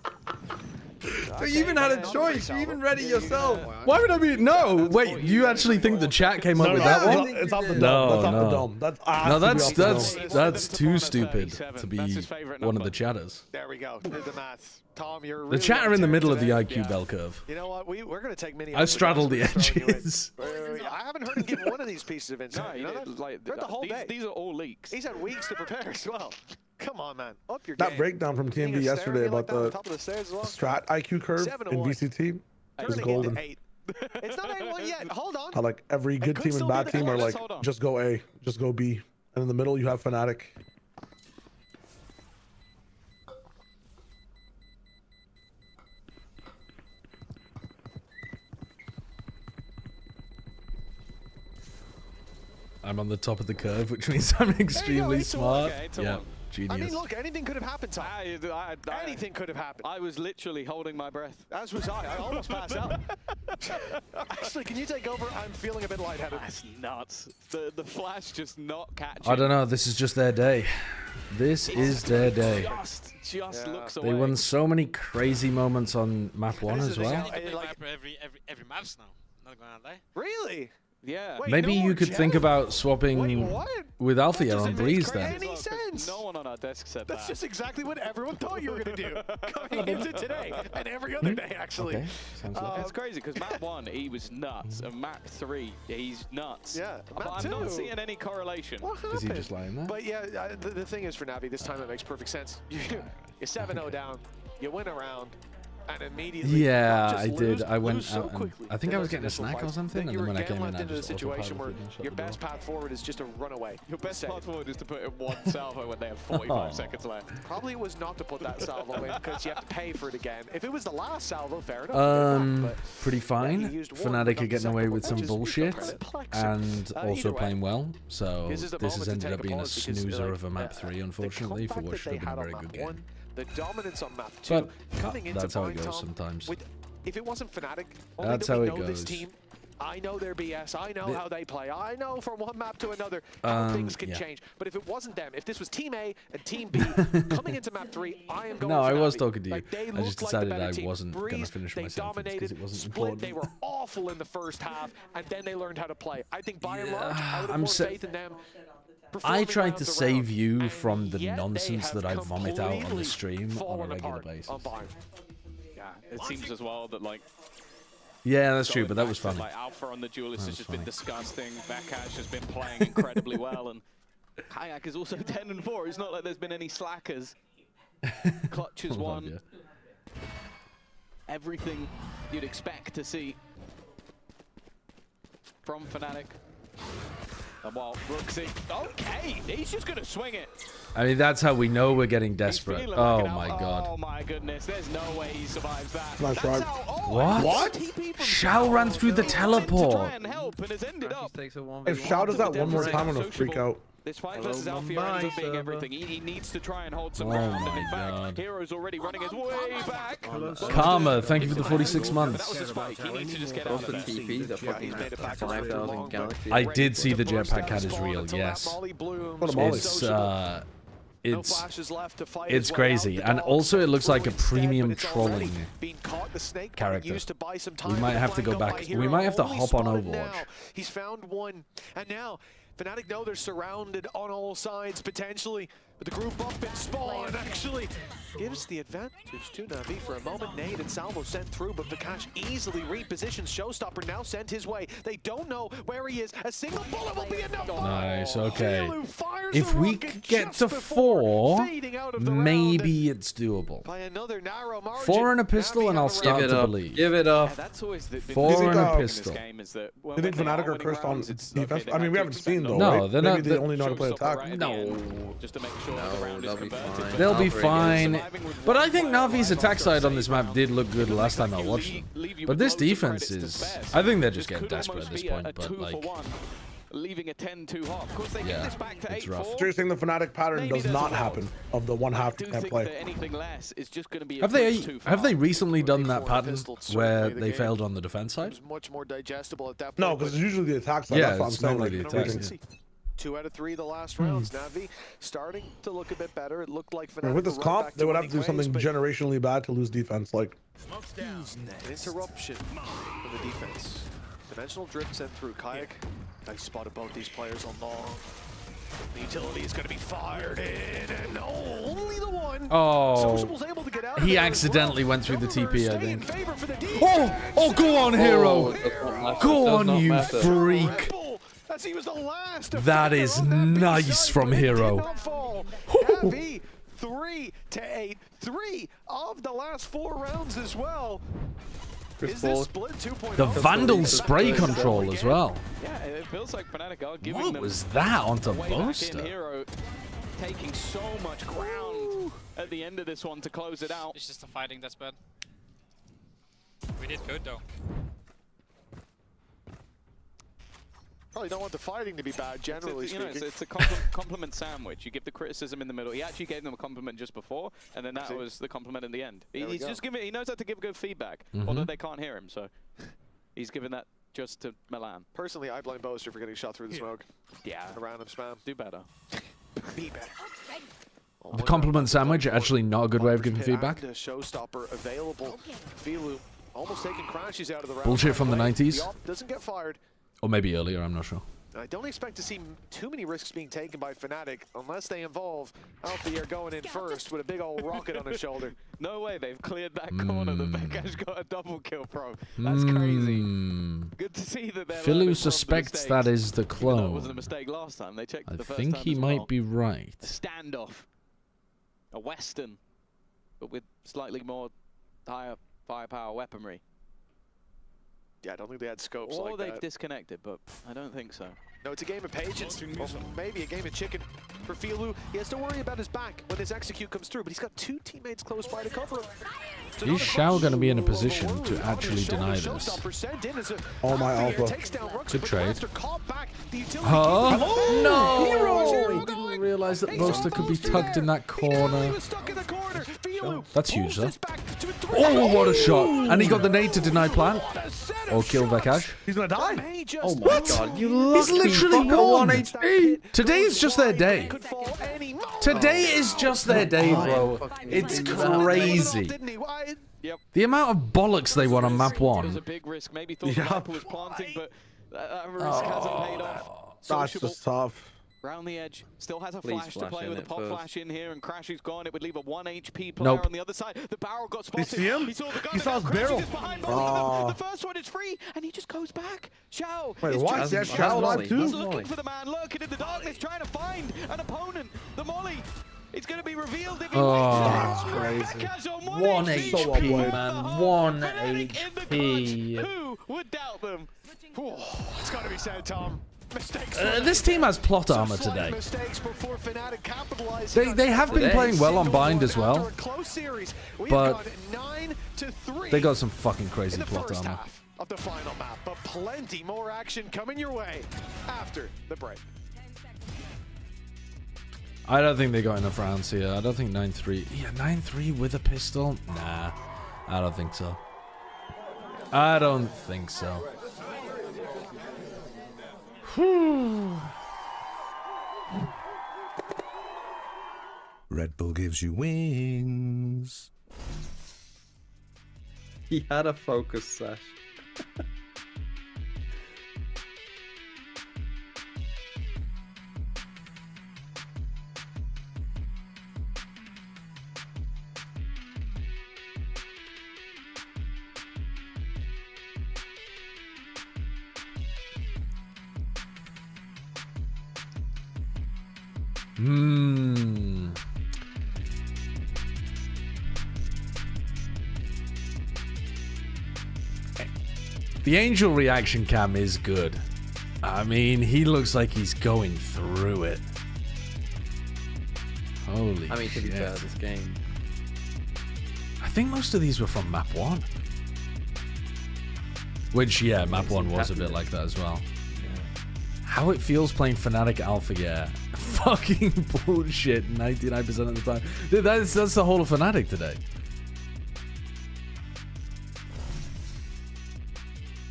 So you even had a choice. You even read it yourself. Why would I be? No, wait. You actually think the chat came up with that one? It's off the dome. That's off the dome. That's too stupid to be one of the chatters. There we go. Did the math. Tom, you're the chatter in the middle of the IQ bell curve. You know what? We're gonna take mini. I straddle the edges. I haven't heard him give one of these pieces of insight. The whole day. These are all leaks. He's had weeks to prepare as well. Come on, man. Up your that game. breakdown from TMV yesterday about the strat IQ curve in VCT is golden. It's not 8-1 yet. Hold on. How like every good team and bad team are like, just go A, just go B, and in the middle you have Fnatic. I'm on the top of the curve, which means I'm extremely smart. Yeah, genius. I mean, look, anything could have happened, Tom. Anything could have happened. I was literally holding my breath. As was I. I almost passed out. Actually, can you take over? I'm feeling a bit lightheaded. That's nuts. The flash just not catching. I don't know. This is just their day. This is their day. Just looks away. They won so many crazy moments on map 1 as well. Every maps now. Not gonna lie. Really? Yeah. Wait, maybe you could think about swapping with Althea on Breeze then. Any sense? No one on our desk said that. That's just exactly what everyone thought you were going to do coming into today and every other day, actually. Okay. It's crazy because map 1, he was nuts. And map 3, he's nuts. Yeah. But I'm not seeing any correlation. Is he just lying there? But yeah, the thing is for NaVi, this time it makes perfect sense. You're 7-0 down, you win a round. And immediately, yeah, I did. I went out and I think I was getting a snack or something, and then when I came in, I into the just situation where your best path forward is just to run away. Your best path forward is to put in one salvo when they have 45 seconds left. Probably was not to put that salvo in because you have to pay for it again. If it was the last salvo, fair enough. Pretty fine. Fnatic are getting away with some bullshit and also playing well. So this has ended up being a snoozer of a map 3, unfortunately, for what should have been a very good game. The dominance on map 2 coming into that's how it goes sometimes. If it wasn't Fnatic, that's how it goes. This team, I know their BS. I know how they play. I know from one map to another how things can change. But if it wasn't them, if this was Team A and Team B coming into map 3, I am going. No, I was NaVi. talking to you. I just decided I wasn't going to finish my sentence because it wasn't important. They were awful in the first half, and then they learned how to play. I think by and large, I would have more faith in them. I tried to save you from the nonsense that I vomit out on the stream on a regular basis. Yeah, it seems as well that like. Yeah, that's true, but that was funny. Like Alpha on the Duelist has just been disgusting. Vakash has been playing incredibly well, and Kayak is also 10-4. It's not like there's been any slackers. Clutch has won. Everything you'd expect to see from Fnatic. And while Brooksy, okay, he's just gonna swing it. I mean, that's how we know we're getting desperate. Oh my god. Oh my goodness, there's no way he survives that. That's right. What? Shao ran through the teleport. If Shao does that one more time, I'm gonna freak out. This fight versus Alfio ends up being everything. He needs to try and hold some ground. And in fact, Hero's already running his way back. Karma, thank you for the 46 months. That was a spike. He needs to just get out of that. TP, the fucking 5,000 Galaxy. I did see the jetpack cat is real, yes. It's crazy. And also it looks like a premium trolling character. We might have to go back. We might have to hop on Overwatch. He's found one. And now Fnatic know they're surrounded on all sides, potentially. But the group up in spawn actually gives the advantage to NaVi for a moment. Nade and Salvo sent through, but Vikash easily repositions. Showstopper now sent his way. They don't know where he is. A single bullet will be enough. Nice, okay. If we get to 4, maybe it's doable. 4 and a pistol and I'll start to believe. Give it up. 4 and a pistol. Do you think Fnatic are cursed on defense? I mean, we haven't seen though, no, right? they're Maybe not. they only know how to play attack. No. Just to make sure they'll be fine. They'll be fine. But I think NaVi's attack side on this map did look good last time I watched them. But this defense is... I think they're just getting desperate at this point, but like... Leaving a 10-2 hop. Of course, they get this back to 8-4. So you're saying the Fnatic pattern does not happen of the one half can't play. Anything less is just going to be have they recently done that pattern where they failed on the defense side? Much more digestible at that point. No, because it's usually the attack side. Yeah, that's what I'm saying. the attack. 2 out of 3 the last rounds. NaVi starting to look a bit better. It looked like Fnatic with this comp, they would have to do something generationally bad to lose defense. Like an interruption for the defense. Dimensional drip sent through Kayak. Nice spot of both these players on long. The utility is going to be fired in, and only the one. Oh, able to get out he accidentally went through the TP, I think. Oh, go on, Hero. Go on, you freak. That is nice from Hero. NaVi 3-8. 3 of the last 4 rounds as well. Is this split 2.0? The Vandal spray control as well. Yeah, it feels like Fnatic are giving What them was that onto Boaster? Hero taking so much ground at the end of this one to close it out. It's just the fighting that's bad. We did good though. Probably don't want the fighting to be bad, generally speaking. It's a compliment sandwich. You give the criticism in the middle. He actually gave them a compliment just before, and then that was the compliment in the end. He's just giving. He knows how to give good feedback, although they can't hear him. So he's giving that just to Milan. Personally, I blame Boaster for getting shot through the smoke. Yeah, a random spam. Do better. Be better. The compliment sandwich actually not a good way of giving feedback. Showstopper available. Filu almost taking crashes out of the round. Bullshit from the 90s. Doesn't get fired. Or maybe earlier, I'm not sure. I don't expect to see too many risks being taken by Fnatic unless they involve Alfie going in first with a big old rocket on his shoulder. No way, they've cleared that corner that Vikash got a double kill from. That's crazy. Good to see that they're Philu suspects that is the clone. That wasn't a mistake last time. They checked I the first think time he as might well. be right. A standoff. A Western, but with slightly more higher firepower weaponry. Yeah, I don't think they had scopes or like they've that. disconnected, but I don't think so. No, it's a game of patience, or maybe a game of chicken for Filu. He has to worry about his back when his execute comes through, but he's got 2 teammates close by to cover him. Is Xiao going to be in a position to actually deny this? Oh my alpha. Good trade. Huh? No! He didn't realize that Boaster could be tucked in that corner. That's huge, though. Oh, what a shot! And he got the nade to deny plant. Or kill Vikash. He's gonna die. Oh my god, you He's literally won. 1 HP. Today is just their day. Today is just their day, bro. It's crazy. The amount of bollocks they won on map 1. It was a big risk. Maybe thought the map was planting, but that risk hasn't paid off. That's just tough. Round the edge, still has a flash to play with a pop flash in here, and Crash is gone. It would leave a 1 HP player on the other side. The barrel got spotted. Did you see him? He saw the gun. He saw his barrel. Behind both of them. The first one is free, and he just goes back. Xiao. Wait, what? Yeah, Xiao live too? He's looking for the man, lurking in the darkness, trying to find an opponent. The molly. It's going to be revealed if he that's crazy. 1 HP, man. 1 HP. Who would doubt them? It's got to be said, Tom. This team has plot armor today. They have been playing well on bind as well, but they got some fucking crazy plot armor. Of the final map, but plenty more action coming your way after the break. I don't think they got enough rounds here. I don't think 9-3. Yeah, 9-3 with a pistol? Nah, I don't think so. I don't think so. Whew. Red Bull gives you wings. He had a focus sesh. The Angel reaction cam is good. I mean, he looks like he's going through it. Holy shit. I mean, to be fair, this game. I think most of these were from map 1. Which, yeah, map 1 was a bit like that as well. How it feels playing Fnatic Alpha, yeah. Fucking bullshit 99% of the time. Dude, that's the whole of Fnatic today.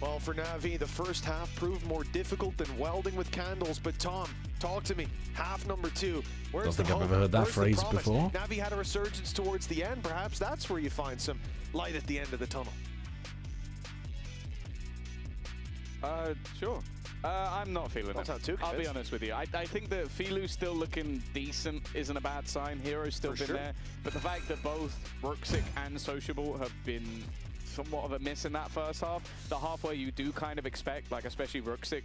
Well, for NaVi, the first half proved more difficult than welding with candles. But Tom, talk to me. Half number 2. Where's the hope? Don't think I've ever heard that phrase before. NaVi had a resurgence towards the end. Perhaps that's where you find some light at the end of the tunnel. Sure. I'm not feeling it. I'll be honest with you. I think that Filu's still looking decent isn't a bad sign. Hero's still been there. But the fact that both Ruxic and Sociable have been somewhat of a miss in that first half, the half where you do kind of expect, like especially Ruxic,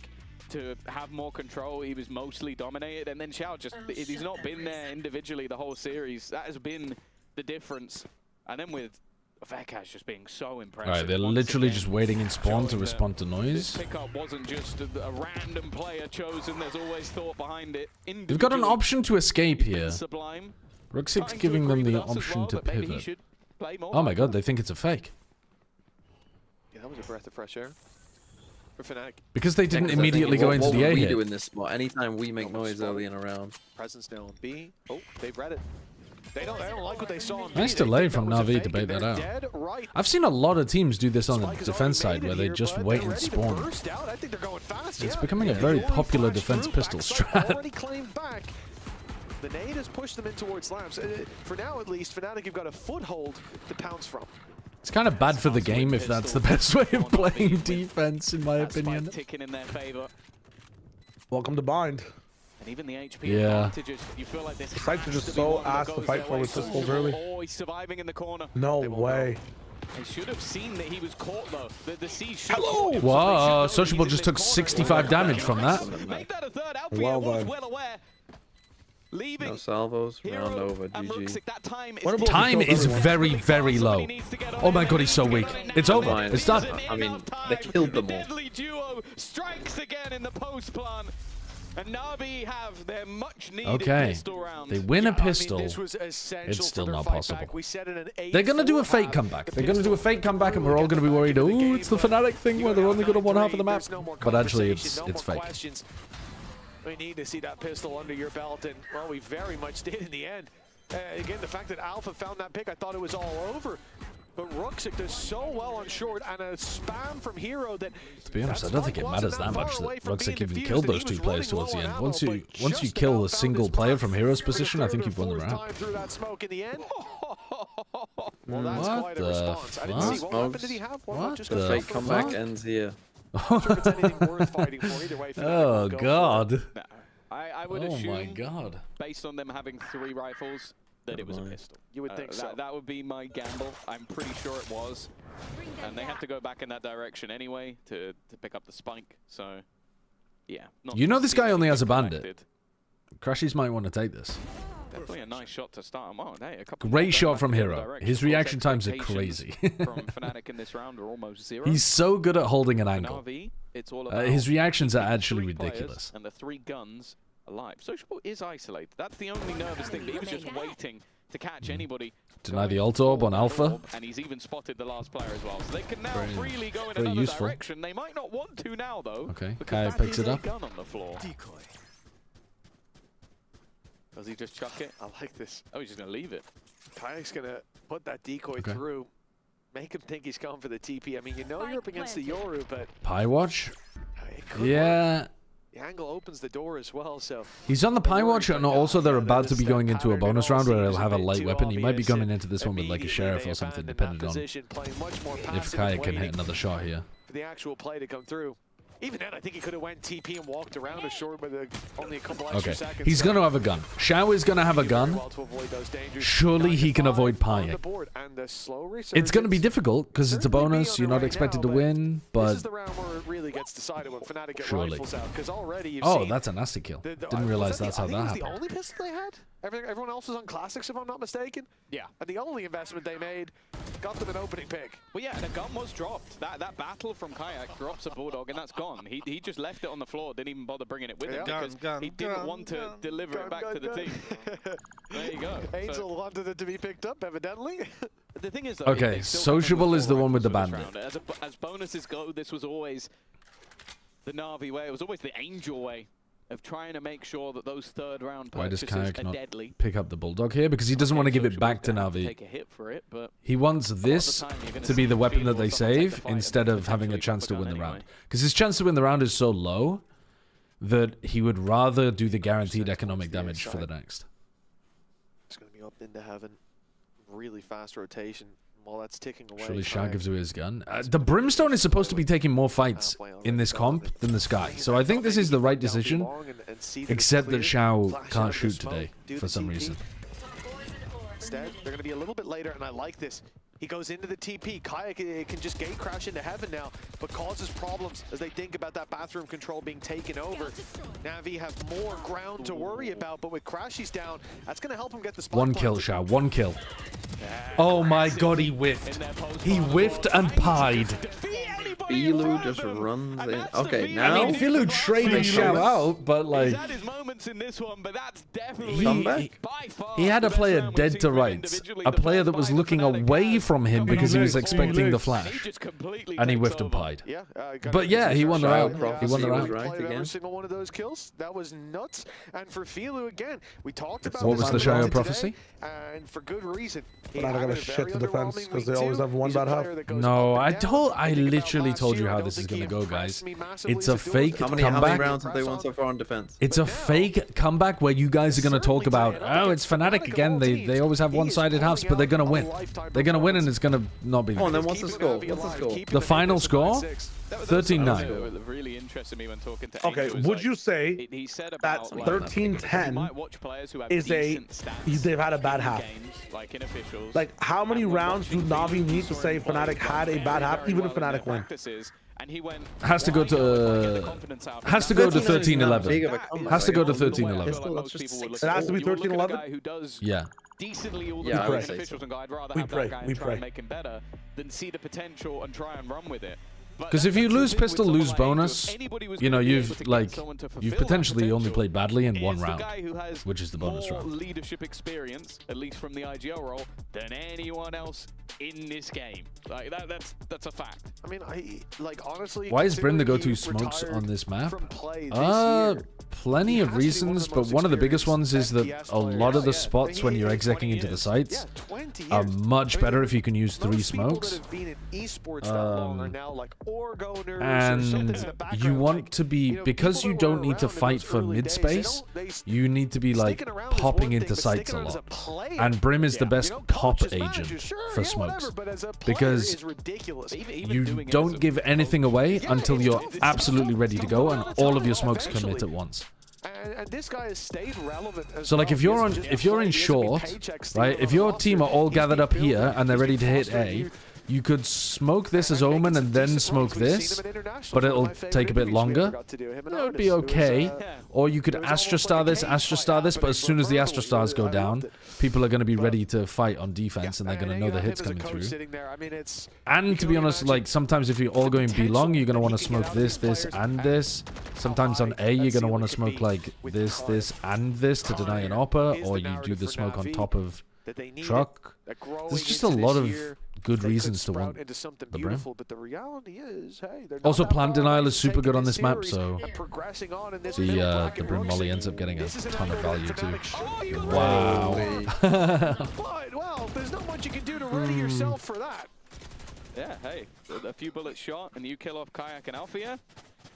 to have more control. He was mostly dominated. And then Xiao just, he's not been there individually the whole series. That has been the difference. And then with Vekash just being so impressive. Alright, they're literally just waiting in spawn to respond to noise. This pickup wasn't just a random player chosen. There's always thought behind it. They've got an option to escape here. Ruxic's giving them the option to pivot. Oh my god, they think it's a fake. Yeah, that was a breath of fresh air for Fnatic. Because they didn't immediately go into the A hit. What would we do in this spot? Anytime we make noise early in a round. Presence now on B. Oh, they've read it. They don't like what they saw. Nice delay from NaVi to bait that out. I've seen a lot of teams do this on the defense side where they just wait and spawn. It's becoming a very popular defense pistol strat. Already claimed back. The nade has pushed them in towards slabs. For now, at least, Fnatic have got a foothold to pounce from. It's kind of bad for the game if that's the best way of playing defense, in my opinion. Ticking in their favor. Welcome to Bind. And even the HP advantages, you feel like this Sights are just so ass to fight for with pistols early. Oh, he's surviving in the corner. No way. They should have seen that he was caught though. The siege. Hello! Wow, Sociable just took 65 damage from that. Make that a third. Well done. Well aware. Leaving. No salvos, round over, GG. Time is very, very low. Oh my god, he's so weak. It's over. It's done. I mean, they killed them all. Deadly duo strikes again in the post plan. And NaVi have their much needed pistol round. They win a pistol. It's still not possible. They're going to do a fake comeback. They're going to do a fake comeback and we're all going to be worried, oh, it's the Fnatic thing where they're only good on one half of the map. But actually, it's fake. We need to see that pistol under your belt, and, well, we very much did in the end. Again, the fact that Alpha found that pick, I thought it was all over. But Ruxic does so well on short, and a spam from Hero that... To be honest, I don't think it matters that much that Ruxic even killed those two players towards the end. Once you kill a single player from Hero's position, I think you've won the round. What the fuck? What the fake comeback ends here. Oh god. I would assume, assume, my god, based on them having 3 rifles, that it was a pistol. You would think so. That would be my gamble. I'm pretty sure it was. And they have to go back in that direction anyway to pick up the spike. So, yeah. You know this guy only has a bandit. Crashies might want to take this. Definitely a nice shot to start him on. Hey, a couple great shot from Hero. His reaction times are crazy. From Fnatic in this round are almost 0. He's so good at holding an angle. NaVi, it's all about his reactions are actually ridiculous. And the 3 guns alive. Sociable is isolated. That's the only nervous thing. But he was just waiting to catch anybody. Deny the ult orb on Alpha. And he's even spotted the last player as well. So they can now freely go in another direction. They might not want to now though. Okay, Kai picks it up. Gun on the floor. Decoy. Does he just chuck it? I like this. Oh, he's just going to leave it. Kayak's going to put that decoy through. Make him think he's going for the TP. I mean, you know you're up against the Yoru, but... Pie watch? Yeah. Work. The angle opens the door as well, so... He's on the Pie watch, and also they're about to be going into a bonus round where he'll have a light weapon. He might be coming into this one with like a sheriff or something, depending on if Kayak can hit another shot here. For the actual play to come through. Even then, I think he could have went TP and walked around a short with only a couple extra seconds. He's going to have a gun. Xiao is going to have a gun. Surely he can avoid pieing. It's going to be difficult because it's a bonus. You're not expected to win, but this is the round where it really gets decided when Fnatic get rifles out. Because already you've oh, seen that's a nasty kill. Didn't realize that's how that happened. The only pistol they had? Everyone else was on classics, if I'm not mistaken. Yeah. And the only investment they made got them an opening pick. Well, yeah, and a gun was dropped. That battle from Kayak drops a Bulldog, and that's gone. He just left it on the floor, didn't even bother bringing it with him because he didn't want to deliver it back to the team. There you go. Angel wanted it to be picked up, evidently. The thing is, though, okay, Sociable is the one with the bandit. As bonuses go, this was always the Na'Vi way. It was always the Angel way of trying to make sure that those third round purchases are deadly. Pick up the Bulldog here because he doesn't want to give it back to Na'Vi. Take a hit for it, but he wants this to be the weapon that they save instead of having a chance to win the round. Because his chance to win the round is so low that he would rather do the guaranteed economic damage for the next. It's going to be up into heaven. Really fast rotation. While that's ticking away. Surely Shah gives away his gun. The Brimstone is supposed to be taking more fights in this comp than the Sky. So I think this is the right decision. Except that Shao can't shoot today for some reason. Instead, they're going to be a little bit later, and I like this. He goes into the TP. Kayak can just gate crash into heaven now, but causes problems as they think about that bathroom control being taken over. NaVi have more ground to worry about, but with Crashies down, that's going to help him get the spot. One kill, Shao. One kill. Oh my god, he whiffed. He whiffed and pied. Philu just runs in. Okay, now... I mean, Philu traded Shao out, but like... He's had his moments in this one, but that's definitely he had a player dead to rights. A player that was looking away from him because he was expecting the flash. And he whiffed and pied. But yeah, he won the round. He won the round. Every single one of those kills. That was nuts. And for Philu, again, we talked about what was the Shao prophecy? And for good reason. But now they're going to shit the defense because they always have one bad half. No, I literally told you how this is going to go, guys. It's a fake comeback. How many rounds have they won so far on defense? It's a fake comeback where you guys are going to talk about, oh, it's Fnatic again. They always have one-sided halves, but they're going to win. They're going to win, and it's going to not be. Oh, and then what's the score? What's the score? The final score? 13-9. Really interested me when talking to okay, would you say that 13-10 is they've had a bad half? Like, how many rounds do Na'Vi need to say Fnatic had a bad half, even if Fnatic win? Has to go to 13-11. Has to go to 13-11. It has to be 13-11? Yeah. Decently all the officials and go, I'd rather have that guy and try and make him better than see the potential and try and run with it. Because if you lose pistol, lose bonus, you know, you've potentially only played badly in one round, which is the bonus round. Leadership experience, at least from the IGL role, than anyone else in this game. Like that's a fact. I mean, honestly. Why is Brim the go-to smokes on this map? Plenty of reasons, but one of the biggest ones is that a lot of the spots when you're execing into the sites are much better if you can use 3 smokes. And you want to be, because you don't need to fight for mid space, you need to be like popping into sites a lot. And Brim is the best pop agent for smokes because you don't give anything away until you're absolutely ready to go and all of your smokes commit at once. And this guy has stayed relevant. So like if you're in short, right? If your team are all gathered up here and they're ready to hit A, you could smoke this as Omen and then smoke this, but it'll take a bit longer. It would be okay. Or you could Astra Star this, but as soon as the Astra Stars go down, people are going to be ready to fight on defense and they're going to know the hits coming through. And to be honest, like sometimes if you're all going B long, you're going to want to smoke this, this, and this. Sometimes on A, you're going to want to smoke like this, this, and this to deny an AWPer, or you do the smoke on top of truck. There's just a lot of good reasons to want the Brim. But the reality is, hey, Also, plant denial is super good on this map, so the Brim Molly ends up getting a ton of value too. Wow. Well, there's not much you can do to ready yourself for that. Yeah, hey, a few bullets shot and you kill off Kayak and Alpha, yeah?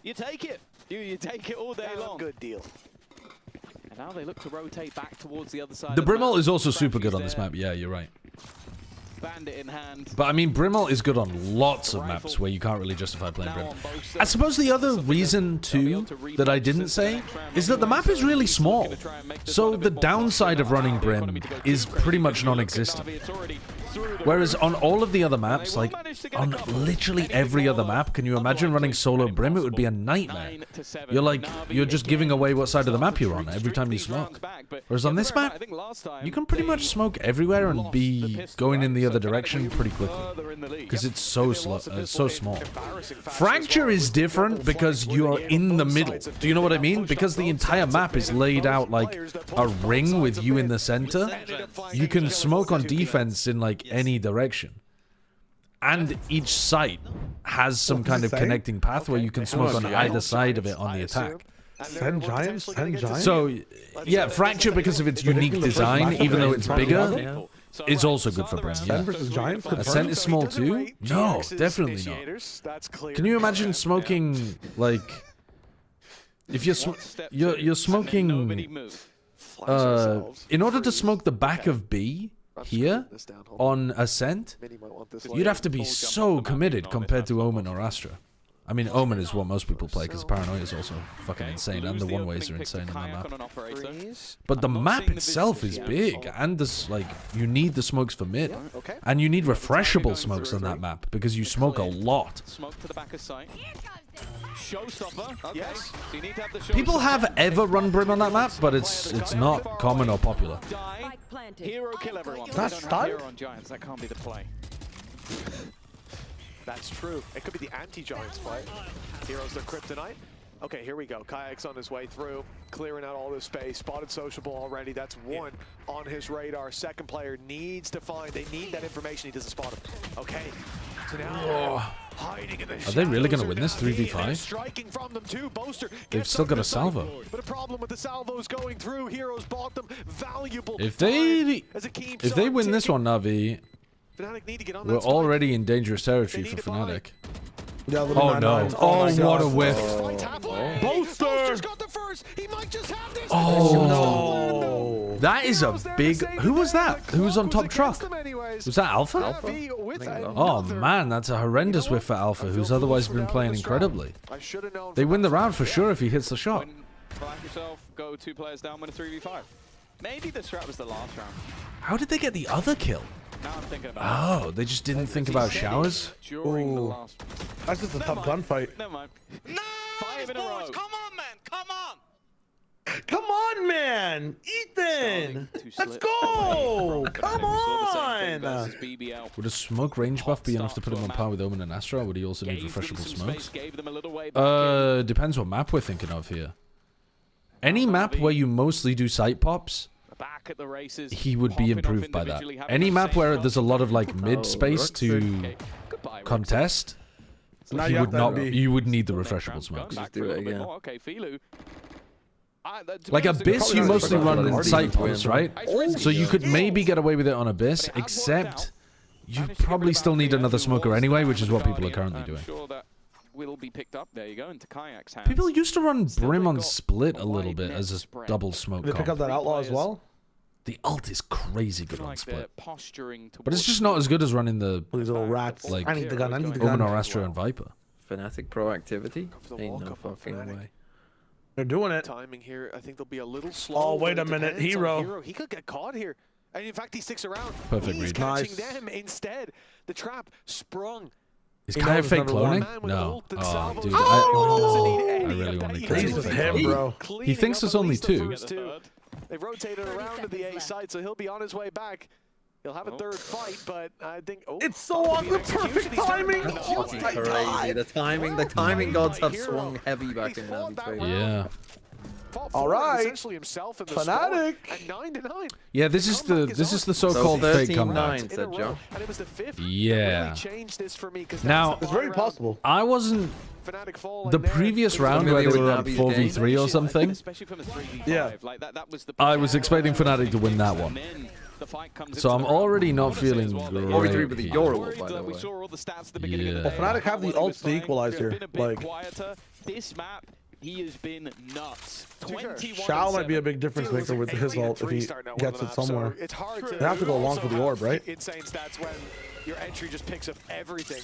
You take it. You take it all day long. Good deal. And now they look to rotate back towards the other side. The Brimall is also super good on this map. Yeah, you're right. Bandit in hand. But I mean, Brimall is good on lots of maps where you can't really justify playing Brim. I suppose the other reason too that I didn't say is that the map is really small. So the downside of running Brim is pretty much non-existent. Whereas on all of the other maps, like on literally every other map, can you imagine running solo Brim? It would be a nightmare. You're just giving away what side of the map you're on every time you smoke. Whereas on this map, you can pretty much smoke everywhere and be going in the other direction pretty quickly because it's so slow, so small. Fracture is different because you're in the middle. Do you know what I mean? Because the entire map is laid out like a ring with you in the center. You can smoke on defense in like any direction, and each site has some kind of connecting path where you can smoke on either side of it on the attack. 10 giants? 10 giants? So yeah, Fracture, because of its unique design, even though it's bigger, is also good for Brim. Yeah. Ascent is small too? No, definitely not. Can you imagine smoking like if you're smoking in order to smoke the back of B here on Ascent, you'd have to be so committed compared to Omen or Astra. I mean, Omen is what most people play because Paranoia is also fucking insane, and the one-ways are insane on that map. But the map itself is big, and there's like you need the smokes for mid, and you need refreshable smokes on that map because you smoke a lot. Smoke to the back of sight. Showstopper. Yes. So you need to have the People have ever run Brim on that map, but it's not common or popular. Hero kill everyone. That's done? On Giants. That can't be the play. That's true. It could be the anti-Giants play. Heroes their kryptonite. Okay, here we go. Kayak's on his way through, clearing out all this space. Spotted Sociable already. That's one on his radar. Second player needs to find. They need that information. He doesn't spot him. Okay. So now hiding in the Are they really going to win this 3v5? Striking from them too. Boaster They've still got a salvo. But a problem with the salvos going through. Heroes bought them valuable. If they win this one, NaVi, we're already in dangerous territory for Fnatic. Yeah, oh no! Oh, what a whiff! Boaster's got the first. He might just have this. Oh no! That is a big. Who was that? Who was on top truck? Was that Alpha? Oh man, that's a horrendous whiff for Alpha, who's otherwise been playing incredibly. They win the round for sure if he hits the shot. Flash yourself. Go 2 players down. Win a 3v5. Maybe the strat was the last round. How did they get the other kill? Now I'm thinking about they just didn't think about showers? Ooh. That's just a tough gunfight. Never mind. No! 5 in a row. Come on, man! Come on! Come on, man! Ethan! Let's go! Come on! Would a smoke range buff be enough to put him on par with Omen and Astra, or would he also need refreshable smokes? Depends what map we're thinking of here. Any map where you mostly do sight pops, back at the races, he would be improved by that. Any map where there's a lot of like mid space to contest, he would not. You would need the refreshable smokes. Just do it again. Like Abyss, you mostly run in sight pops, right? So you could maybe get away with it on Abyss, except you probably still need another smoker anyway, which is what people are currently doing. Will be picked up. There you go, into Kayak's hands. People used to run Brim on Split a little bit as a double smoke. Did they pick up that Outlaw as well? The ult is crazy good on Split. But it's just not as good as running the little rats. Like I need the gun, I need the gun. Omen or Astra and Viper. Fnatic proactivity? Ain't no fucking way. They're doing it. Timing here, I think they'll be a little slow. Oh, wait a minute. Hero. He could get caught here. And in fact, he sticks around. Perfect He's read. catching them instead. The trap sprung. Is Kaya fake cloning? No. Oh, dude. I really want to kill him, bro. He thinks there's only 2. They rotated around to the A side, so he'll be on his way back. He'll have a third fight, but I think it's so on the perfect timing. Crazy. The timing gods have swung heavy back in NaVi's favor. Yeah. All right. Essentially himself in the Fnatic. At 9-9. Yeah, this is the so-called fake comeback. said Joe. And it was the fifth. Yeah. Really changed this for me Now, it's very possible. I wasn't. The previous round where they were at 4v3 or something. Yeah. I was expecting Fnatic to win that one. So I'm already not feeling great. 4v3 with the Euro, by the way. Yeah. Well, Fnatic have the ult to equalize here. Like, this map, he has been nuts. Shao might be a big difference maker with his ult if he gets it somewhere. They have to go along for the orb, right? Insane stats when your entry just picks up everything.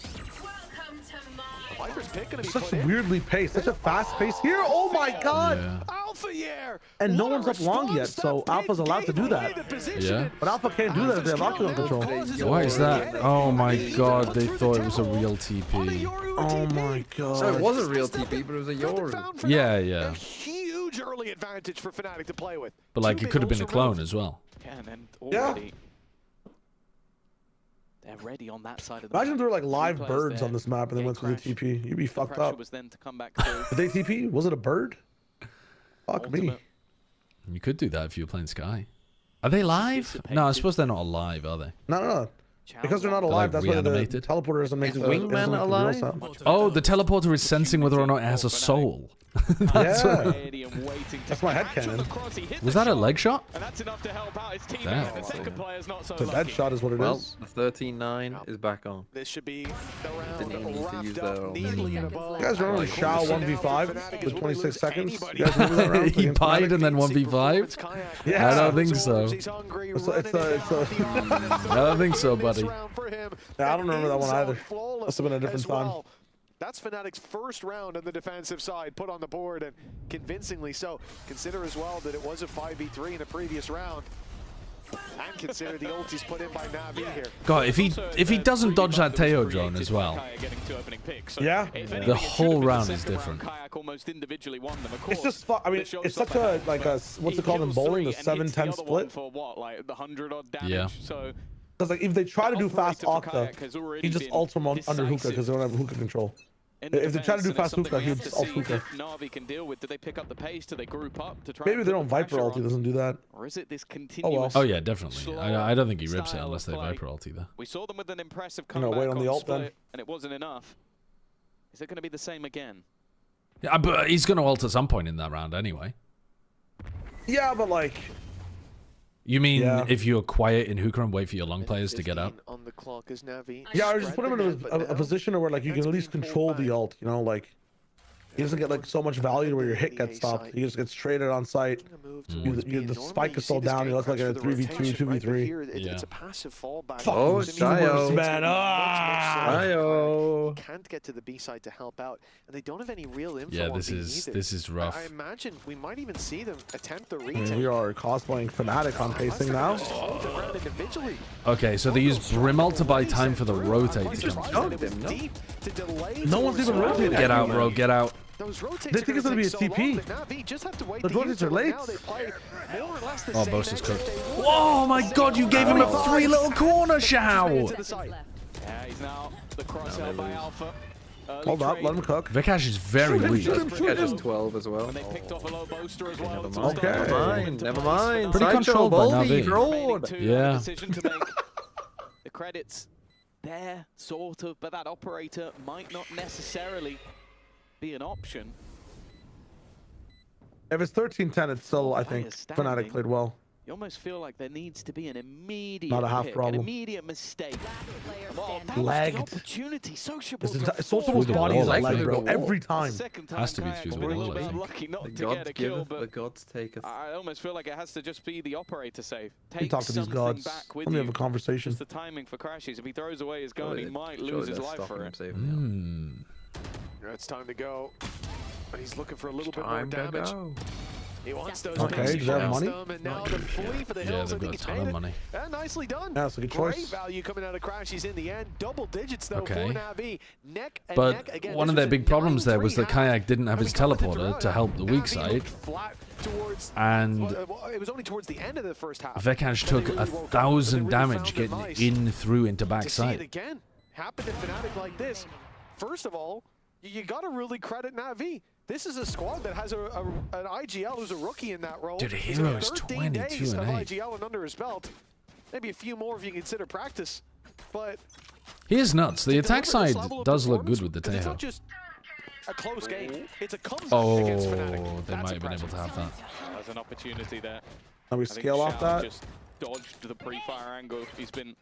Viper's pick gonna be Such weirdly paced, such a fast pace here. Oh my god! Yeah. Alpha Year! And no one's up long yet, so Alpha's allowed to do that. Yeah. But Alpha can't do that if they have lockdown control. Why is that? Oh my god, they thought it was a real TP. Oh my god. So it was a real TP, but it was a Yoru. Yeah, yeah. Huge early advantage for Fnatic to play with. But like, it could have been a clone as well. Yeah. They're ready on that side of the Imagine map. there were like live birds on this map and they went through the TP. You'd be fucked up. Was then to come back through. Did they TP? Was it a bird? Fuck me. You could do that if you were playing Sky. Are they live? No, I suppose they're not alive, are they? No. Because they're not alive, that's why the teleporter doesn't make the wingman alive. Oh, the teleporter is sensing whether or not it has a soul. That's my headcanon. Was that a leg shot? The dead shot is what it well, is. The 13-9 is back on. This should be the round. Didn't even need to use that. You guys remember Shao 1v5 with 26 seconds? You guys remember that round? He pied and then 1v5? Yeah. I don't think so. I don't think so, buddy. Yeah, I don't remember that one either. Must have been a different time. That's Fnatic's first round on the defensive side, put on the board, and convincingly so. Consider as well that it was a 5v3 in the previous round. And consider the ult he's put in by NaVi here. God, if he doesn't dodge that Teo drone as well, yeah, the whole round is different. It's just I mean, it's such a like a what's it called in bowling, the 7-10 split. Yeah. Because like if they try to do fast Octa, he just ults from under hookah because they don't have hookah control. If they try to do fast hookah, he would just ult hookah. NaVi can deal with. Do they pick up the pace? Do they group up to try? Maybe they don't Viper ult. He doesn't do that. Or is it this continuous? Oh yeah, definitely. I don't think he rips it unless they Viper ult either. We saw them with an impressive comeback wait on the ult split, then. and it wasn't enough. Is it going to be the same again? Yeah, but he's going to ult at some point in that round anyway. Yeah, but like. You mean if you're quiet in hookah and wait for your long players to get up? On the clock is NaVi. Yeah, or just put him in a position where like you can at least control the ult. You know, like he doesn't get like so much value where your hit gets stopped. He just gets traded on site. The spike is still down. He looks like a 3v2, 2v3. It's a passive fallback. Oh, Dio. Man. Dio. Can't get to the B side to help out, and they don't have any real info. Yeah, this is rough. I imagine we might even see them attempt the retake. We are cosplaying Fnatic on pacing now. Okay, so they use Brimalt to buy time for the rotate to come. No one's even rotating. Get out, bro. Get out. They think it's going to be a TP. The rotates are late. Oh, Boast is cooked. Oh my god, you gave him a free little corner, Shao! Yeah, he's now the crosshair by Alpha. Hold up, let him cook. Vikash is very weak. Vikash is 12 as well. And they picked off a low boaster as well. Okay. Never mind. Pretty controlled by NaVi. Yeah. The credits there, sort of, but that operator might not necessarily be an option. If it's 13-10, it's still, I think, Fnatic played well. You almost feel like there needs to be an immediate Not a half pick, problem. an immediate mistake. Well, that Lagged. was the opportunity. Sociable's body is lag, bro. Every time. Has to be through the wall, I think. Lucky not to get a kill, but the gods taketh. I almost feel like it has to just be the operator save. He talk to these gods. Back with Let me have a conversation. Just the timing for crashes. If he throws away his gun, he might lose his life for it. It's time to go. And he's looking for a little bit more damage. He wants those okay, do they have money? And now the flee for the hills. Yeah, they've got a ton of money. Nicely done. Yeah, that's a good choice. Great value coming out of Crashies in the end. Double digits though for NaVi. Neck and but neck again. One of their big problems there was that Kayak didn't have his teleporter to help the weak side. And it was only towards the end of the first half. Vikash took 1,000 damage getting in through into backside. To see it again happen to Fnatic like this. First of all, you got to really credit NaVi. This is a squad that has an IGL who's a rookie in that role. Dude, Hero's 13 days of 22-8. IGL and under his belt. Maybe a few more if you consider practice, but he is nuts. The attack side does look good with the it's Tejo. not just a close game. It's a comeback against Fnatic. They might have been able to have that. There's an opportunity there. Can we scale off that? Just dodged the pre-fire angle. He's been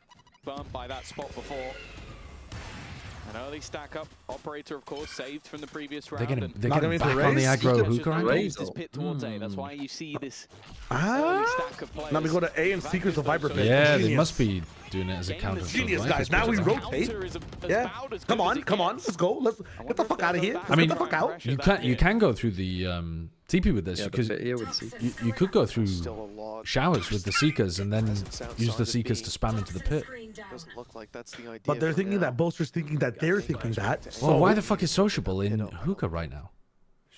burnt by that spot before. An early stack up. Operator, of course, saved from the previous round. They're getting back on the aggro hookah angle. His pit towards A. That's why you see this Now we go to A and Seekers of Viper pit. Yeah, they must be doing it as a counter. Genius, guys. Now we rotate. Yeah. Come on. Let's go. Let's get the fuck out of here. I mean, get the fuck out. you can go through the TP with this because you could go through showers with the Seekers and then use the Seekers to spam into the pit. Doesn't look like that's the idea. But they're thinking that Boaster's thinking that they're thinking that. Well, why the fuck is Sociable in hookah right now?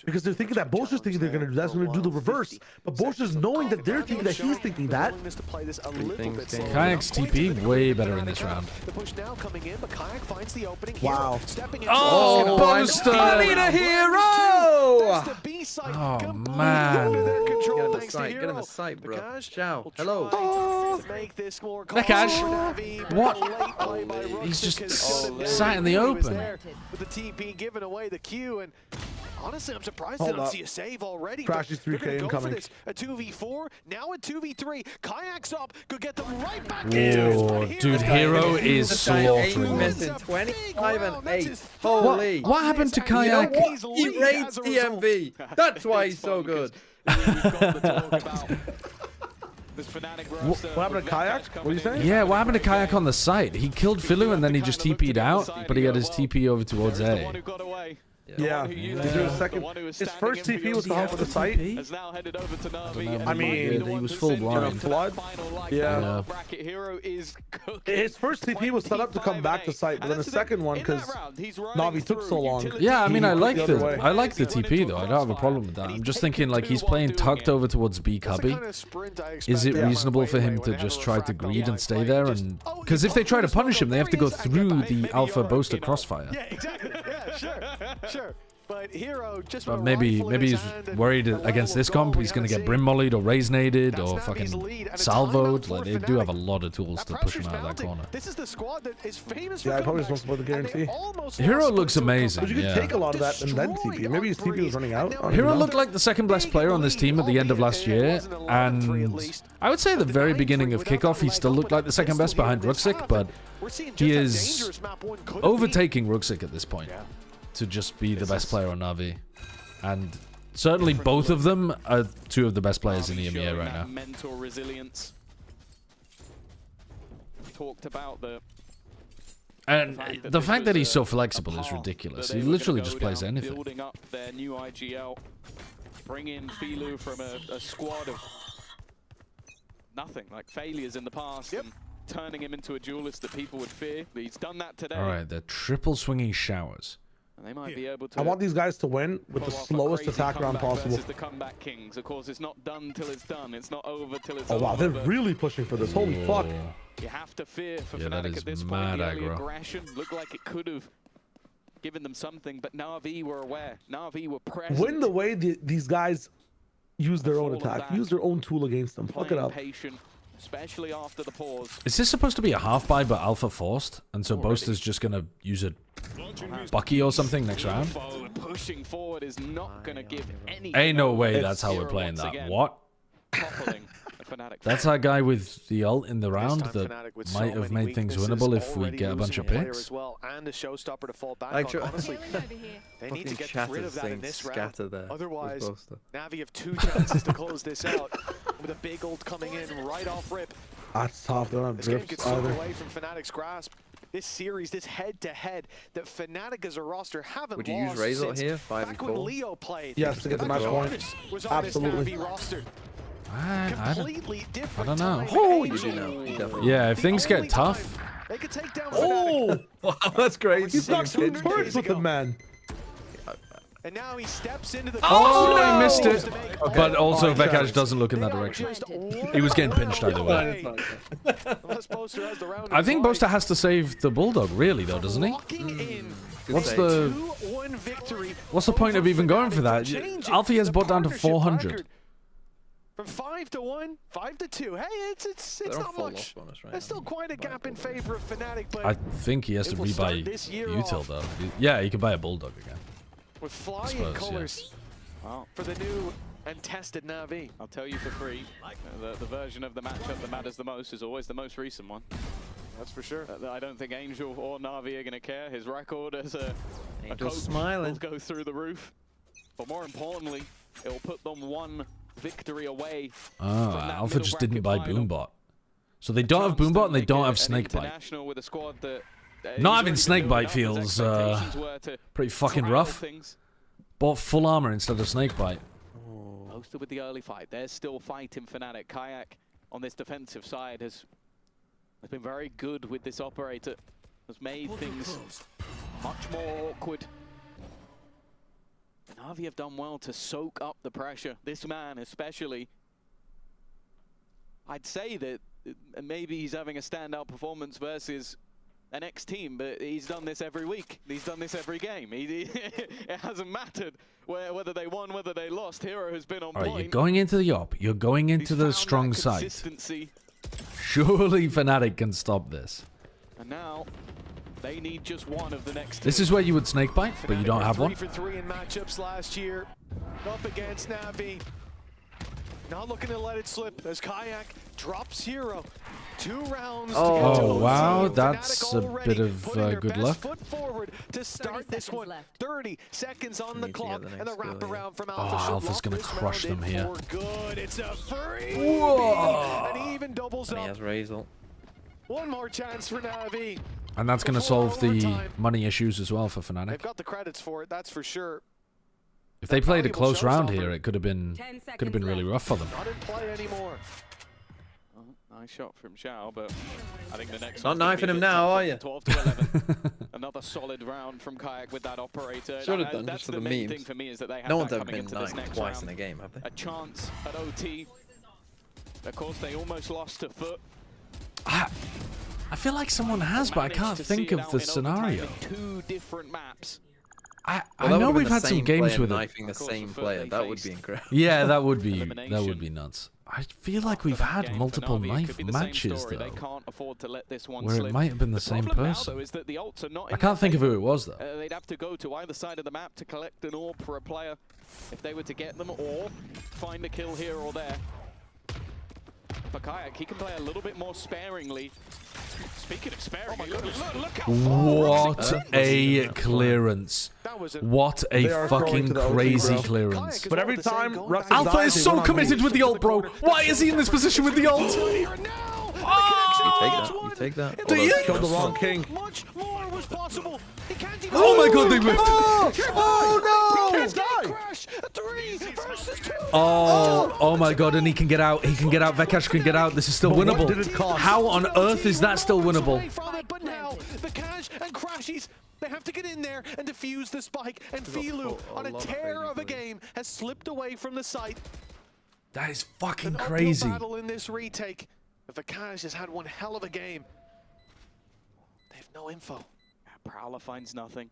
Because they're thinking that Boaster's thinking they're gonna do that's gonna do the reverse. But Boaster's knowing that they're thinking that he's thinking that. Kayak's TP way better in this round. The push now coming in, but Kayak finds the opening. Wow. Oh, Boaster! I need a hero! Oh man. Get in the sight, bro. Ciao. Hello. Nakash. What? He's just sat in the open. With the TP giving away the Q, and honestly, I'm surprised they don't see a save already. Crashes 3K incoming. A 2v4, now a 2v3. Kayak's up, could get them right back in. Dude, Hero is slaughtering. 25 and 8. Holy. What happened to Kayak? He raids DMV. That's why he's so good. What happened to Kayak? What are you saying? Yeah, what happened to Kayak on the site? He killed Filu and then he just TP'd out, but he had his TP over towards A. Yeah, his first TP was to help with the site. I mean, he was full blind. Yeah. His first TP was set up to come back to site, but then the second one, because NaVi took so long. Yeah, I mean, I like the TP though. I don't have a problem with that. I'm just thinking like he's playing tucked over towards B cubby. Is it reasonable for him to just try to greed and stay there? And because if they try to punish him, they have to go through the Alpha Boaster crossfire. Yeah, exactly. Yeah, sure. But Hero just maybe he's worried against this comp. He's going to get Brim mollied or Raze-naded or fucking salvoed. Like, they do have a lot of tools to push him out of that corner. This is the squad that is famous for I probably just want to play the guarantee. Hero looks amazing. But you can take a lot of that and then TP. Maybe his TP was running out. Hero looked like the second best player on this team at the end of last year, and I would say at the very beginning of kickoff, he still looked like the second best behind Ruxic, but he is overtaking Ruxic at this point to just be the best player on NaVi. And certainly both of them are two of the best players in the EMEA right now. Mental resilience. Talked about and the fact that he's so flexible is ridiculous. He literally just plays anything. Building up their new IGL, bring in Filu from a squad of nothing, like failures in the past, and turning him into a duelist that people would fear. He's done that today. All right, they're triple swinging showers. And they might be able to. I want these guys to win with the slowest attack round possible. The comeback kings. Of course, it's not done till it's done. It's not over till it's over. Oh wow, they're really pushing for this. Holy fuck. You have to fear for Fnatic at this point. The early aggression looked like it could have given them something, but NaVi were aware. NaVi were present. Win the way these guys use their own attack. Use their own tool against them. Fuck it up. Patient, especially after the pause. Is this supposed to be a half buy but alpha forced? And so Boaster's just going to use a Bucky or something next round? Pushing forward is not going to give any. Ain't no way that's how we're playing that. What? That's that guy with the ult in the round that might have made things winnable if we get a bunch of picks. And a showstopper to fall back on. Honestly, they need to get rid of that in this round. Otherwise, NaVi have 2 chances to close this out with a big ult coming in right off rip. That's tough. They don't have drifts either. Away from Fnatic's grasp. This series, this head-to-head that Fnatic as a roster haven't lost. Would you use Razor here? 5v4? Back when Leo played. Yes, to get the match point. Absolutely. I don't know. Oh, you do know. Yeah, if things get tough. They could take down Fnatic. Wow, that's crazy. He's got 2 turrets with him, man. And now he steps into the he missed it. Okay. But also Vekash doesn't look in that direction. He was getting pinched either way. I think Boaster has to save the Bulldog, really, though, doesn't he? What's the point of even going for that? Alfie has bought down to 400. From 5-1, 5-2. Hey, it's not much. There's still quite a gap in favor of Fnatic, but I think he has to rebuy Util though. Yeah, he can buy a Bulldog again. With flying colors for the new and tested NaVi. I'll tell you for free, the version of the matchup that matters the most is always the most recent one. That's for sure. I don't think Angel or NaVi are going to care. His record as a coach smiling will go through the roof. But more importantly, it will put them one victory away. Alpha just didn't buy Boombot. So they don't have Boombot and they don't have Snakebite. Not having Snakebite feels pretty fucking rough. Bought full armor instead of Snakebite. Posted with the early fight. There's still fighting Fnatic. Kayak on this defensive side has been very good with this operator. Has made things much more awkward. NaVi have done well to soak up the pressure. This man especially. I'd say that maybe he's having a standout performance versus an ex-team, but he's done this every week. He's done this every game. It hasn't mattered whether they won, whether they lost. Hero has been on point. Alright, you're going into the op. You're going into the strong side. Surely Fnatic can stop this. And now they need just one of the next two. This is where you would Snakebite, but you don't have one. 3 for 3 in matchups last year. Up against NaVi. Not looking to let it slip as Kayak drops Hero. 2 rounds. Oh wow, that's a bit of good luck. Foot forward to start this one. 30 seconds on the clock, and the wraparound from Alpha. Alpha's gonna crush them here. Good, it's a free. Whoa. And he even doubles up. He has Razel. One more chance for NaVi. And that's gonna solve the money issues as well for Fnatic. They've got the credits for it, that's for sure. If they played a close round here, it could have been really rough for them. Not in play anymore. Nice shot from Xiao, but I think the next not knifing him now, are you? 12 to 11. Another solid round from Kayak with that operator. Should have done, just for the memes. Thing for me is that they have no one's ever been knifed twice in a game, have they? A chance at OT. Of course, they almost lost a foot. I feel like someone has, but I can't think of the scenario. 2 different maps. I know we've had some games with knifing the same player. That would be incredible. Yeah, that would be nuts. I feel like we've had multiple knife matches though, where it might have been the same person. I can't think of who it was though. They'd have to go to either side of the map to collect an orb for a player if they were to get them, or find a kill here or there. For Kayak, he can play a little bit more sparingly. Speaking of sparingly, look how far. What a clearance. What a fucking crazy clearance. But every time Alpha is so committed with the ult, bro. Why is he in this position with the ult? You take that. Do you? Killed the wrong king. Much more was possible. Oh my god, they whiffed. Oh no! Oh my god, and he can get out. He can get out. Vekash can get out. This is still winnable. How on earth is that still winnable? But now, Vekash and Crashies, they have to get in there and defuse the spike. And Filu, on a tear of a game, has slipped away from the site. That is fucking crazy. Battle in this retake. Vekash has had one hell of a game. They have no info. Prowler finds nothing.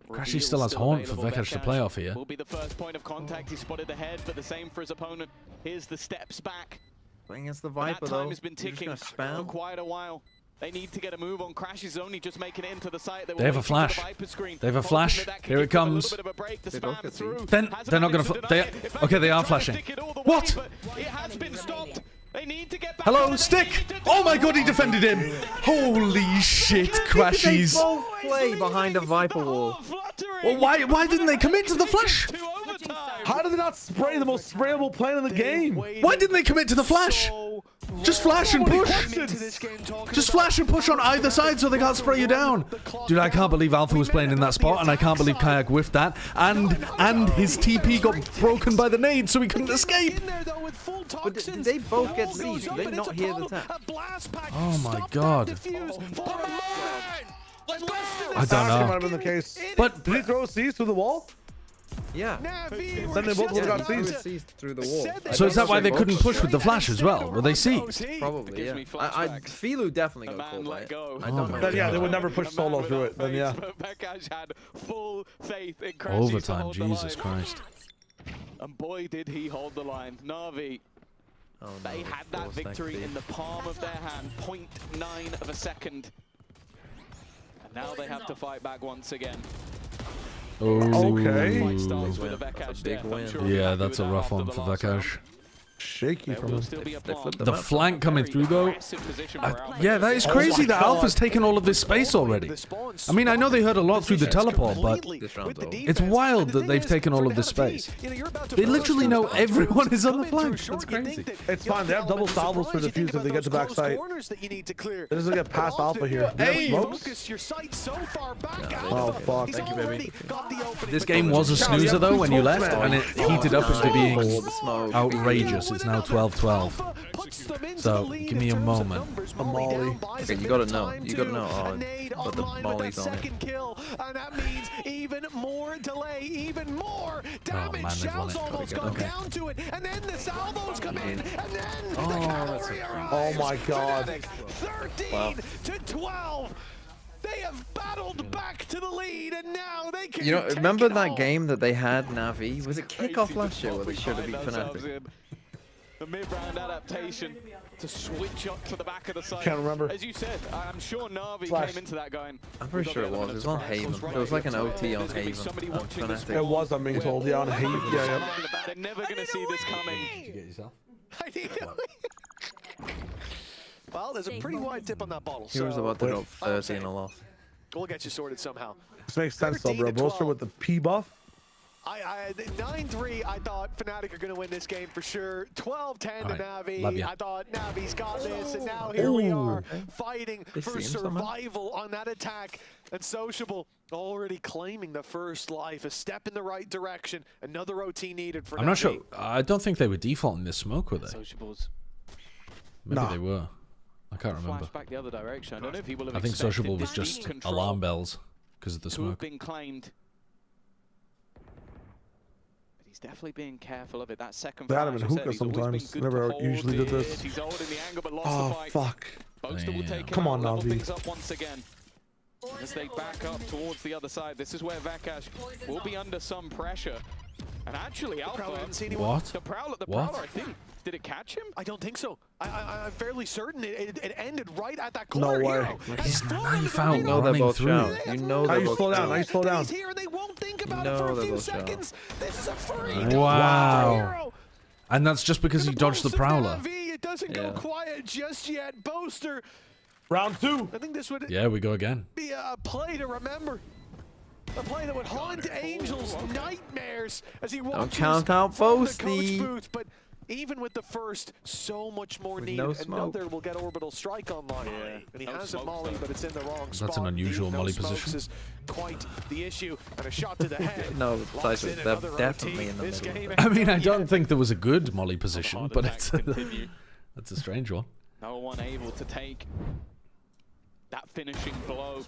Crashy still has Haunt for Vekash to play off here. Will be the first point of contact. He spotted ahead, but the same for his opponent. Here's the steps back. Playing against the Viper, though. That time has been ticking for quite a while. They need to get a move on. Crash is only just making it into the site. They have a flash. They have a flash. Here it comes. Then they're not going to. Okay, they are flashing. What? It has been stopped. They need to get back. Hello, Stick! Oh my god, he defended him! Holy shit, Crashies! They both play behind a Viper wall. Well, why didn't they commit to the flash? How did they not spray the most sprayable plane in the game? Why didn't they commit to the flash? Just flash and push. Just flash and push on either side so they can't spray you down. Dude, I can't believe Alpha was playing in that spot, and I can't believe Kayak whiffed that. And his TP got broken by the nade, so he couldn't escape. But did they both get seized? Did they not hear the tap? Oh my god. I don't know. Might have been the case. But did he throw a seize through the wall? Yeah. Then they both would have got seized. Through the wall. So is that why they couldn't push with the flash as well? Were they seized? Probably, yeah. I Filu definitely got caught by it. I don't know. Then yeah, they would never push solo through it. Then yeah. Vakash had full faith in Crashy. Overtime, Jesus Christ. And boy, did he hold the line. NaVi, they had that victory in the palm of their hand, 0.9 of a second. And now they have to fight back once again. Okay. Big win. Yeah, that's a rough one for Vakash. Shaky from him. The flank coming through though. Yeah, that is crazy that Alpha's taken all of this space already. I mean, I know they heard a lot through the teleport, but it's wild that they've taken all of this space. They literally know everyone is on the flank. That's crazy. It's fine. They have double salvos for the fuse if they get the backside. They just get past Alpha here. Hey! Smokes? Oh, fuck. Thank you, baby. This game was a snoozer though when you left, and it heated up into being outrageous. It's now 12-12. So give me a moment. A molly. Okay, you gotta know. You gotta know. Oh, but the molly's on it. And that means even more delay, even more damage. Xiao's almost gone down to it, and then the salvos come in, and then the cavalry arrives. Oh my god. 13 to 12. They have battled back to the lead, and now they can. You know, remember that game that they had, NaVi? Was it kickoff last year where they should have beat Fnatic? The mid-round adaptation to switch up to the back of the site. Can't remember. As you said, I'm sure NaVi came into that going. I'm pretty sure it was. It was on Haven. It was like an OT on Haven. It was, I'm being told. Yeah, on Haven. Yeah. They're never going to see this coming. Did you get yourself? Well, there's a pretty wide tip on that bottle. He was about to drop 30 and a loss. We'll get you sorted somehow. This makes sense though, bro. Bolster with the P buff. 9-3, I thought Fnatic are going to win this game for sure. 12-10 to NaVi. I thought NaVi's got this, and now here we are fighting for survival on that attack. And Sociable already claiming the first life, a step in the right direction. Another OT needed for NaVi. I'm not sure. I don't think they were defaulting this smoke, were they? Sociables. Maybe they were. I can't remember. Back the other direction. I don't know if he will have I think Sociable was just alarm bells because of the smoke. Been claimed. He's definitely being careful of it. That second they had him in hookah sometimes. Never usually did this. He's holding the angle, but lost the fight. Fuck. Will take come on, level things up once again. As they back up towards the other side, this is where Vakash will be under some pressure. And actually, Alpha, what? The Prowler, I think. Did it catch him? I don't think so. I'm fairly certain it ended right at that corner. No way. He's knife out running through. You know they're both down. Now you slow down. He's here and they won't think about it for a few seconds. This is a free. Wow. And that's just because he dodged the Prowler. It doesn't go quiet just yet. Boaster. Round 2. I think this would we go again. Be a play to remember. A play that would haunt Angel's nightmares as he walks. Don't count out Fosty. But even with the first, so much more needed. Another will get orbital strike online. And he has a molly, but it's in the wrong spot. That's an unusual molly position. Is quite the issue, and a shot to the head. No, Tyson, they're definitely in the middle. I mean, I don't think there was a good molly position, but it's that's a strange one. No one able to take that finishing blow.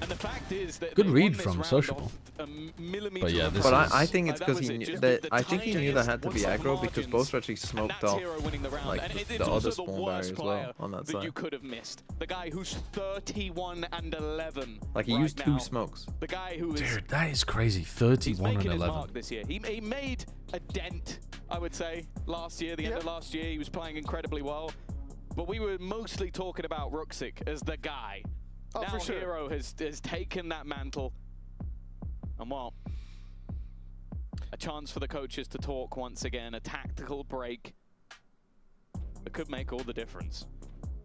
And the fact is that good read from Sociable. But yeah, this I think it's because he knew that. I think he knew there had to be aggro because both actually smoked off like the other spawn barrier as well on that side. You could have missed the guy who's 31 and 11. Like he used 2 smokes. The guy who is dude, that is crazy. 31 and 11. This year, he made a dent. I would say last year, the end of last year, he was playing incredibly well. But we were mostly talking about Ruxic as the guy. Now for sure. Hero has taken that mantle, and well, a chance for the coaches to talk once again, a tactical break that could make all the difference.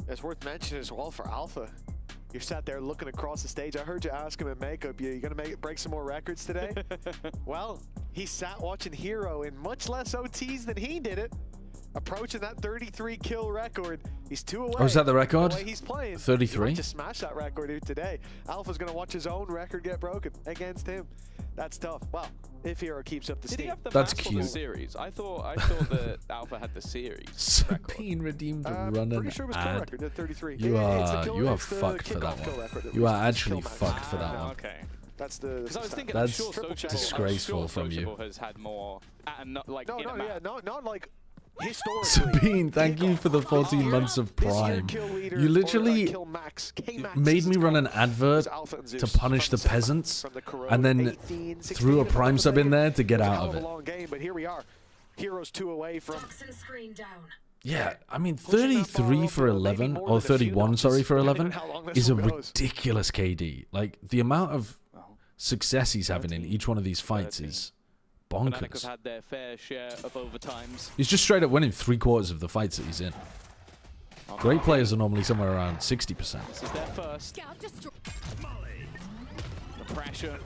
It's worth mentioning as well for Alpha. You're sat there looking across the stage. I heard you ask him in makeup, you gonna break some more records today? Well, he sat watching Hero in much less OTs than he did it. Approaching that 33 kill record. He's 2 away. Oh, is that the record? The way he's playing. 33? He might just smash that record here today. Alpha's going to watch his own record get broken against him. That's tough. Well, if Hero keeps up the steam. That's cute. Series. I thought that Alpha had the series. Sabine redeemed a run pretty sure it was kill record at 33. You are fucked for that one. You are actually fucked for that one. Okay. That's the. Because I was thinking, that's sure disgraceful from you. Has had more, not like no, not like. Sabine, thank you for the 14 months of Prime. You literally made me run an advert to punish the peasants, and then threw a Prime sub in there to get out of it. But here we are, Heroes 2 away from. Yeah, I mean 33 for 11, or 31, sorry, for 11, is a ridiculous KD. Like, the amount of success he's having in each one of these fights is bonkers. Have had their fair share of overtimes. He's just straight up winning 3/4 of the fights that he's in. Great players are normally somewhere around 60%. This is their first. The pressure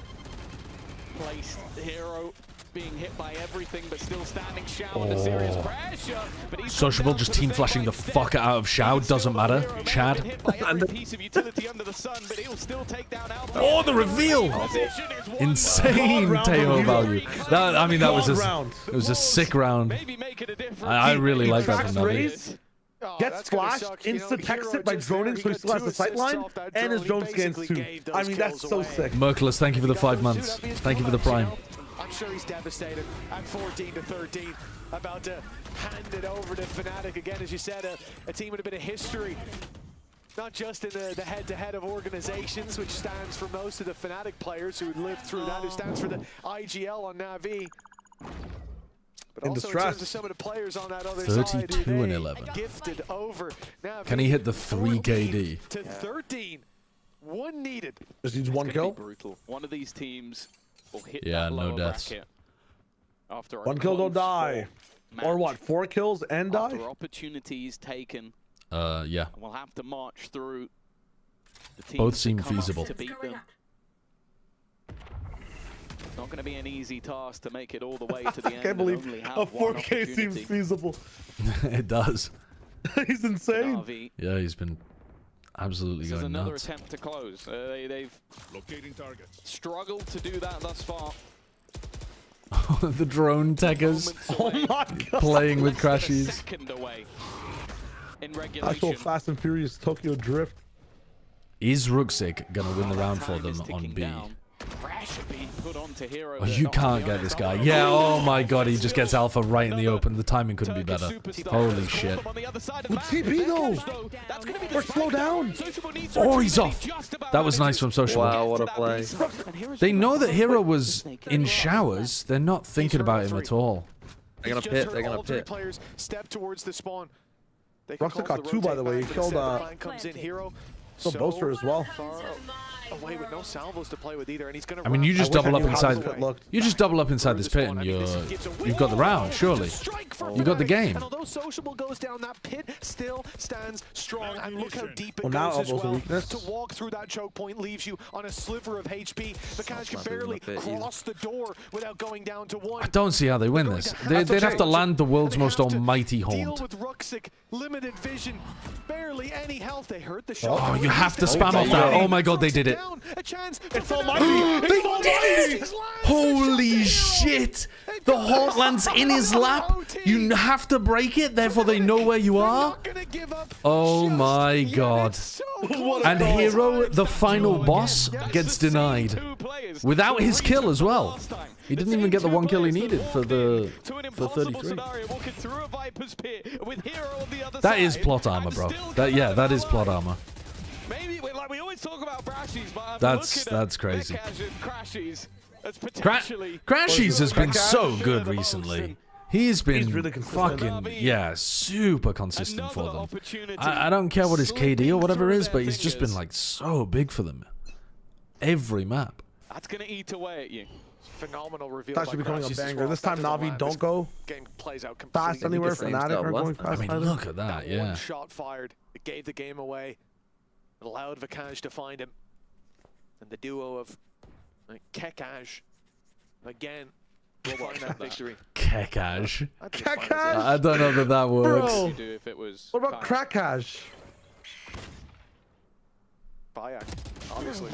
placed. Hero being hit by everything, but still standing. Xiao under serious pressure. Sociable just team flashing the fuck out of Xiao. Doesn't matter. Chad. Oh, the reveal! Insane Teo value. That, I mean, that was a sick round. I really like that from NaVi. Gets flashed, insta-techs it by droning, so he still has the sight line, and his drone scans too. I mean, that's so sick. Merciless, thank you for the 5 months. Thank you for the Prime. I'm sure he's devastated at 14-13, about to hand it over to Fnatic again. As you said, a team with a bit of history, not just in the head-to-head of organizations, which stands for most of the Fnatic players who lived through that, who stands for the IGL on NaVi. But also in terms of some of the players on that other 32 side, and 11. Gifted over NaVi. Can he hit the 3 KD? To 13, one needed. Just needs one kill. Brutal. One of these teams will hit that lower deaths. After one kill, don't die. Or what? 4 kills and die. After opportunities taken. Yeah. We'll have to march through. The teams both seem feasible. To beat them. It's not going to be an easy task to make it all the way to the end. I can't believe a 4K seems feasible. It does. He's insane. NaVi. Yeah, he's been absolutely going another nuts. Attempt to close. They've struggled to do that thus far. The drone techers. Oh my god. Playing with crashies. Actual Fast and Furious Tokyo Drift. Is Ruxic gonna win the round for them on B? Oh, you can't get this guy. Yeah, oh my god, he just gets alpha right in the open. The timing couldn't be better. Holy shit. With TP though! Or slow down! Oh, he's off! That was nice from Social. Wow, what a play. They know that Hero was in showers. They're not thinking about him at all. They're gonna pit, they're gonna pit. Players step towards the spawn. Ruxic got 2, by the way. He killed so Boaster as well. Away with no salvos to play with either, and he's gonna. I mean, you just double up inside. You just double up inside this pit, and you've got the round. Surely, you got the game. And although Sociable goes down, that pit still stands strong. And look how deep it now goes as well. To walk through that choke point leaves you on a sliver of HP. Vakash can barely cross the door without going down to 1. I don't see how they win this. They'd have to land the world's most almighty haunt. Deal with Ruxic, limited vision, barely any health. They heard the shot. Oh, you have to spam off that. Oh my god, they did it. It's almighty. They did it! Holy shit! The haunt lands in his lap. You have to break it, therefore they know where you are. Oh my god. And Hero, the final boss, gets denied. Without his kill as well. He didn't even get the 1 kill he needed for 33. That is plot armor, bro. That is plot armor. Maybe, like we always talk about Crashies, but that's crazy. Crashies has been so good recently. He's been really fucking, super consistent for them. I don't care what his KD or whatever is, but he's just been like so big for them. Every map. That's going to eat away at you. Phenomenal reveal. That should be becoming a banger. This time Navi don't go fast anywhere. Fnatic are going fast. I mean, look at that, yeah. One shot fired. It gave the game away. It allowed Vakash to find him. And the duo of Kekaj again will find that victory. Kekaj. Kekaj? I don't know that works. What about Krakaj? Bayak, obviously.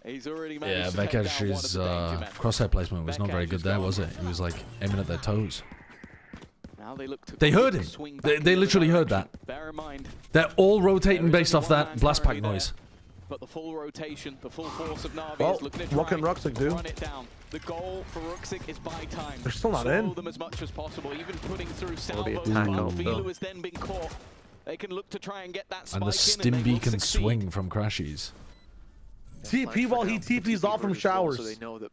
He's already managed to Vekash's crosshair placement was not very good there, was it? He was like aiming at their toes. They heard him. They literally heard that. Bear in mind. They're all rotating based off that blast pack noise. But the full rotation, the full force of NaVi is looking to what can Ruxic do? Run it down. The goal for Ruxic is buy time. They're still not Slow in. them as much as possible, even putting through salvos. Ooh. has then been caught. They can look to try and get that spike And the Stimby can swing from Crashies. TP while he TP's off from showers. So they know that.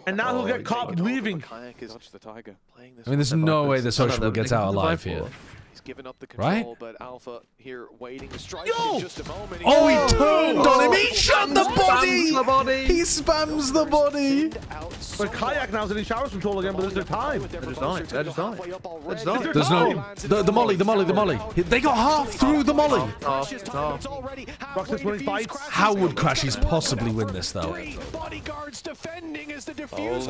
And now he'll get caught leaving. Dodge the Tiger. I mean, there's no way the Sociable gets out alive here. He's given up the control, right? But Alpha here waiting to strike Yo! in just a moment. Oh, he turned on him. He shot the body. He spams the body. But Kayak now's in his showers control again, but there's their time. They're just on it. They're just on it. There's no the molly. They got half through the molly. Ruxic's winning fights. How would Crashies possibly win this though?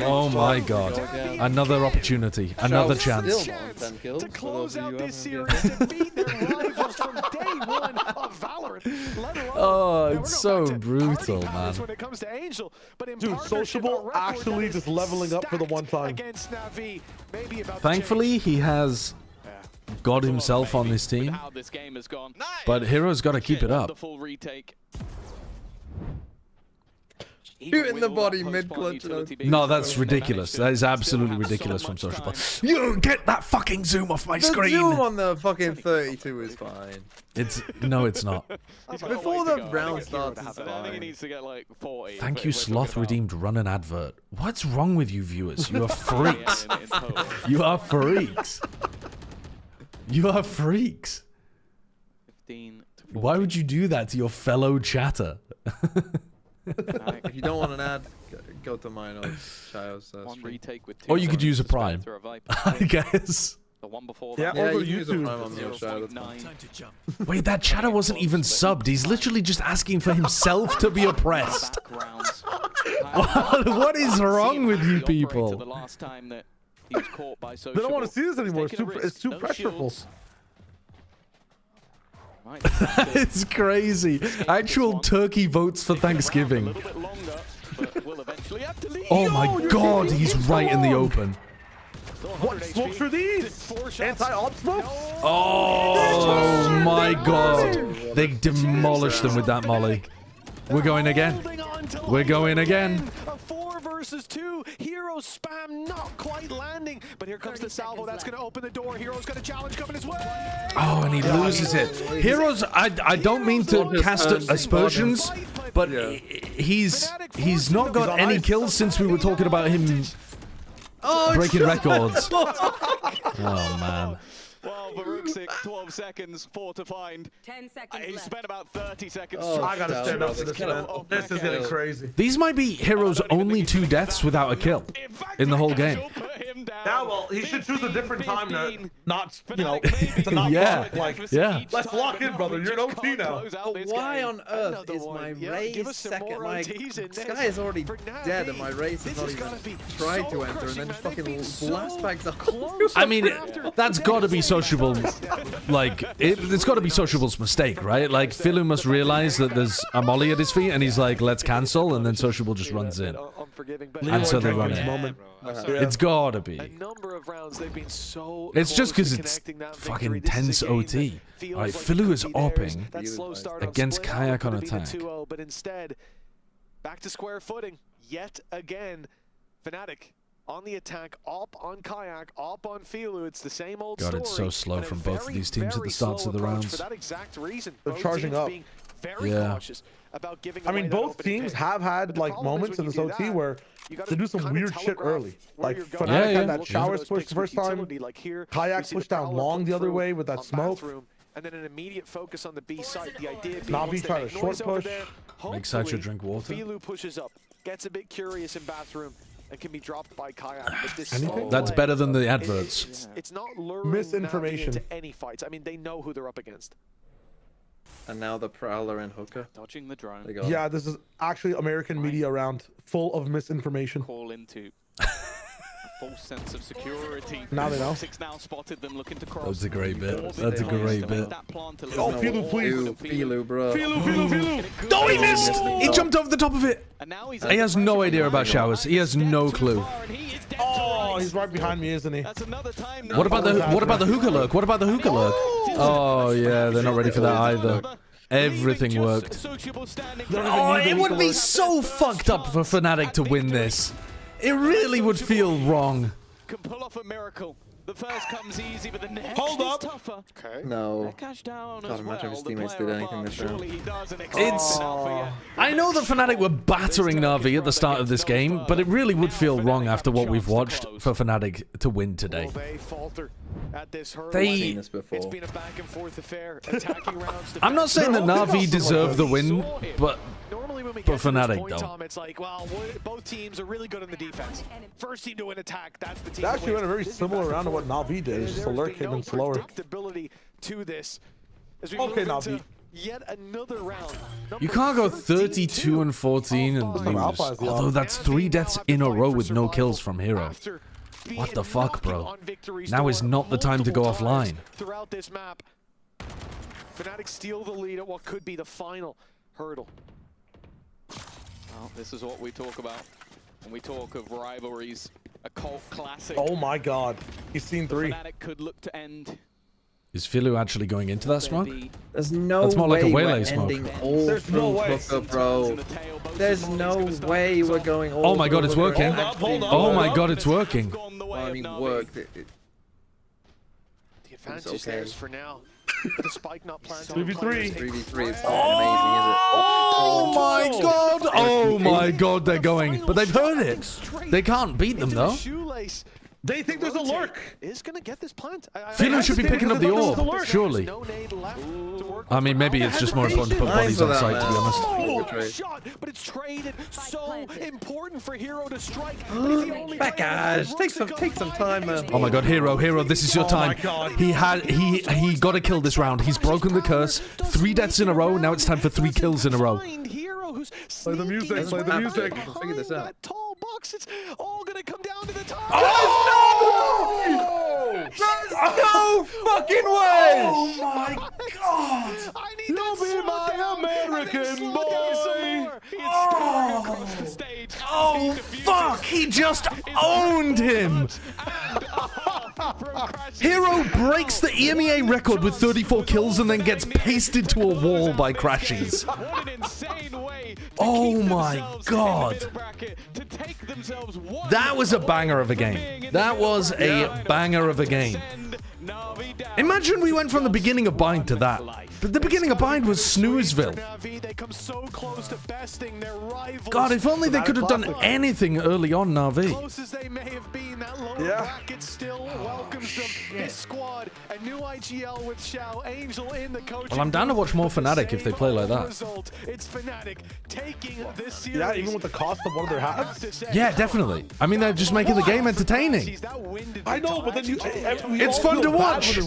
Oh my god. Another opportunity. Another chance. To close out this series, to beat their rivals from day one of Valorant. Oh, it's so brutal, man. When it comes to Angel, but in dude, Sociable actually just leveling up for the one time. Thankfully, he has got himself on this team, but Hero's got to keep it up. Shooting the body mid-clutch. No, that's ridiculous. That is absolutely ridiculous from Sociable. You get that fucking zoom off my screen. The zoom on the fucking 32 is fine. No, it's not. Before the round starts, it's fine. I think he needs to get like 40. Thank you, Sloth Redeemed. Run an advert. What's wrong with you viewers? You are freaks. You are freaks. You are freaks. 15 to 14. Why would you do that to your fellow chatter? If you don't want an ad, go to mine or Shios. Or you could use a Prime, I guess. The one before that. Yeah, or you use a Prime on your show. Wait, that chatter wasn't even subbed. He's literally just asking for himself to be oppressed. What is wrong with you people? The last time that he was caught by They don't want to see this anymore. It's too pressureful. It's crazy. Actual turkey votes for Thanksgiving. Oh my god, he's right in the open. What smokes are these? Anti-op smokes? Oh my god. They demolished them with that molly. We're going again. We're going again. A 4 versus 2. Hero spam not quite landing. But here comes the salvo. That's going to open the door. Hero's got a challenge coming his way. Oh, and he loses it. Heroes, I don't mean to cast aspersions, but he's not got any kills since we were talking about him breaking records. Oh, man. Well, Baruxic, 12 seconds, 4 to find. 10 seconds He left. spent about 30 seconds. I gotta stand up to this, man. This is getting crazy. These might be Hero's only 2 deaths without a kill in the whole game. Yeah, well, he should choose a different time to not, to not Yeah, like, yeah. Let's lock in, brother. You're an OT now. Why on earth is my Raze second? This guy is already dead, and my Raze has not even tried to enter, and then just fucking blast bags up. I mean, that's got to be Sociable. Like, it's got to be Sociable's mistake, right? Like, Philu must realize that there's a molly at his feet, and he's like, let's cancel, and then Sociable just runs in. And so they run in. It's got to be. It's just because it's fucking tense OT. Alright, Philu is opping against Kayak on attack. But instead, back to square footing yet again. Fnatic on the attack, op on Kayak, op on Philu. It's the same old God, story. it's so slow from both of these teams at the starts of the rounds. For that exact reason, They're charging up. Very cautious about giving I mean, both teams have had like moments in this OT where they do some weird shit early. Like Fnatic had that showers push the first time. Kayak pushed down long the other way with that smoke. And then an immediate focus on the B site. The idea being NaVi tried a short push. Make Satcha drink water. Philu pushes up, gets a bit curious in bathroom, and can be dropped by Kayak. But this That's better than the adverts. It's not luring misinformation into any fights. I mean, they know who they're up against. And now the Prowler and Hooker. Dodging the drone. Yeah, this is actually American media round full of misinformation. Call into a false sense of security. Now they know. Now spotted them looking to cross. That's a great bit. That's a great bit. Oh, Philu, please. Philu, bro. Philu. No, he missed! He jumped over the top of it. He has no idea about showers. He has no clue. Oh, he's right behind me, isn't he? What about the hookah lurk? What about the hookah lurk? Oh yeah, they're not ready for that either. Everything worked. Oh, it would be so fucked up for Fnatic to win this. It really would feel wrong. Can pull off a miracle. The first comes easy, but the next Hold is up. tougher. Okay. No. Can't imagine if his teammates did anything this round. I know that Fnatic were battering NaVi at the start of this game, but it really would feel wrong after what we've watched for Fnatic to win today. They... It's been a back and forth affair. Attacking rounds. I'm not saying that NaVi deserve the win, but Normally when we for get to this Fnatic, point, though. Tom, it's like, well, both teams are really good on the defense. First team to win attack, that's the team. They actually went a very similar round to what NaVi did. It's just alert came in slower. Predictability to this. As we Okay, move into NaVi. yet another round. You can't go 32 and 14 and lose. Although that's 3 deaths in a row with no kills from Hero. What the fuck, bro? Now is not the time to go offline. Throughout this map, Fnatic steal the lead at what could be the final hurdle. Well, this is what we talk about when we talk of rivalries. A cult classic. Oh my god. He's seen 3. Fnatic could look to end. Is Philu actually going into that smoke? There's no That's more like a way Waylay we're smoke. ending all There's no way. Hooker, bro. There's no way we're going all Oh my god, it's through working. Hooker. Oh my god, it's working. Well, I mean, worked. The advantage okay. there is for now. The spike not planted. 3v3. 3v3 is not amazing, is it? Oh my god! Oh my god, they're going. But they've heard it. They can't beat them, though. Shoelace. They think there's a lurk. Is gonna get this plant. Philu should be picking up the orb, surely. No nade left to work I mean, maybe it's just more important to put bodies on site, to be honest. Oh, shot, but it's traded. So important for Hero to strike. Backage, take some time, man. Oh my god, Hero, this is your time. He got to kill this round. He's broken the curse. 3 deaths in a row. Now it's time for 3 kills in a row. Play the music, play the music. Figure this out. That tall box, it's all gonna come down to the top. Oh, no fucking way! Oh my god! I need You'll be my American boy! Oh fuck! He just owned him! Hero breaks the EMEA record with 34 kills and then gets pasted to a wall by Crashies. What an insane way to Oh keep my themselves god. in the bracket, to take themselves one That was a banger of a game. That was a banger of a game. Imagine we went from the beginning of Bind to that. But the beginning of Bind was Snoozeville. They come so close to besting their rivals. God, if only they could have done anything early on NaVi. Close as they may have been, that lower bracket still welcomes them. This squad, a new IGL with Xiao, Angel in the coaching. Well, I'm down to watch more Fnatic if they play like that. Result. It's Fnatic taking this series. Yeah, even with the cost of one of their halves. Yeah, definitely. I mean, they're just making the game entertaining. I know, but then It's fun to watch.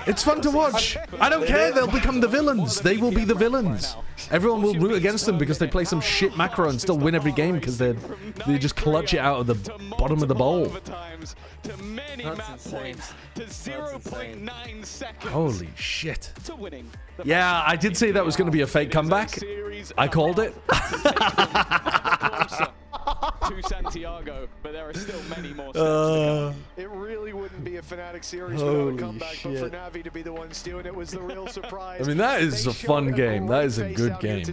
It's fun to watch. I don't care. They'll become the villains. They will be the villains. Everyone will root against them because they play some shit macro and still win every game because they just clutch it out of the bottom of the bowl. To many map points, to 0.9 seconds. Holy shit. To winning. Yeah, I did say that was going to be a fake comeback. I called it. To Santiago, but there are still many more steps to come. It really wouldn't be a Fnatic series without a comeback, but for NaVi to be the one stealing it was the real surprise. I mean, that is a fun game. That is a good game.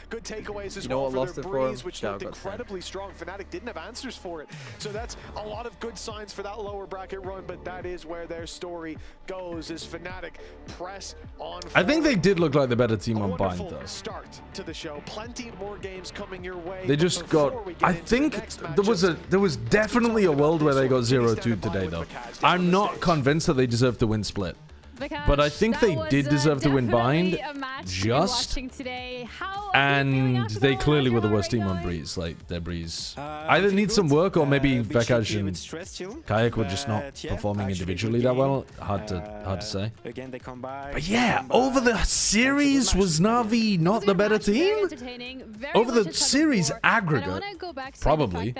Good takeaways as You know well what for lost their it for Breeze, him? which Xiao looked got incredibly strong. Fnatic didn't have answers for it. So that's a lot of good signs for that lower bracket run, but that is where their story goes, is Fnatic press on forward. I think they did look like the better team on Bind, Wonderful though. start to the show. Plenty more games coming your way. They just got... I think there was definitely a world where they got 0-2 today, though. I'm not convinced that they deserve to win Split. But I think they did deserve to win Bind, just, and they clearly were the worst team on Breeze. Like, their Breeze either needs some work, or maybe Vekash and Kayak were just not performing individually that well. Hard to say. But yeah, over the series, was NaVi not the better team? Over the series aggregate, probably.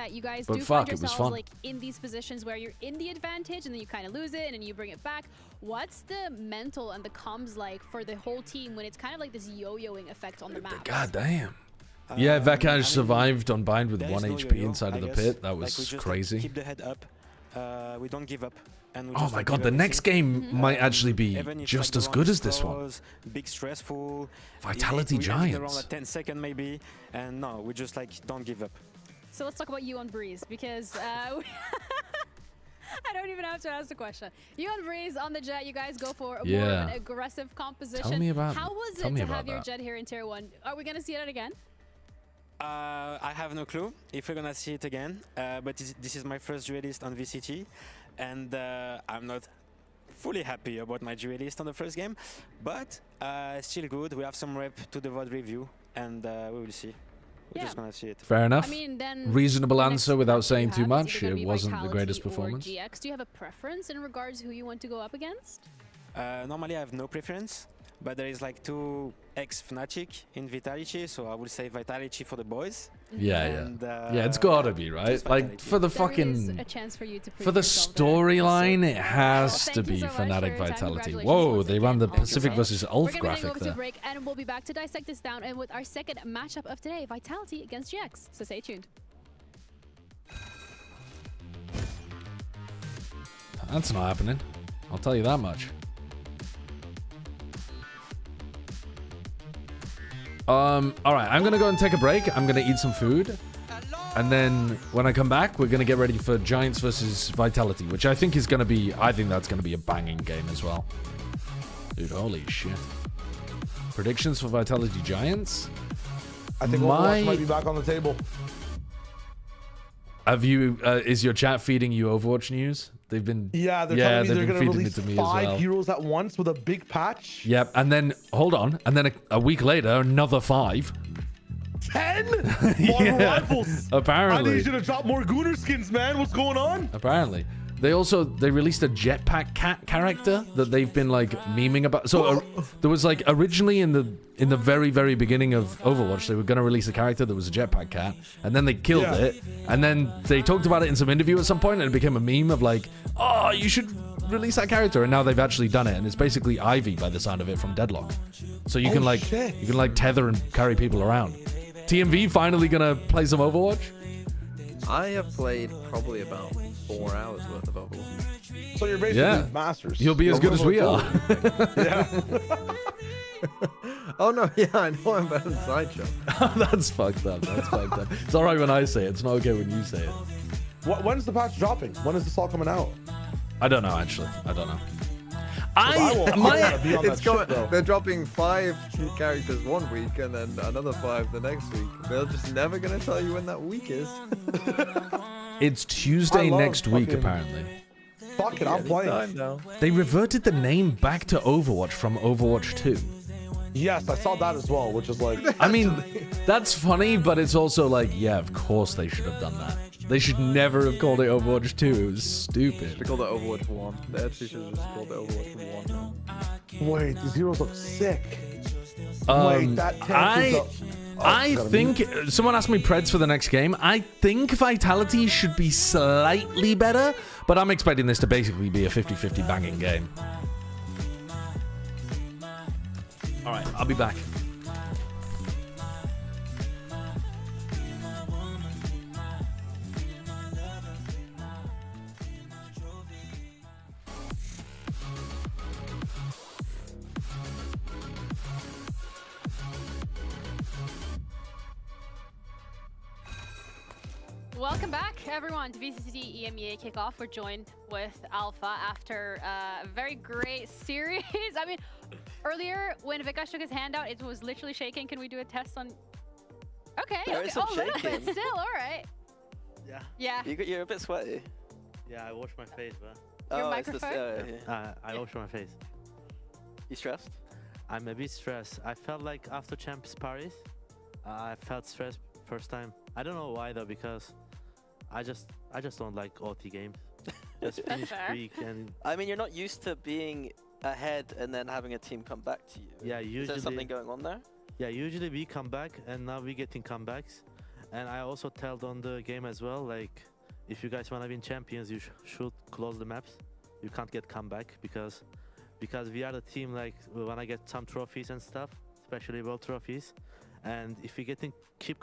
But fuck, it was fun. Like in these positions where you're in the advantage and then you kind of lose it and then you bring it back. What's the mental and the comms like for the whole team when it's kind of like this yo-yoing effect on the map? God damn. Yeah, Vekash survived on Bind with 1 HP inside of the pit. That was crazy. Keep the head up. we don't give up. And we oh my god, the next game might actually be just as good as this one. Big stressful. Vitality Giants. Around like 10 seconds maybe, and no, we just like don't give up. So let's talk about you on Breeze, because I don't even have to ask the question. You on Breeze on the Jet, you guys go for more of an aggressive composition. Tell me about. How was it to have your Jet here in Tier 1? Are we gonna see it again? I have no clue if we're gonna see it again, but this is my first duelist on VCT, and I'm not fully happy about my duelist on the first game, but still good. We have some rep to the VOD review, and we will see. We're just gonna see it. Fair enough. I mean, then reasonable answer without saying too much. It wasn't the greatest performance. GX. Do you have a preference in regards to who you want to go up against? Normally I have no preference, but there is like 2 ex-Fnatic in Vitality, so I will say Vitality for the boys. Yeah, and, yeah, it's gotta be, right? Like, for the fucking... a chance for you to for the storyline, it has to be Fnatic Vitality. Whoa, they ran the Pacific versus Ulf graphic there. Break, and we'll be back to dissect this down and with our second matchup of today, Vitality against GX. So stay tuned. That's not happening. I'll tell you that much. All right, I'm gonna go and take a break. I'm gonna eat some food, and then when I come back, we're gonna get ready for Giants versus Vitality, which I think is gonna be. I think that's gonna be a banging game as well. Dude, holy shit! Predictions for Vitality Giants? I think Overwatch might be back on the table. Have you? Is your chat feeding you Overwatch news? They've been. Yeah, they're telling me they're going to release it to me 5 heroes at once with a big patch. Yep, and then hold on, and then a week later, another 5. 10 Marvel rifles. Apparently, I need you to drop more Gunnar skins, man. What's going on? Apparently. They released a jetpack cat character that they've been like memeing about. So there was like originally in the very beginning of Overwatch, they were going to release a character that was a jetpack cat, and then they killed it, and then they talked about it in some interview at some point, and it became a meme of like, oh, you should release that character, and now they've actually done it, and it's basically Ivy by the sound of it from Deadlock. So you can like tether and carry people around. TMV finally gonna play some Overwatch? I have played probably about 4 hours worth of Overwatch. So you're basically masters. You'll be as good as we are. Yeah. Oh no, yeah, I know I'm better than Sideshow. That's fucked up. That's fucked up. It's alright when I say it. It's not okay when you say it. When's the patch dropping? When is this all coming out? I don't know, actually. I don't know. They're dropping 5 characters one week and then another 5 the next week. They're just never gonna tell you when that week is. It's Tuesday next week, apparently. Fuck it, I'm playing. Now. They reverted the name back to Overwatch from Overwatch 2. Yes, I saw that as well, which is like... I mean, that's funny, but it's also like, yeah, of course they should have done that. They should never have called it Overwatch 2. It was stupid. They should have called it Overwatch 1. They actually should have just called it Overwatch 1. Wait, these heroes look sick. Wait, that tank is up. I think someone asked me Preds for the next game. I think Vitality should be slightly better, but I'm expecting this to basically be a 50-50 banging game. All right, I'll be back. Welcome back, everyone, to VCT EMEA kickoff. We're joined with Alpha after a very great series. I mean, earlier when Vikash took his hand out, it was literally shaking. Can we do a test on? Okay, there is some a little bit shaking. still. All right. Yeah. Yeah. You're a bit sweaty. Yeah, I washed my face, but. Your microphone? I washed my face. You stressed? I'm a bit stressed. I felt like after Champions Paris, I felt stressed first time. I don't know why though, because I just don't like OT games. Just finish quick and. I mean, you're not used to being ahead and then having a team come back to you. Yeah, usually. Is there something going on there? Yeah, usually we come back, and now we're getting comebacks. And I also told on the game as well, like, if you guys wanna win champions, you should close the maps. You can't get comeback because we are the team, like, we wanna get some trophies and stuff, especially world trophies. And if we get keep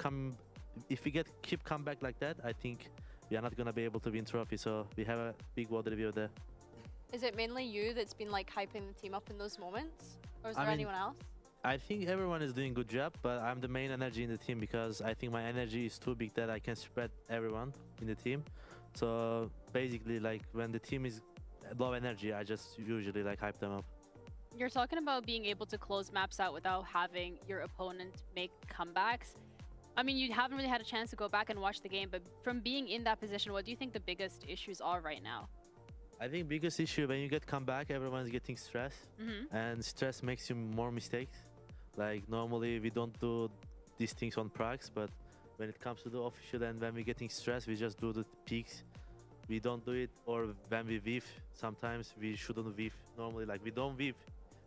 comeback like that, I think we are not gonna be able to win trophy. So we have a big world review there. Is it mainly you that's been like hyping the team up in those moments, or is there anyone else? I think everyone is doing a good job, but I'm the main energy in the team because I think my energy is too big that I can spread everyone in the team. So basically, like when the team is low energy, I just usually like hype them up. You're talking about being able to close maps out without having your opponent make comebacks. I mean, you haven't really had a chance to go back and watch the game, but from being in that position, what do you think the biggest issues are right now? I think biggest issue when you get comeback, everyone's getting stressed, and stress makes you more mistakes. Like normally we don't do these things on pracs, but when it comes to the official and when we're getting stressed, we just do the peaks. We don't do it, or when we whiff, sometimes we shouldn't whiff. Normally, like we don't whiff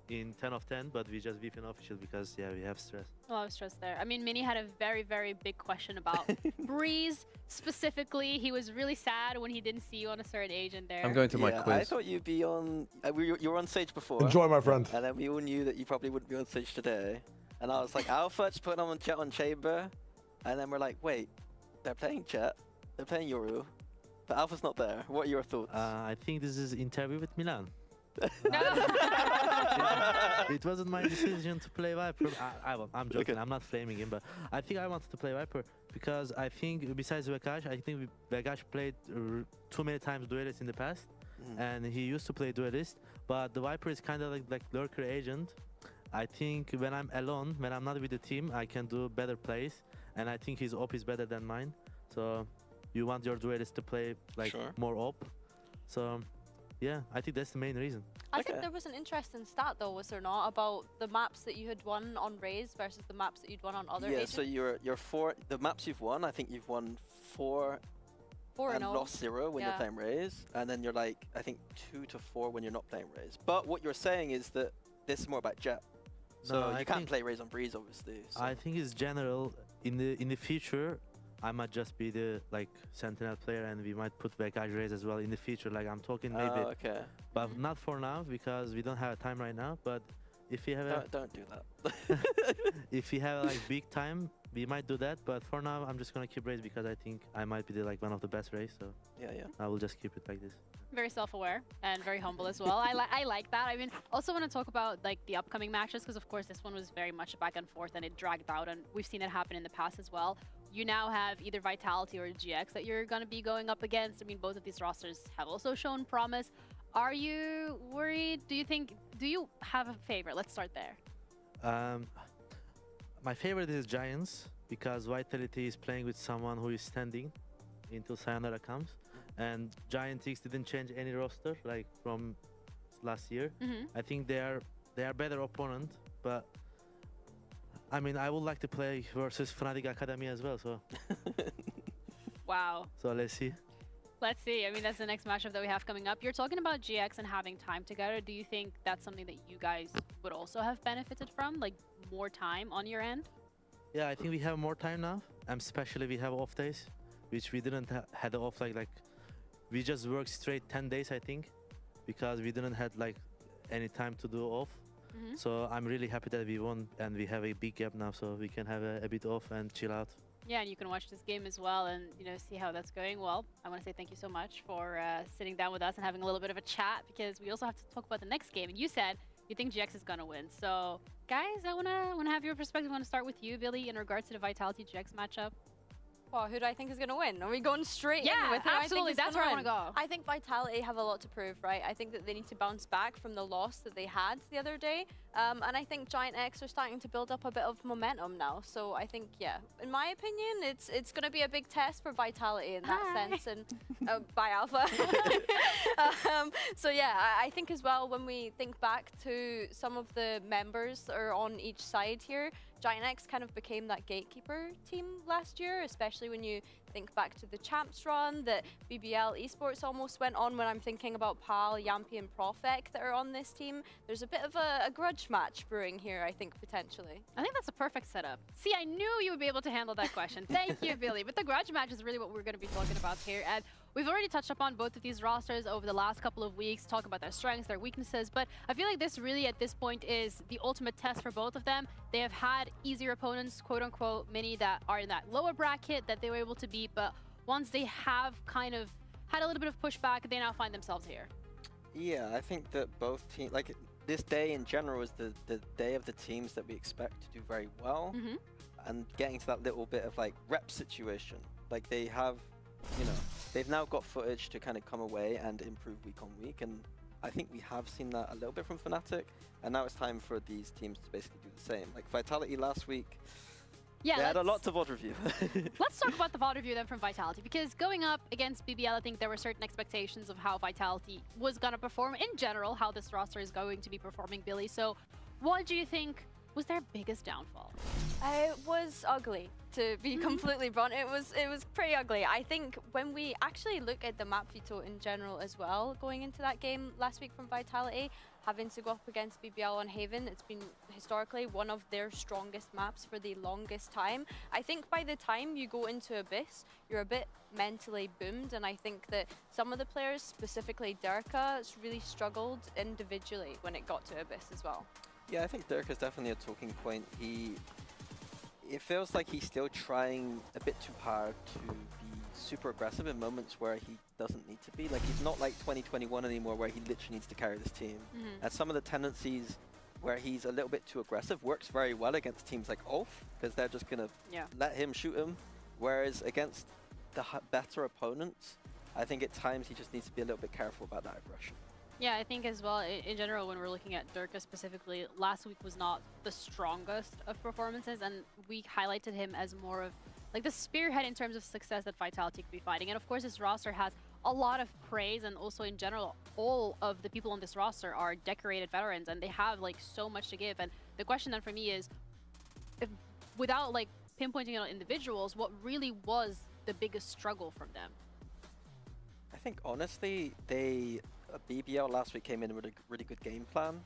in 10 of 10, but we just whiff in official because yeah, we have stress. A lot of stress there. I mean, Mini had a very, very big question about Breeze specifically. He was really sad when he didn't see you on a certain agent there. I'm going to my quiz. I thought you'd be on. You were on stage before. Enjoy, my friend. And then we all knew that you probably wouldn't be on stage today. And I was like, Alpha just putting on chat on Chamber. And then we're like, wait, they're playing chat. They're playing Yoru. But Alpha's not there. What are your thoughts? I think this is interview with Milan. It wasn't my decision to play Viper. I'm joking. Okay. I'm not flaming him, but I think I wanted to play Viper because I think besides Vekash, I think Vekash played too many times Duelist in the past, and he used to play Duelist. But the Viper is kind of like lurker agent. I think when I'm alone, when I'm not with the team, I can do better plays, and I think his op is better than mine. So you want your Duelist to play like more op. So yeah, I think that's the main reason. I think there was an interesting stat though, was there not, about the maps that you had won on Raze versus the maps that you'd won on other agents? So you're the maps you've won, I think you've won 4 and lost 0 when you're playing Raze, and then you're like, I think 2 to 4 when you're not playing Raze. But what you're saying is that this is more about Jet. So you can't play Raze on Breeze, obviously. So. I think it's general. In the future, I might just be the Sentinel player, and we might put Vekash Raze as well in the future. Like I'm talking maybe, but not for now because we don't have time right now. But if we have don't do that. if we have like big time, we might do that. But for now, I'm just gonna keep Raze because I think I might be one of the best Raze. So I will just keep it like this. Very self-aware and very humble as well. I like that. I mean, also want to talk about the upcoming matches because of course this one was very much a back and forth and it dragged out, and we've seen it happen in the past as well. You now have either Vitality or GX that you're going to be going up against. I mean, both of these rosters have also shown promise. Are you worried? Do you have a favorite? Let's start there. My favorite is Giants because Vitality is playing with someone who is standing until Sayonara comes. And Giant X didn't change any roster like from last year. I think they are better opponent, but I mean I would like to play versus Fnatic Academy as well. So wow. So let's see. Let's see. I mean that's the next matchup that we have coming up. You're talking about GX and having time together. Do you think that's something that you guys would also have benefited from, like more time on your end? Yeah, I think we have more time now, and especially we have off days, which we didn't had off like. We just worked straight 10 days, I think, because we didn't have any time to do off. So I'm really happy that we won and we have a big gap now, so we can have a bit off and chill out. Yeah, and you can watch this game as well and see how that's going. Well, I want to say thank you so much for sitting down with us and having a little bit of a chat, because we also have to talk about the next game. And you said you think GX is gonna win. So guys, I wanna have your perspective. I want to start with you, Billy, in regards to the Vitality GX matchup. Well, who do I think is going to win? Are we going straight in with who absolutely. I think That's where I want to go. I think Vitality have a lot to prove, right? I think that they need to bounce back from the loss that they had the other day. And I think Giant X are starting to build up a bit of momentum now. So I think, in my opinion, it's going to be a big test for Vitality in that sense. And bye, Alpha. So yeah, I think as well, when we think back to some of the members that are on each side here, Giant X kind of became that gatekeeper team last year, especially when you think back to the Champs run that BBL Esports almost went on. When I'm thinking about Pal, Yampy and Profec that are on this team, there's a bit of a grudge match brewing here, I think, potentially. I think that's a perfect setup. See, I knew you would be able to handle that question. Thank you, Billy. But the grudge match is really what we're going to be talking about here. And we've already touched upon both of these rosters over the last couple of weeks, talk about their strengths, their weaknesses, but I feel like this really at this point is the ultimate test for both of them. They have had easier opponents, quote unquote, many that are in that lower bracket that they were able to beat, but once they have kind of had a little bit of pushback, they now find themselves here? Yeah, I think that both teams, like this day in general is the day of the teams that we expect to do very well. And getting to that little bit of like rep situation. Like they have, you know, they've now got footage to kind of come away and improve week on week. And I think we have seen that a little bit from Fnatic. And now it's time for these teams to basically do the same. Like Vitality last week, they had a lot to VOD review. Let's talk about the VOD review then from Vitality, because going up against BBL, I think there were certain expectations of how Vitality was going to perform in general, how this roster is going to be performing, Billy. So what do you think was their biggest downfall? It was ugly, to be completely blunt. It was pretty ugly. I think when we actually look at the map veto in general as well, going into that game last week from Vitality, having to go up against BBL on Haven, it's been historically one of their strongest maps for the longest time. I think by the time you go into Abyss, you're a bit mentally boomed, and I think that some of the players, specifically Derka, really struggled individually when it got to Abyss as well. Yeah, I think Derka is definitely a talking point. It feels like he's still trying a bit too hard to be super aggressive in moments where he doesn't need to be. Like, he's not like 2021 anymore where he literally needs to carry this team. And some of the tendencies where he's a little bit too aggressive works very well against teams like Ulf, because they're just going to let him shoot him. Whereas against the better opponents, I think at times he just needs to be a little bit careful about that aggression. Yeah, I think as well, in general, when we're looking at Derka specifically, last week was not the strongest of performances, and we highlighted him as more of like the spearhead in terms of success that Vitality could be fighting. And of course, this roster has a lot of praise, and also in general, all of the people on this roster are decorated veterans, and they have like so much to give. And the question then for me is, if, without like pinpointing on individuals, what really was the biggest struggle from them? I think honestly, BBL last week came in with a really good game plan,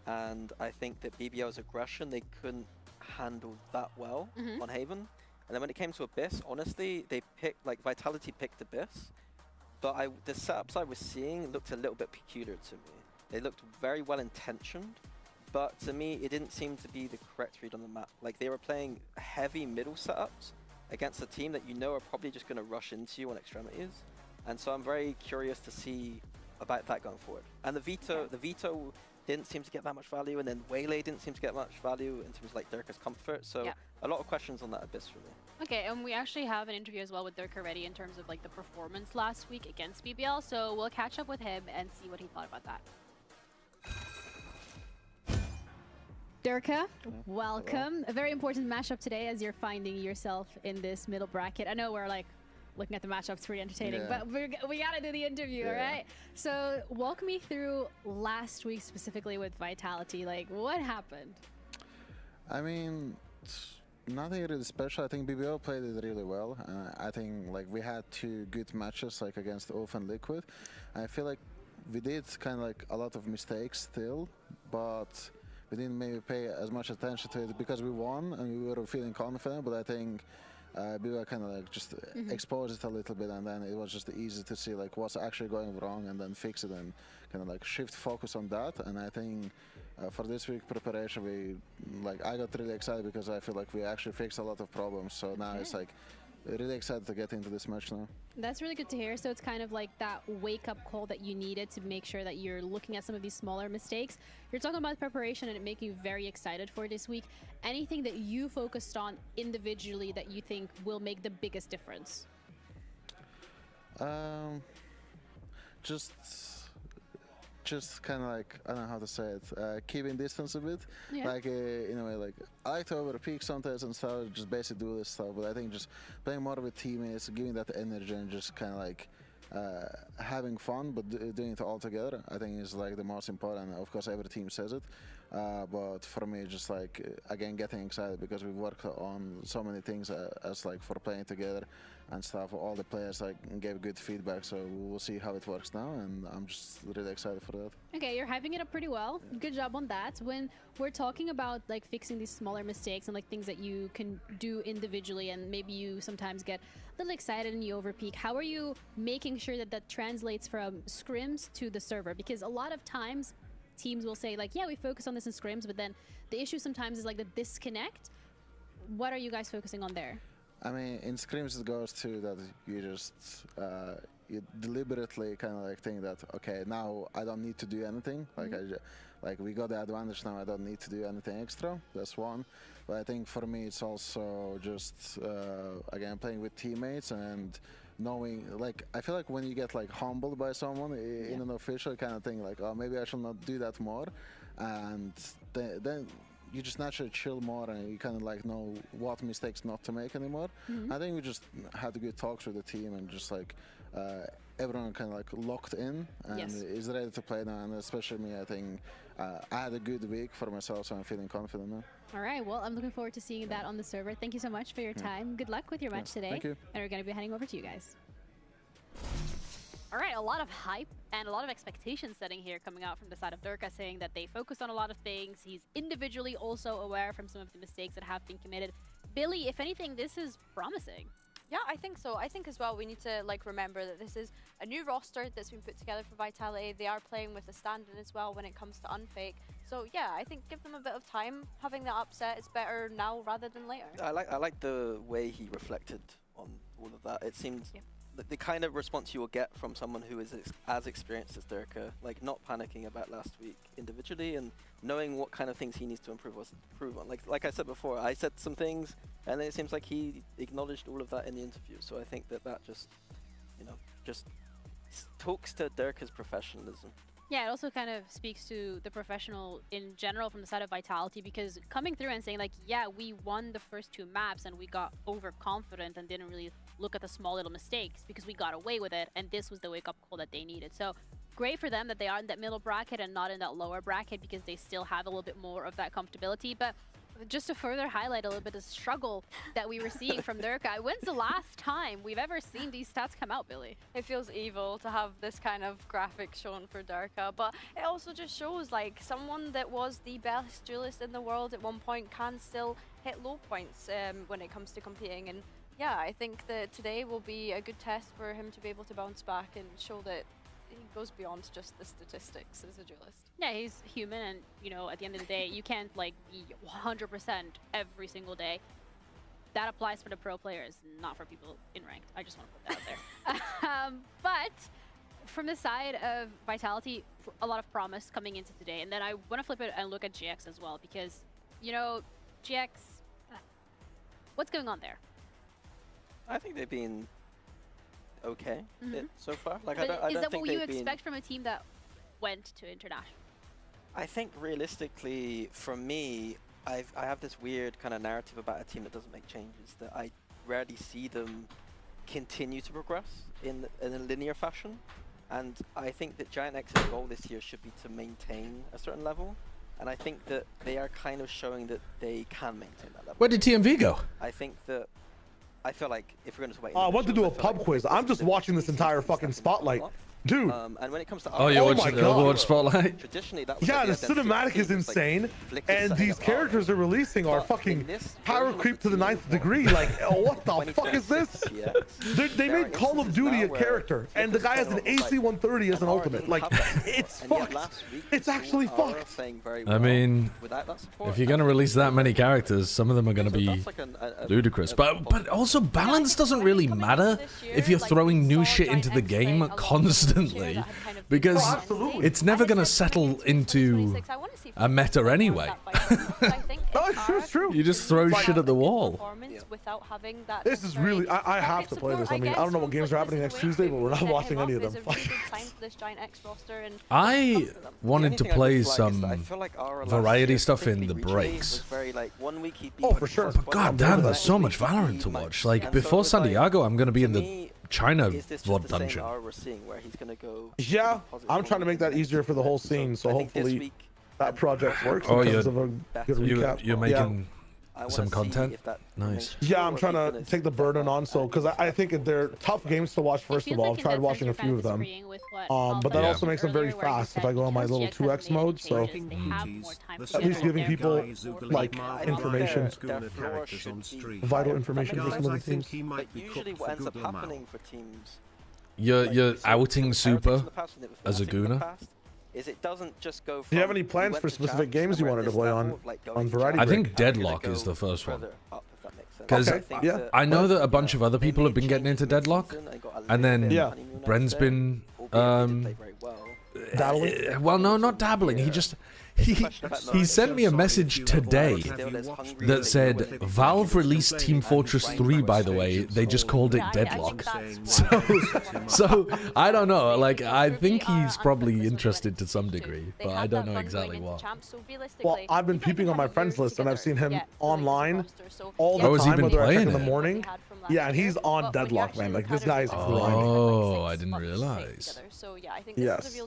and I think that BBL's aggression they couldn't handle that well on Haven. And then when it came to Abyss, honestly, they picked, like Vitality picked Abyss, but the setups I was seeing looked a little bit peculiar to me. They looked very well intentioned, but to me it didn't seem to be the correct read on the map. Like they were playing heavy middle setups against a team that you know are probably just going to rush into you on extremities. And so I'm very curious to see about that going forward. And the veto didn't seem to get that much value, and then Waylay didn't seem to get much value in terms of like Derka's comfort. So a lot of questions on that Abyss for me. Okay, and we actually have an interview as well with Derka ready in terms of like the performance last week against BBL. So we'll catch up with him and see what he thought about that. Derka, welcome. Hello. A very important matchup today as you're finding yourself in this middle bracket. I know we're like looking at the matchups pretty entertaining, but we gotta do the interview, all right? So walk me through last week specifically with Vitality. Like, what happened? I mean, nothing really special. I think BBL played it really well. I think like we had two good matches like against Ulf and Liquid. I feel like we did kind of like a lot of mistakes still, but we didn't maybe pay as much attention to it because we won and we were feeling confident. But I think BBL kind of like just exposed it a little bit, and then it was just easy to see like what's actually going wrong and then fix it and kind of like shift focus on that. And I think for this week preparation, I got really excited because I feel like we actually fixed a lot of problems. So now it's like really excited to get into this match now. That's really good to hear. So it's kind of like that wake-up call that you needed to make sure that you're looking at some of these smaller mistakes. You're talking about preparation and it making you very excited for this week. Anything that you focused on individually that you think will make the biggest difference? Just kind of like, I don't know how to say it, keeping distance a bit. Like in a way, like I like to overpeak sometimes and stuff, just basically do this stuff, but I think just playing more with teammates, giving that energy and just kind of like having fun, but doing it all together, I think is like the most important. Of course, every team says it, but for me, just like, again, getting excited because we worked on so many things as like for playing together and stuff. All the players like gave good feedback, so we'll see how it works now, and I'm just really excited for that. Okay, you're hyping it up pretty well. Good job on that. When we're talking about like fixing these smaller mistakes and like things that you can do individually, and maybe you sometimes get a little excited and you overpeak, how are you making sure that that translates from scrims to the server? Because a lot of times teams will say like, yeah, we focus on this in scrims, but then the issue sometimes is like the disconnect. What are you guys focusing on there? I mean, in scrims it goes to that you just you deliberately kind of like think that, okay, now I don't need to do anything. Like we got the advantage now, I don't need to do anything extra. That's one. But I think for me it's also just again playing with teammates and knowing, like, I feel like when you get like humbled by someone in an official kind of thing, like, oh, maybe I should not do that more, and then you just naturally chill more and you kind of like know what mistakes not to make anymore. I think we just had good talks with the team and just like everyone kind of like locked in and is ready to play now, and especially me, I think I had a good week for myself, so I'm feeling confident now. All right, well, I'm looking forward to seeing that on the server. Thank you so much for your time. Good luck with your match today. Thank you. And we're going to be heading over to you guys. All right, a lot of hype and a lot of expectation setting here coming out from the side of Durka, saying that they focus on a lot of things. He's individually also aware from some of the mistakes that have been committed. Billy, if anything, this is promising. Yeah, I think so. I think as well we need to like remember that this is a new roster that's been put together for Vitality. They are playing with a stand-in as well when it comes to Unfake. So yeah, I think give them a bit of time. Having that upset is better now rather than later. I like the way he reflected on all of that. It seems the kind of response you will get from someone who is as experienced as Durka, like not panicking about last week individually and knowing what kind of things he needs to improve on. Like I said before, I said some things and it seems like he acknowledged all of that in the interview. So I think that just, you know, just talks to Durka's professionalism. Yeah, it also kind of speaks to the professional in general from the side of Vitality, because coming through and saying like, yeah, we won the first 2 maps and we got overconfident and didn't really look at the small little mistakes because we got away with it, and this was the wake-up call that they needed. So great for them that they are in that middle bracket and not in that lower bracket, because they still have a little bit more of that comfortability. But just to further highlight a little bit of the struggle that we were seeing from Durka, when's the last time we've ever seen these stats come out, Billy? It feels evil to have this kind of graphic shown for Durka, but it also just shows like someone that was the best duelist in the world at one point can still hit low points when it comes to competing. And yeah, I think that today will be a good test for him to be able to bounce back and show that he goes beyond just the statistics as a duelist. Yeah, he's human, and you know, at the end of the day, you can't like be 100% every single day. That applies for the pro players, not for people in ranked. I just want to put that out there. But from the side of Vitality, a lot of promise coming into today, and then I want to flip it and look at GX as well, because you know, GX, what's going on there? I think they've been okay so far. Like, is that what you expect from a team that went to international? I think realistically, from me, I have this weird kind of narrative about a team that doesn't make changes, that I rarely see them continue to progress in a linear fashion. And I think that Giant X's goal this year should be to maintain a certain level. And I think that they are kind of showing that they can maintain that level. Where did TMV go? I think that I feel like if we're going to wait, I want to do a pub quiz. I'm just watching this entire fucking spotlight. Dude. And when it comes to you're watching the Overwatch spotlight? Traditionally, that yeah, the cinematic is insane, and these characters they're releasing are fucking power creep to the 9th degree. Like, what the fuck is this? They made Call of Duty a character, and the guy has an AC-130 as an ultimate. Like, it's fucked. It's actually fucked. I mean, if you're gonna release that many characters, some of them are gonna be ludicrous. But also, balance doesn't really matter if you're throwing new shit into the game constantly. Because it's never going to settle into a meta anyway. It's true. You just throw shit at the wall. This is really, I have to play this. I mean, I don't know what games are happening next Tuesday, but we're not watching any of them. I wanted to play some variety stuff in the breaks. Oh, for sure. But god damn, there's so much Valorant to watch. Like, before San Diego, I'm going to be in the China VOD dungeon. Yeah, I'm trying to make that easier for the whole scene, so hopefully that project works. Oh, you're making some content? Nice. Yeah, I'm trying to take the burden on, so because I think they're tough games to watch. First of all, I've tried watching a few of them, but that also makes them very fast if I go on my little 2x mode. So at least giving people like information, vital information for some of the teams. But usually, what ends up happening for teams, you're outing Super as a Gooner. Is it doesn't just go from, do you have any plans for specific games you wanted to play on Variety? I think Deadlock is the first one. Because I know that a bunch of other people have been getting into Deadlock, and then Bren's been dabbling. Well, no, not dabbling. He sent me a message today that said Valve released Team Fortress 3, by the way. They just called it Deadlock. So I don't know. Like, I think he's probably interested to some degree, but I don't know exactly what. Well, I've been peeping on my friends list, and I've seen him online all the time. Has he been playing in the morning? Yeah, and he's on Deadlock, man. Like, this guy's grinding. Oh, I didn't realize. Yes.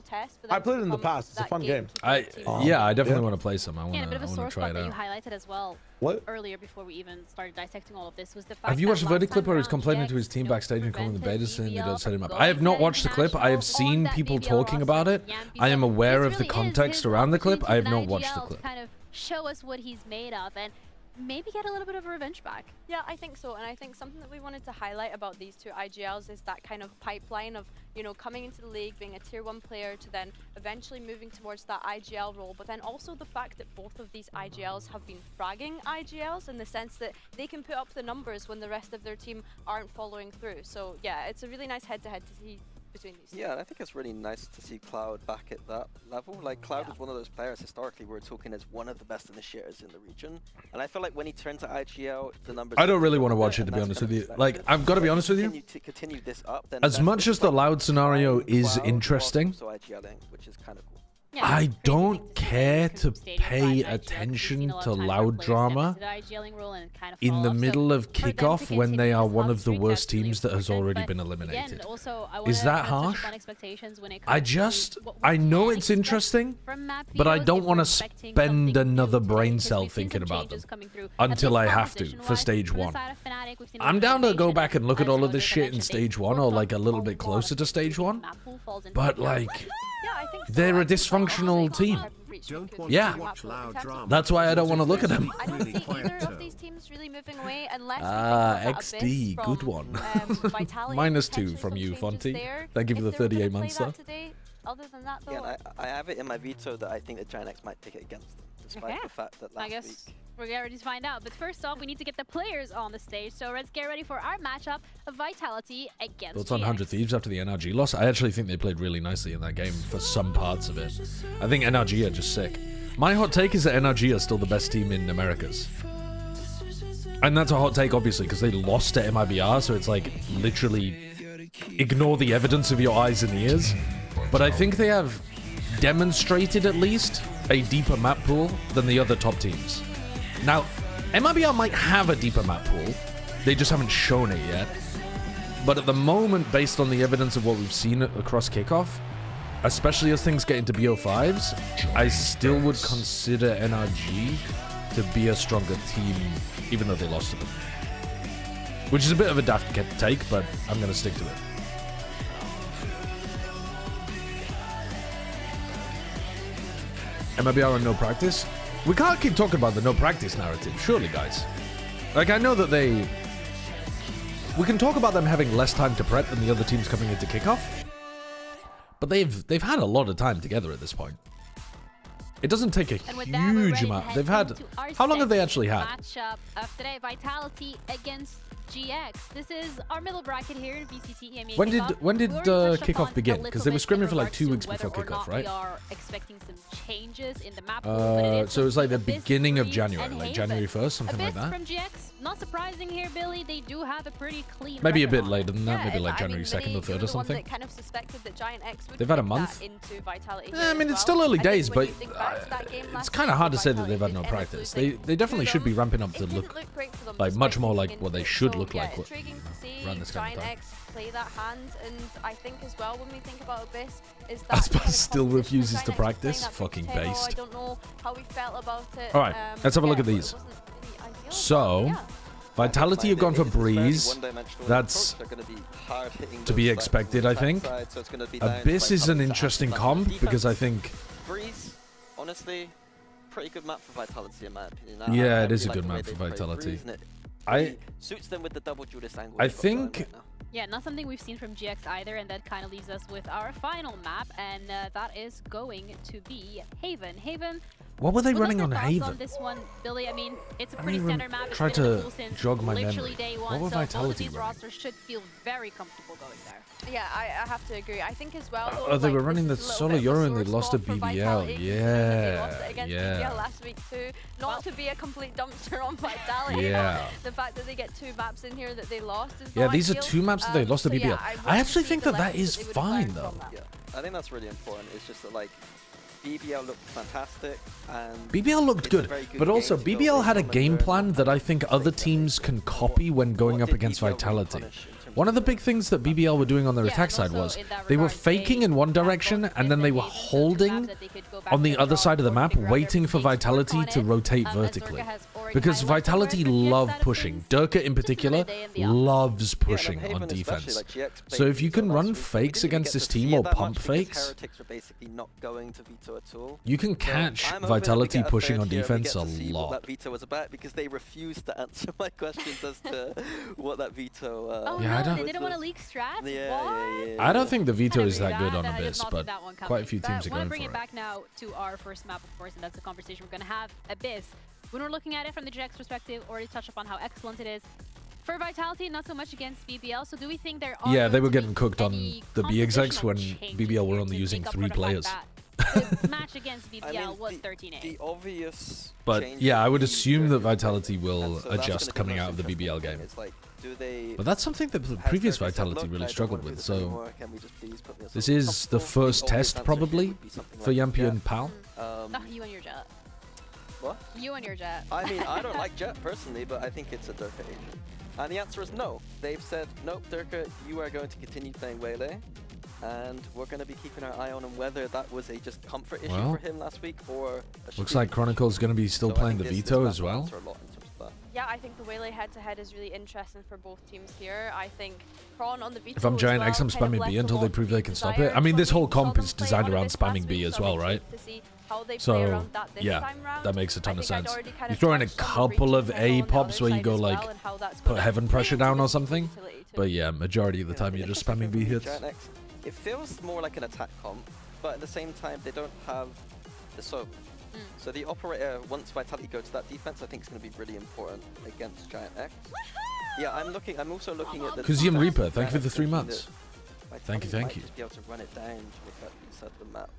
I played it in the past. It's a fun game. Yeah, I definitely want to play some. I want to try it that you out. highlighted as well What? earlier before we even started dissecting all of this was the fact Have you that watched the VIT last clip time where he's around, complaining to his team backstage and calling the beta saying they don't set him up? I have not watched the clip. I have seen people talking about it. I am aware of the context around the clip. I have not watched the clip. Kind of show us what he's made of and maybe get a little bit of a revenge back. Yeah, I think so. And I think something that we wanted to highlight about these two IGLs is that kind of pipeline of, you know, coming into the league, being a tier 1 player to then eventually moving towards that IGL role. But then also the fact that both of these IGLs have been fragging IGLs in the sense that they can put up the numbers when the rest of their team aren't following through. So yeah, it's a really nice head-to-head to see between these two. Yeah, and I think it's really nice to see Cloud back at that level. Like, Cloud was one of those players historically we're talking as one of the best initiators in the region. And I feel like when he turned to IGL, the numbers... I don't really want to watch it, to be honest with you. Like, I've got to be honest with you. Continue this up, then As much as the Loud scenario is interesting, which is kind of cool. Yeah, I don't care to pay attention to Loud drama in the middle of kickoff when they are one of the worst teams that has already been eliminated. Is that harsh? I know it's interesting, but I don't want to spend another brain cell thinking about them until I have to for stage 1. I'm down to go back and look at all of this shit in stage 1 or like a little bit closer to stage 1, but like... They're a dysfunctional team. Yeah, that's why I don't want to look at them. I don't see either of these teams really moving away unless XD, good one. -2 from you, Fonty. Thank you for the 38 months, sir. Other than that, though, yeah, I have it in my veto that I think that Giant X might pick it against them, despite the fact that last week... We're getting ready to find out. But first off, we need to get the players on the stage. So let's get ready for our matchup of Vitality against Thoughts on 100 Thieves after the NRG loss? I actually think they played really nicely in that game for some parts of it. I think NRG are just sick. My hot take is that NRG are still the best team in Americas. And that's a hot take, obviously, because they lost to MIBR, so it's like literally ignore the evidence of your eyes and ears. But I think they have demonstrated at least a deeper map pool than the other top teams. Now, MIBR might have a deeper map pool, they just haven't shown it yet. But at the moment, based on the evidence of what we've seen across kickoff, especially as things get into BO5s, I still would consider NRG to be a stronger team, even though they lost to them. Which is a bit of a daft take, but I'm going to stick to it. MIBR on no practice? We can't keep talking about the no practice narrative, surely, guys. Like, I know that they... We can talk about them having less time to prep than the other teams coming into kickoff, but they've had a lot of time together at this point. It doesn't take a huge amount. They've had... How long have they actually had? Matchup of today, Vitality against GX. This is our middle bracket here in VCT EMEA. When did kickoff begin? Because they were scrimming for like 2 weeks before kickoff, right? We are expecting some changes in the map. So it was like the beginning of January, like January 1st, something like that. From GX, not surprising here, Billy. They do have a pretty clean. Maybe a bit later than that, maybe like January 2nd or 3rd or something. Kind of suspected that Giant X would They've had a month. Into Vitality I mean, it's still early days, but it's kind of hard to say that they've had no practice. They definitely should be ramping up to look like much more like what they should look like. To see Giant X play that hand, and I think as well when we think about Abyss is that Aspas still refuses to practice. Fucking based. I don't know how we felt about it. All right, let's have a look at these. So, Vitality have gone for Breeze. That's to be expected, I think. Abyss is an interesting comp because I think Breeze, honestly, pretty good map for Vitality in my opinion. Yeah, it is a good map for Vitality. I suits them with the double Judas angle. I think. Yeah, not something we've seen from GX either, and that kind of leaves us with our final map, and that is going to be Haven. Haven, What were they running on On Haven? this one, Billy, I mean, it's a pretty standard map. It's try been in the to pool since jog my literally memory. day What one, were so both of Vitality these running? rosters should feel very comfortable going there. Yeah, I have to agree. I think as well. Oh, they like, were running the this is a solo little bit of a Euro and they sore lost to spot for BBL. Vitality, considering that they lost it Yeah, against yeah. BBL last week too. Not to be a complete dumpster on Vitality. Yeah. The fact that they get 2 maps in here that they lost is Yeah, not these are ideal. 2 maps that they lost to So BBL. yeah, I actually see think the that that lessons is they would have fine learned though. from that. Yeah, I think that's really important. It's just that, like, BBL looked fantastic, and BBL looked good, but also game to go BBL away had a from game and plan that I think other teams can copy when going up against Vitality. One of the big things that BBL were doing on their attack side was they were faking in one direction and then they were holding on the other side of the map, waiting for Vitality to rotate vertically. Because Vitality love pushing. Durka in particular loves pushing on defense. So if you can run fakes against this team or pump fakes, you can catch Vitality pushing on defense a lot. That veto was about, because they refused to answer my questions as to what that veto. Yeah, they didn't want to leak strats. I don't think the veto is that good on Abyss, but quite a few teams are going going for it. I want to bring it it. back now to our first map, of course, and that's the conversation we're going to have. Abyss. When we're looking at it from the GX perspective, already touched upon how excellent it is. For Vitality, not so much against BBL. So do we think there are? Yeah, they were getting cooked on the B execs when BBL were only using 3 players. The match against BBL was 13-8. The obvious. But yeah, I would assume that Vitality will adjust coming out of the BBL game. But that's something that the previous Vitality really struggled with, so this is the first test probably for Yampi and Pal. You and your Jet. What? You and your Jet. I mean, I don't like Jet personally, but I think it's a Durka agent. And the answer is no. They've said, nope, Durka, you are going to continue playing Waylay. And we're going to be keeping our eye on him, whether that was a just comfort issue for him last week or a looks like Chronicle's going to be still playing the veto as well. Yeah, I think the Waylay head-to-head is really interesting for both teams here. I think Kron on the veto. If I'm Giant X, I'm spamming B until they prove they can stop it. I mean, this whole comp is designed around spamming B as well, right? So, yeah, that makes a ton of sense. You throw in a couple of A pops where you go like, put heaven pressure down or something. But yeah, majority of the time you're just spamming B hits. It feels more like an attack comp, but at the same time, they don't have the soap. So the operator, once Vitality go to that defense, I think is going to be really important against Giant X. Yeah, I'm also looking at the. Kuzium Reaper, thank you for the 3 months. Thank you. Just be able to run it down to look at the side of the map,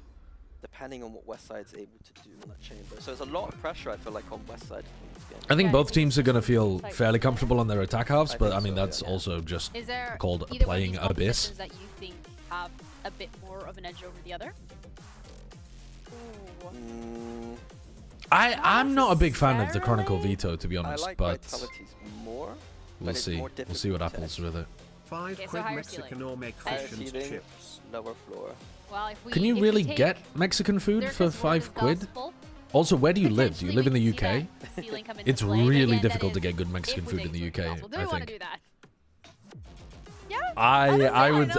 depending on what Westside's able to do in that chamber. So there's a lot of pressure, I feel like, on Westside in this game. I think both teams are going to feel fairly comfortable on their attack halves, but I mean that's also just called playing Abyss. That you think have a bit more of an edge over the other? I'm not a big fan of the Chronicle veto, to be honest, but we'll see. We'll see what happens with it. 5 quick Mexican or make efficient chips. Lower floor. Well, if we, can you really get Mexican food for 5 quid? Also, where do you live? Do you live in the UK? It's really difficult to get good Mexican food in the UK, I think. I would,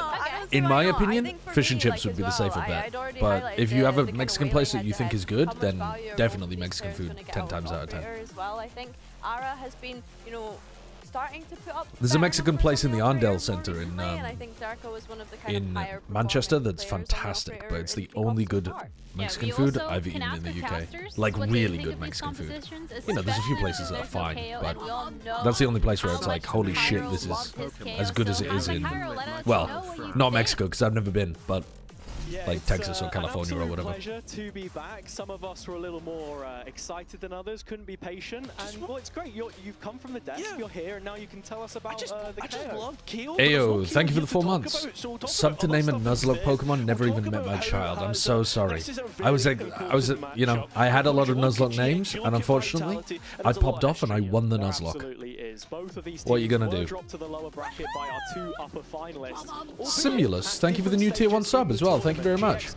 in my opinion, fish and chips would be the safer bet. But if you have a Mexican place that you think is good, then definitely Mexican food 10 times out of 10. I think Ara has been, starting to put up. There's a Mexican place in the Arndale Centre in Manchester that's fantastic, but it's the only good Mexican food I've eaten in the UK. Like really good Mexican food. You know, there's a few places that are fine, but that's the only place where it's like, holy shit, this is as good as it is in, well, not Mexico because I've never been, but like Texas or California or whatever. Pleasure to be back. Some of us were a little more excited than others, couldn't be patient, and well, it's great. You've come from the desk, you're here, and now you can tell us about the KO. Ayo, thank you for the 4 months. Sub to name a Nuzlocke Pokemon, never even met my child. I'm so sorry. I was, you know, I had a lot of Nuzlocke names, and unfortunately, I popped off and I won the Nuzlocke. What are you gonna do? Simulus, thank you for the new tier 1 sub as well. Thank you very much.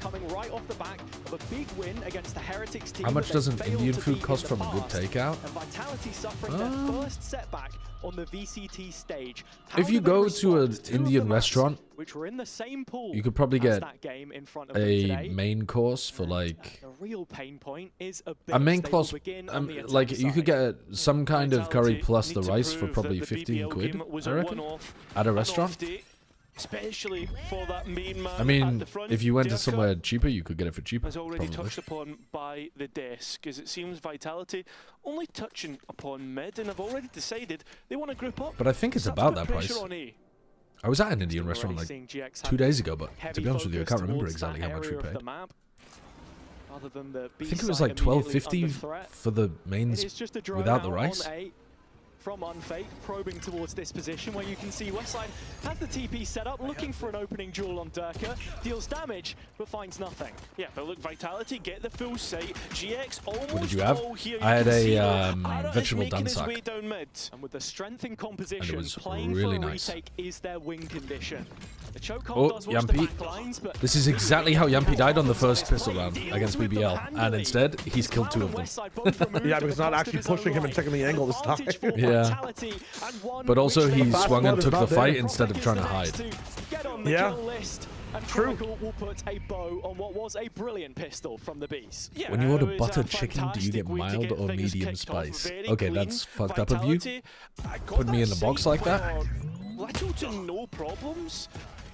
How much does an Indian food cost from a good takeout? On the VCT stage. If you go to an Indian restaurant, you could probably get a main course for like a main course. Like you could get some kind of curry plus the rice for probably 15 quid, I reckon, at a restaurant. especially for that main man. I mean, at the front. if you went to Durka somewhere cheaper, you could get it for cheaper. was already probably. touched upon by the desk, as it seems Vitality only touching upon mid, and have already decided they want to group up. But I think it's about that price. I was at an Indian restaurant like 2 days ago, but to be honest with you, I can't remember exactly how much we paid. I think it was like $12.50 for the mains without the rice. From Unfake, probing towards this position where you can see Westside has the TP set up, looking for an opening duel on Durka, deals damage, but finds nothing. Yeah, but look, Vitality get the full sight. GX almost. What did you have? Here. I had a vegetable dansak. And with the strength in composition, and it was playing really for a nice. retake is their win condition. The Oh, Yampi. This is exactly how Yampi died on the first pistol round against BBL, and instead, he's killed 2 of them. Yeah, because not actually pushing him and taking the angle this time. Yeah. But also, he swung and took the fight instead of trying to hide. Yeah. True. Will put a bow on what was a brilliant pistol from the beast. Yeah, when you order buttered chicken, do you get mild or medium spice? Okay, that's fucked up of you. Put me in the box like that. Little to no problems.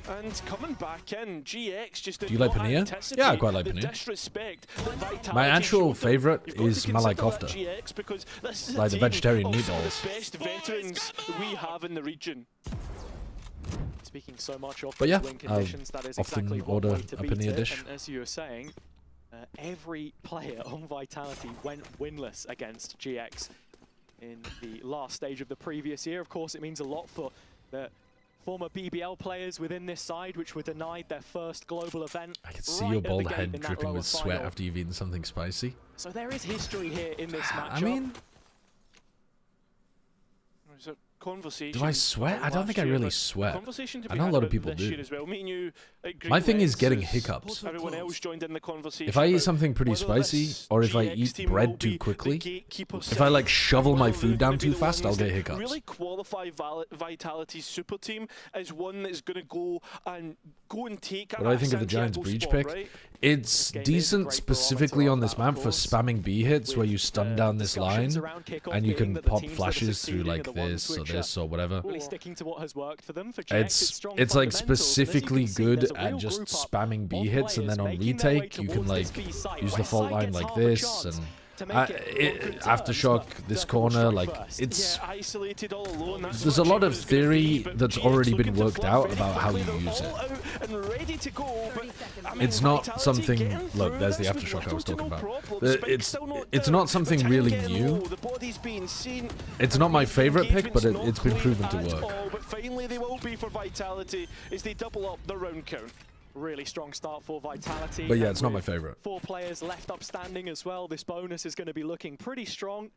And coming back in, GX just do you like paneer? Yeah, I quite like paneer. My actual favorite is Malai kofta, like the vegetarian meatballs. The best veterans we have in the region. Speaking so much of but yeah, win conditions, that is exactly often order to a paneer dish. And as you were saying, every player on Vitality went winless against GX in the last stage of the previous year. Of course, it means a lot for the former BBL players within this side, which were denied their first global event. I can see your bald head dripping with sweat after you've eaten something spicy. So there is history here in this matchup. I mean, do I sweat? I don't think I really sweat. I know a lot of people do. My thing is getting hiccups. If I eat something pretty spicy, or if I eat bread too quickly, if I like shovel my food down too fast, I'll get hiccups. Really qualify Vitality's super team as one that's going to go and take. What do I think of the Giants breach pick? It's decent specifically on this map for spamming B hits where you stun down this line and you can pop flashes through like this or this or whatever. It's like specifically good at just spamming B hits, and then on retake you can like use the fault line like this and aftershock this corner, like it's there's a lot of theory that's already been worked out about how you use it. It's not something, look, there's the aftershock I was talking about. It's not something really new. It's not my favorite pick, but it's been proven to work. But finally they will be for Vitality as they double up the round count. Really strong start for Vitality. But yeah, it's not my favorite. 4 players left up standing as well. This bonus is going to be looking pretty strong.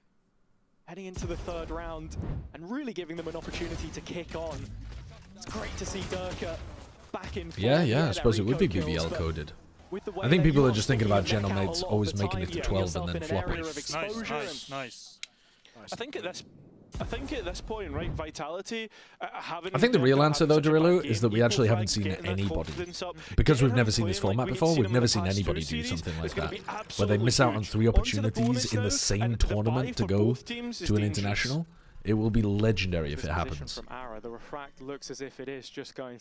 Heading into the 3rd round and really giving them an opportunity to kick on. It's great to see Durka back in form. Yeah, I suppose it would be BBL coded. I think people are just thinking about General Mates always making it to 12 and then flopping. Nice. I think at this point, right, Vitality I think the real answer, though, Dorilu, is that we actually haven't seen anybody. Because we've never seen this format before, we've never seen anybody do something like that. Where they miss out on 3 opportunities in the same tournament to go to an international. It will be legendary if it happens.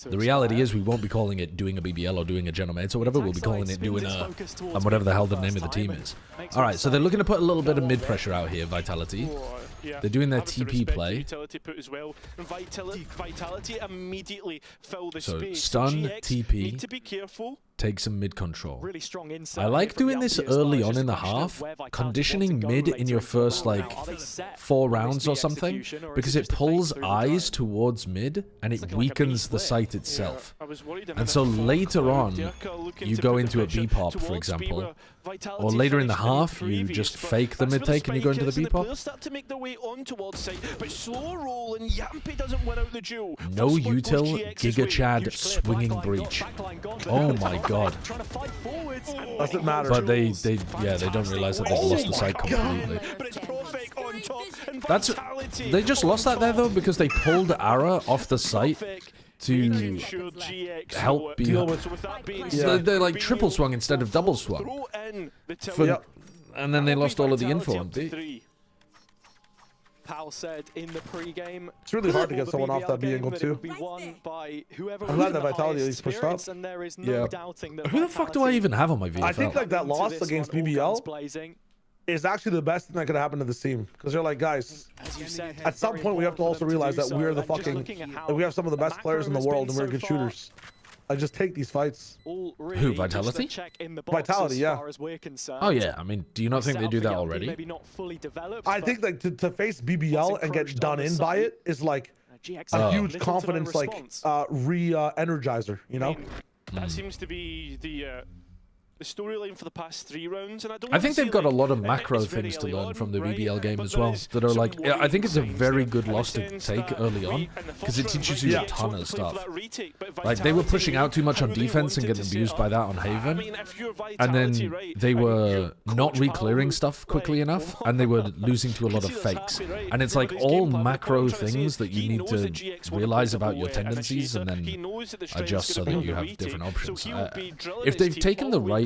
The reality is we won't be calling it doing a BBL or doing a General Mates or whatever. We'll be calling it doing a whatever the hell the name of the team is. Alright, so they're looking to put a little bit of mid-pressure out here, Vitality. They're doing their TP play. So stun, TP, take some mid control. I like doing this early on in the half, conditioning mid in your first like 4 rounds or something, because it pulls eyes towards mid and it weakens the site itself. And so later on, you go into a B pop, for example, or later in the half, you just fake the mid take and you go into the B pop. No util, Giga Chad, swinging breach. Oh my god. Doesn't matter. But they don't realize that they've lost the site completely. They just lost that there though because they pulled Ara off the site to help be they're like triple swung instead of double swung. And then they lost all of the info on B. Pal said in the pre-game. It's really hard to get someone off that B angle too. I'm glad that Vitality at least pushed up. And there is no doubting that who the fuck do I even have on my VFL? I think like that loss against BBL is actually the best thing that could happen to this team, because they're like, guys, at some point we have to also realize that we're the fucking, we have some of the best players in the world and we're good shooters. I just take these fights. Who, Vitality? Vitality, yeah. Oh yeah, I mean, do you not think they do that already? I think like to face BBL and get done in by it is like a huge confidence like re-energizer, you know? That seems to be the storyline for the past 3 rounds, and I think they've got a lot of macro things to learn from the BBL game as well that are like, I think it's a very good loss to take early on, because it teaches you a ton of stuff. Like, they were pushing out too much on defense and getting abused by that on Haven, and then they were not re-clearing stuff quickly enough, and they were losing to a lot of fakes. And it's like all macro things that you need to realize about your tendencies and then adjust so that you have different options. If they've taken the right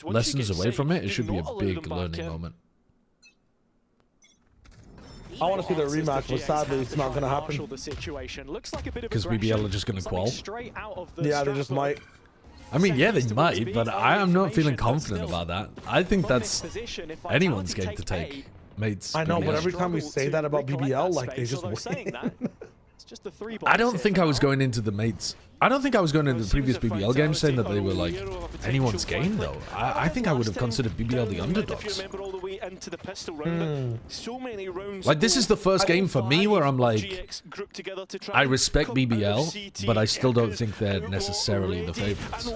lessons away from it, it should be a big learning moment. I want to see the rematch, but sadly it's not going to happen. Because BBL are just going to qual? Yeah, they just might. I mean, yeah, they might, but I am not feeling confident about that. I think that's anyone's game to take. Mates. I know, but every time we say that about BBL, like, they just win. I don't think I was going into the mates. I don't think I was going into the previous BBL game saying that they were like anyone's game though. I think I would have considered BBL the underdogs. Like, this is the first game for me where I'm like, I respect BBL, but I still don't think they're necessarily the favorites.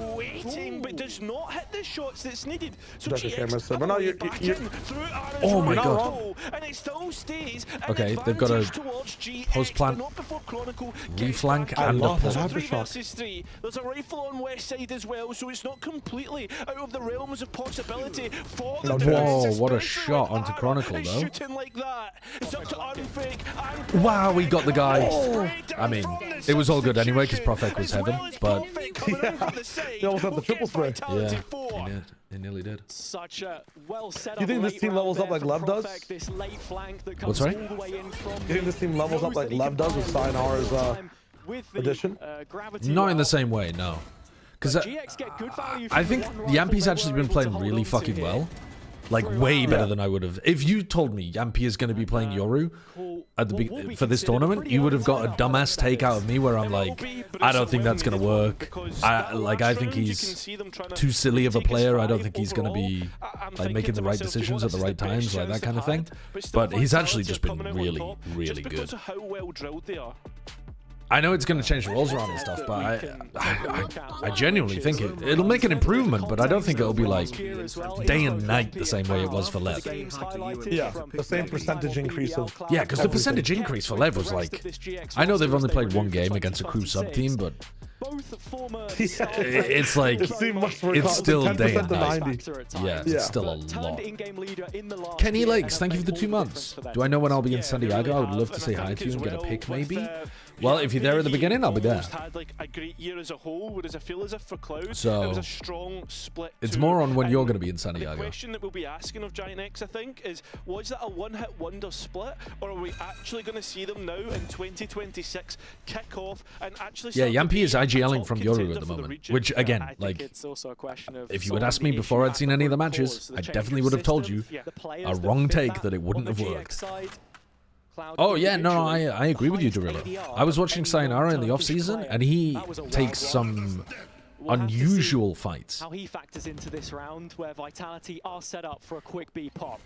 Oh my god. Okay, they've got a post plant, reflank, and a pull. There's a rifle on west side as well, so it's not completely out of the realms of possibility for the Whoa, what a shot onto Chronicle though. Wow, we got the guy. I mean, it was all good anyway because Profek was heaven, but he almost had the triple spray. Yeah, he nearly did. Such a well set up. You think this team levels up like Lev does? What's right? You think this team levels up like Lev does with Sayonara's addition? Not in the same way, no. Because I think Yampi's actually been playing really fucking well. Like, way better than I would have. If you told me Yampi is going to be playing Yoru at the for this tournament, you would have got a dumbass take out of me where I'm like, I don't think that's going to work. I think he's too silly of a player. I don't think he's going to be like making the right decisions at the right times, like that kind of thing. But he's actually just been really, really good. I know it's going to change the roles around and stuff, but I genuinely think it'll make an improvement, but I don't think it'll be like day and night the same way it was for Lev. Yeah, the same percentage increase of... Yeah, because the percentage increase for Lev was like... I know they've only played 1 game against a crew sub-team, but... It's like... It's still day and night. Yeah, it's still a lot. Kenny Lakes, thank you for the 2 months. Do I know when I'll be in San Diego? I would love to say hi to you and get a pic, maybe. Well, if you're there at the beginning, I'll be there. So, it's more on when you're going to be in San Diego. The question that we'll be asking of Giant X, I think, is was that a one-hit wonder split, or are we actually going to see them now in 2026 kick off and actually? Yeah, Yampi is IGLing from Yoru at the moment, which again, like, if you had asked me before I'd seen any of the matches, I definitely would have told you a wrong take that it wouldn't have worked. Oh yeah, no, I agree with you, Dorilla. I was watching Sayonara in the off-season, and he takes some unusual fights. How he factors into this round, where Vitality are set up for a quick B pop.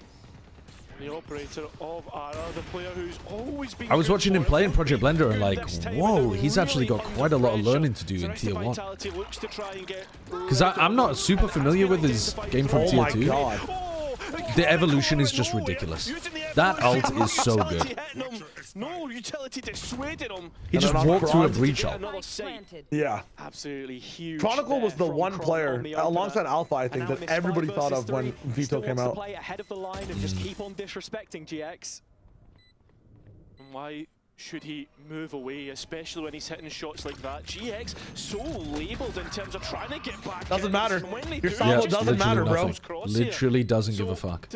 The operator of Ara, the player who's always been... I was watching him play in Project Blender and like, whoa, he's actually got quite a lot of learning to do in Tier 1. Because I'm not super familiar with his game from Tier 2. The evolution is just ridiculous. That ult is so good. He just walked through a breach ult. Yeah. Absolutely huge. Chronicle was the one player, alongside Alpha, I think, that everybody thought of when Vito came out. Play ahead of the line and just keep on disrespecting GX. Why should he move away, especially when he's hitting shots like that? GX so labelled in terms of trying to get back. Doesn't matter. Your solo doesn't matter, bro. Literally doesn't give a fuck.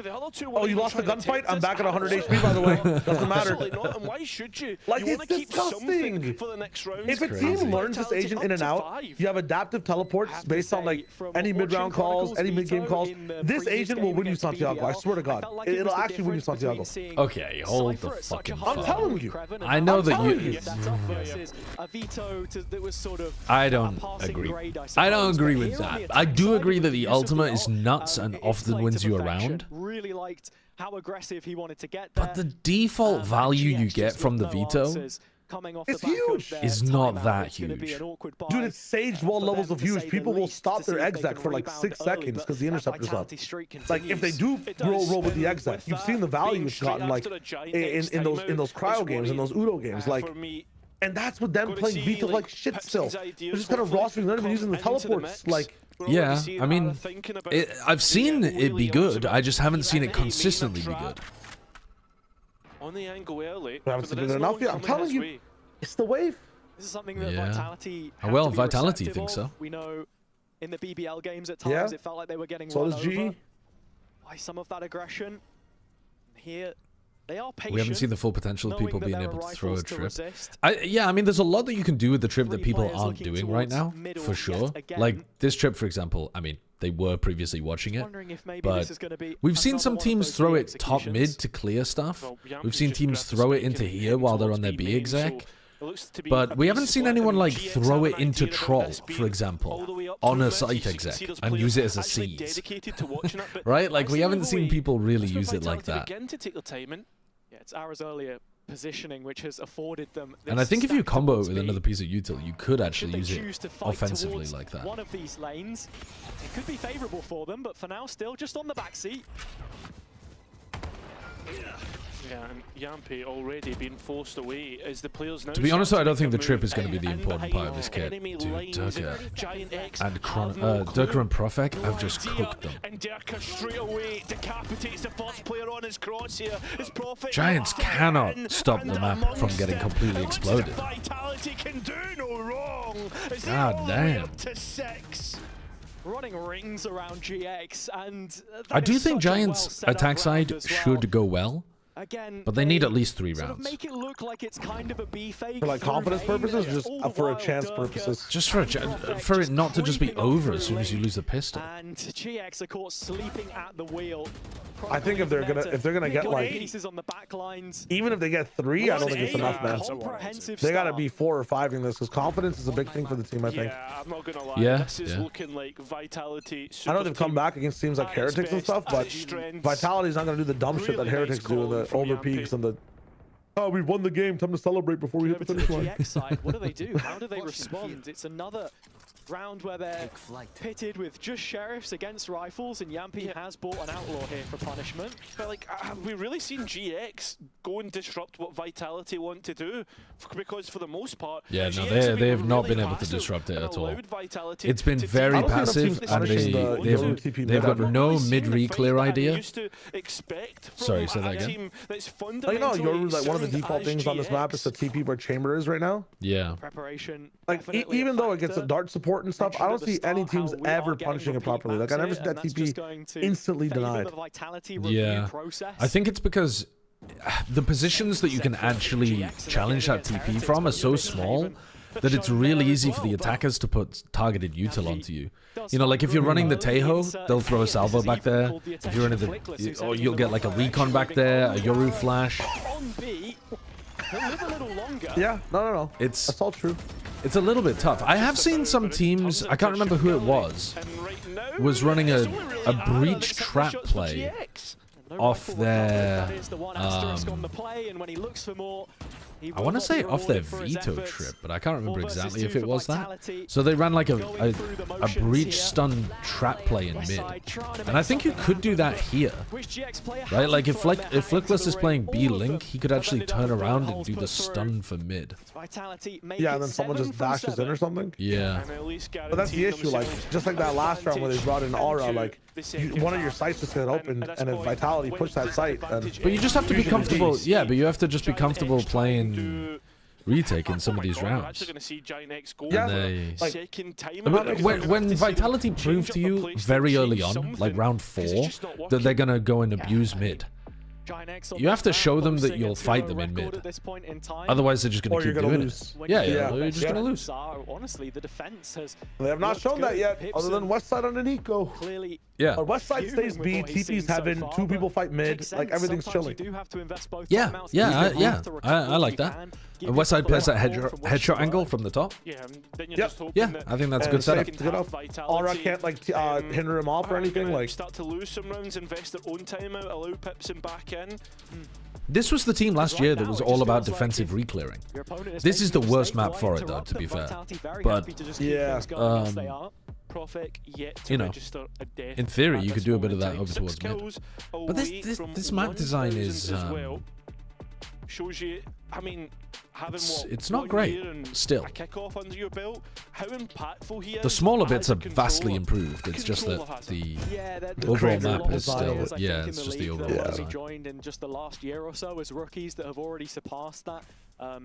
Oh, you lost the gunfight? I'm back at 100 HP, by the way. Doesn't matter. Not. And why should you? Like, you it's disgusting. For the next round. If a team learns this agent in and out, you have adaptive teleports based on like any mid-round calls, any mid-game calls. This agent will win you Santiago. I swear to God, it'll actually win you Santiago. Okay, hold the fucking fuck. I'm telling you. I know that you. I don't agree. I don't agree with that. I do agree that the ultimate is nuts and often wins you around. Really liked how aggressive he wanted to get there. But the default value you get from the veto it's huge. Is not that huge. Dude, it's Sage wall levels of huge. People will stop their exec for like 6 seconds because the interceptor's up. Like if they do roll with the exec, you've seen the value it's gotten like in those cryo games, in those Udo games, like. And that's with them playing Vita like shit still. They're just kind of rostering, not even using the teleports. Like, yeah, I mean, I've seen it be good. I just haven't seen it consistently be good. On the angle early. I haven't seen it enough yet. I'm telling you, it's the wave. This is something that Vitality. Well, Vitality thinks so. We know in the BBL games at times it felt like they were getting run over by some of that aggression. Here. They are patient, we haven't seen the full potential of people being able to throw a trip. Yeah, I mean, there's a lot that you can do with the trip that people aren't doing right now, for sure. Like this trip, for example, I mean, they were previously watching it, but we've seen some teams throw it top mid to clear stuff. We've seen teams throw it into here while they're on their B exec. But we haven't seen anyone like throw it into troll, for example, on a site exec and use it as a seize. Right? Like we haven't seen people really use it like that. Yeah, it's hours earlier positioning which has afforded them this. And I think if you combo it with another piece of util, you could actually use it offensively like that. One of these lanes, it could be favorable for them, but for now still just on the back seat. Yeah, and Yampi already being forced away as the players now. To be honest, though, I don't think the trip is going to be the important part of this kit. Dude, Durka and Durka and Profek have just cooked them. And Durka straight away decapitates the first player on his crosshair. Giants cannot stop the map from getting completely exploded. Vitality can do no wrong. God damn. Running rings around GX, and I do think Giants' attack side should go well. Again, but they need at least 3 rounds. Make it look like it's kind of a B fake for like confidence purposes, or just for a chance purposes. Just for it not to just be over as soon as you lose the pistol. And GX are caught sleeping at the wheel. I think if they're gonna get like even if they get 3, I don't think it's enough, man. They gotta be 4 or 5 in this because confidence is a big thing for the team. I think. Yeah, I'm not gonna lie. Yeah, this is looking like Vitality. I know they've come back against teams like Heretics and stuff, but Vitality's not gonna do the dumb shit that Heretics do in the over peaks and the. Oh, we won the game. Time to celebrate before we hit the finish line. GX side, what do they do? How do they respond? It's another round where they're pitted with just sheriffs against rifles, and Yampi has bought an outlaw here for punishment. But like, have we really seen GX go and disrupt what Vitality want to do? Because for the most part, yeah, no, they have not been able to disrupt it at all. It's been very passive, and they've got no mid-re-clear idea. Sorry, say that again. You know, like one of the default things on this map is the TP where chamber is right now. Yeah. Preparation. Like even though it gets a dart support and stuff, I don't see any teams ever punishing it properly. Like I never see that TP instantly denied. Yeah, I think it's because the positions that you can actually challenge that TP from are so small that it's really easy for the attackers to put targeted util onto you. You know, like if you're running the Tejo, they'll throw a salvo back there. If you're running the, or you'll get like a recon back there, a Yoru flash. Yeah, no. That's all true. It's a little bit tough. I have seen some teams, I can't remember who it was running a breach trap play off their, I want to say off their veto trip, but I can't remember exactly if it was that. So they ran like a breach stun trap play in mid. And I think you could do that here. Right? Like if Flickless is playing B-Link, he could actually turn around and do the stun for mid. Yeah, and then someone just dashes in or something? Yeah. But that's the issue, like, just like that last round where they brought in Aura, like, one of your sites just got opened, and if Vitality pushed that site, then... But you just have to be comfortable. Yeah, but you have to just be comfortable playing retake in some of these rounds. When Vitality proved to you very early on, like round 4, that they're gonna go and abuse mid, you have to show them that you'll fight them in mid. Otherwise, they're just going to keep doing it. Yeah, you're just going to lose. Honestly, the defense has. They have not shown that yet, other than Westside under Nico. Clearly, yeah. Westside stays B, TP's heaven, 2 people fight mid, like everything's chilling. Yeah, I like that. And Westside plays that headshot angle from the top. Yeah, I think that's a good setup. Aura can't like hinder him off or anything. Like start to lose some rounds, invest their own timeout, allow pips and back in. This was the team last year that was all about defensive re-clearing. This is the worst map for it, though, to be fair. But yeah, you know, in theory, you could do a bit of that over towards mid. But this map design is shows you, I mean, having it's not great still. A kickoff under your belt, how impactful he is. The smaller bits are vastly improved. It's just that the overall map is still, it's just the overall design. Joined in just the last year or so as rookies that have already surpassed that.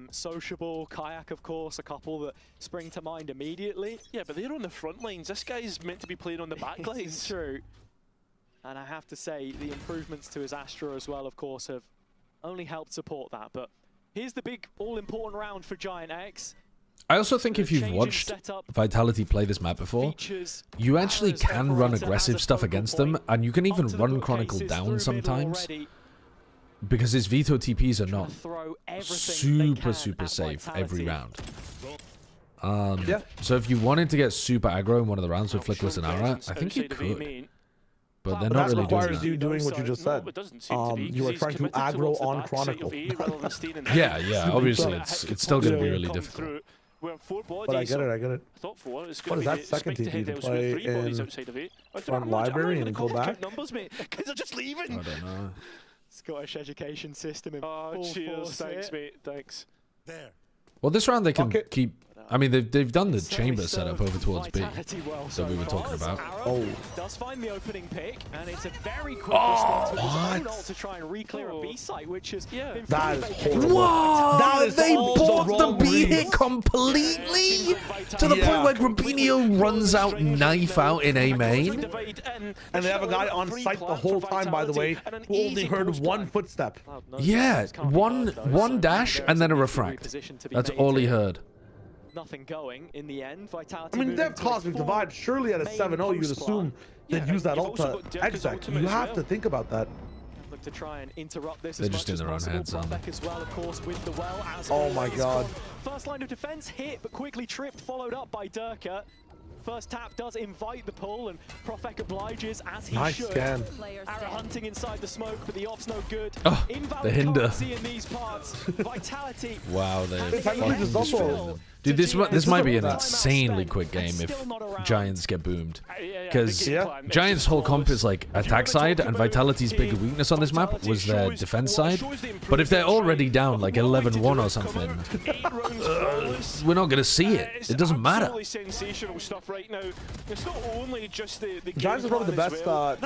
Sociable, Kayak, of course, a couple that spring to mind immediately. Yeah, but they're on the front lines. This guy's meant to be playing on the back lines. It's true. And I have to say, the improvements to his Astra as well, of course, have only helped support that. But here's the big all-important round for Giant X. I also think if you've watched Vitality play this map before, you actually can run aggressive stuff against them, and you can even run Chronicle down sometimes, because his veto TPs are not super safe every round. So if you wanted to get super aggro in one of the rounds with Flickless and Aura, I think you could. But they're not really doing that. You doing what you just said. You are trying to aggro on Chronicle. yeah, obviously it's still going to be really difficult. But I get it. What is that second TP to play in front library and go back? Because they're just leaving. I don't know. Scottish education system in full cheers, force, thanks, mate, thanks. There. Well, this round they can keep. I mean, they've done the chamber setup over towards B that we were talking about. Oh, does find the opening pick, and it's a very quick response with his own ult to try and re-clear a B site, which is that is horrible. Whoa! They bought the B hit completely to the point where Grabinho runs out knife out in A main, and they have a guy on site the whole time, by the way, who only heard one footstep. Yeah, one dash and then a refract. That's all he heard. Nothing going in the end. Vitality. I mean, they have Cosmic Divide. Surely at a 7-0, you'd assume they'd use that ult to exec. You have to think about that. Look to try and interrupt this. They're just in their own heads, aren't they? As well, of course, with the well. Oh my God! First line of defense hit, but quickly tripped, followed up by Durka. First tap does invite the pull, and Profek obliges as he should. Scan. Arrow hunting inside the smoke, but the op's no good. Oh, the hinder. In these parts. Vitality. Wow, dude, this might be an insanely quick game if Giants get boomed. Because Giants' whole comp is like attack side, and Vitality's bigger weakness on this map was their defense side. But if they're already down like 11-1 or something, we're not going to see it. It doesn't matter. Right now, it's not only just the Giants are probably the best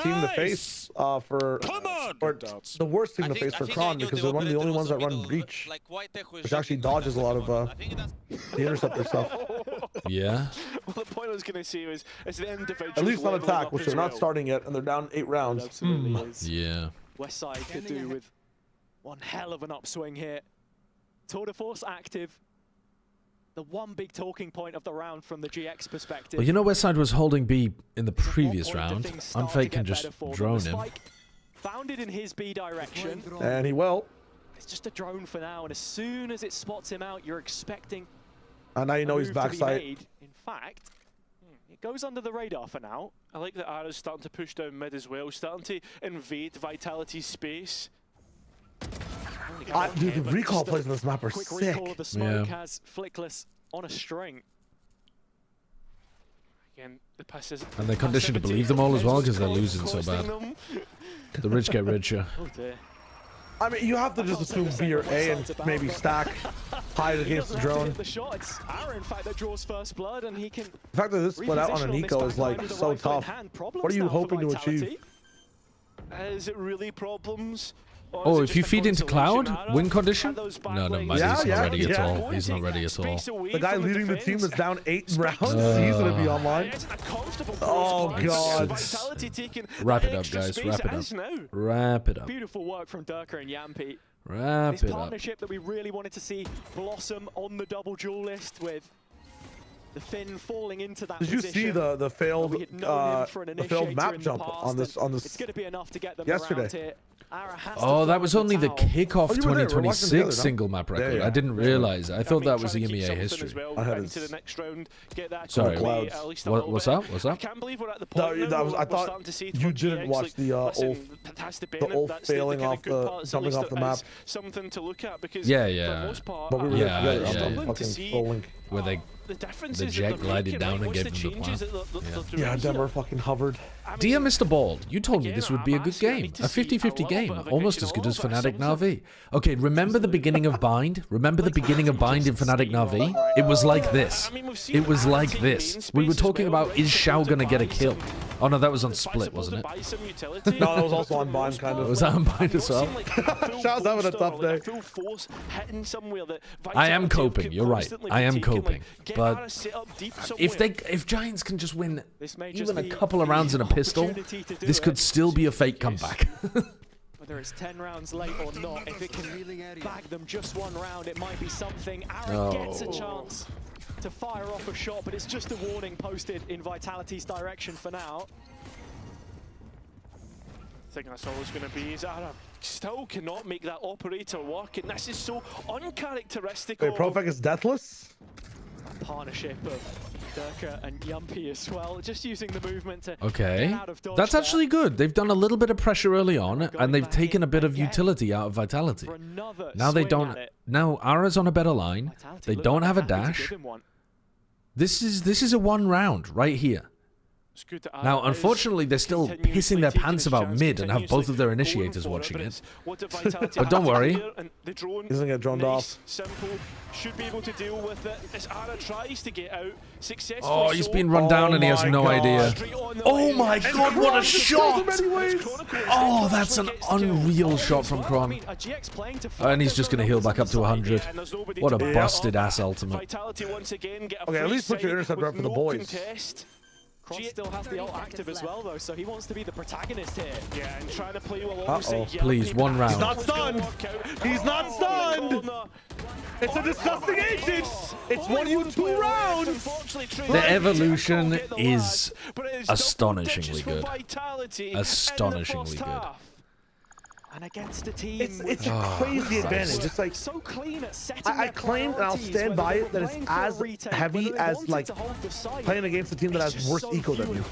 team to face or the worst team to face for Kron, because they're one of the only ones that run breach, which actually dodges a lot of the interceptor stuff. Yeah. Well, the point I was going to say was it's the individual. At least on attack, which they're not starting yet, and they're down 8 rounds. Yeah. Westside could do with one hell of an upswing here. Tour de Force active. The one big talking point of the round from the GX perspective. Well, you know, Westside was holding B in the previous round. Unfake can just drone him. Found it in his B direction. And he will. It's just a drone for now, and as soon as it spots him out, you're expecting. And now you know he's backside. In fact, it goes under the radar for now. I like that Ara's starting to push down mid as well, starting to invade Vitality's space. Dude, the recall plays on this map are quick sick. Recall of the smoke has Flickless on a string. Again, the passes. And they're conditioned to believe them all as well because they're losing so bad. The rich get richer. Oh dear. I mean, you have to just assume B or A and maybe stack hide against the drone. The shot, it's Ara, in fact, that draws first blood, and he can. The fact that this split out on an eco is like so tough. What are you hoping to achieve? Is it really problems? Oh, if you feed into Cloud, win condition? No, no, he's not ready at all. He's not ready at all. The guy leading the team that's down 8 rounds, he's going to be online. Oh, God. Wrap it up, guys. Wrap it up. Wrap it up. Beautiful work from Durka and Yampi. Wrap it this up. partnership that we really wanted to see blossom on the double duel list with the Finn falling into that Did you see the failed map jump on this it's going to be enough to get them yesterday? Oh, that was only the kickoff 2026 single map record. Yeah. I didn't realize. I thought that was the EMEA history. Sorry, what's up? What's up? I thought you didn't watch the Ulf failing off jumping off the map. Something to look at because yeah. But we were fucking where the jet glided down and gave him the plan. Yeah, Denver fucking hovered. Dear Mr. Bald, you told me this would be a good game. A 50-50 game. Almost as good as Fnatic NaVi. Okay, remember the beginning of Bind? Remember the beginning of Bind in Fnatic NaVi? It was like this. It was like this. We were talking about, is Xiao gonna get a kill? Oh no, that was on Split, wasn't it? No, that was also on Bind, kind of. Was that on Bind as well? Xiao's having a tough day. I am coping, you're right. I am coping. But if Giants can just win even a couple of rounds in a pistol, this could still be a fake comeback. Whether it's 10 rounds late or not, if it can bag them just one round, it might be something. Aaron gets a chance to fire off a shot, but it's just a warning posted in Vitality's direction for now. I think that's all it's going to be. Is Ara still cannot make that operator work, and this is so uncharacteristic. Wait, Profec is deathless? Partnership of Durka and Yampi as well, just using the movement to okay, get out of dodge. That's actually good. They've done a little bit of pressure early on, and they've taken a bit of utility out of Vitality. Now they don't. Now Ara's on a better line. They don't have a dash. This is a one round right here. Now, unfortunately, they're still pissing their pants about mid and have both of their initiators watching it. But don't worry. He's gonna get droned off. Should be able to deal with it as Ara tries to get out successfully. Oh, he's been run down and he has no idea. Oh my god, what a shot! Oh, that's an unreal shot from Kron. And he's just going to heal back up to 100. What a busted ass ultimate. Okay, at least put your interceptor up for the boys. Kron still has the ult active as well, though, so he wants to be the protagonist here. Yeah, and trying to play alongside Yampi. Please, one round. He's not stunned! He's not stunned! It's a disgusting agent! It's 1v2 rounds! The evolution is astonishingly good. Astonishingly good. And against a team it's a crazy advantage. It's like so clean at setting I claim and I'll stand by it that it's as heavy as like playing against a team that has worse eco than you.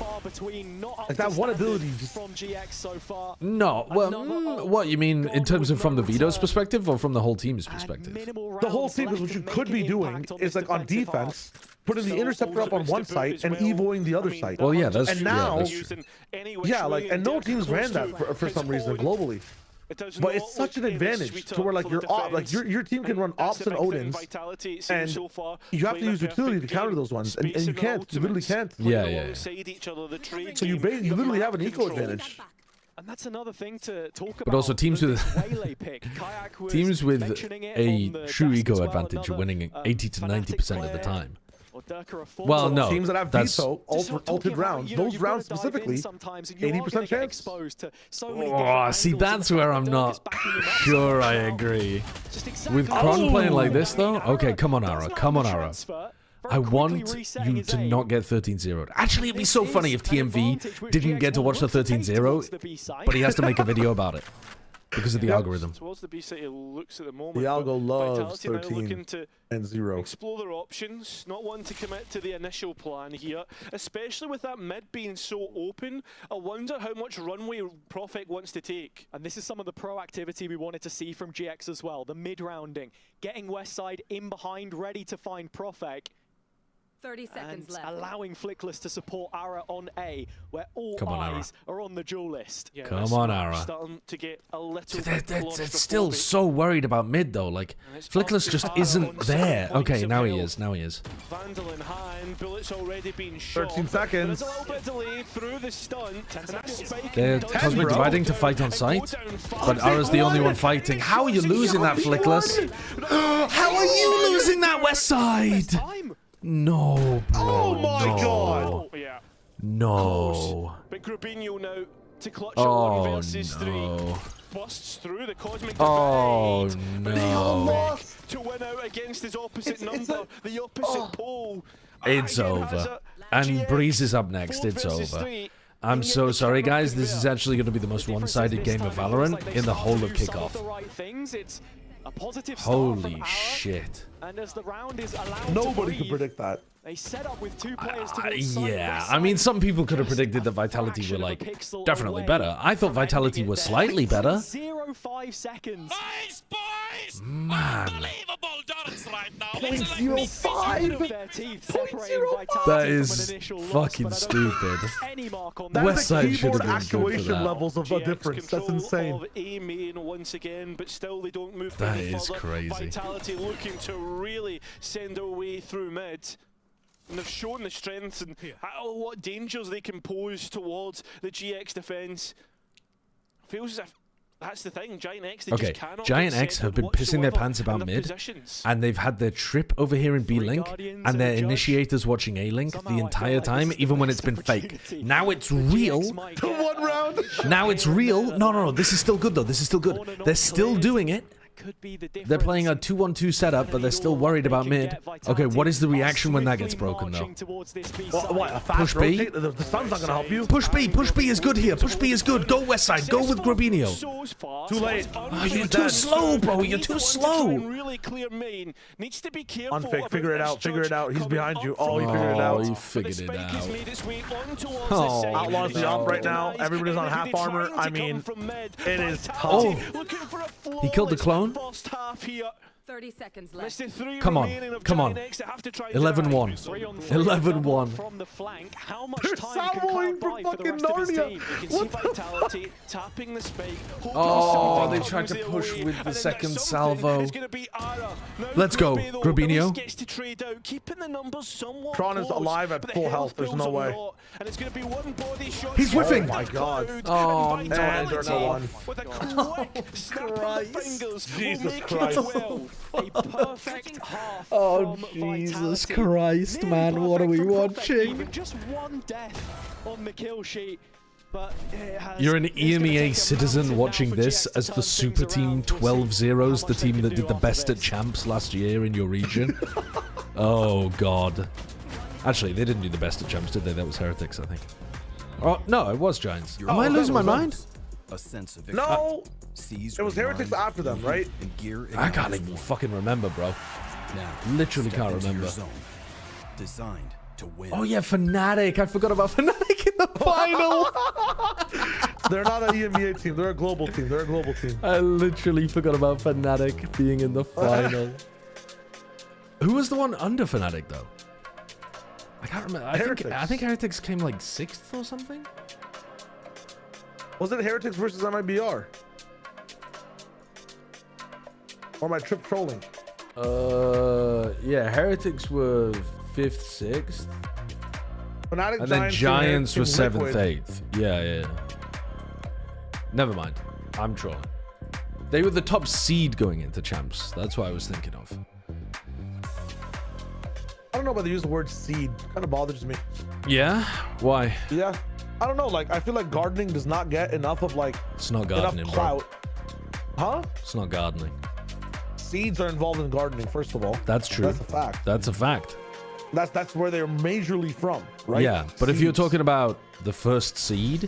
Like that one ability just from GX so far. No, well, what you mean in terms of from the Vito's perspective or from the whole team's perspective? The whole team, because what you could be doing is like on defense, putting the interceptor up on one site and evoing the other site. Well, yeah, that's and now, yeah, like, and no teams ran that for some reason globally. But it's such an advantage to where like your team can run ops and Odins, and you have to use utility to counter those ones, and you can't. You literally can't. Yeah. So you literally have an eco advantage. And that's another thing to talk about. But also teams with a true eco advantage are winning 80 to 90% of the time. Well, no, teams that have veto, ulted rounds, those rounds specifically, 80% chance. Oh, see, that's where I'm not sure I agree. With Kron playing like this, though? Okay, come on, Ara. Come on, Ara. I want you to not get 13-0'd. Actually, it'd be so funny if TMV didn't get to watch the 13-0, but he has to make a video about it. Because of the algorithm. Towards the BCT looks at the moment. The algo loves Vitality 13 and 0. Explore their options, not one to commit to the initial plan here, especially with that mid being so open. I wonder how much runway Profec wants to take. And this is some of the proactivity we wanted to see from GX as well. The mid rounding, getting West side in behind, ready to find Profec. 30 seconds left. Allowing Flickless to support Ara on A, where all eyes are on the duel list. Yeah, come on, Ara. Starting to get a little they're still so worried about mid, though. Like, Flickless just isn't there. Okay, now he is. Now he is. Vandal in hand, bullets already been shot. 13 seconds. There's a little bit of delay through the stunt. They're Cosmic dividing to fight on site, but Ara's the only one fighting. How are you losing that, Flickless? How are you losing that, West Side? No, bro. Oh my god. Oh, yeah. No. But Grubinho now to clutch at 1 versus 3. Busts through the Cosmic divide. No. To win out against his opposite number, the opposite pole. It's over. And Breeze is up next. It's over. I'm so sorry, guys. This is actually going to be the most one-sided game of Valorant in the whole of kickoff. Holy shit. And as the round is allowed Nobody could predict that. They set up with 2 players towards yeah, I mean, some people could have predicted that Vitality were, like, definitely better. I thought Vitality was slightly better. 0.05 seconds. Nice, boys! Man. Unbelievable darts right now. 0.05. That is fucking stupid. West Side should have been good for that. Levels of a difference. That's insane. Once again, but still they don't move. That is crazy. Vitality looking to really send their way through mid. And they've shown the strengths and what dangers they can pose towards the GX defense. Feels as if that's the thing. Giant X, they just cannot Giant X have been pissing their pants about mid, and they've had their trip over here in B Link, and their initiators watching A Link the entire time, even when it's been fake. Now it's real. One round. Now it's real. No. This is still good though. This is still good. They're still doing it. They're playing a 2-1-2 setup, but they're still worried about mid. Okay, what is the reaction when that gets broken, though? What, a fast push B? The sun's not going to help you. Push B. Push B is good here. Push B is good. Go West Side. Go with Grubinho. Too late. Oh, you're too slow, bro. You're too slow. Unfake. Figure it out. Figure it out. He's behind you. Oh, he figured it out. He figured it out. Oh. Outlaws the op right now. Everybody's on half armor. I mean, it is tough. He killed the clone. 30 seconds left. Come on. 11-1. 11-1. From the flank. How much They're time can salvoing Cloud buy for for the rest fucking of his Narnia. team? You can see Vitality tapping the spike. Oh, they tried to push with the second salvo. Let's go, Grubinho. Tron is alive at full health. There's no way. He's whiffing. Oh my god. Oh, and there's no one. With a quick snap of the fingers. Jesus Christ. A perfect half. Oh, from Jesus Vitality. Christ, man. What are we watching? Just one death on the kill sheet. But you're an EMEA citizen watching this as the super team 12-0s, the team that did the best at champs last year in your region. Oh, God. Actually, they didn't do the best at champs, did they? That was Heretics, I think. Oh, no, it was Giants. Am I losing my mind? A sense of no. It was Heretics after them, right? I can't even fucking remember, bro. Now, literally can't remember. Designed to win. Oh yeah, Fnatic. I forgot about Fnatic in the final. They're not an EMEA team. They're a global team. They're a global team. I literally forgot about Fnatic being in the final. Who was the one under Fnatic though? I can't remember. I think Heretics came like 6th or something. Was it Heretics versus MIBR? Or my trip trolling? Yeah, Heretics were 5th, 6th. Fnatic, and then Giants were 7th, 8th. Yeah. Never mind. I'm trolling. They were the top seed going into champs. That's what I was thinking of. I don't know whether to use the word seed. Kind of bothers me. Yeah? Why? Yeah. I don't know. Like, I feel like gardening does not get enough of like. It's not gardening, enough clout. Bro. Huh? It's not gardening. Seeds are involved in gardening, first of all. That's true. That's a fact. That's a fact. That's where they're majorly from, right? Yeah, but if you're talking about the first seed,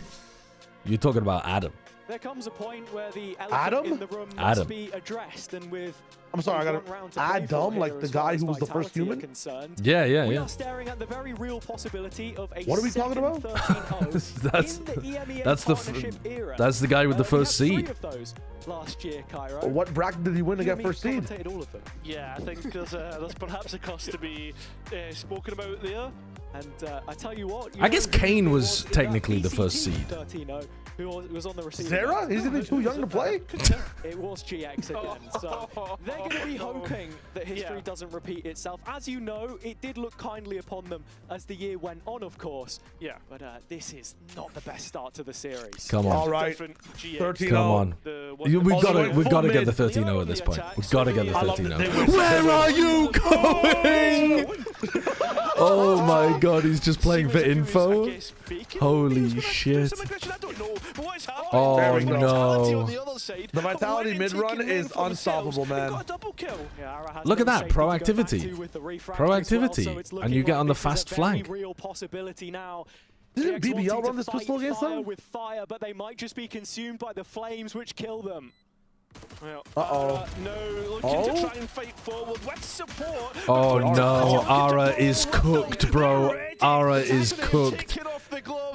you're talking about Adam. there comes a point where the elephant in the room must be addressed, and with I'm sorry, I got Adam, like the guy who was the first human. Yeah. We are staring at the very real possibility of a what are we talking about? That's the guy with the first seed. Last year, Cairo. What bracket did he win to get first seed? All of them. Yeah, I think there's perhaps a cost to be spoken about there. And I tell you what, I guess Kane was technically the first seed. 13-0, who was on the receiving Sarah? Isn't he too young to play? It was GX again, so they're going to be hoping that history doesn't repeat itself. As you know, it did look kindly upon them as the year went on, of course. Yeah, but this is not the best start to the series. Come on. All right, 13-0. Come on. We've got to get the 13-0 at this point. We've got to get the 13-0. Where are you going? Oh my god, he's just playing for info. Holy shit. Oh no. The Vitality mid-run is unstoppable, man. Look at that, proactivity. Proactivity. And you get on the fast flank. Didn't BBL run this pistol against them? With fire, but they might just be consumed by the flames which kill them. Well, no, looking to try and fight forward with support. Oh no, Ara is cooked, bro. Ara is cooked.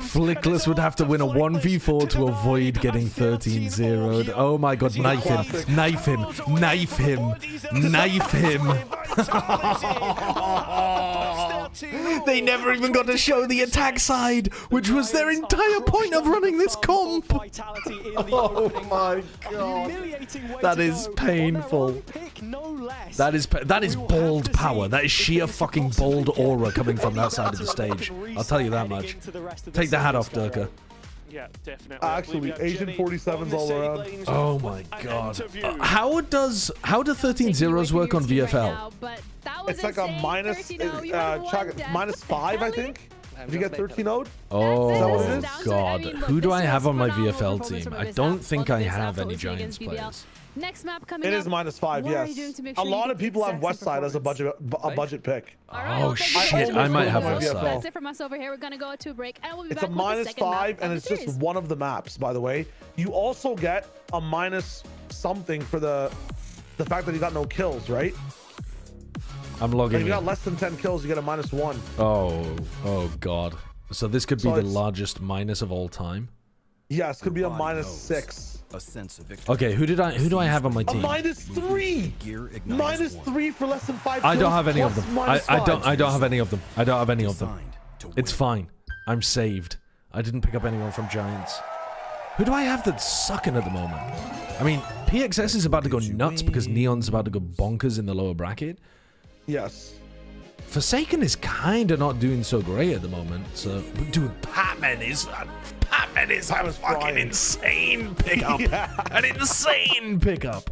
Flickless would have to win a 1v4 to avoid getting 13-0'd. Oh my god, knife him, knife him, knife him, knife him. They never even got to show the attack side, which was their entire point of running this comp. Oh my god. That is painful. That is bald power. That is sheer fucking bald aura coming from that side of the stage. I'll tell you that much. Take the hat off, Durka. Yeah, definitely. Actually, Asian 47s all around. Oh my god. How do 13-0s work on VFL? It's like a minus 5, I think. If you get 13-0'd. Oh god. Who do I have on my VFL team? I don't think I have any Giants players. Next map coming up. It is -5, yes. A lot of people have Westside as a budget pick. Oh shit, I might have Westside. That's it from us over here. We're gonna go to a break, and we'll be back with the second -5, map and it's just one of the maps, by the way. You also get a minus something for the fact that you got no kills, right? I'm logging. If you got less than 10 kills, you get a -1. Oh god. So this could be the largest minus of all time. Yes, could be a -6. A sense of victory. Okay, who do I have on my team? A -3. -3 for less than 5 kills. I don't have any of them. I don't have any of them. I don't have any of them. It's fine. I'm saved. I didn't pick up anyone from Giants. Who do I have that's sucking at the moment? I mean, PXS is about to go nuts because Neon's about to go bonkers in the lower bracket. Yes. Forsaken is kind of not doing so great at the moment. So, dude, Patman is a fucking insane pickup. An insane pickup.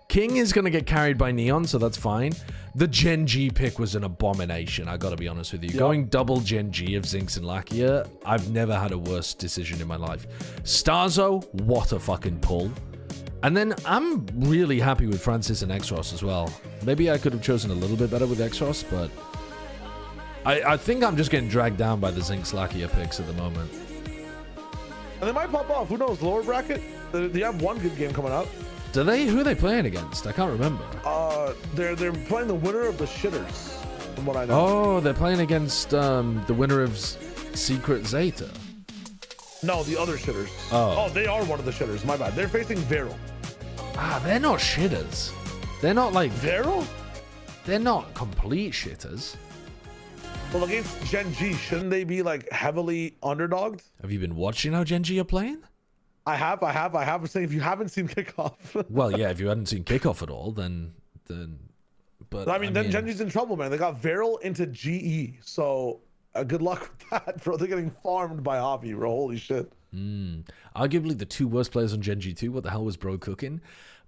King is going to get carried by Neon, so that's fine. The Gen G pick was an abomination, I gotta be honest with you. Going double Gen G of Zinx and Lakia, I've never had a worse decision in my life. Starzo, what a fucking pull. And then I'm really happy with Francis and Exros as well. Maybe I could have chosen a little bit better with Exros, but I think I'm just getting dragged down by the Zinx Lakia picks at the moment. And they might pop off. Who knows? Lower bracket? They have one good game coming up. Do they? Who are they playing against? I can't remember. They're playing the winner of the shitters, from what I know. Oh, they're playing against the winner of Secret Zeta. No, the other shitters. Oh, they are one of the shitters. My bad. They're facing Viral. Ah, they're not shitters. They're not like Viral. They're not complete shitters. Well, against Gen G, shouldn't they be like heavily underdogged? Have you been watching how Gen G are playing? I have. I'm saying if you haven't seen Kickoff. Well, yeah, if you hadn't seen Kickoff at all, then. But I mean, then Gen G's in trouble, man. They got Viral into GE, so good luck with that, bro. They're getting farmed by Javi, bro. Holy shit. Arguably the two worst players on Gen G2. What the hell was Bro cooking?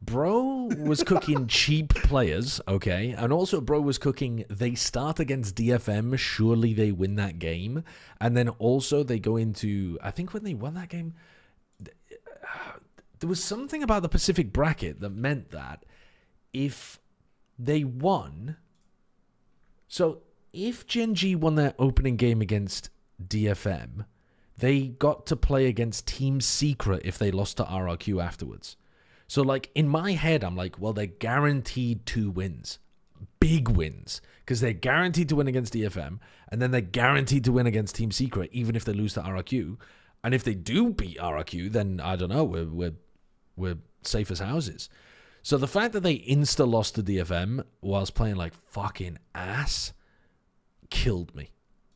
Bro was cooking cheap players, okay? And also Bro was cooking, they start against DFM, surely they win that game. And then also they go into, I think when they won that game, there was something about the Pacific bracket that meant that if they won, so if Gen G won their opening game against DFM, they got to play against Team Secret if they lost to RRQ afterwards. So, like, in my head, I'm like, well, they're guaranteed 2 wins. Big wins. Because they're guaranteed to win against EFM, and then they're guaranteed to win against Team Secret, even if they lose to RRQ. And if they do beat RRQ, then, I don't know, we're safe as houses. So the fact that they insta-lost to DFM whilst playing like fucking ass killed me.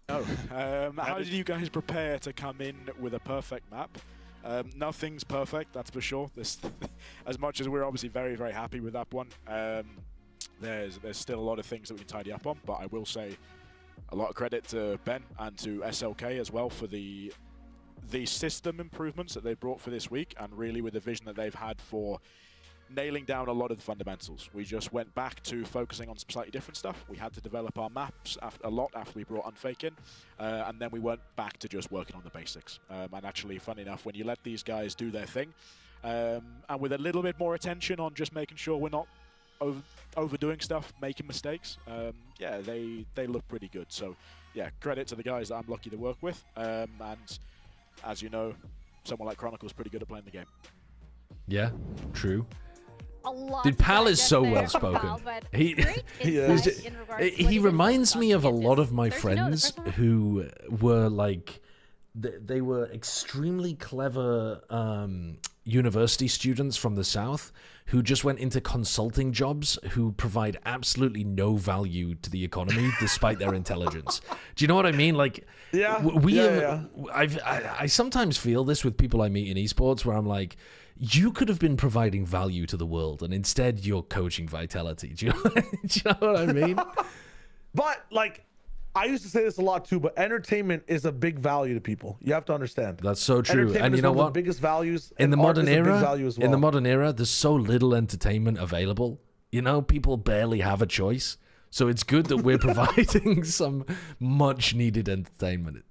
How did you guys prepare to come in with a perfect map? Nothing's perfect, that's for sure. As much as we're obviously very, very happy with that one, there's still a lot of things that we can tidy up on, but I will say a lot of credit to Ben and to SLK as well for the system improvements that they brought for this week, and really with the vision that they've had for nailing down a lot of the fundamentals. We just went back to focusing on some slightly different stuff. We had to develop our maps a lot after we brought Unfake in, and then we went back to just working on the basics. And actually, funny enough, when you let these guys do their thing, and with a little bit more attention on just making sure we're not overdoing stuff, making mistakes, yeah, they look pretty good. So yeah, credit to the guys that I'm lucky to work with, and as you know, someone like Chronicle is pretty good at playing the game. Yeah, true. Dude, Pal is so well spoken. He reminds me of a lot of my friends who were like, they were extremely clever university students from the South who just went into consulting jobs who provide absolutely no value to the economy despite their intelligence. Do you know what I mean? Like, I sometimes feel this with people I meet in esports where I'm like, you could have been providing value to the world, and instead you're coaching Vitality. Do you know what I mean? But, like, I used to say this a lot too, but entertainment is a big value to people. You have to understand. That's so true. And you know what? The biggest values in the modern era, well. in the modern era, there's so little entertainment available. You know, people barely have a choice. So it's good that we're providing some much needed entertainment.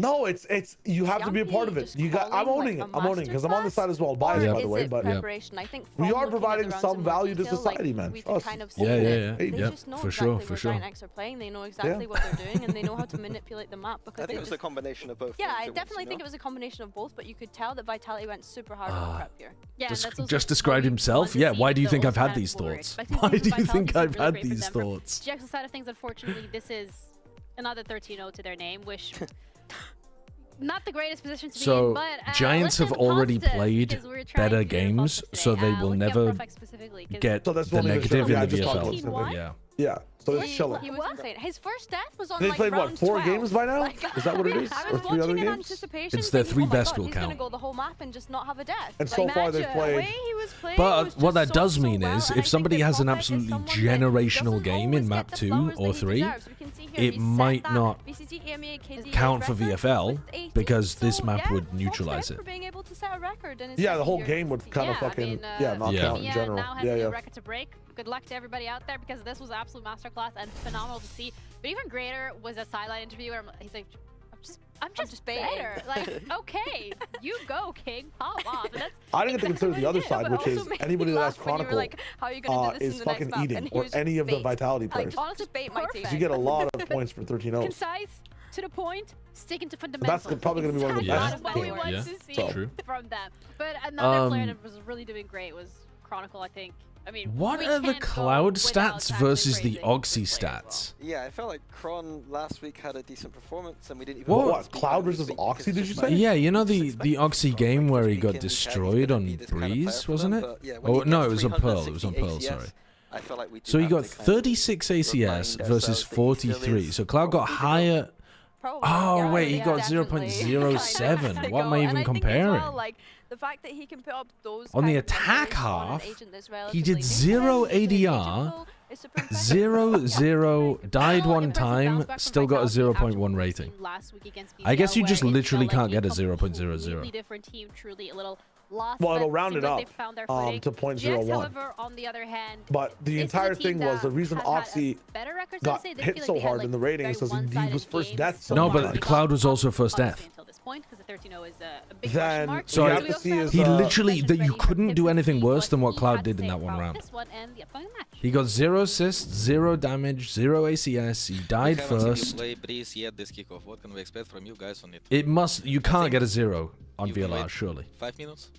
No, it's you have to be a part of it. I'm owning it. I'm owning it because I'm on the side as well. Biased, by the way, but I think we are providing some value to society, man. Yeah, for sure, for sure. Giant X are playing. They know exactly what they're doing, and they know how to manipulate the map. Because I think it was a combination of both. Yeah, I definitely think it was a combination of both. But you could tell that Vitality went super hard on prep here. Yeah, just described himself. Yeah, why do you think I've had these thoughts? Why do you think I've had these thoughts? GX's side of things, unfortunately, this is another 13-0 to their name, which. Not the greatest position to be in, but Giants have already played better games, so they will never get the negative in the VFL. Yeah, so it's chilling. He was insane. His first death was on they like played what, 4 games by now? Is that what it is? I was or 3 other watching in games? anticipation. It's their 3 best will he's count. Gonna go the whole map and just not have a death. And so far they've played. But what that does mean is, if somebody has an absolutely generational game in map 2 or 3, it might not count for VFL because this map would neutralize it. Yeah, the whole game would kind of fucking not count in general. Yeah. Record to break. Good luck to everybody out there because this was absolute masterclass and phenomenal to see. But even greater was a sideline interview where he's like, I'm just better. Like, okay, you go, King, pop off. And that's, I didn't get to consider the other side, which is anybody that has Chronicle like, is fucking eating, or any of the Vitality players. Honestly, bait my team. You get a lot of points for 13-0. Concise, to the point, sticking to fundamentals. That's probably going to be one of the best what we want to see from them. But another player that was really doing great was Chronicle, I think. I mean, what are the Cloud stats versus the Oxy stats? Yeah, I felt like Kron last week had a decent performance, and we didn't even. What? Cloud versus Oxy? Did you say? Yeah, you know the Oxy game where he got destroyed on Breeze, wasn't it? Oh no, it was on Pearl. It was on Pearl. Sorry. So he got 36 ACS versus 43. So Cloud got higher. Oh wait, he got 0.07. What am I even comparing? The fact that he can put up those on the attack half, he did 0 ADR, 0-0, died one time, still got a 0.1 rating. I guess you just literally can't get a 0.00. Different team, truly a little lost. Well, it'll round it up to .01. However, on the other hand, but the entire thing was the reason Oxy got hit so hard in the ratings is he was first death. No, but Cloud was also first death. point because the 13-0 is a big then mark. So you have to see is, he literally, that you couldn't do anything worse than what Cloud did in that one round. He got 0 assists, 0 damage, 0 ACS. He died first. Play Breeze yet this kickoff. What can we expect from you guys on it? It must. You can't get a 0 on VLR, surely. 5 minutes.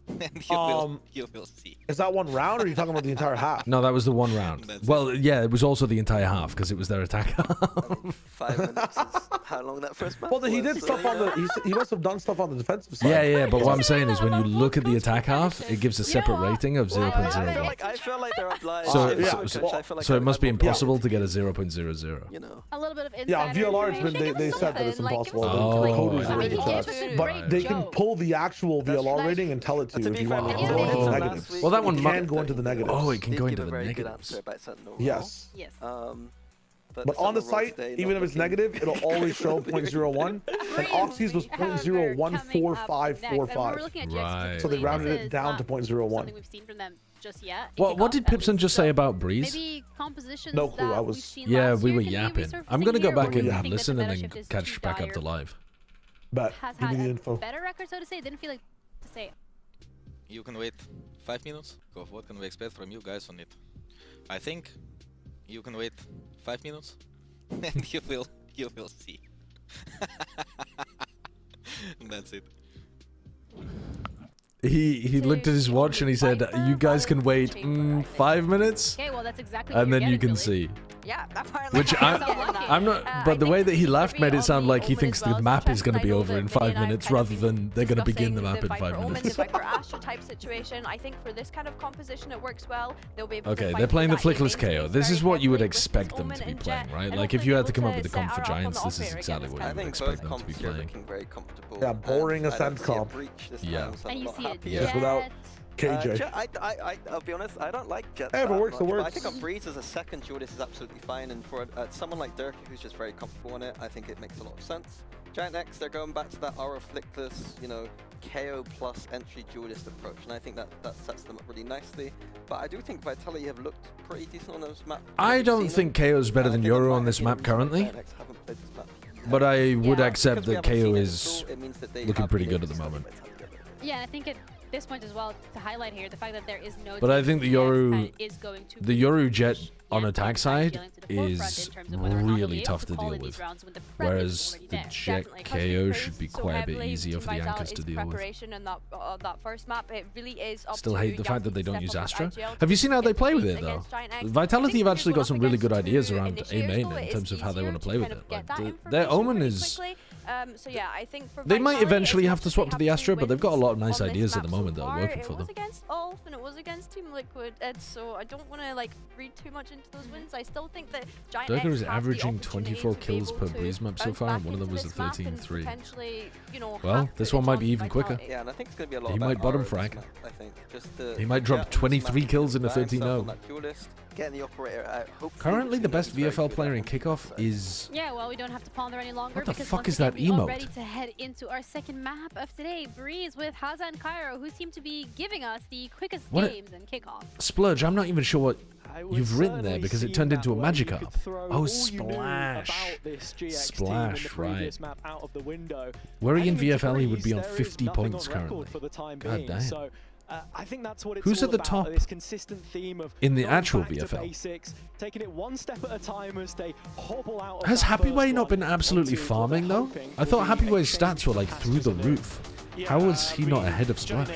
And you will see. Is that one round, or are you talking about the entire half? No, that was the one round. Well, yeah, it was also the entire half because it was their attack. 5 minutes is how long that first match Well, he did stuff on the. He must have done stuff on the defensive side. Yeah, but what I'm saying is when you look at the attack half, it gives a separate rating of 0.01. I feel like they're obliged. So it must be impossible to get a 0.00. You know. A little bit of Yeah, on VLR, it's been, they said that it's impossible. The coders are rating that. But they can pull the actual VLR rating and tell it to you if you want to go into the negatives. Well, that one can go into the negatives. Oh, it can go into the negatives. Yes. Yes. But on the site, even if it's negative, it'll always show 0.01. And Oxy's was 0.014545. Right. So they rounded it down to 0.01. Something we've seen from them just yet. What did Pipson just say about Breeze? Maybe compositions. No clue. I was. Yeah, we were yapping. I'm gonna go back and listen and then catch back up to live. But has give me had the a info. better record, so to say. Didn't feel like to say. You can wait 5 minutes. What can we expect from you guys on it? I think you can wait 5 minutes, and you will see. That's it. He looked at his watch and he said, "You guys can wait 5 minutes." Okay, well that's exactly. And then you can see. Yeah, apparently. Which I'm not. But the way that he laughed made it sound like he thinks the map is going to be over in 5 minutes rather than they're going to begin the map in 5 minutes. The Viper Astra type situation, I think for this kind of composition it works well. They'll be able okay, they're playing the flickless KO. This is what you would expect them to be playing, right? Like if you had to come up with a comp for Giants, this is exactly what you would expect them to be playing. Yeah, boring ascent comp. Yeah. And you see it just without KJ. I'll be honest, I don't like Jet. Hey, if it works, it works. I think on Breeze as a second duel, this is absolutely fine. And for someone like Dirk, who's just very comfortable on it, I think it makes a lot of sense. Giant X, they're going back to that aura flickless, you know, KO plus entry duelist approach, and I think that sets them up really nicely. But I do think Vitality have looked pretty decent on this map. I don't think KO is better than Yoru on this map currently. But I would accept that KO is looking pretty good at the moment. Yeah, and I think at this point as well, to highlight here, the fact that there is no. But I think the Yoru, is going to the Yoru Jet on attack side is really tough to deal with, whereas the Jet KO should be quite a bit easier for the Yankers to deal with. Still hate the fact that they don't use Astra. Have you seen how they play with it though? Vitality have actually got some really good ideas around A main in terms of how they want to play with it. Like their Omen is. So yeah, I think for they might eventually have to swap to the Astra, but they've got a lot of nice ideas at the moment that are working for them. It was against Ulf and it was against Team Liquid, and so I don't want to like read too much into those wins. I still think that Giant Durka X is averaging 24 kills per Breeze map so far, and one of them was a 13-3. Well, this one might be even quicker. Yeah, and I think it's going to be a lot. He might bottom frag. I think he might drop 23 kills in a 13-0. Getting the operator out. Currently, the best VFL player in kickoff is. Yeah, well, we don't have to ponder any longer. What the because fuck is that we are emote? ready to head into our second map of today, Breeze with Haza and Cairo, who seem to be giving us the quickest games in kickoff. Splurge, I'm not even sure what you've written there because it turned into a magic up. Oh, Splash. Splash, right. Were he in VFL, he would be on 50 points currently. God damn. I think that's what it's Who's all at the about, top this consistent theme of in the going actual back to VFL? Basics, taking it one step at a time as they hobble out. Has Happyway not been absolutely farming though? I thought Happyway's stats were like through the roof. How was he not ahead of Splash?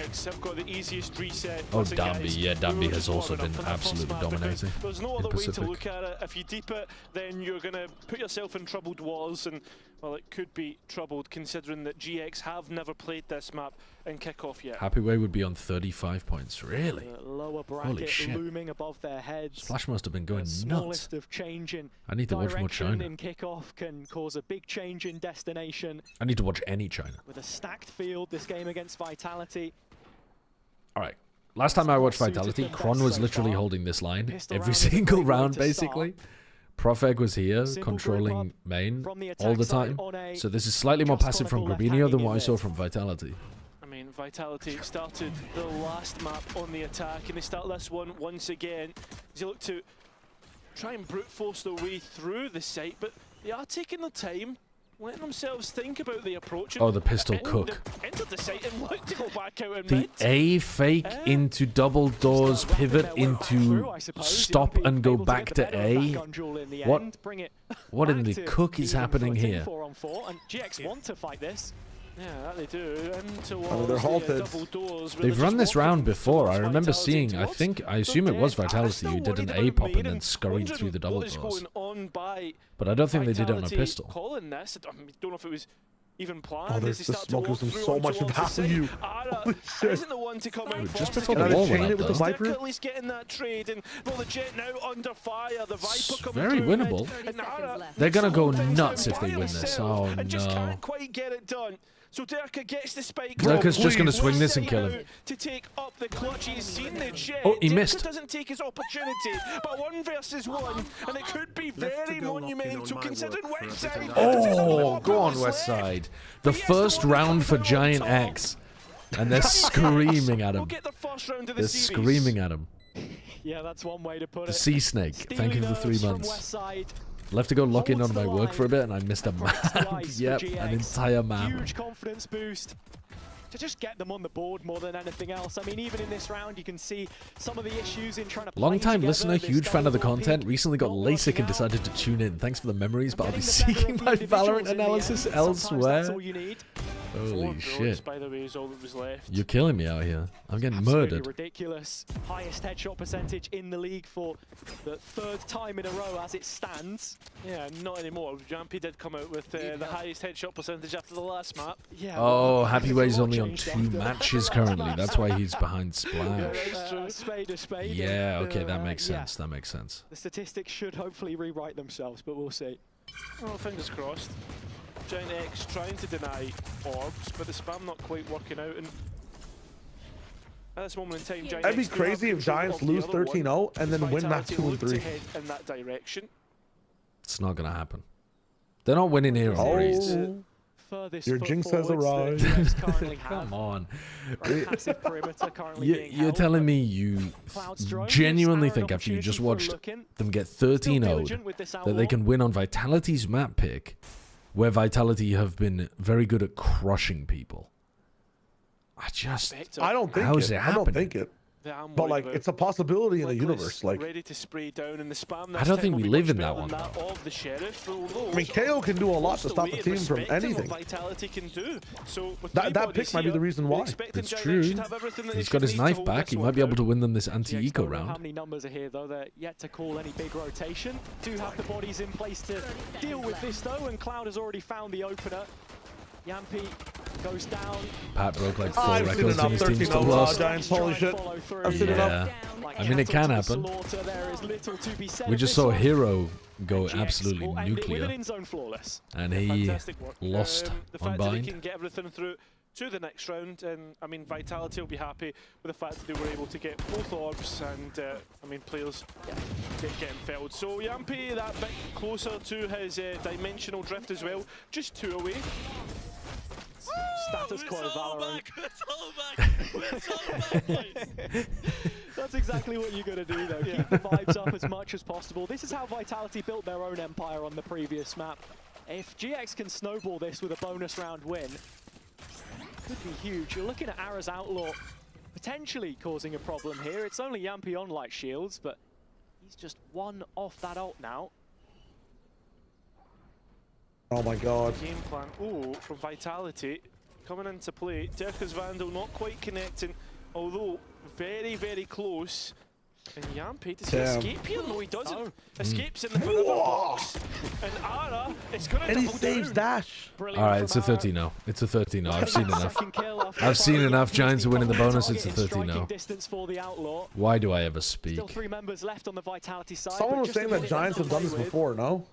Oh, Danby. Yeah, Danby has also been absolutely dominating There's no in other way to Pacific. look at it. If you deep it, then you're going to put yourself in troubled waters, and well, it could be troubled considering that GX have never played this map in kickoff yet. Happyway would be on 35 points. Really? Lower bracket Holy shit. looming above their heads. Splash must have been going nuts. Smallest of change in I need to watch more direction China. in kickoff can cause a big change in destination. I need to watch any China. With a stacked field this game against Vitality. Alright. Last time I watched Vitality, Kron was literally holding this line every single round, basically. Profeg was here, controlling main all the time. So this is slightly more passive from Grabinho than what I saw from Vitality. I mean, Vitality started the last map on the attack, and they start this one once again as they look to try and brute force their way through the site, but they are taking their time. letting themselves think about the approach. Oh, the pistol cook. Entered the site and looked to go back out in The mid. A fake into double doors, pivot into stop and go back to A. What in the cook is happening here? 4 on 4, and GX want to fight this. Yeah, that they do. They're halted. They've run this round before. I remember seeing, I assume it was Vitality who did an A pop and then scurried through the double doors. But I don't think they did it on a pistol. Calling this, I don't know if it was even planned. Oh, this smoke gives them so much value. Isn't the one to come out just before the wall went up, with the Viper? At least getting that trade, and well, the Jet now under fire. The Viper coming very through winnable. Nara, They're gonna go nuts if they win this. Oh and just no. can't quite get it done. So Derka gets the spike. Derka's just going to swing this and kill him. To take up the clutch, he's seen the Jet. Oh, he missed. Derka doesn't take his opportunity, but 1 versus 1, and it could be very monumental considering Westside. Oh, go on Westside. The first round for Giant X, and they're screaming at him. They're screaming at him. Yeah, that's one way to put it. The Sea Snake. Thank you for the 3 months. Left to go lock in on my work for a bit, and I missed a map. Yep, an entire map. Huge confidence boost to just get them on the board more than anything else. I mean, even in this round, you can see some of the issues in trying to. Long-time listener, huge fan of the content. Recently got LASIK and decided to tune in. Thanks for the memories, but I'll be seeking my Valorant analysis elsewhere. That's all you need. Holy shit. By the way, is all that was left. You're killing me out here. I'm getting murdered. Ridiculous. Highest headshot percentage in the league for the 3rd time in a row as it stands. Yeah, not anymore. Jampy did come out with the highest headshot percentage after the last map. Yeah. Oh, Happy Way's only on 2 matches currently. That's why he's behind Splash. Spade to spade. Yeah, okay, that makes sense. That makes sense. The statistics should hopefully rewrite themselves, but we'll see. Well, fingers crossed. Giant X trying to deny orbs, but the spam not quite working out. And at this moment in time, Giant That'd be X crazy if Giants lose 13-0 and then win map 2 and 3. In that direction. It's not gonna happen. They're not winning here on Breeze. Your jinx has arrived. Come on. You're telling me you genuinely think after you just watched them get 13-0'd that they can win on Vitality's map pick, where Vitality have been very good at crushing people? I don't think it. I don't think it. But like, it's a possibility in the universe. Like, ready to spray down, and the spam I don't think we live in that one. Of the Sheriff, I mean, KO can do a lot to stop the team from anything. Vitality can do. So that pick might be the reason why. It's true. He's got his knife back. He might be able to win them this anti-eco round. How many numbers are here though? They're yet to call any big rotation. Do have the bodies in place to deal with this though, and Cloud has already found the opener. Yampy goes down. Pat broke like 4 records and his team still lost. Giants, holy shit. I've seen enough. I mean, it can happen. We just saw Hero go absolutely nuclear, and he lost on bind. He can get everything through to the next round, and I mean, Vitality will be happy with the fact that they were able to get both orbs, and I mean, players getting felled. So Yampy that bit closer to his dimensional drift as well, just 2 away. Status quo Valorant. It's all back, boys. That's exactly what you got to do though. Keep the vibes up as much as possible. This is how Vitality built their own empire on the previous map. If GX can snowball this with a bonus round win, could be huge. You're looking at Ara's Outlaw potentially causing a problem here. It's only Yampy on light shields, but he's just 1 off that ult now. Oh my god. Game plan, from Vitality coming into play. Derka's Vandal not quite connecting, although very, very close. And Yampy, does he escape here? No, he doesn't. Escapes in the front of the box. And Ara is going to double down. And he saves dash. Alright, it's a 13-0. It's a 13-0. I've seen enough. I've seen enough Giants winning the bonus. It's a 13-0. Why do I ever speak? Still 3 members left on the Vitality side. Someone was saying that Giants have done this before, no?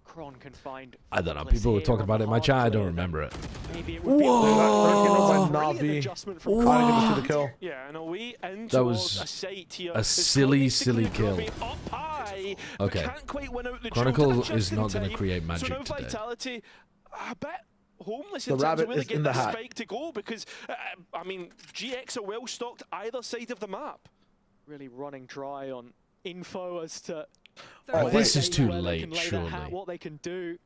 Kron can find I don't know. People were talking about it in my chat. I don't remember it. Maybe it would be NaVi. The kill. Yeah, and away into that was a silly kill. Okay. Chronicle is not going to create magic so now today. Vitality, a bit homeless the in terms of where they in get the the spike to go, because I mean, GX are well stocked either side of the map. Really running dry on info as to this is too late, surely. What they can do.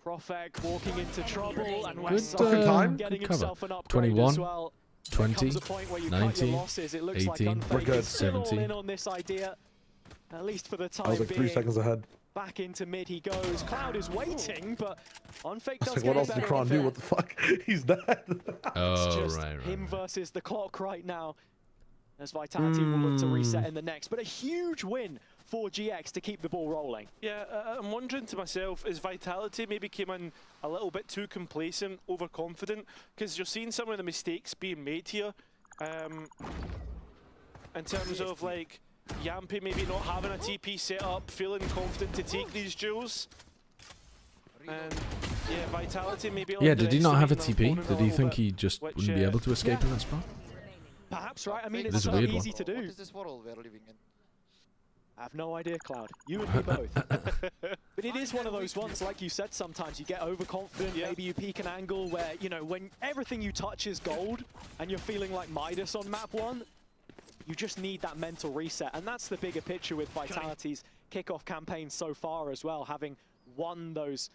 Profek walking into trouble, and Good getting cover. himself an upgrade 21, as well. 20, 19, 18, we're good. 17. In on this idea, at least for the time I was like 3 seconds ahead. Back into mid he goes. Cloud is waiting, but Unfake does like, what else did Kron do? What the fuck? He's dead. Oh, just him versus the clock right now, as Vitality will look to reset in the next. But a huge win for GX to keep the ball rolling. Yeah, I'm wondering to myself, is Vitality maybe came in a little bit too complacent, overconfident? Because you're seeing some of the mistakes being made here. In terms of like Yampy maybe not having a TP set up, feeling confident to take these duels. And yeah, Vitality maybe. Yeah, did he not have a TP? Did he think he just wouldn't be able to escape in that spot? Perhaps, right? I mean, This it's is a so weird easy one. to do. What is this world we're living in? I have no idea, Cloud. You and me both. But it is one of those ones, like you said, sometimes you get overconfident, maybe you peak an angle where, you know, when everything you touch is gold and you're feeling like Midas on map 1, you just need that mental reset. And that's the bigger picture with Vitality's kickoff campaign so far as well, having won those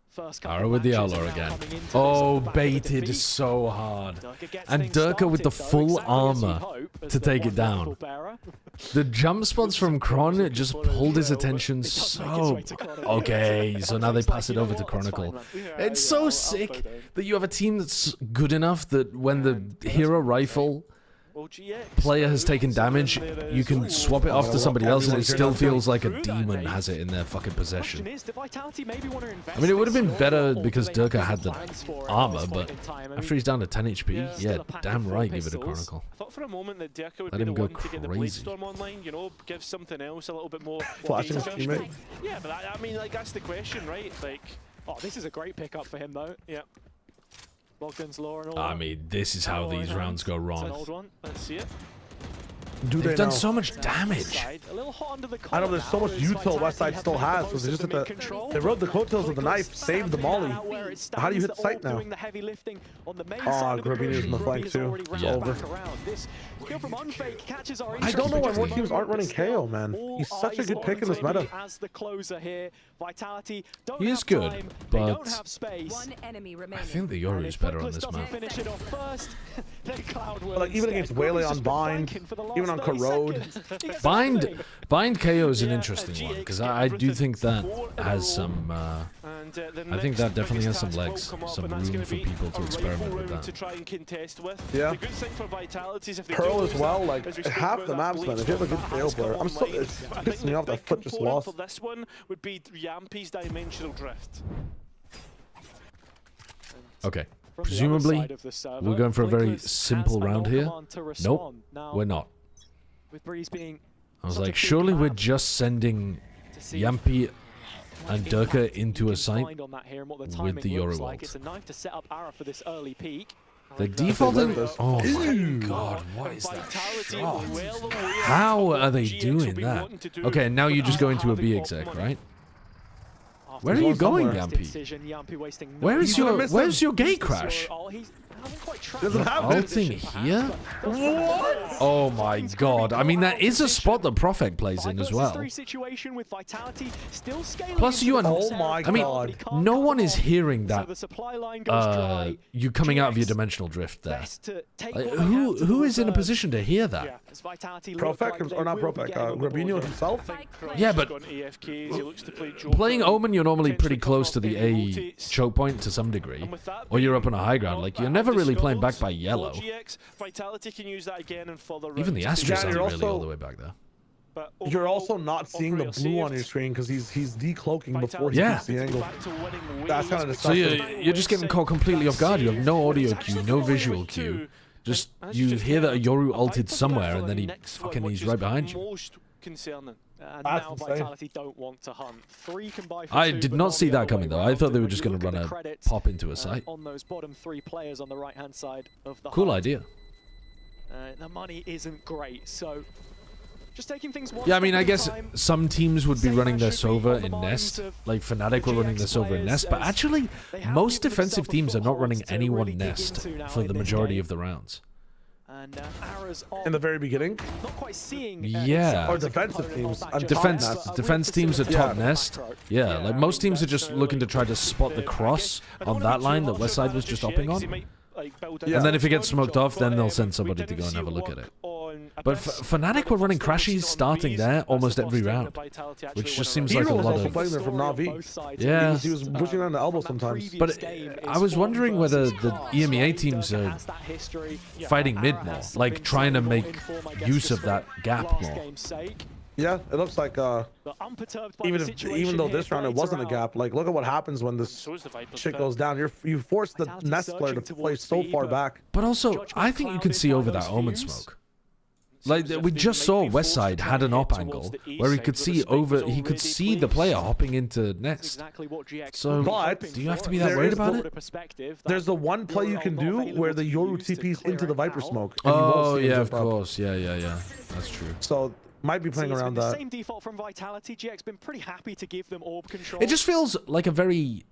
first couple Arrow with the matches Owler and now again. coming into this Oh, off the back of a baited defeat. so hard. Gets And things Durka with the started, though, full exactly as you'd armor hope, as to the take it one down. rifle bearer. The jump spots from Kron just pulled his attention so... Okay, so now they pass it over to Chronicle. It's so sick that you have a team that's good enough that when the hero rifle player has taken damage, you can swap it off to somebody else and it still feels like a demon has it in their fucking possession. I mean, it would have been better because Durka had the armor, but after he's down to 10 HP, yeah, damn right, give it a Chronicle. I thought for a moment that Durka would Let be the him go one to get the crazy. Bladestorm online, you know, give something else a little bit more. Flashing his teammate. Yeah, but I mean, like, that's the question, right? Like, oh, this is a great pickup for him, though. Yeah. Bogdan's lore and all I mean, this is how these rounds go It's an wrong. old one. Let's see it. They've done so much damage. A little hot under the I know there's so much util Westside still has, so they just hit the, they rode the coattails with the knife, saved the molly. How do you hit the site now? Oh, Grabini's in the flank too. It's over. I don't know why more teams aren't running KO, man. He's such a good pick in this meta. As the closer here, Vitality don't He is have good, time, but they don't have space. I think the Yoru is better on this map. Finish it off first, then Cloud will Like even against Waylay on Bind, even on Corrode. Bind KO is an interesting one because I do think that has some. I think that definitely has some legs, some room for people to experiment with that. To try and contest with. Yeah. The good thing for Vitality is if they Pearl do as lose well, it, like as we spoke half about the maps, man. If you have a good KO player, I'm so it's pissing me off that Foot just lost. For this one would be Yampy's dimensional drift. Okay, presumably we're going for a very simple round here. Nope, we're not. With Breeze being I was like, surely we're just sending Yampy and Durka into a site with the Yoru ult. It's a knife to set up Ara for this early peak. The defaulting. Oh my god, what is that shot? How are they doing that? Okay, now you just go into a B exec, right? Where are you going, Yampy? Where's your gate crash? Ulting here? What? Oh my god. I mean, that is a spot that Profek plays in as well. Plus, you are. Oh my god. No one is hearing that. You coming out of your dimensional drift there. Like, who is in a position to hear that? Profek or not Profek? Grabino himself? Yeah, but playing Omen, you're normally pretty close to the A choke point to some degree, or you're up on a high ground. Like, you're never really playing back by yellow. Even the Astros aren't really all the way back there. You're also not seeing the blue on your screen because he's decloaking before he gets the angle. That's kind of disgusting. So you're just getting caught completely off guard. You have no audio cue, no visual cue. Just you hear that a Yoru ulted somewhere and then he's right behind you. Now Vitality don't want to hunt. 3 can buy for 2, I did not see that coming though. I thought they were just going to run a pop into a site. On those bottom 3 players on the right hand side of the cool hunt. idea. The money isn't great, so just taking things one Yeah, I mean, I step guess at a time. some teams would be running their Sova in Nest, like Fnatic were running their Sova in Nest, but actually, most defensive teams are not running anyone Nest for the majority of the rounds. And Ara's on. In the very beginning? Not quite seeing. Yeah. Or defensive teams. Defense teams at top nest. Yeah, like most teams are just looking to try to spot the cross on that line that Westside was just hopping on. And then if it gets smoked off, then they'll send somebody to go and have a look at it. But Fnatic were running crashies starting there almost every round, which just seems like a lot of... playing there from NaVi. Yeah. He was pushing on the elbow sometimes. But I was wondering whether the EMEA teams are fighting mid more, like trying to make use of that gap more. Yeah, it looks like even though this round it wasn't a gap, like look at what happens when this shit goes down. You force the nest player to play so far back. But also, I think you can see over that Omen smoke. Like we just saw Westside had an op angle where he could see the player hopping into nest. So, but do you have to be that worried about it? There's the one play you can do where the Yoru TP's into the Viper smoke. Oh yeah, of course. Yeah. That's true. So might be playing around that. Same default from Vitality. GX been pretty happy to give them orb control. It just feels like a very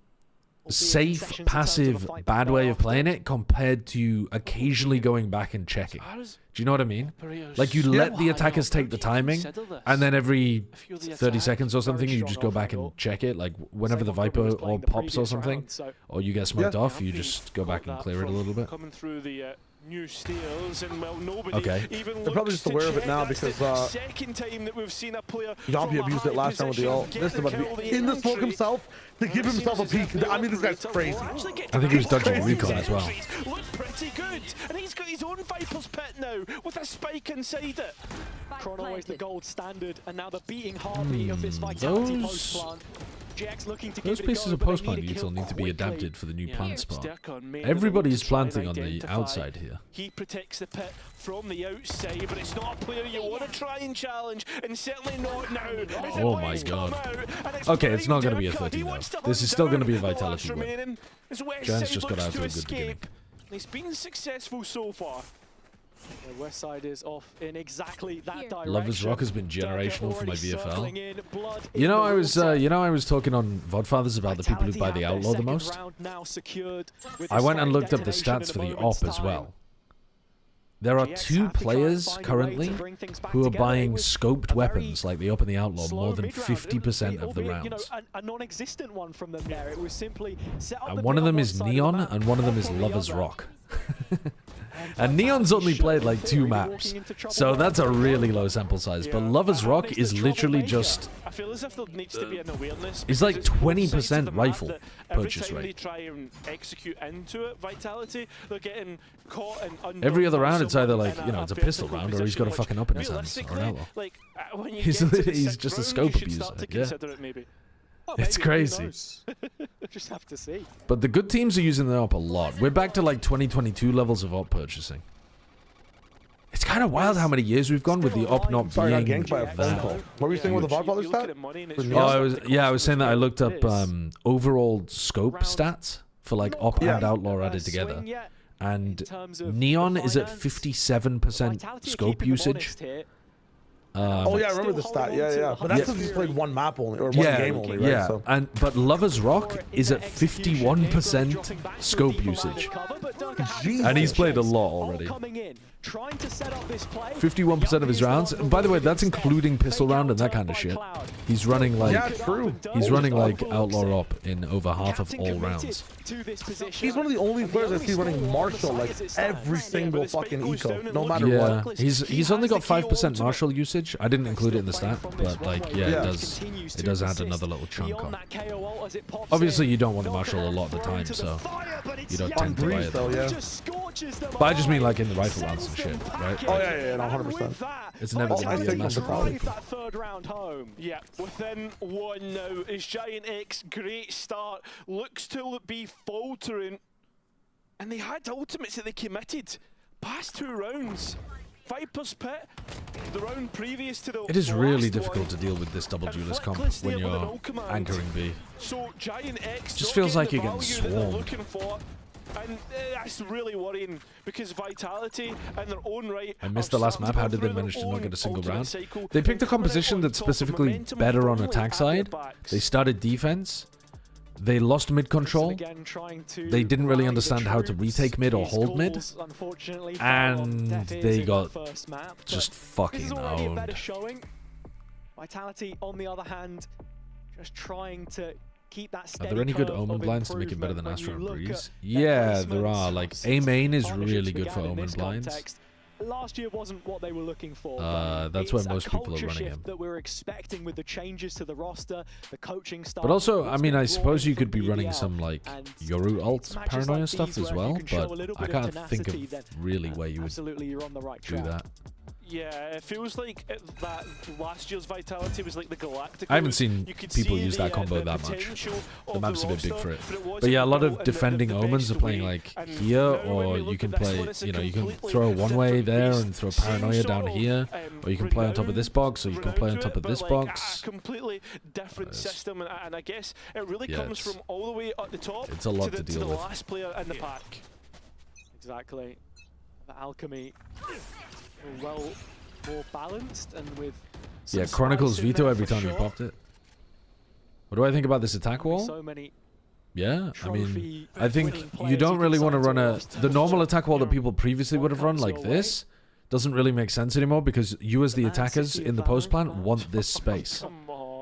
safe, passive, bad way of playing it compared to occasionally going back and checking. Do you know what I mean? Like you let the attackers take the timing, and then every 30 seconds or something, you just go back and check it. Like whenever the Viper orb pops or something, or you get smoked off, you just go back and clear it a little bit. Coming through the new steals, and well, nobody even they're probably just aware of it now because second time that we've seen a player Yampi abused it last time with the ult. This is about to be in the smoke himself to give himself a peek. I mean, this guy's crazy. I think he was dodging recon as well. Look pretty good, and he's got his own Viper's pit now with a spike inside it. Chrono is the gold standard, and now the beating heartbeat of this Vitality post plant. Those pieces of post plant util need to be adapted for the new plant spot. Everybody is planting on the outside here. He protects the pit from the outside, but it's not a player you want to try and challenge, and certainly not now. Oh my god. Okay, it's not going to be a 30 though. This is still going to be a Vitality win. Giants just got out to a good beginning. He's been successful so far. The west side is off in exactly that direction. Lovers Rock has been generational for my VFL. You know, I was talking on Vodfathers about the people who buy the Outlaw the most. I went and looked up the stats for the op as well. There are 2 players currently who are buying scoped weapons like the op and the Outlaw more than 50% of the rounds. A non-existent one from them there. It was simply and one of them is Neon and one of them is Lovers Rock. And Neon's only played like 2 maps, so that's a really low sample size. But Lovers Rock is literally just... I feel as if there needs to be an awareness. It's like 20% rifle purchase rate. Every time they try and execute into it, Vitality, they're getting caught and every other round, it's either like, you know, it's a pistol round or he's got a fucking up in his hands or an outlaw. He's just a scope abuser. Yeah. It's crazy. Just have to see. But the good teams are using the op a lot. We're back to like 2022 levels of op purchasing. It's kind of wild how many years we've gone with the op not being that. What were you saying with the Vodfather stat? I was saying that I looked up overall scope stats for like op and outlaw added together. And Neon is at 57% scope usage. Oh yeah, I remember the stat. Yeah. But that's because he's played one map only, or one game only, right? Yeah, so. but Lovers Rock is at 51% scope usage. Jesus. And he's played a lot already. 51% of his rounds. And by the way, that's including pistol round and that kind of shit. He's running like he's running like outlaw op in over half of all rounds. He's one of the only players I see running Marshall like every single fucking eco, no matter what. He's only got 5% Marshall usage. I didn't include it in the stat, but like it does add another little chunk on. Obviously, you don't want the Marshall a lot of the time, so you don't tend to buy it. But I just mean like in the rifle rounds and shit, right? Oh yeah, 100%. It's never going to be a massive problem. That third round home. Yeah, within 1 now is Giant X. Great start. Looks to be faltering. And they had ultimates that they committed. Past 2 rounds. Viper's Pit, the round previous to the It is really difficult to deal with this double duelist comp when you're anchoring B. So Giant X just feels like you're getting swarmed. And that's really worrying because Vitality and their own right. I missed the last map. How did they manage to not get a single round? They picked a composition that's specifically better on attack side. They started defense. they lost mid control. They didn't really understand how to retake mid or hold mid, and they got just fucking owned. Vitality, on the other hand, just trying to keep that steady. Are there any good Omen blinds to make it better than Astra and Breeze? Yeah, there are. Like, A main is really good for Omen blinds. Last year wasn't what they were looking for. That's where most people are running him. That we're expecting with the changes to the roster, the coaching staff. But also, I mean, I suppose you could be running some like Yoru ult paranoia stuff as well, but I can't think of really where you would do that. Yeah, it feels like that last year's Vitality was like the Galactic. I haven't seen people use that combo that much. The map's a bit big for it. But yeah, a lot of defending Omens are playing like here, or you can play, you know, you can throw a one-way there and throw Paranoia down here, or you can play on top of this box, or you can play on top of this box. Completely different system, and I guess it really comes from all the way at the top it's a lot to deal the with. last player in the pack. Exactly. The alchemy. Well, more balanced and with Chronicles veto every time you popped it. What do I think about this attack wall? So many yeah, I mean, I think you don't really want to run the normal attack wall that people previously would have run like this. Doesn't really make sense anymore because you as the attackers in the post plant want this space.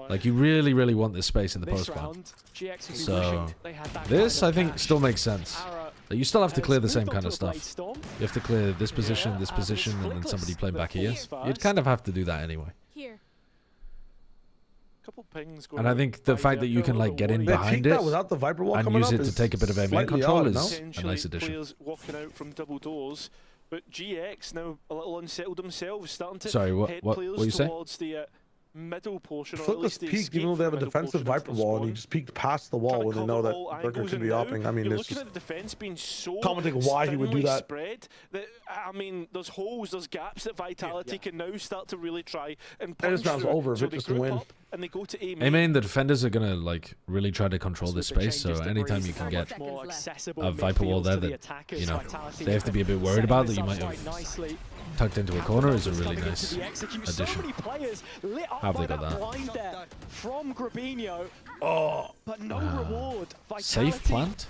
Like, you really, really want this space in the post plant. So this, I think, still makes sense. You still have to clear the same kind of stuff. You have to clear this position, and then somebody playing back here. You'd kind of have to do that anyway. And I think the fact that you can like get in behind it and use it to take a bit of a main control is a nice addition. Walking out from double doors, but GX now a little unsettled themselves, starting to head what players you say? towards the middle portion. Flitless peeked even though they have a defensive Viper wall, and he just peeked past the wall when they know that Lurker could be upping. I mean, it's just commenting why he would do that. I mean, there's holes, there's gaps that Vitality can now start to really try and punch this round's over if it just win. And they go to A main, the defenders are gonna like really try to control this space. So anytime you can get a Viper wall there that you know they have to be a bit worried about that you might have tucked into a corner is a really nice addition. How have they got that? From Grabinho. Oh, but no reward. Safe plant.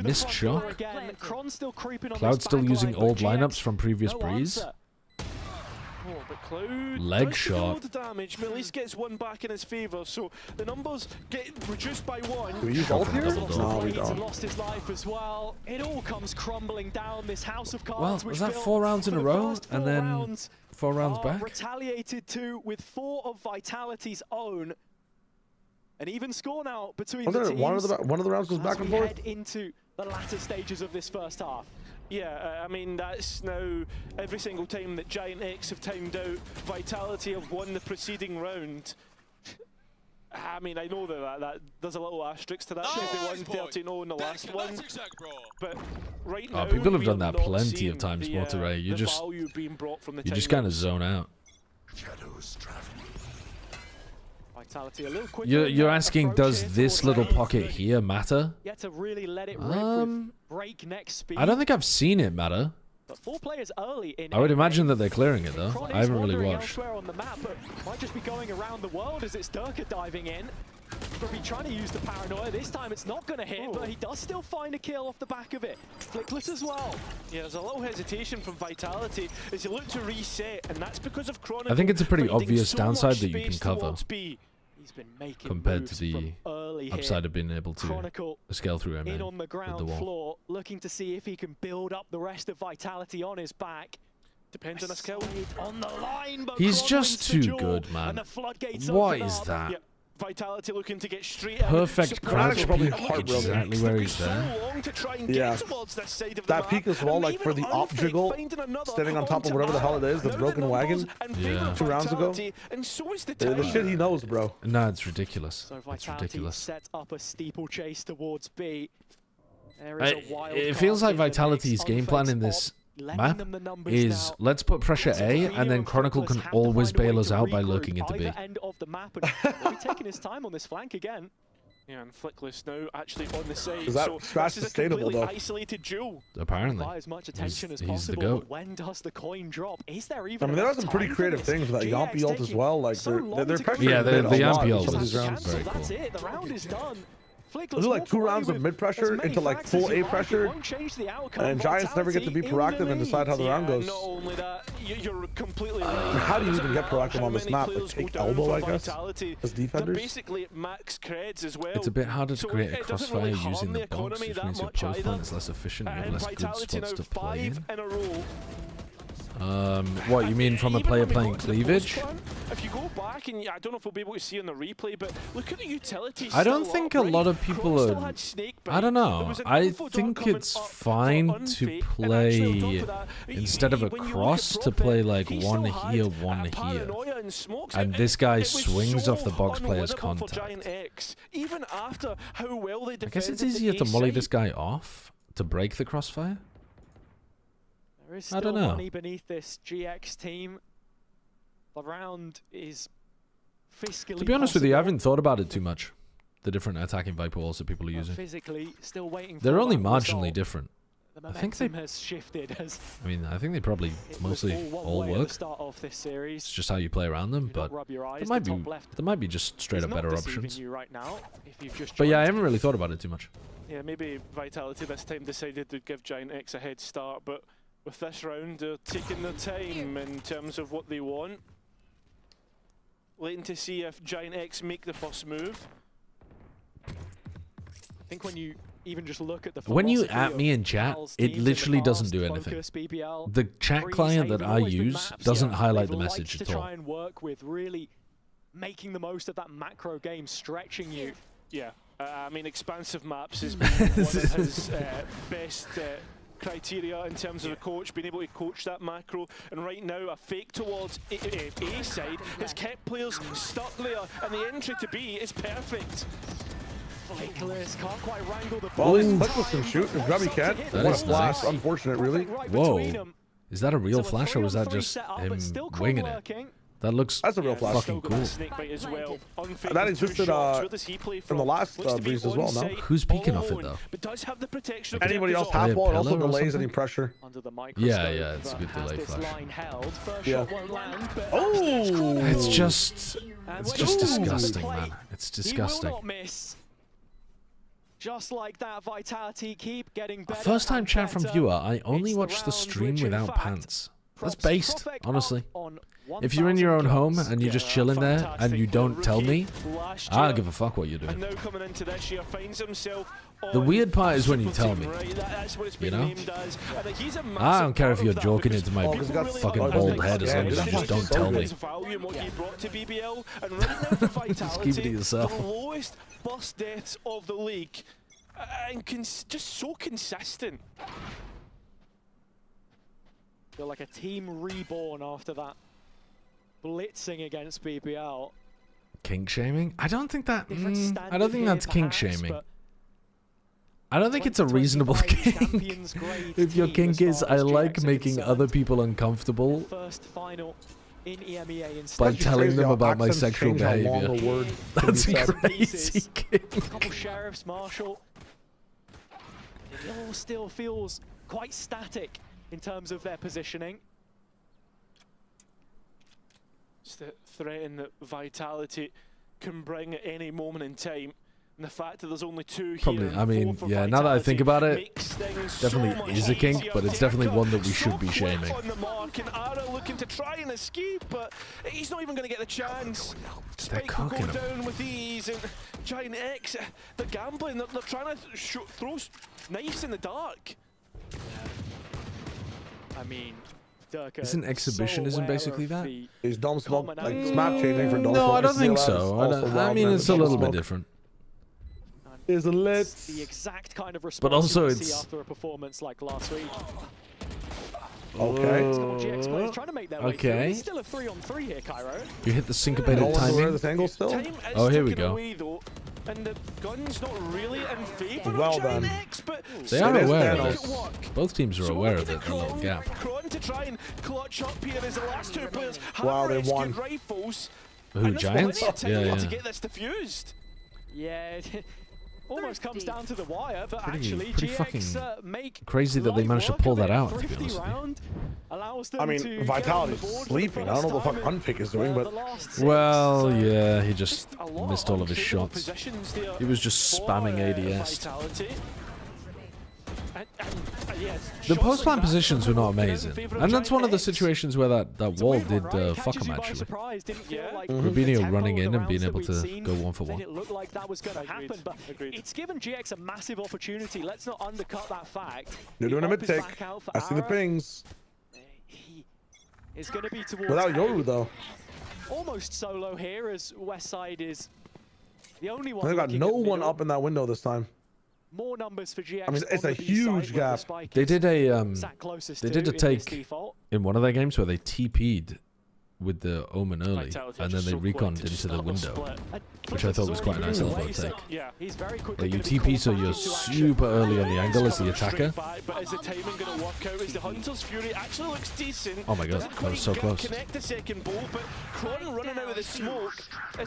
Missed shot. Cloud still using old lineups from previous Breeze. Leg shot. The damage, but at least gets one back in his favor. So the numbers get reduced by one. Do we use ult here? No, we don't. Lost his life as well. It all comes crumbling down. This house of cards. Well, was that 4 rounds in a row, and then 4 rounds back? Retaliated to with 4 of Vitality's own. An even score now between the teams. One of the rounds goes back and forth. Head into the latter stages of this first half. Yeah, I mean, that's now every single time that Giant X have timed out, Vitality have won the preceding round. I mean, I know that there's a little asterisk to that because they won 13-0 in the last one. But right now, people have done that plenty of times, Mortaray. You just kind of zone out. You're asking, does this little pocket here matter? I don't think I've seen it matter. But 4 players early in I would imagine that they're clearing it though. I haven't really watched. On the map, but might just be going around the world as it's Durka diving in. He'll be trying to use the paranoia. This time it's not going to hit, but he does still find a kill off the back of it. Flickless as well. Yeah, there's a little hesitation from Vitality as he look to reset, and that's because of Chronicle. I think it's a pretty obvious downside that you can cover. He's been making compared to the upside of being able to scale through him in on the ground floor, looking to see if he can build up the rest of Vitality on his back. Depends on his skill. On the line, but he's just too good, man. What is that? Yep. Vitality looking to get straight perfect crouch probably exactly where he's there. Yeah, that peak as well, like for the op jiggle, standing on top of whatever the hell it is, the broken wagon, 2 rounds ago. The shit he knows, bro. No, it's ridiculous. So it's ridiculous. Set up a steeplechase towards B. It feels like Vitality's game plan in this map is let's put pressure A, and then Chronicle can always bail us out by lurking into B. End of the map, and taking his time on this flank again. Yeah, and Flickless now actually on the side. Is that strat sustainable though? Isolated duel. Apparently, as much attention as possible. He's the GOAT. When does the coin drop? Is there even? I mean, there are some pretty creative things with that Yampi ult as well. Like they're yeah, the Yampi ult is very cool. That's it. The round is done. Was it like 2 rounds of mid pressure into like full A pressure? And Giants never get to be proactive and decide how the round goes. Not only that, you're completely right. How do you even get proactive on this map? Like take elbow, I guess, as defenders? Basically max creds as well. It's a bit harder to create a crossfire using the box, which means your post line is less efficient. You have less good spots to play in. What you mean from a player playing cleavage? If you go back, and I don't know if we'll be able to see on the replay, but look at the utilities. I don't think a lot of people are. I don't know. I think it's fine to play instead of a cross to play like one here, one here, and this guy swings off the box player's contact. I guess it's easier to molly this guy off to break the crossfire. There is still money beneath this GX team. The round is fiscally. To be honest with you, I haven't thought about it too much. The different attacking Viper walls that people are using. Physically, still waiting. They're only marginally different. I think they has shifted. I mean, I think they probably mostly all work. Start off this series. It's just how you play around them, but there might be just straight up better options. Right now, but yeah, I haven't really thought about it too much. Yeah, maybe Vitality this time decided to give Giant X a head start, but with this round, they're taking their time in terms of what they want. Waiting to see if Giant X make the first move. I think when you even just look at the when you at me in chat, it literally doesn't do anything. The chat client that I use doesn't highlight the message at all. Try and work with really making the most of that macro game, stretching you. Yeah, I mean, expansive maps has been one of his best criteria in terms of a coach, being able to coach that macro, and right now a fake towards A side has kept players stuck there, and the entry to B is perfect. Nicholas can't quite wrangle the ball. Well, he's flicked with some shoot, and Grubby can't. What a flash, unfortunate really. Whoa, is that a real flash or was that just him winging it? That's a real flash. Fucking cool. That existed in the last breeze as well, no? Who's peeking off it though? Anybody else half wall, it also delays any pressure. Yeah, it's a good delay flash. Yeah. Oh! It's just disgusting, man. It's disgusting. Just like that, Vitality keep getting better. First time chat from viewer, I only watch the stream without pants. That's based, honestly. If you're in your own home and you're just chilling there and you don't tell me, I don't give a fuck what you're doing. The weird part is when you tell me, you know? I don't care if you're joking into my fucking bald head as long as you just don't tell me. Just keep it to yourself. The lowest bus deaths of the league, and just so consistent. Feel like a team reborn after that blitzing against BBL. Kink shaming? I don't think that. I don't think that's kink shaming. I don't think it's a reasonable kink. If your kink is, I like making other people uncomfortable in EMEA by telling them about my sexual behavior. That's a crazy kink. Couple sheriffs, Marshall. It all still feels quite static in terms of their positioning. It's the threat and the Vitality can bring at any moment in time. And the fact that there's only 2 here. Probably, I mean, yeah, now that I think about it, definitely is a kink, but it's definitely one that we should be shaming. On the mark, and Ara looking to try and escape, but he's not even going to get the chance. Spike will go down with ease, and Giant X, they're gambling, they're trying to throw knives in the dark. I mean, isn't exhibitionism basically that? Is Dom Smoke like map changing for Dom Smoke? No, I don't think so. I mean, it's a little bit different. Is a lit. The exact kind of response but also you it's see after a performance like last week. Okay. Trying to make their way through. It's still a 3-on-3 here, Cairo. You hit the syncopated timing. This angle still? Oh, here we go. And the gun's not really in favor well done. X, but they are aware of this. Both teams are aware of it, the little gap. Kron to try and clutch up here as the last 2 players have they won. Rifles. Who, Giants? Yeah. To get this defused. Yeah. almost comes down to the wire, but actually pretty GX make crazy that they managed to pull that out, to be honest round, allows them I mean, to Vitality's sleeping. I don't know what the fuck Unpick is doing, but... Well, yeah, he just missed all of his shots. He was just spamming ADS. The post-plant positions were not amazing. And that's one of the situations where that wall did fuck him, actually. Rubinho running in and being able to go 1-for-1. It looked like that was going to happen, but it's given GX a massive opportunity. Let's not undercut that fact. They're doing a mid-tick. I see the pings. He is going to be towards without Yoru, though. Almost solo here, as Westside is the only one. They got no one up in that window this time. More numbers for GX. I mean, it's a huge gap. They did a take in one of their games where they TP'd with the Omen early, and then they reconned into the window, which I thought was quite a nice elbow take. Yeah, he's very quick. Like you TP, so you're super early on the angle as the attacker. But is the timing going to work out? Is the Hunter's Fury actually looks decent? Oh my god, that was so close. Connect the second ball, but Cron running out of the smoke.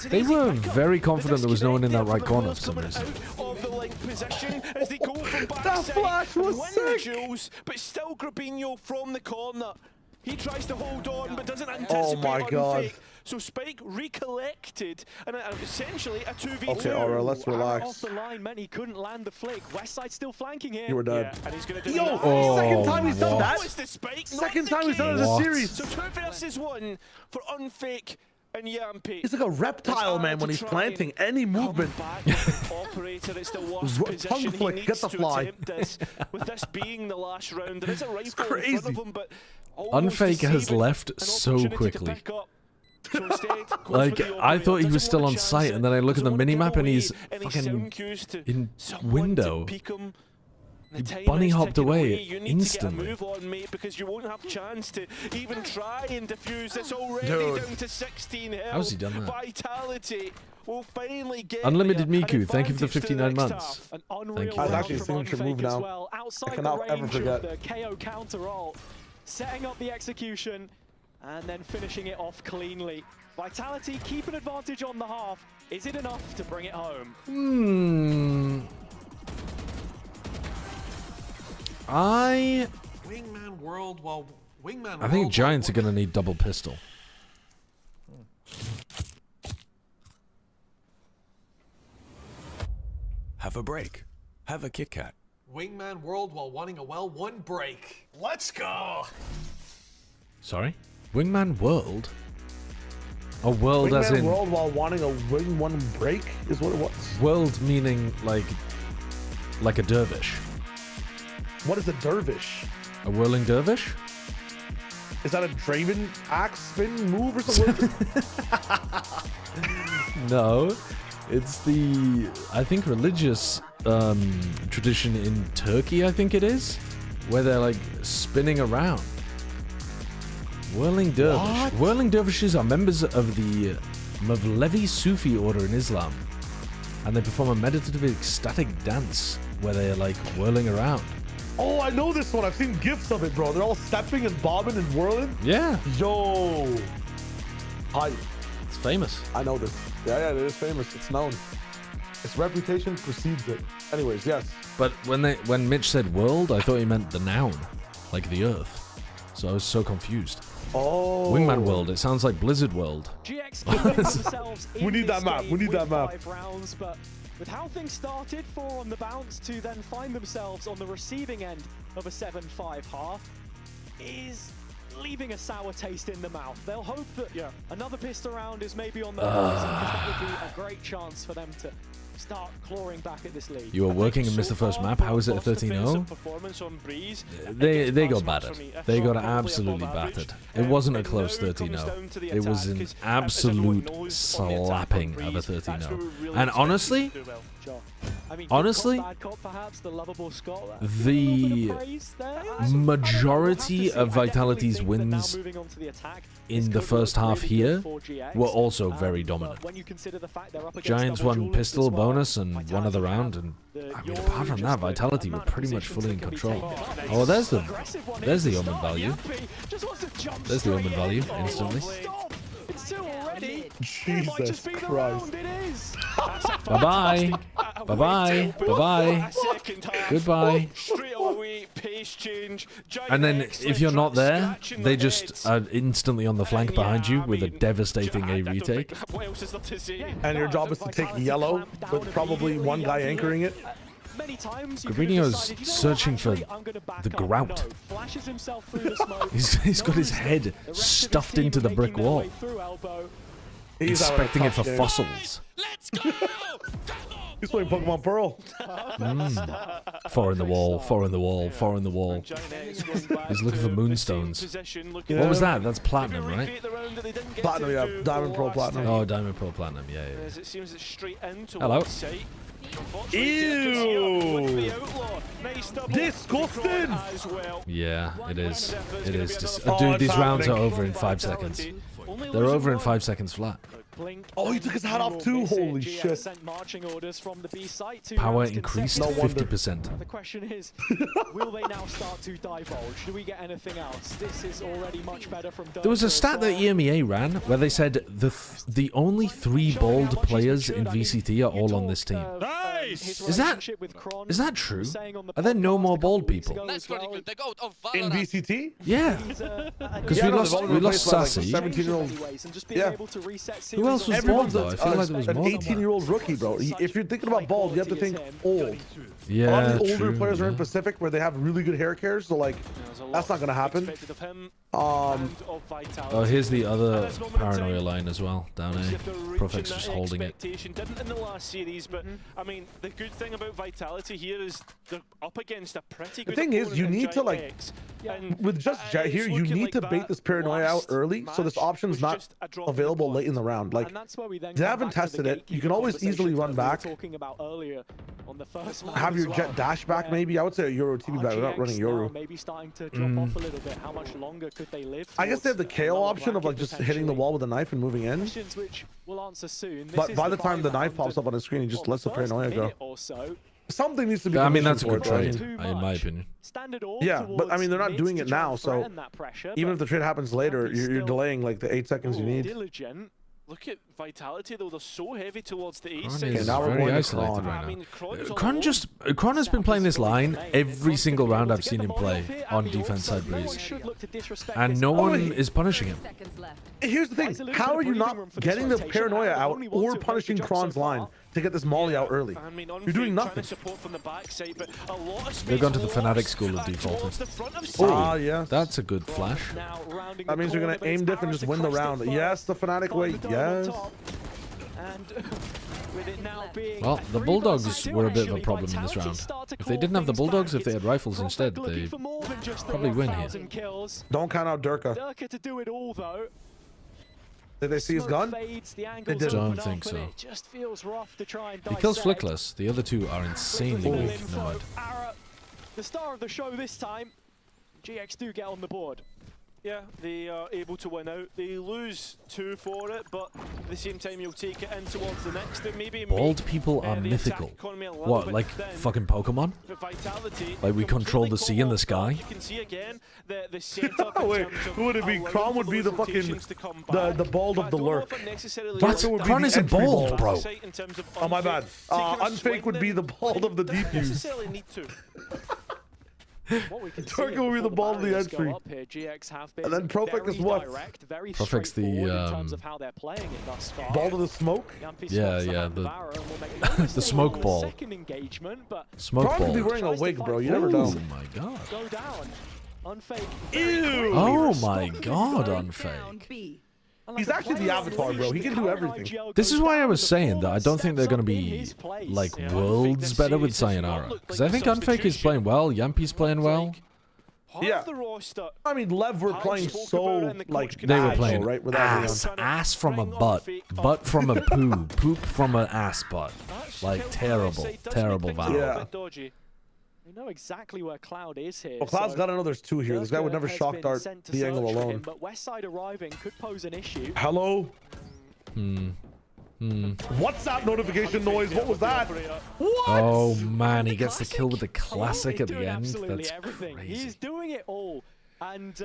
They were very confident there was no one in that right corner for some reason. Of the link position as they go from backside. That flash was sick. Jules, but still Grabinho from the corner. He tries to hold on, but doesn't anticipate. Oh my god. So Spike recollected, and essentially a 2v2. Okay, Aura, let's relax. Off the line meant he couldn't land the flick. Westside still flanking here. You were dead. Yeah, and he's going to do second time he's done that. Spike, second time he's done it in a series. So 2 versus 1 for Unfake and Yampy. He's like a reptile, man, when he's planting any movement. Operator, it's the worst position he needs get the fly. to attempt this. With this being the last round, there is a rifle in front of him, but Unfake has left so quickly. Like, I thought he was still on site, and then I look at the minimap and he's fucking in window. He bunny hopped away instantly. Move on, mate, because you won't have a chance to even try and defuse this already down to 16 health. How's he done that? Vitality will finally get Unlimited Miku, thank you for the 59 months. Thank you. That's actually a signature move now. I cannot ever forget. The KO counter ult, setting up the execution, and then finishing it off cleanly. Vitality keep an advantage on the half. Is it enough to bring it home? Wingman World, while Wingman I think Giants are going to need double pistol. Have a break. Have a Kit Kat. Wingman World while wanting a well-won break. Let's go! Sorry? Wingman World? A world Wingman as in... World while wanting a wing one break is what it was? World meaning like a dervish. What is a dervish? A whirling dervish? Is that a Draven axe spin move or something? No. It's the, I think, religious tradition in Turkey, I think it is, where they're like spinning around. Whirling dervish. What? Whirling dervishes are members of the Mevlevi Sufi order in Islam, and they perform a meditative ecstatic dance where they're like whirling around. Oh, I know this one. I've seen gifs of it, bro. They're all stepping and bobbing and whirling. Yeah. Yo. Hi. It's famous. I know this. Yeah, it is famous. It's known. Its reputation precedes it. Anyways, yes. But when Mitch said world, I thought he meant the noun, like the earth. So I was so confused. Oh. Wingman World. It sounds like Blizzard World. GX we need that map. We need that map. Rounds, but with how things started, 4 on the bounce to then find themselves on the receiving end of a 7-5 half is leaving a sour taste in the mouth. They'll hope that another pistol round is maybe on the horizon, because that would be a great chance for them to start clawing back at this lead. You were working and missed the first map. How is it a 13-0? They got battered. They got absolutely battered. It wasn't a close 13-0. It was an absolute slapping of a 13-0. And honestly, the majority of Vitality's wins in the first half here were also very dominant. Giants won pistol bonus and one other round, and I mean, apart from that, Vitality were pretty much fully in control. Oh, there's the Omen value. There's the Omen value instantly. Jesus Christ. Bye-bye. Bye-bye. Bye-bye. Goodbye. Straight away, pace change. And then if you're not there, they just are instantly on the flank behind you with a devastating A retake. What else is there to say? And your job is to take yellow with probably one guy anchoring it. Gabrinio's searching for the grout. He's got his head stuffed into the brick wall. Expecting it for fossils. He's playing Pokemon Pearl. 4 in the wall, 4 in the wall, 4 in the wall. He's looking for moonstones. What was that? That's platinum, right? Platinum, yeah. Diamond Pro Platinum. Oh, Diamond Pro Platinum, yeah. Hello. Ew! Disgusting! Yeah, it is. It is. Dude, these rounds are over in 5 seconds. They're over in 5 seconds flat. Oh, he took his hat off too. Holy shit! Power increased 50%. The question is, will they now start to divulge? Do we get anything else? This is already much better from Dirk. There was a stat that EMEA ran where they said the only 3 bald players in VCT are all on this team. Is that true? Are there no more bald people? In VCT? Yeah. Because we lost Sassy. 17-year-old. Yeah. Who else was bald though? I feel like there was an more. 18-year-old rookie, bro. If you're thinking about bald, you have to think old. Yeah, a lot of the older true, players are in Pacific where they have really good hair care, so like that's not gonna happen. Oh, here's the other paranoia line as well down here. Profec's just holding it. Didn't in the last series, but I mean the good thing about Vitality here is they're up against a pretty good. The thing is, you need to like with just Jet here, you need to bait this paranoia out early, so this option's not available late in the round. Like they haven't tested it. You can always easily run back. Have your Jet dash back, maybe. I would say a Euro TV back without running Euro. Maybe starting to drop off a little bit. How much longer could they live? I guess they have the KO option of like just hitting the wall with a knife and moving in. Which we'll answer soon. But by the time the knife pops up on the screen, he just lets the paranoia go. Something needs to be. I mean, that's a good trade, in my opinion. Yeah, but I mean, they're not doing it now, so even if the trade happens later, you're delaying like the 8 seconds you need. Look at Vitality though; they're so heavy towards the ace. Okay, now we're very isolated right now. Kron has been playing this line every single round I've seen him play on defense side breeze, and no one is punishing him. Here's the thing: how are you not getting the paranoia out or punishing Kron's line to get this molly out early? You're doing nothing. They've gone to the Fnatic school of defaulting. Oh, yeah, that's a good flash. That means you're gonna aim diff and just win the round. Yes, the Fnatic way. Yes. Well, the Bulldogs were a bit of a problem in this round. If they didn't have the Bulldogs, if they had rifles instead, they probably win here. Don't count out Durka. Did they see his gun? They don't think so. He kills Flickless. The other two are insanely weak. The star of the show this time, GX do get on the board. Yeah, they are able to win out. They lose 2 for it, but at the same time you'll take it in towards the next and maybe bald people are mythical. What, like fucking Pokemon? Like we control the sea and the sky? You can see again the setup. Wait, who would it be? Kron would be the fucking the bald of the lurk. What? Kron isn't bald, bro. Oh my bad. Unfake would be the bald of the defuse. Turkey will be the ball of the entry. And then Profec is what? Profec's the ball of the smoke? Yeah, the smoke ball. Smoke ball. Could be wearing a wig, bro. You never know. Oh my god. Ew. Oh my god, Unfake. He's actually the Avatar, bro. He can do everything. This is why I was saying that I don't think they're going to be, like, worlds better with Sayonara. Because I think Unfake is playing well, Yampi's playing well. Yeah. I mean, Lev were playing so, like, they were playing right, ass from a butt from a poop from an ass butt. Like, terrible value. Yeah. We know exactly where Cloud is here. Well, Cloud's got another 2 here. This guy would never shock dart the angle alone. But Westside arriving could pose an issue. Hello? What's that notification noise? What was that? What? Oh man, he gets the kill with the classic at the end. That's everything. crazy. He's doing it all. And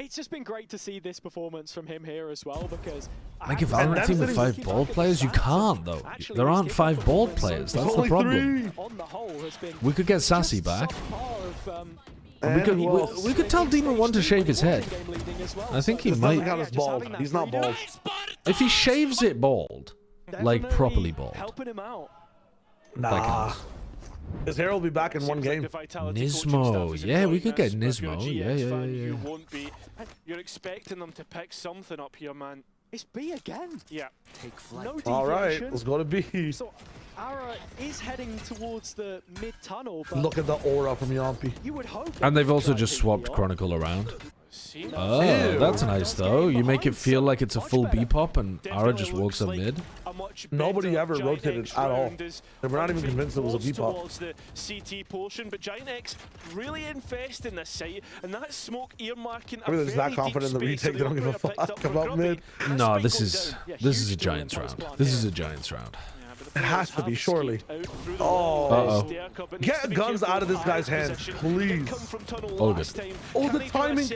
It's just been great to see this performance from him here as well, because like if I'm a team with 5 bald players, you can't though. There aren't 5 bald players. That's the problem. We could get Sassy back. We could tell Demon 1 to shave his head. I think he might. Bald. He's not bald. If he shaves it bald, like properly bald. Helping him out. Nah. His hair will be back in 1 game. Nismo. Yeah, we could get Nismo. Yeah. You won't be. You're expecting them to pick something up here, man. It's B again. Yeah. Take flight. No deviation. All right, let's go to B. So Ara is heading towards the mid tunnel. But look at the aura from Yampi. You would hope. And they've also just swapped Chronicle around. Oh, that's nice though. You make it feel like it's a full B-pop and Ara just walks up mid. Nobody ever rotated at all. They were not even convinced it was a B-pop. Towards the CT portion, but Giant X really invest in this site, and that smoke earmarking. I mean, they're that confident in the retake, they don't give a fuck about mid. No, this is a Giants round. This is a Giants round. It has to be, surely. Oh. Get guns out of this guy's hands, please. Oh, good. Oh, the timing.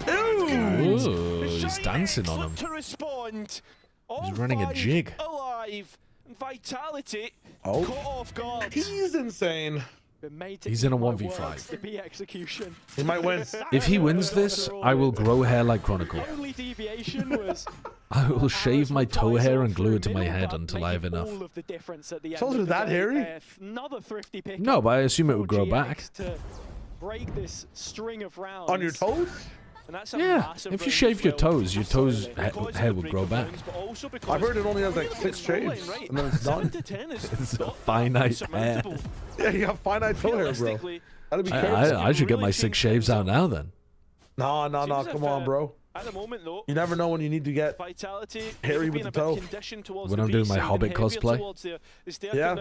Ooh, he's dancing on him. He's running a jig. Vitality. Oh, he's insane. He's in a 1v5. The B execution. He might win. If he wins this, I will grow hair like Chronicle. Only deviation was I will shave my toe hair and glue it to my head until I have enough. So is that hairy? Another thrifty pick. No, but I assume it would grow back. To break this string of rounds. On your toes? Yeah, if you shave your toes hair will grow back. I've heard it only has like 6 shaves, and then it's done. It's a finite hair. Yeah, you have finite toe hair, bro. I should get my 6 shaves out now then. No, come on, bro. At the moment, though, you never know when you need to get hairy with the toe. When I'm doing my Hobbit cosplay. Yeah.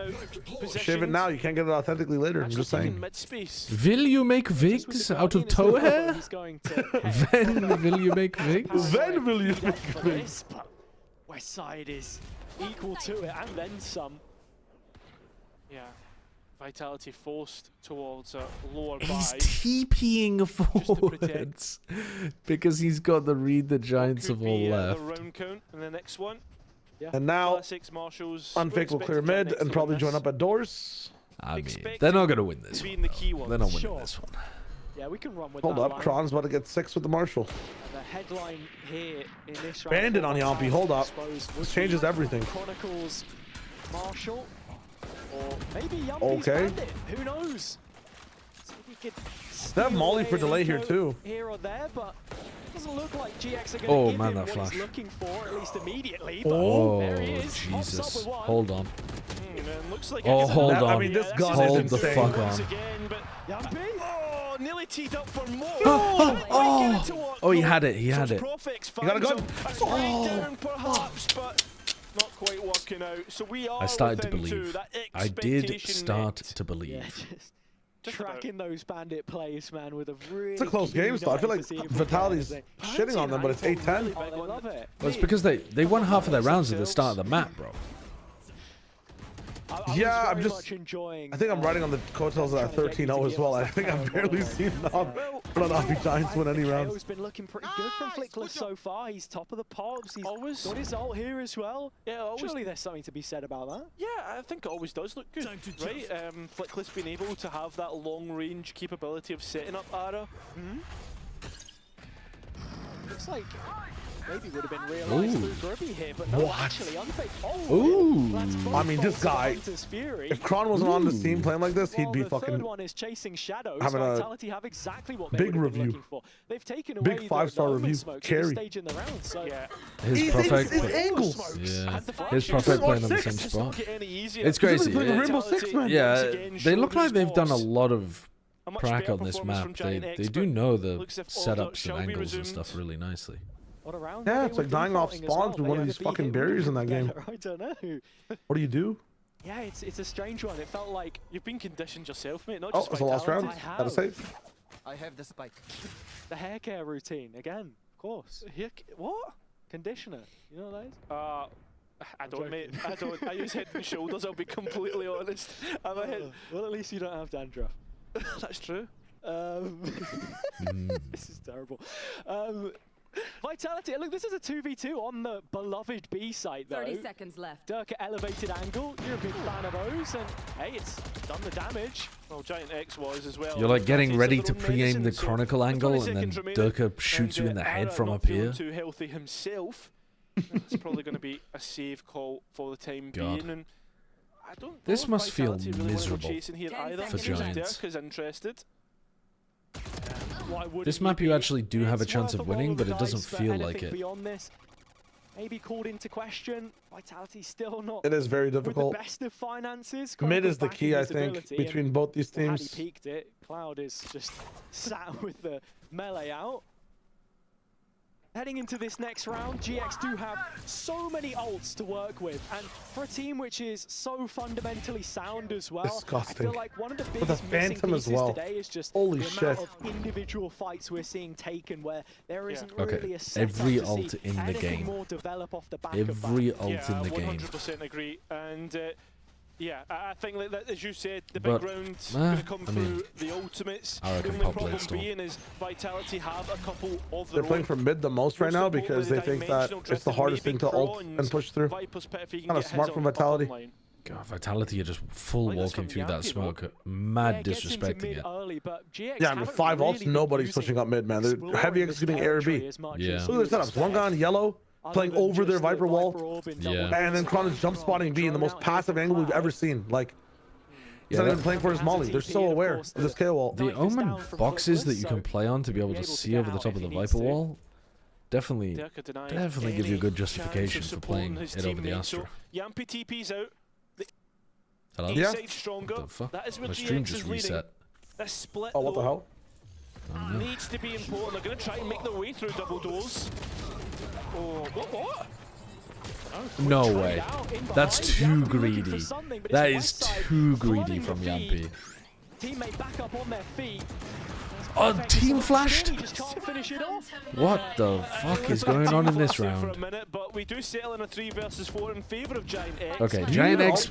Shave it now. You can't get it authentically later. I'm just saying. Will you make wigs out of toe hair? When will you make wigs? When will you make wigs? West Side is equal to it and then some. Yeah. Vitality forced towards lower He's buy. TPing forwards because he's got the read the Giants of all left. The round count in the next one. Yeah. And now Unfake will clear mid and probably join up at doors. I mean, they're not going to win this one. They're not winning this one. Yeah, we can run with Hold that up, line. Kron's about to get 6 with the Marshall. And the headline here in this round. Bandit on Yampi, hold up. This changes everything. Chronicles Marshall. Or maybe Yampi's okay. Bandit. Who knows? So they have Molly for delay here too. Here or there, but it doesn't look like GX are going to give him that what flash. he's looking for, at least immediately. But Oh, there he is. Jesus. Hold on. Looks like Oh, hold on. I mean, this gun hold is the insane. fuck on. Again, but Yampi? Oh, nearly teed up for more. Oh, he had it. He had it. You got a gun? Down perhaps, but not quite working out. So we are I started to within 2. believe. That I did expectation start net. to believe. Yeah, just tracking those Bandit plays, man, with a really It's a close game still. I feel like Vitality's shitting on them, but it's 8-10. Oh, they love it. Well, it's because they won half of their rounds at the start of the map, bro. Yeah, I'm just enjoying. I think I'm riding on the coattails of that 13-0 as well. I think I've barely seen NaVi Giants win any rounds. He's been looking pretty good from Flickless so far. He's top of the pops. He's always got his ult here as well. Yeah, always. Surely there's something to be said about that. Yeah, I think it always does look good, right? Flickless being able to have that long-range capability of setting up Ara. Looks like maybe would have been realized through Grubby here, but no, actually Unfake. I mean, this guy, if Kron wasn't on this team playing like this, he'd be fucking third one is chasing shadows. having a Vitality have exactly what they big would have been review. looking for. They've taken away Big 5-star review. Carry. stage in the round, so yeah. His Prophet. His angles. Yeah. His Prophet playing on the same spot. It's crazy. Rainbow Six, man. Yeah, they look like they've done a lot of prac on this map. They do know the setups and angles and stuff really nicely. Yeah, it's like dying off spawns through one of these fucking barriers in that game. I don't know. What do you do? Yeah, it's a strange one. It felt like you've been conditioned yourself, mate. Not Oh, just it's a lost round. Gotta save. I have the spike. The hair care routine again, of course. What? Conditioner. You know what that is? I don't, mate. I don't. I use Head and Shoulders. I'll be completely honest. Well, at least you don't have dandruff. That's true. This is terrible. Vitality, look, this is a 2v2 on the beloved B site, though. 30 seconds left. Dirk at elevated angle. You're a big fan of those, and hey, it's done the damage. Well, Giant X was as well. You're like getting ready to pre-aim the Chronicle angle, and then Dirk shoots you in the head from up here. Too healthy himself. That's probably going to be a save call for the time being. And I don't. This must feel really miserable for Giants. Dirk is interested. This map you actually do have a chance of winning, but it doesn't feel like it. Beyond this, maybe called into question. Vitality still not. It is very difficult. With the best of finances. Mid is the key, I think, between both these teams. Had he peaked it, Cloud is just sat with the melee out. Heading into this next round, GX do have so many ults to work with, and for a team which is so fundamentally sound as well, disgusting. I feel like one of the With biggest the Phantom missing as well. today is just Holy the shit. amount of individual fights we're seeing taken where there isn't really a setup every to ult see in the anything game. more develop off the back Every of that. ult in the game. 100% agree. And yeah, I think that, as you said, the big round's going to come through the ultimates. I reckon the only Pop problem Storm. being is Vitality have a couple of They're playing for mid the most right now because they think that it's the hardest thing to ult and push through. Kind of smart from Vitality. God, Vitality are just full walking through that smoke. Mad disrespecting it. Yeah, with 5 ults, nobody's pushing up mid, man. They're heavy executing A or B. Yeah. Look at their setups. One guy on yellow, playing over their Viper wall. Yeah. And then Cloud jump spotting B in the most passive angle we've ever seen. Like, he's not even playing for his molly. They're so aware of this KO wall. The Omen boxes that you can play on to be able to see over the top of the Viper wall definitely give you a good justification for playing it over the Astra. Yampy TP's out. Hello? Yeah. Stronger. What the fuck? That is where My stream GX just is leading. reset. This split, Oh, what the hell? needs to be important. They're going to try and make their way through double doors. Oh, what? No way. That's too greedy. That is too greedy from Yampy. Teammate back up on their feet. Oh, team flashed? Finish it off. What the fuck is going on in this round? For a minute, but we do settle in a 3 versus 4 in favor of Giant X. Okay, Giant X,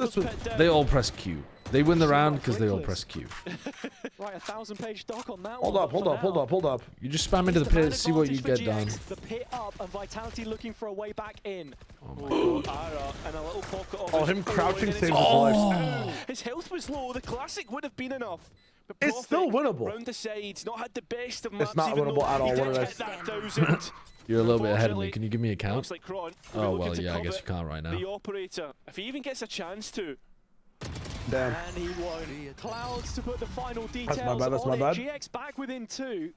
they all press Q. They win the round because they all press Q. Right, 1,000-page dock on that Hold up. You just spam into the pit, see what you get done. The pit up and Vitality looking for a way back in. Oh, and a little pocket of him crouching saves his life. His health was low. The classic would have been enough. But it's still winnable. Round the sides, not had the best of maps. It's not winnable at all. What it is. You're a little bit ahead of me. Can you give me a count? Like Kron, oh well, yeah, I guess you can't right now. The operator, if he even gets a chance to. Damn. And he won't. Clouds to put the final details That's my bad. GX back within 2.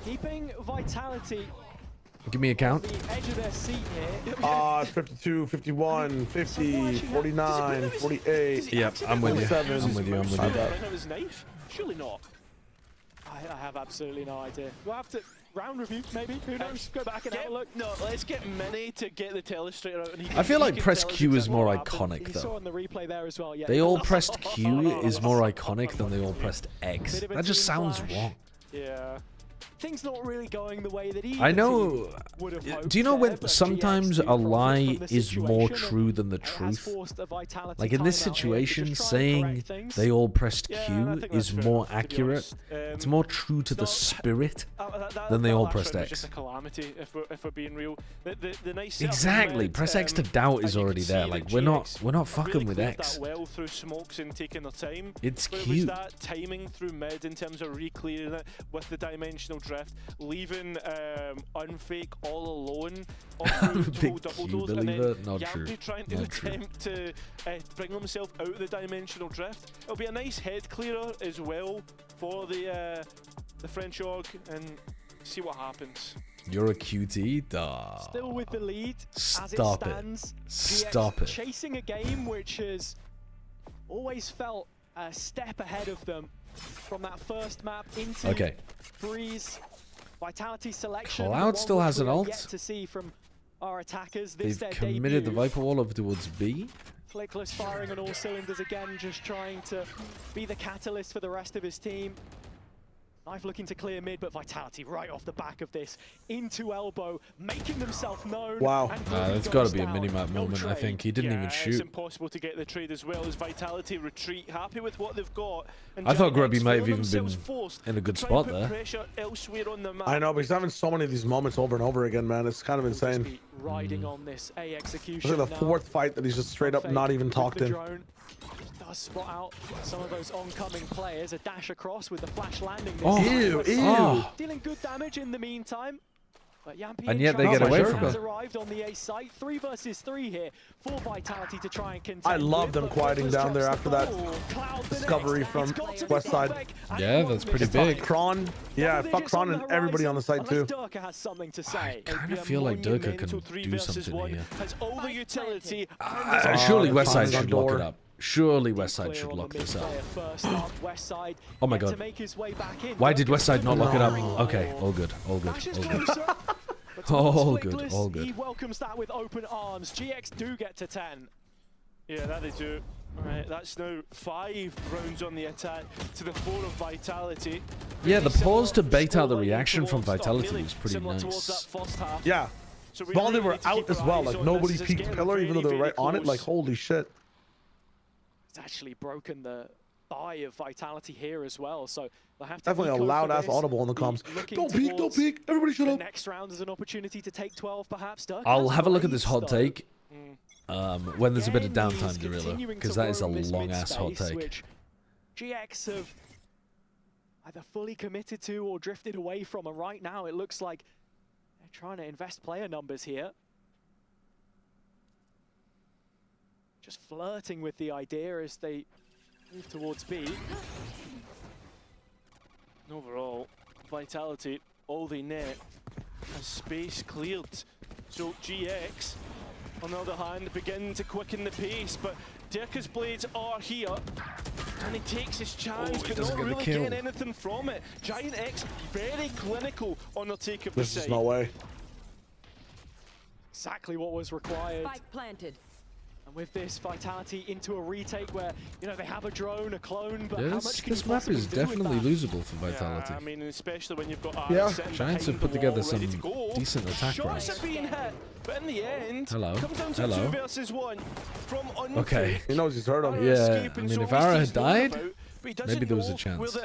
Keeping Vitality. Give me a count. The edge of their seat here. 52, 51, 50, 49, 48. Yeah, I'm with you. I'm with you. His knife? Surely not. I have absolutely no idea. We'll have to round review, maybe. Who knows? Go back and have a look. No, let's get Mini to get the telestrator out. And I feel like press Q is more iconic, though. Saw on the replay there as well. Yeah. They all pressed Q is more iconic than they all pressed X. That just sounds wrong. Yeah. Things not really going the way that he I know. Do you know when sometimes a lie is more true than the truth? Like in this situation, saying they all pressed Q is more accurate. It's more true to the spirit than they all pressed X. Just a calamity, if we're being real. The nice exactly. Press X to doubt is already there. Like we're not fucking with X. Well through smokes and taking their time. It's cute. It was that timing through mid in terms of re-clearing it with the dimensional drift, leaving Unfake all alone through double doors, and then Yampy trying to attempt to bring himself out of the dimensional drift. It'll be a nice head clearer as well for the French org, and see what happens. You're a QT? Duh. Still with the lead as it stands. Stop it. Chasing a game which has always felt a step ahead of them from that first map into Breeze. Vitality selection. Cloud still has an ult. To see from our attackers. They've committed the Viper wall over towards B. Flickless firing on all cylinders again, just trying to be the catalyst for the rest of his team. Knife looking to clear mid, but Vitality right off the back of this into elbow, making themselves known. Wow. That's got to be a mini-map moment, I think. He didn't even shoot. It's impossible to get the trade as well as Vitality retreat, happy with what they've got. And I thought Grubby might have even been in a good spot there. I know, but he's having so many of these moments over and over again, man. It's kind of insane. Riding on this A execution. It's like the fourth fight that he's just straight up not even talked in. Does spot out some of those oncoming players. A dash across with the flash landing. Oh, ew. Dealing good damage in the meantime. But Yampi and yet they get away from it. Arrived on the A site. 3 versus 3 here for Vitality to try and contend. I love them quieting down there after that discovery from West Side. Yeah, that's pretty big. Kron, yeah, fuck Kron and everybody on the site too. Durka has something to say. I kind of feel like Durka can do something here. Has all the utility. Surely Westside should lock it up. Surely Westside should lock this up. Oh my god. Why did Westside not lock it up? Okay, all good, all good, all good. All good, all good. He welcomes that with open arms. GX do get to 10. Yeah, that they do. Alright, that's now 5 rounds on the attack to the 4 of Vitality. Yeah, the pause to bait out the reaction from Vitality was pretty nice. Yeah. While they were out as well, like nobody peeked pillar even though they were right on it, like holy shit. It's actually broken the thigh of Vitality here as well, so they'll have to definitely a loud ass audible in the comms. Don't peek, don't peek. Everybody shut up. Next round is an opportunity to take 12 perhaps. I'll have a look at this hot take when there's a bit of downtime, Gorilla, because that is a long ass hot take. GX have either fully committed to or drifted away from, and right now it looks like they're trying to invest player numbers here. Just flirting with the idea as they move towards B. Overall, Vitality, all they net has space cleared. So GX, on the other hand, begin to quicken the pace, but Durka's blades are here. And he takes his chance, but not really getting anything from it. Giant X, very clinical on the take of the site. This is no way. Exactly what was required. Spike planted. And with this, Vitality into a retake where, you know, they have a drone, a clone, but how much can this map is definitely losable for Vitality. Yeah, I mean, especially when you've got Giants have put together some decent attack rounds. Shots are being hit, but in the end, hello, comes down to 2 versus 1 from okay. He knows he's hurt him. Yeah, I mean, if Ara had died, maybe there was a chance.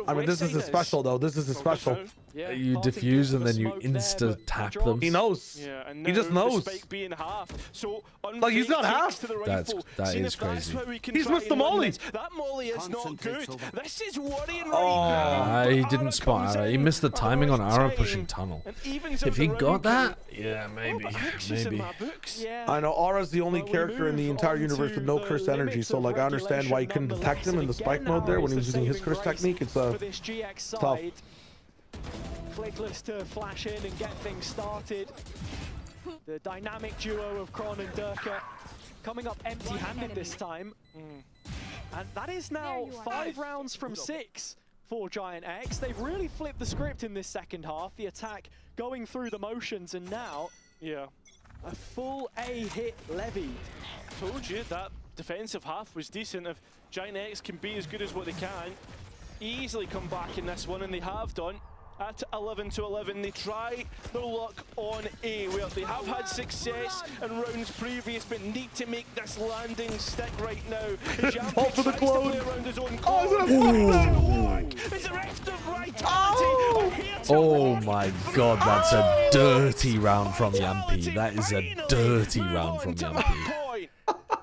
I mean, this is a special, though. This is a special. Yeah, you diffuse and then you insta-tap them. He knows. Yeah, and he just knows. So like, he's not half. That is crazy. He's missed the molly. That molly is not good. This is worrying right now. He didn't spot Ara. He missed the timing on Ara pushing tunnel. If he got that, yeah, maybe. I know Ara's the only character in the entire universe with no cursed energy, so like I understand why you couldn't detect him in the spike mode there when he was using his curse technique. It's tough. Flickless to flash in and get things started. The dynamic duo of Kron and Durka coming up empty-handed this time. And that is now 5 rounds from 6 for Giant X. They've really flipped the script in this second half. The attack going through the motions, and now a full A hit levied. Told you that defensive half was decent. If Giant X can be as good as what they can, easily come back in this one, and they have done. At 11-11, they try their luck on A, where they have had success in rounds previous, but need to make this landing stick right now. Fall for the clone. Oh my god, that's a dirty round from Yampi. That is a dirty round from Yampi.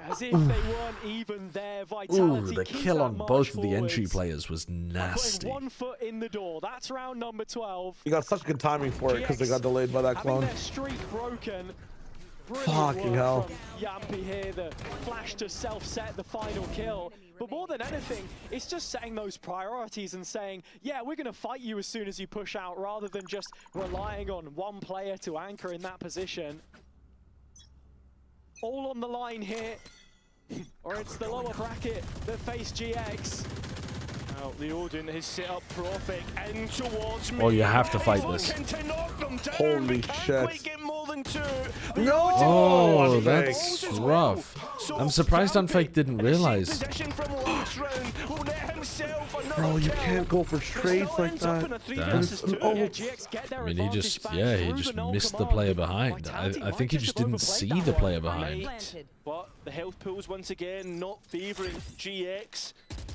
As if they weren't even there, Vitality. Ooh, the kill on both of the entry players was nasty. 1 foot in the door. That's round number 12. You got such good timing for it because they got delayed by that clone. Their streak broken. Fucking hell. Yampi here, the flash to self-set the final kill. But more than anything, it's just setting those priorities and saying, yeah, we're going to fight you as soon as you push out, rather than just relying on one player to anchor in that position. All on the line here, or it's the lower bracket that face GX. Now, the Odin has set up Prophet in towards me. Oh, you have to fight this. Holy shit. No! Oh, that's rough. I'm surprised Unfake didn't realize. last round will net himself another Bro, you kill. can't go for trades like that. I mean, he just missed the player behind. I think he just didn't see the player behind. But the health pools once again not favouring GX.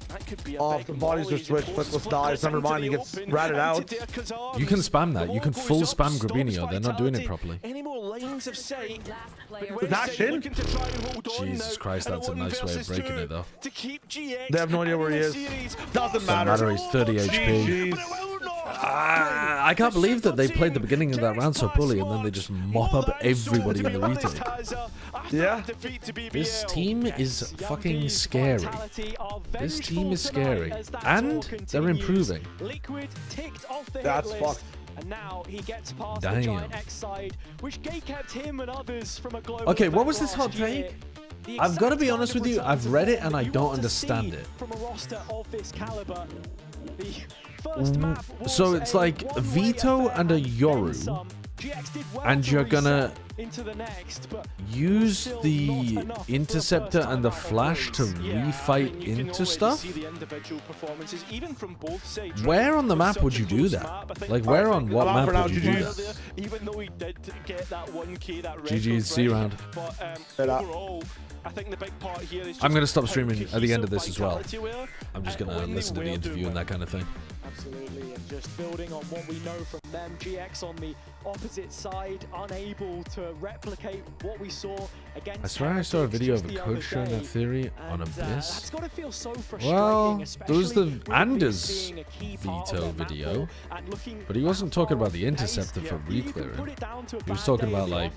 That could be a the bodies are switched. Flickless dies. Never mind, he gets ratted out. You can spam that. You can full spam Grabinho. They're not doing it properly. Any more lines of sight? Dash in? Jesus Christ, that's a nice way of breaking it, though. They have no idea where he is. Doesn't matter. He's 30 HP. I can't believe that they played the beginning of that round so poorly and then they just mop up everybody in the retake. Yeah. This team is fucking scary. This team is scary. And they're improving. That's fucked. And now he gets past Damn. the Giant X side, which gate-kept him and others from a global Okay, what was this hot take? I've got to be honest with you, I've read it and I don't understand it. From a roster of this caliber, so it's like Vito and a Yoru, and you're gonna use the Interceptor and the Flash to refight into stuff? Where on the map would you do that? Like, where on what map would you do that? GG's C round. I think the big part here is I'm going to stop streaming at the end of this as well. I'm just going to listen to the interview and that kind of thing. Absolutely, and just building on what we know from them, GX on the opposite side, unable to replicate what we saw against. I swear I saw a video of a coach showing that theory on Abyss. That's got to feel so frustrating, well, there was the especially Anders Vito video, but he wasn't talking about the Interceptor for re-clearing. He was talking about, like,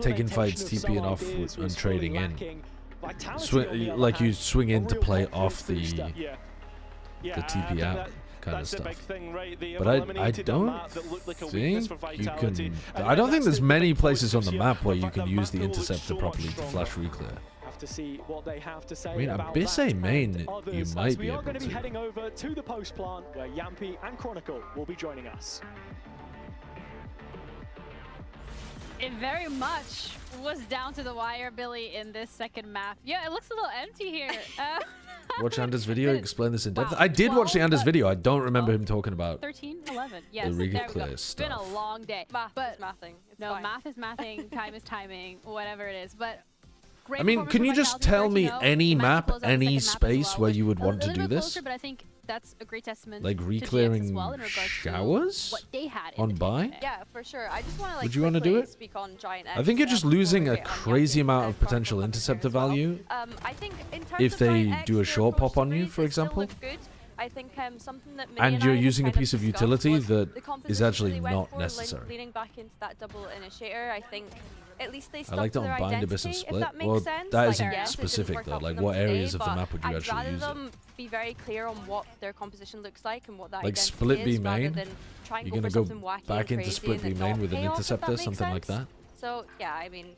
taking fights, TPing off and trading in. Like you swing in to play off the TP out kind of stuff. But I don't think you can... I don't think there's many places on the map where you can use the Interceptor properly to flash re-clear. To see what they have to say. I mean, Abyss A main, you might be able to. We are going to be heading over to the post plant where Yampy and Chronicle will be joining us. It very much was down to the wire, Billy, in this second map. Yeah, it looks a little empty here. Watch Anders' video, explain this in depth. I did watch the Anders video. I don't remember him talking about 13, 11. Yes, the there we go. stuff. It's been a long day. Math is mathing. No, math is mathing, time is timing, whatever it is. But I mean, can you just tell me any map, any space where you would want to do this? But I think that's a great testament like re-clearing showers on buy? Yeah, for sure. I just want to, like, would you want to do it? Speak on Giant X. I think you're just losing a crazy amount of potential interceptor value I think in terms if of they Giant do a X, short pop on you, for example. I think something that and you're using a piece of discussed utility was that the is actually they went not for, necessary. Leaning back into that double initiator, I think at least they I stuck like to that their on Bind, Abyss, and identity, Split. if that makes Well, sense. that Like, isn't yes, it didn't specific work though. out for Like, them what today, areas of the but map would you I'd actually rather use it? them be very clear on what their composition looks like and what that Like identity split B is, rather main? than try and You're go gonna for go something wacky back and into crazy split and B then main not with an pay off, if that interceptor, makes something like sense. that? So yeah, I mean.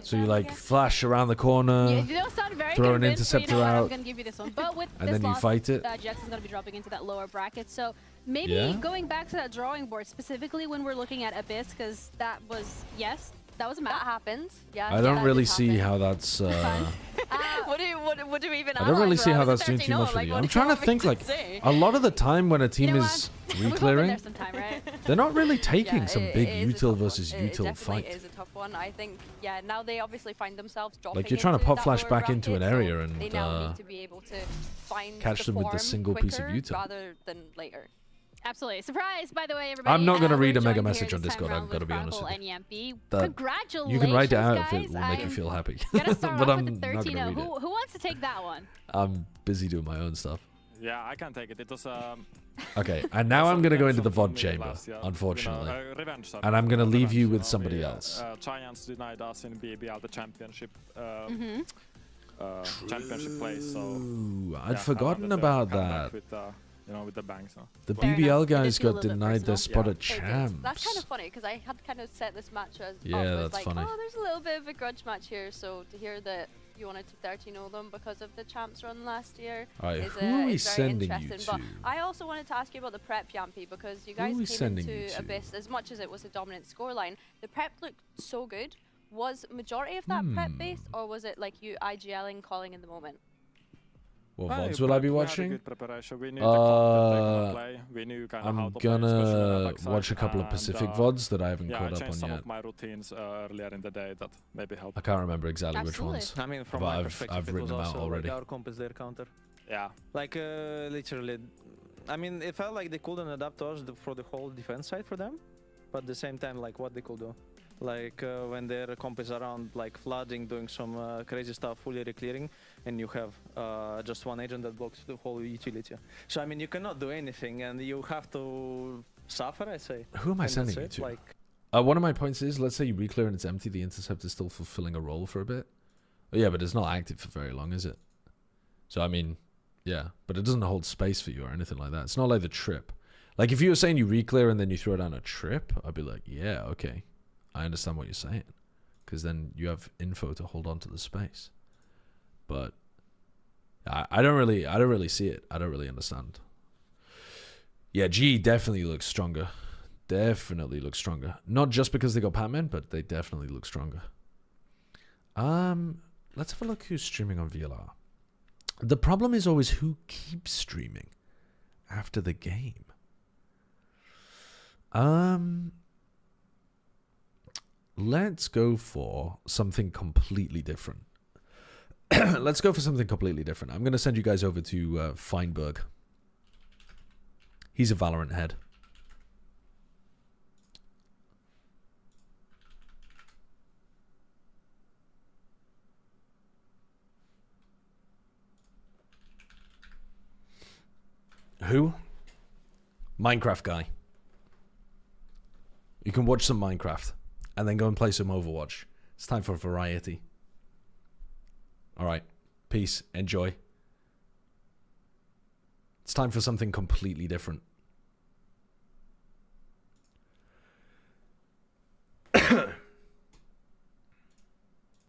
So you like flash around the corner, You don't sound very throw an convinced, but interceptor you know what, I'm out, going to give you this one. But with and this then you loss, fight it. Jackson's going to be dropping into that lower bracket. So maybe going back to that drawing board, specifically when we're looking at Abyss, because that was, yes, that was a map. That happens. Yeah. I don't really see how that's. What do we even? I don't really see how that's doing too much for you. I'm trying to think, like, a lot of the time when a team is re-clearing, they're not really taking some big util versus util fight. It is a tough one. I think, yeah, now they obviously find themselves dropping. Like, you're trying to into pop that flash lower back into an bracket, area so and they now need to be able to find catch them with the form single piece of quicker util. rather than later. Absolutely. Surprise, by the way, everybody. I'm not going to read a we're mega joined message here on this time Discord, around I've got to with be honest Chronicle with you. and Yampy. That Congratulations, you can write it out guys. if it will make you feel happy. Gonna start but off I'm with the not 13. going to read it. Who wants to take that one? I'm busy doing my own stuff. Yeah, I can take it. It was Okay, and now I'm going to go into the VOD chamber, unfortunately. And I'm going to leave you with somebody else. Giants denied us in BBL the championship championship place, so I'd forgotten about that. With, with the bang, so. The BBL guys got denied their spot at champs. That's kind of funny because I had kind of set this match as that's like, funny. oh, there's a little bit of a grudge match here. So to hear that you wanted to 13-0 them because of the champs run last year is very sending interesting. But I also wanted to ask you about the prep, Yampy, because you guys came into Abyss as much as it was a dominant scoreline. The prep looked so good. Was majority of that prep based, or was it like you IGLing calling in the moment? What VODs will I be watching? We knew the comp that they're gonna play. We knew kind of how I'm to play, especially on the gonna backside. watch a couple of Pacific And, VODs that I haven't yeah, caught I up changed on some yet. of my routines earlier in the day that maybe helped. I can't remember exactly which Absolutely. ones. I mean, from but my I've perspective, written it them was out also already. like our comp is their counter. Yeah. Like literally, I mean, it felt like they couldn't adapt to us for the whole defense side for them, but at the same time, like what they could do. Like when their comp is around, like flooding, doing some crazy stuff, fully re-clearing, and you have just one agent that blocks the whole utility. So I mean, you cannot do anything, and you have to suffer, I say. Who am I And sending that's you it, to? like, One of my points is, let's say you re-clear and it's empty, the intercept is still fulfilling a role for a bit. Oh, yeah, but it's not active for very long, is it? So I mean, yeah, but it doesn't hold space for you or anything like that. It's not like the trip. Like if you were saying you re-clear and then you throw down a trip, I'd be like, yeah, okay. I understand what you're saying, because then you have info to hold on to the space. But I don't really see it. I don't really understand. Yeah, G definitely looks stronger. Definitely looks stronger. Not just because they got Pac-Man, but they definitely look stronger. Let's have a look who's streaming on VLR. The problem is always who keeps streaming after the game. Let's go for something completely different. Let's go for something completely different. I'm going to send you guys over to Feinberg. He's a Valorant head. Who? Minecraft guy. You can watch some Minecraft and then go and play some Overwatch. It's time for variety. All right. Peace. Enjoy. It's time for something completely different.